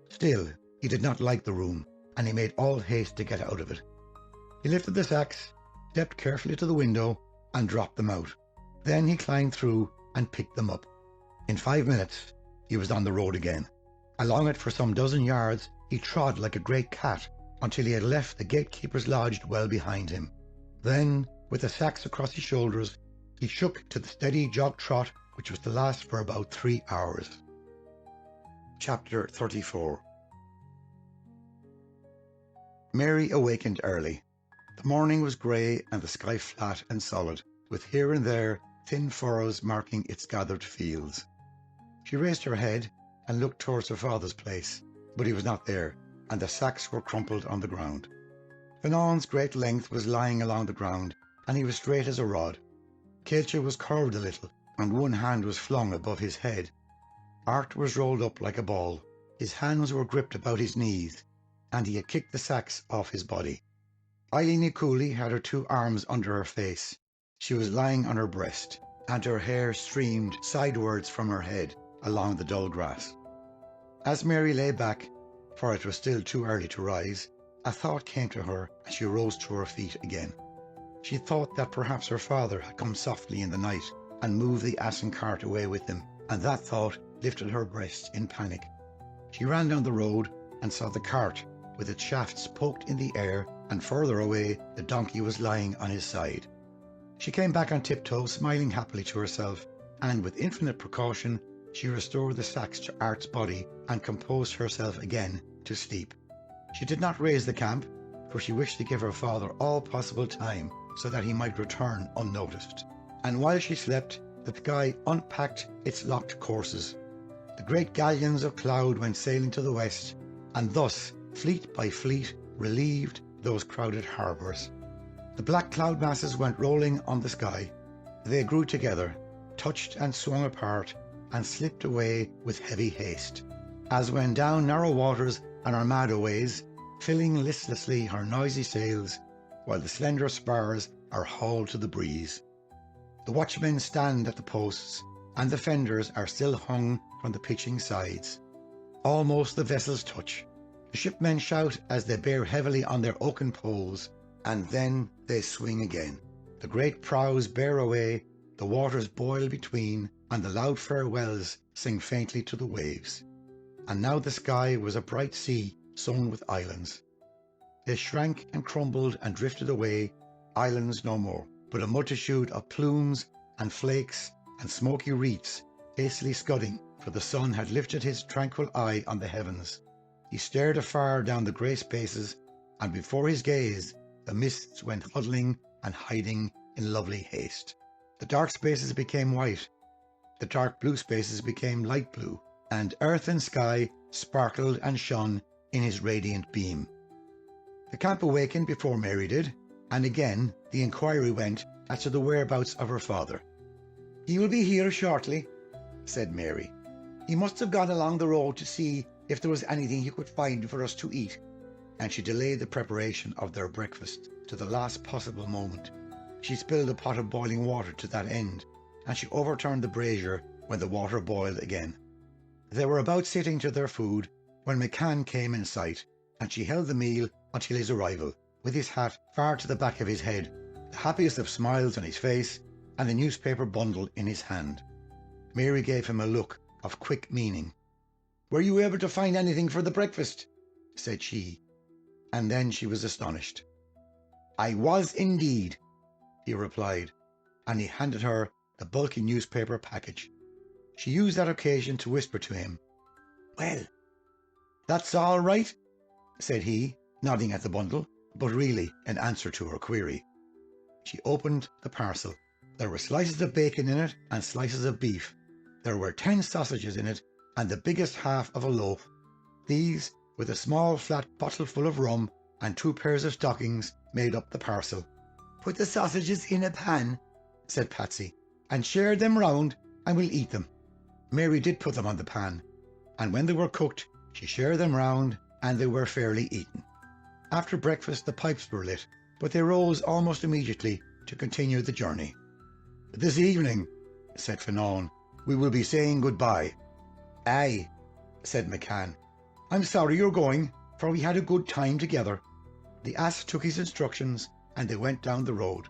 Still, he did not like the room, and he made all haste to get out of it. He lifted the sacks, stepped carefully to the window, and dropped them out. Then he climbed through and picked them up. In 5 minutes, he was on the road again. Along it for some dozen yards, he trod like a great cat until he had left the gatekeeper's lodge well behind him. Then, with the sacks across his shoulders, he shook to the steady jog trot which was to last for about 3 hours. Chapter 34. Mary awakened early. The morning was grey and the sky flat and solid, with here and there thin furrows marking its gathered fields. She raised her head and looked towards her father's place, but he was not there, and the sacks were crumpled on the ground. Finon's great length was lying along the ground, and he was straight as a rod. Caolte was curved a little, and one hand was flung above his head. Art was rolled up like a ball. His hands were gripped about his knees, and he had kicked the sacks off his body. Eileen Ní Cooley had her 2 arms under her face. She was lying on her breast, and her hair streamed sidewards from her head along the dull grass. As Mary lay back, for it was still too early to rise, a thought came to her as she rose to her feet again. She thought that perhaps her father had come softly in the night and moved the ass and cart away with him, and that thought lifted her breast in panic. She ran down the road and saw the cart with its shafts poked in the air, and further away the donkey was lying on his side. She came back on tiptoe, smiling happily to herself, and with infinite precaution she restored the sacks to Art's body and composed herself again to sleep. She did not raise the camp, for she wished to give her father all possible time so that he might return unnoticed. And while she slept, the sky unpacked its locked courses. The great galleons of cloud went sailing to the west, and thus, fleet by fleet, relieved those crowded harbours. The black cloud masses went rolling on the sky. They grew together, touched and swung apart, and slipped away with heavy haste, as when down narrow waters an armada weighs, filling listlessly her noisy sails, while the slender spars are hauled to the breeze. The watchmen stand at the posts, and the fenders are still hung from the pitching sides. Almost the vessels touch. The shipmen shout as they bear heavily on their oaken poles, and then they swing again. The great prows bear away, the waters boil between, and the loud farewells sing faintly to the waves. And now the sky was a bright sea sown with islands. They shrank and crumbled and drifted away, islands no more, but a multitude of plumes and flakes and smoky wreaths hastily scudding, for the sun had lifted his tranquil eye on the heavens. He stared afar down the grey spaces, and before his gaze the mists went huddling and hiding in lovely haste. The dark spaces became white, the dark blue spaces became light blue, and earth and sky sparkled and shone in his radiant beam. The camp awakened before Mary did, and again the inquiry went as to the whereabouts of her father. "He will be here shortly," said Mary. "He must have gone along the road to see if there was anything he could find for us to eat," and she delayed the preparation of their breakfast to the last possible moment. She spilled a pot of boiling water to that end, and she overturned the brazier when the water boiled again. They were about sitting to their food when McCann came in sight, and she held the meal until his arrival, with his hat far to the back of his head, the happiest of smiles on his face, and the newspaper bundle in his hand. Mary gave him a look of quick meaning. "Were you able to find anything for the breakfast?" said she, and then she was astonished. "I was indeed," he replied, and he handed her the bulky newspaper package. She used that occasion to whisper to him. "Well, that's all right," said he, nodding at the bundle, but really in answer to her query. She opened the parcel. There were slices of bacon in it and slices of beef. There were 10 sausages in it and the biggest half of a loaf. These, with a small flat bottle full of rum and 2 pairs of stockings, made up the parcel. "Put the sausages in a pan," said Patsy, "and share them round, and we'll eat them." Mary did put them on the pan, and when they were cooked, she shared them round, and they were fairly eaten. After breakfast the pipes were lit, but they rose almost immediately to continue the journey. "This evening," said Fionnán, "we will be saying goodbye." "Aye," said McCann. "I'm sorry you're going, for we had a good time together." The ass took his instructions, and they went down the road.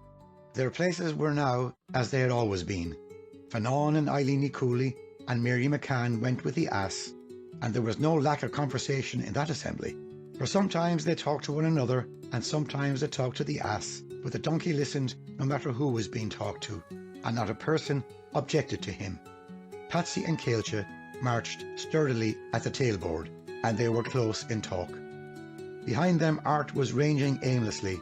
Their places were now as they had always been. Fionnán and Eileen Ní Cooley and Mary McCann went with the ass, and there was no lack of conversation in that assembly, for sometimes they talked to one another, and sometimes they talked to the ass, but the donkey listened no matter who was being talked to, and not a person objected to him. Patsy and Caillte marched sturdily at the tailboard, and they were close in talk. Behind them Art was ranging aimlessly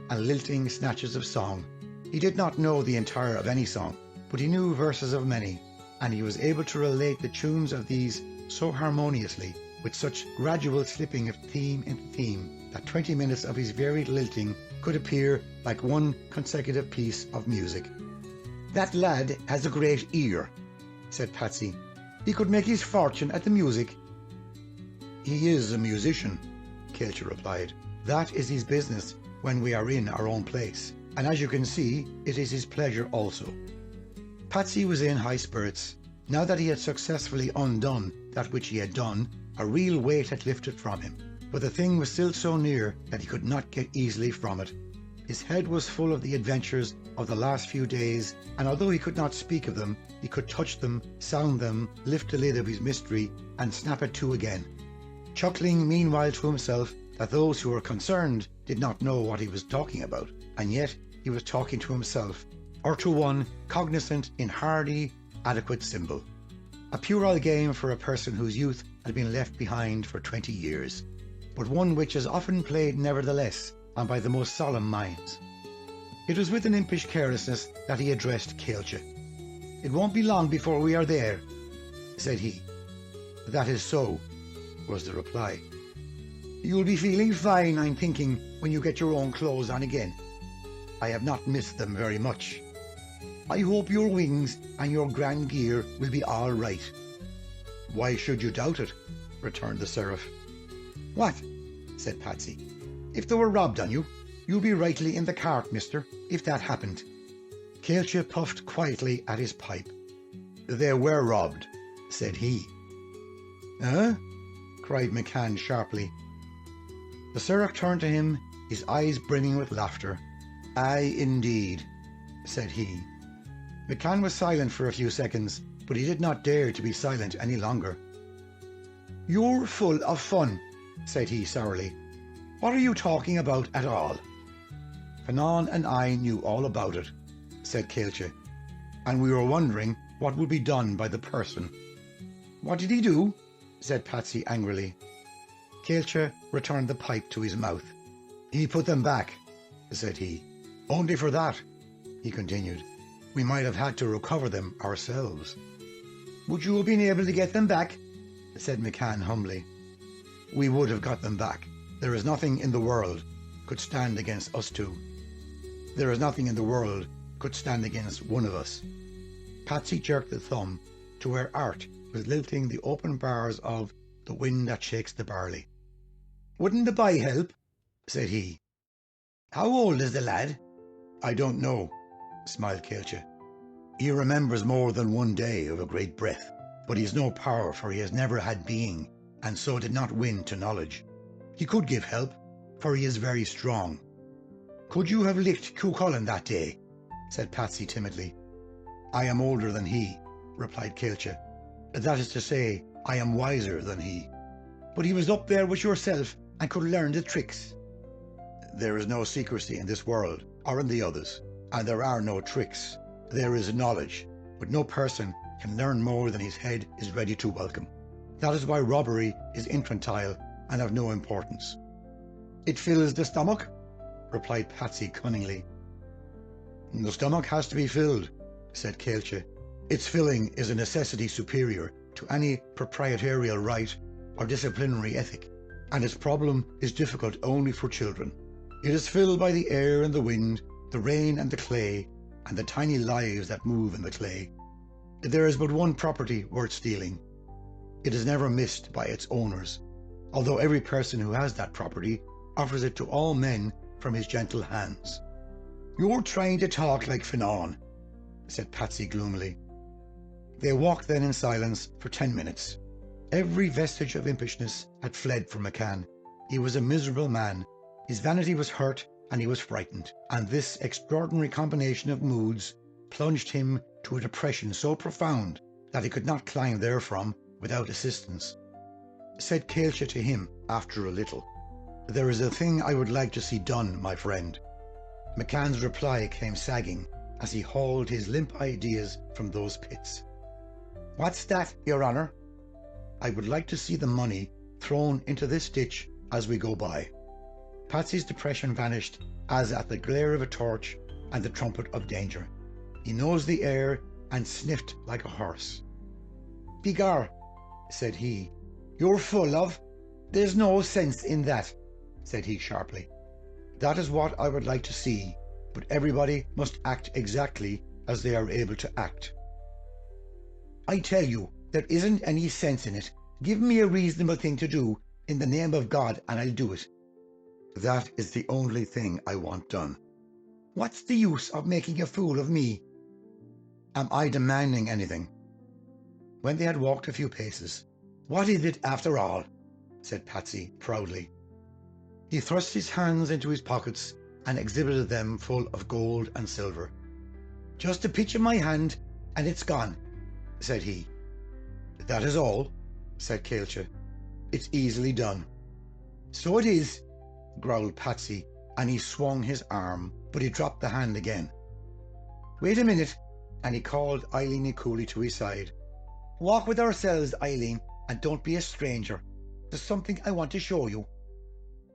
and lilting snatches of song. He did not know the entire of any song, but he knew verses of many, and he was able to relate the tunes of these so harmoniously, with such gradual slipping of theme into theme, that 20 minutes of his varied lilting could appear like one consecutive piece of music. "That lad has a great ear," said Patsy. "He could make his fortune at the music." "He is a musician," Caillte replied. "That is his business when we are in our own place, and as you can see, it is his pleasure also." Patsy was in high spirits. Now that he had successfully undone that which he had done, a real weight had lifted from him, but the thing was still so near that he could not get easily from it. His head was full of the adventures of the last few days, and although he could not speak of them, he could touch them, sound them, lift the lid of his mystery, and snap it to again, chuckling meanwhile to himself that those who were concerned did not know what he was talking about, and yet he was talking to himself, or to one cognizant in hardy, adequate symbol. A puerile game for a person whose youth had been left behind for 20 years, but one which is often played nevertheless, and by the most solemn minds. It was with an impish carelessness that he addressed Caillte. "It won't be long before we are there," said he. "That is so," was the reply. "You'll be feeling fine, I'm thinking, when you get your own clothes on again. I have not missed them very much. I hope your wings and your grand gear will be all right." "Why should you doubt it?" returned the seraph. "What?" said Patsy. "If they were robbed on you, you'd be rightly in the cart, mister, if that happened." Caillte puffed quietly at his pipe. "They were robbed," said he. "Eh?" cried McCann sharply. The seraph turned to him, his eyes brimming with laughter. "Aye, indeed," said he. McCann was silent for a few seconds, but he did not dare to be silent any longer. "You're full of fun," said he sourly. "What are you talking about at all?" "Fionnán and I knew all about it," said Caillte, "and we were wondering what would be done by the person." "What did he do?" said Patsy angrily. Caillte returned the pipe to his mouth. "He put them back," said he. "Only for that," he continued, "we might have had to recover them ourselves." "Would you have been able to get them back?" said McCann humbly. "We would have got them back. There is nothing in the world could stand against us two. There is nothing in the world could stand against one of us." Patsy jerked the thumb to where Art was lilting the open bars of "The Wind That Shakes the Barley." "Wouldn't the boy help?" said he. "How old is the lad?" I don't know, smiled Caolte. He remembers more than one day of a great breath, but he has no power, for he has never had being, and so did not win to knowledge. He could give help, for he is very strong. Could you have licked Cuchulainn that day? Said Patsy timidly. I am older than he, replied Caolte. That is to say, I am wiser than he. But he was up there with yourself and could learn the tricks. There is no secrecy in this world or in the others, and there are no tricks. There is knowledge, but no person can learn more than his head is ready to welcome. That is why robbery is infantile and of no importance. It fills the stomach, replied Patsy cunningly. The stomach has to be filled, said Caolte. Its filling is a necessity superior to any proprietorial right or disciplinary ethic, and its problem is difficult only for children. It is filled by the air and the wind, the rain and the clay, and the tiny lives that move in the clay. There is but one property worth stealing. It is never missed by its owners, although every person who has that property offers it to all men from his gentle hands. You're trying to talk like Finan, said Patsy gloomily. They walked then in silence for 10 minutes. Every vestige of impishness had fled from McCann. He was a miserable man. His vanity was hurt and he was frightened, and this extraordinary combination of moods plunged him to a depression so profound that he could not climb therefrom without assistance. Said Caolte to him after a little, There is a thing I would like to see done, my friend. McCann's reply came sagging as he hauled his limp ideas from those pits. What's that, Your Honour? I would like to see the money thrown into this ditch as we go by. Patsy's depression vanished as at the glare of a torch and the trumpet of danger. He nosed the air and sniffed like a horse. Begar, said he, you're full of... There's no sense in that, said he sharply. That is what I would like to see, but everybody must act exactly as they are able to act. I tell you, there isn't any sense in it. Give me a reasonable thing to do in the name of God and I'll do it. That is the only thing I want done. What's the use of making a fool of me? Am I demanding anything? When they had walked a few paces, what is it after all? Said Patsy proudly. He thrust his hands into his pockets and exhibited them full of gold and silver. Just a pinch of my hand and it's gone, said he. That is all, said Caolte. It's easily done. So it is, growled Patsy, and he swung his arm, but he dropped the hand again. Wait a minute, and he called Eileen Ní Cooley to his side. Walk with ourselves, Eileen, and don't be a stranger. There's something I want to show you.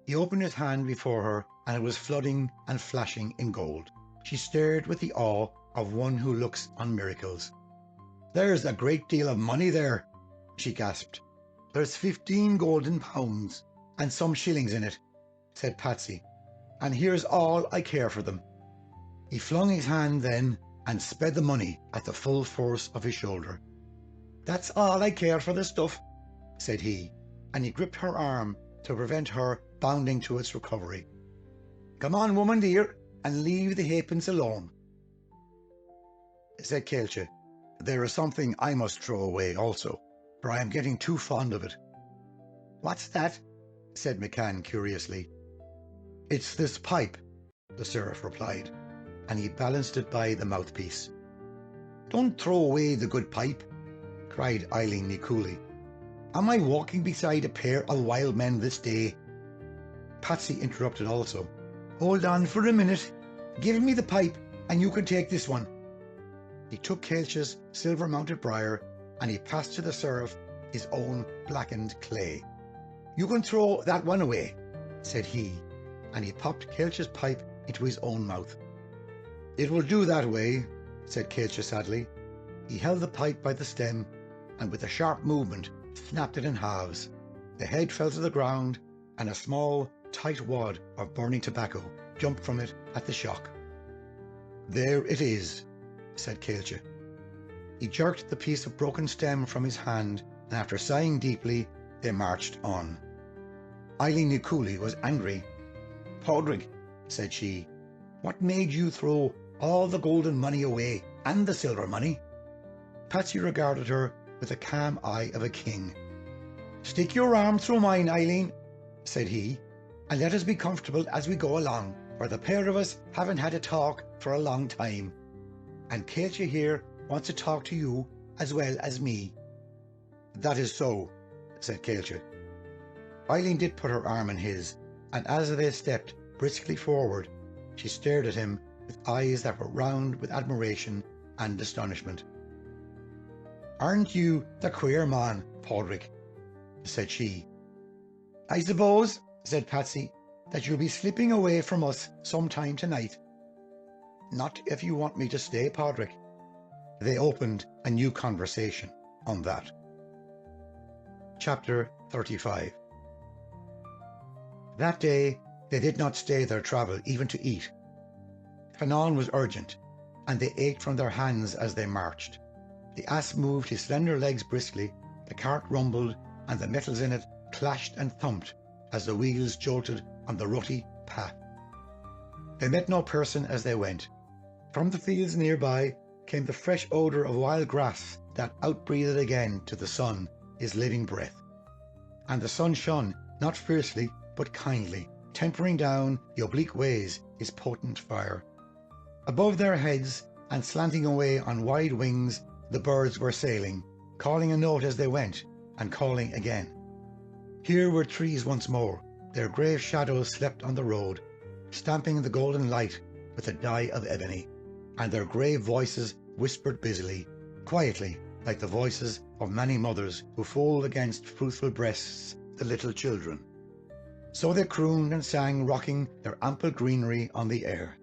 He opened his hand before her, and it was flooding and flashing in gold. She stared with the awe of one who looks on miracles. There's a great deal of money there, she gasped. There's 15 golden pounds, and some shillings in it, said Patsy, and here's all I care for them. He flung his hand then and sped the money at the full force of his shoulder. That's all I care for the stuff, said he, and he gripped her arm to prevent her bounding to its recovery. Come on, woman dear, and leave the halfpence alone, said Caolte. There is something I must throw away also, for I am getting too fond of it. What's that? Said McCann curiously. It's this pipe, the seraph replied, and he balanced it by the mouthpiece. Don't throw away the good pipe, cried Eileen Ní Cooley. Am I walking beside a pair of wild men this day? Patsy interrupted also. Hold on for a minute. Give me the pipe and you can take this one. He took Caoilte's silver-mounted briar and he passed to the seraph his own blackened clay. You can throw that one away, said he, and he popped Caoilte's pipe into his own mouth. It will do that way, said Caoilte sadly. He held the pipe by the stem and with a sharp movement snapped it in halves. The head fell to the ground and a small, tight wad of burning tobacco jumped from it at the shock. There it is, said Caolte. He jerked the piece of broken stem from his hand, and after sighing deeply, they marched on. Eileen Ní Cooley was angry. Padraig, said she, What made you throw all the golden money away, and the silver money? Patsy regarded her with the calm eye of a king. Stick your arm through mine, Eileen, said he, and let us be comfortable as we go along, for the pair of us haven't had a talk for a long time. And Katia here wants to talk to you as well as me. That is so, said Katia. Eileen did put her arm in his, and as they stepped briskly forward, she stared at him with eyes that were round with admiration and astonishment. Aren't you the queer man, Padraig? Said she. I suppose, said Patsy, that you'll be slipping away from us sometime tonight. Not if you want me to stay, Padraig. They opened a new conversation on that. Chapter 35. That day they did not stay their travel even to eat. Fanon was urgent, and they ate from their hands as they marched. The ass moved his slender legs briskly, the cart rumbled, and the metals in it clashed and thumped as the wheels jolted on the rutty path. They met no person as they went. From the fields nearby came the fresh odour of wild grass that outbreathed again to the sun his living breath. And the sun shone, not fiercely, but kindly, tempering down the oblique ways his potent fire. Above their heads, and slanting away on wide wings, the birds were sailing, calling a note as they went, and calling again. Here were trees once more, their grey shadows slept on the road, stamping the golden light with a dye of ebony, and their grey voices whispered busily, quietly, like the voices of many mothers who fold against fruitful breasts the little children. So they crooned and sang, rocking their ample greenery on the air.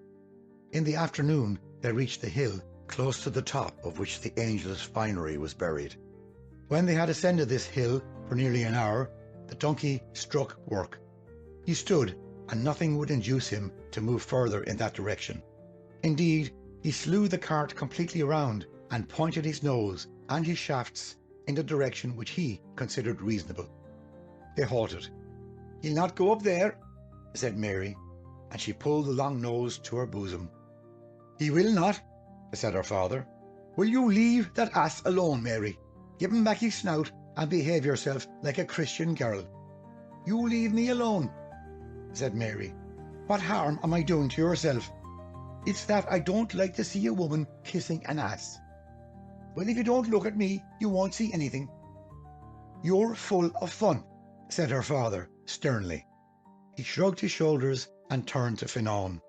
In the afternoon they reached the hill, close to the top of which the angel's finery was buried. When they had ascended this hill for nearly an hour, the donkey struck work. He stood, and nothing would induce him to move further in that direction. Indeed, he slew the cart completely round, and pointed his nose and his shafts in the direction which he considered reasonable. They halted. "You'll not go up there," said Mary, and she pulled the long nose to her bosom. "He will not," said her father. "Will you leave that ass alone, Mary? Give him back his snout and behave yourself like a Christian girl." "You leave me alone," said Mary. "What harm am I doing to yourself?" "It's that I don't like to see a woman kissing an ass." "Well, if you don't look at me, you won't see anything." "You're full of fun," said her father sternly. He shrugged his shoulders and turned to Fanon.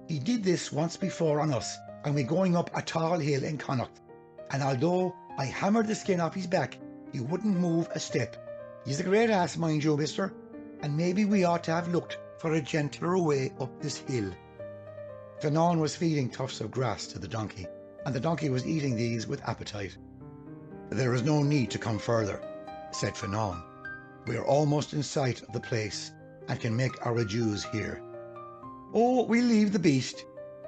"He did this once before on us, and we going up a tall hill in Connacht, and although I hammered the skin off his back, he wouldn't move a step. He's a great ass, mind you, mister, and maybe we ought to have looked for a gentler way up this hill." Fanon was feeding tufts of grass to the donkey, and the donkey was eating these with appetite. "There is no need to come further," said Fanon. "We are almost in sight of the place, and can make our adieus here." "Oh, we'll leave the beast,"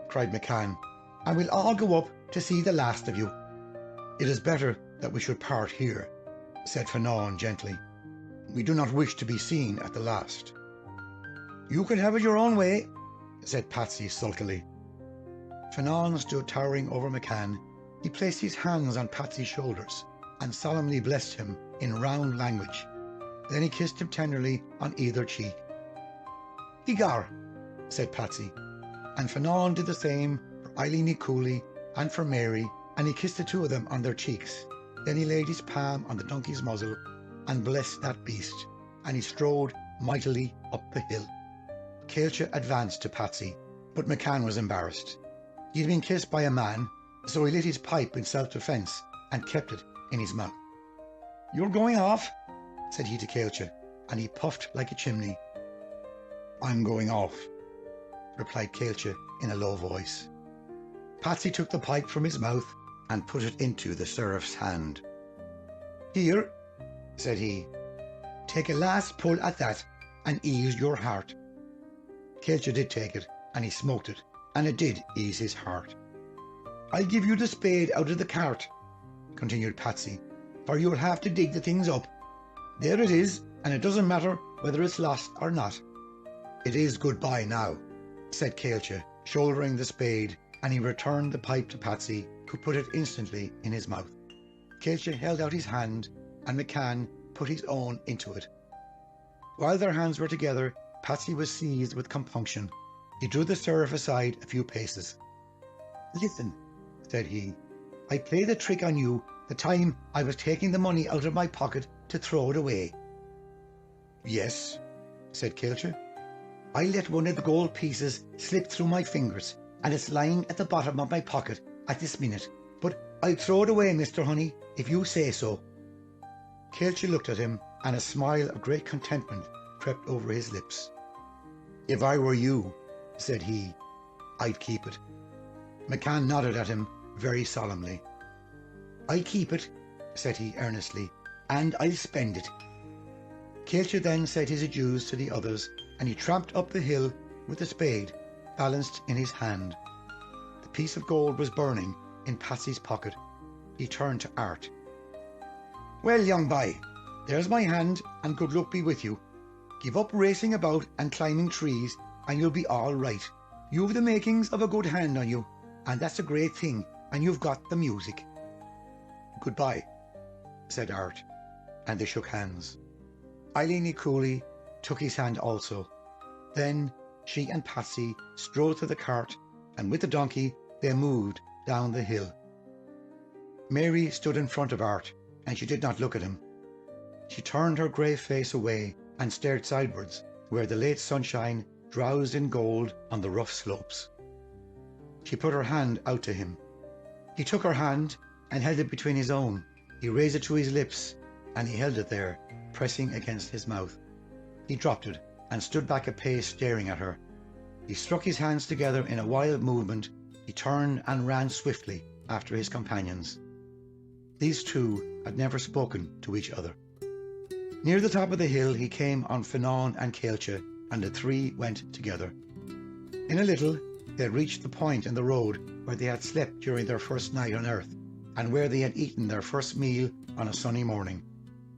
cried McCann, "and we'll all go up to see the last of you." "It is better that we should part here," said Fanon gently. "We do not wish to be seen at the last." "You can have it your own way," said Patsy sulkily. Fanon stood towering over McCann. He placed his hands on Patsy's shoulders and solemnly blessed him in round language. Then he kissed him tenderly on either cheek. "Igar," said Patsy, and Fanon did the same for Eileen Cooley and for Mary, and he kissed the two of them on their cheeks. Then he laid his palm on the donkey's muzzle and blessed that beast, and he strode mightily up the hill. Caolte advanced to Patsy, but McCann was embarrassed. He had been kissed by a man, so he lit his pipe in self-defence and kept it in his mouth. "You're going off," said he to Caolte, and he puffed like a chimney. "I'm going off," replied Caolte in a low voice. Patsy took the pipe from his mouth and put it into the seraph's hand. "Here," said he, "take a last pull at that and ease your heart." Caolte did take it, and he smoked it, and it did ease his heart. "I'll give you the spade out of the cart," continued Patsy, "for you'll have to dig the things up. There it is, and it doesn't matter whether it's lost or not. It is goodbye now." said Caolte, shouldering the spade, and he returned the pipe to Patsy, who put it instantly in his mouth. Caolte held out his hand, and McCann put his own into it. While their hands were together, Patsy was seized with compunction. He drew the seraph aside a few paces. "Listen," said he, "I played the trick on you the time I was taking the money out of my pocket to throw it away." "Yes," said Caolte. "I let one of the gold pieces slip through my fingers, and it's lying at the bottom of my pocket at this minute. But I'll throw it away, Mr. Honey, if you say so." Caolte looked at him, and a smile of great contentment crept over his lips. "If I were you," said he, "I'd keep it." McCann nodded at him very solemnly. "I'll keep it," said he earnestly, "and I'll spend it." Caolte then said his adieus to the others, and he tramped up the hill with the spade balanced in his hand. The piece of gold was burning in Patsy's pocket. He turned to Art. "Well, young boy, there's my hand, and good luck be with you. Give up racing about and climbing trees, and you'll be all right. You've the makings of a good hand on you, and that's a great thing, and you've got the music." "Goodbye," said Art, and they shook hands. Eileen Cooley took his hand also. Then she and Patsy strode to the cart, and with the donkey they moved down the hill. Mary stood in front of Art, and she did not look at him. She turned her grey face away and stared sidewards, where the late sunshine drowsed in gold on the rough slopes. She put her hand out to him. He took her hand and held it between his own. He raised it to his lips, and he held it there, pressing against his mouth. He dropped it and stood back a pace, staring at her. He struck his hands together in a wild movement. He turned and ran swiftly after his companions. These two had never spoken to each other. Near the top of the hill he came on Fionnán and Caolte, and the three went together. In a little they had reached the point in the road where they had slept during their first night on earth, and where they had eaten their first meal on a sunny morning.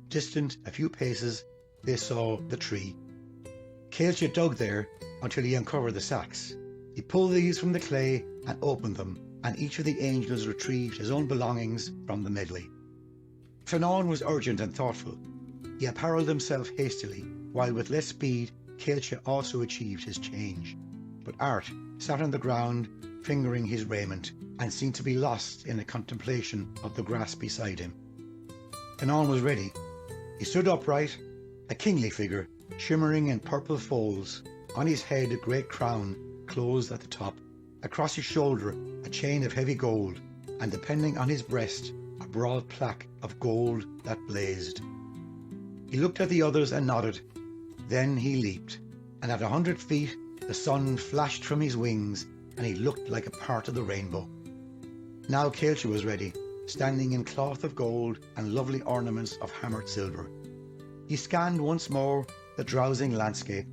Distant a few paces they saw the tree. Caolte dug there until he uncovered the sacks. He pulled these from the clay and opened them, and each of the angels retrieved his own belongings from the medley. Fionnán was urgent and thoughtful. He apparelled himself hastily, while with less speed Caolte also achieved his change. But Art sat on the ground, fingering his raiment, and seemed to be lost in a contemplation of the grass beside him. Fionnán was ready. He stood upright, a kingly figure, shimmering in purple folds. On his head a great crown, closed at the top. Across his shoulder a chain of heavy gold, and depending on his breast a broad plaque of gold that blazed. He looked at the others and nodded. Then he leaped, and at 100 feet the sun flashed from his wings, and he looked like a part of the rainbow. Now Caolte was ready, standing in cloth of gold and lovely ornaments of hammered silver. He scanned once more the drowsing landscape.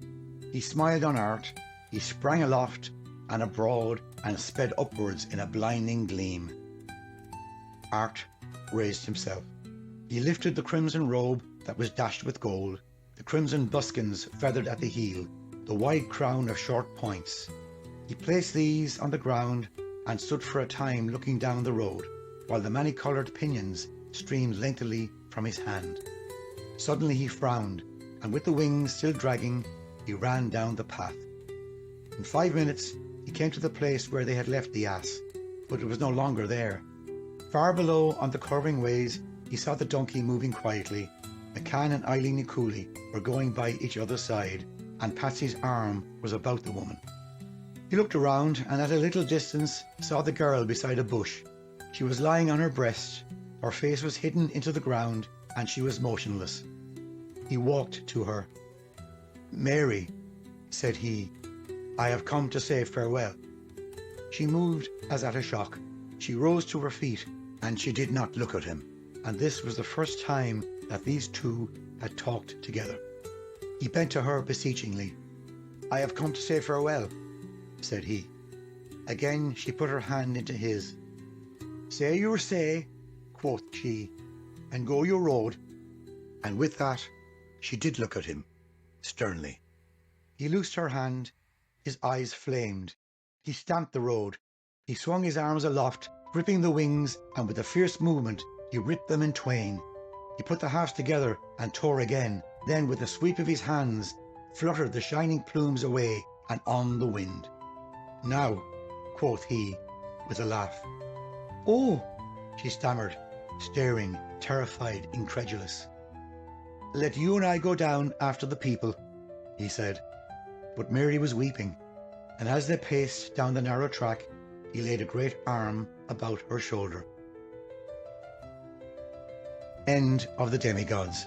He smiled on Art. He sprang aloft and abroad and sped upwards in a blinding gleam. Art raised himself. He lifted the crimson robe that was dashed with gold, the crimson buskins feathered at the heel, the wide crown of short points. He placed these on the ground and stood for a time looking down the road, while the many-coloured pinions streamed lengthily from his hand. Suddenly he frowned, and with the wings still dragging, he ran down the path. In 5 minutes he came to the place where they had left the ass, but it was no longer there. Far below on the curving ways he saw the donkey moving quietly. McCann and Eileen Cooley were going by each other's side, and Patsy's arm was about the woman. He looked around, and at a little distance saw the girl beside a bush. She was lying on her breast, her face was hidden into the ground, and she was motionless. He walked to her. "Mary," said he, "I have come to say farewell." She moved as at a shock. She rose to her feet, and she did not look at him, and this was the first time that these two had talked together. He bent to her beseechingly. "I have come to say farewell," said he. Again she put her hand into his. "Say your say," quoth she, "and go your road." And with that she did look at him sternly. He loosed her hand. His eyes flamed. He stamped the road. He swung his arms aloft, gripping the wings, and with a fierce movement, he ripped them in twain. He put the halves together and tore again, then with a sweep of his hands, fluttered the shining plumes away and on the wind. "Now," quoth he, with a laugh. "Oh," she stammered, staring, terrified, incredulous. "Let you and I go down after the people," he said. But Mary was weeping, and as they paced down the narrow track, he laid a great arm about her shoulder. End of the Demi-Gods.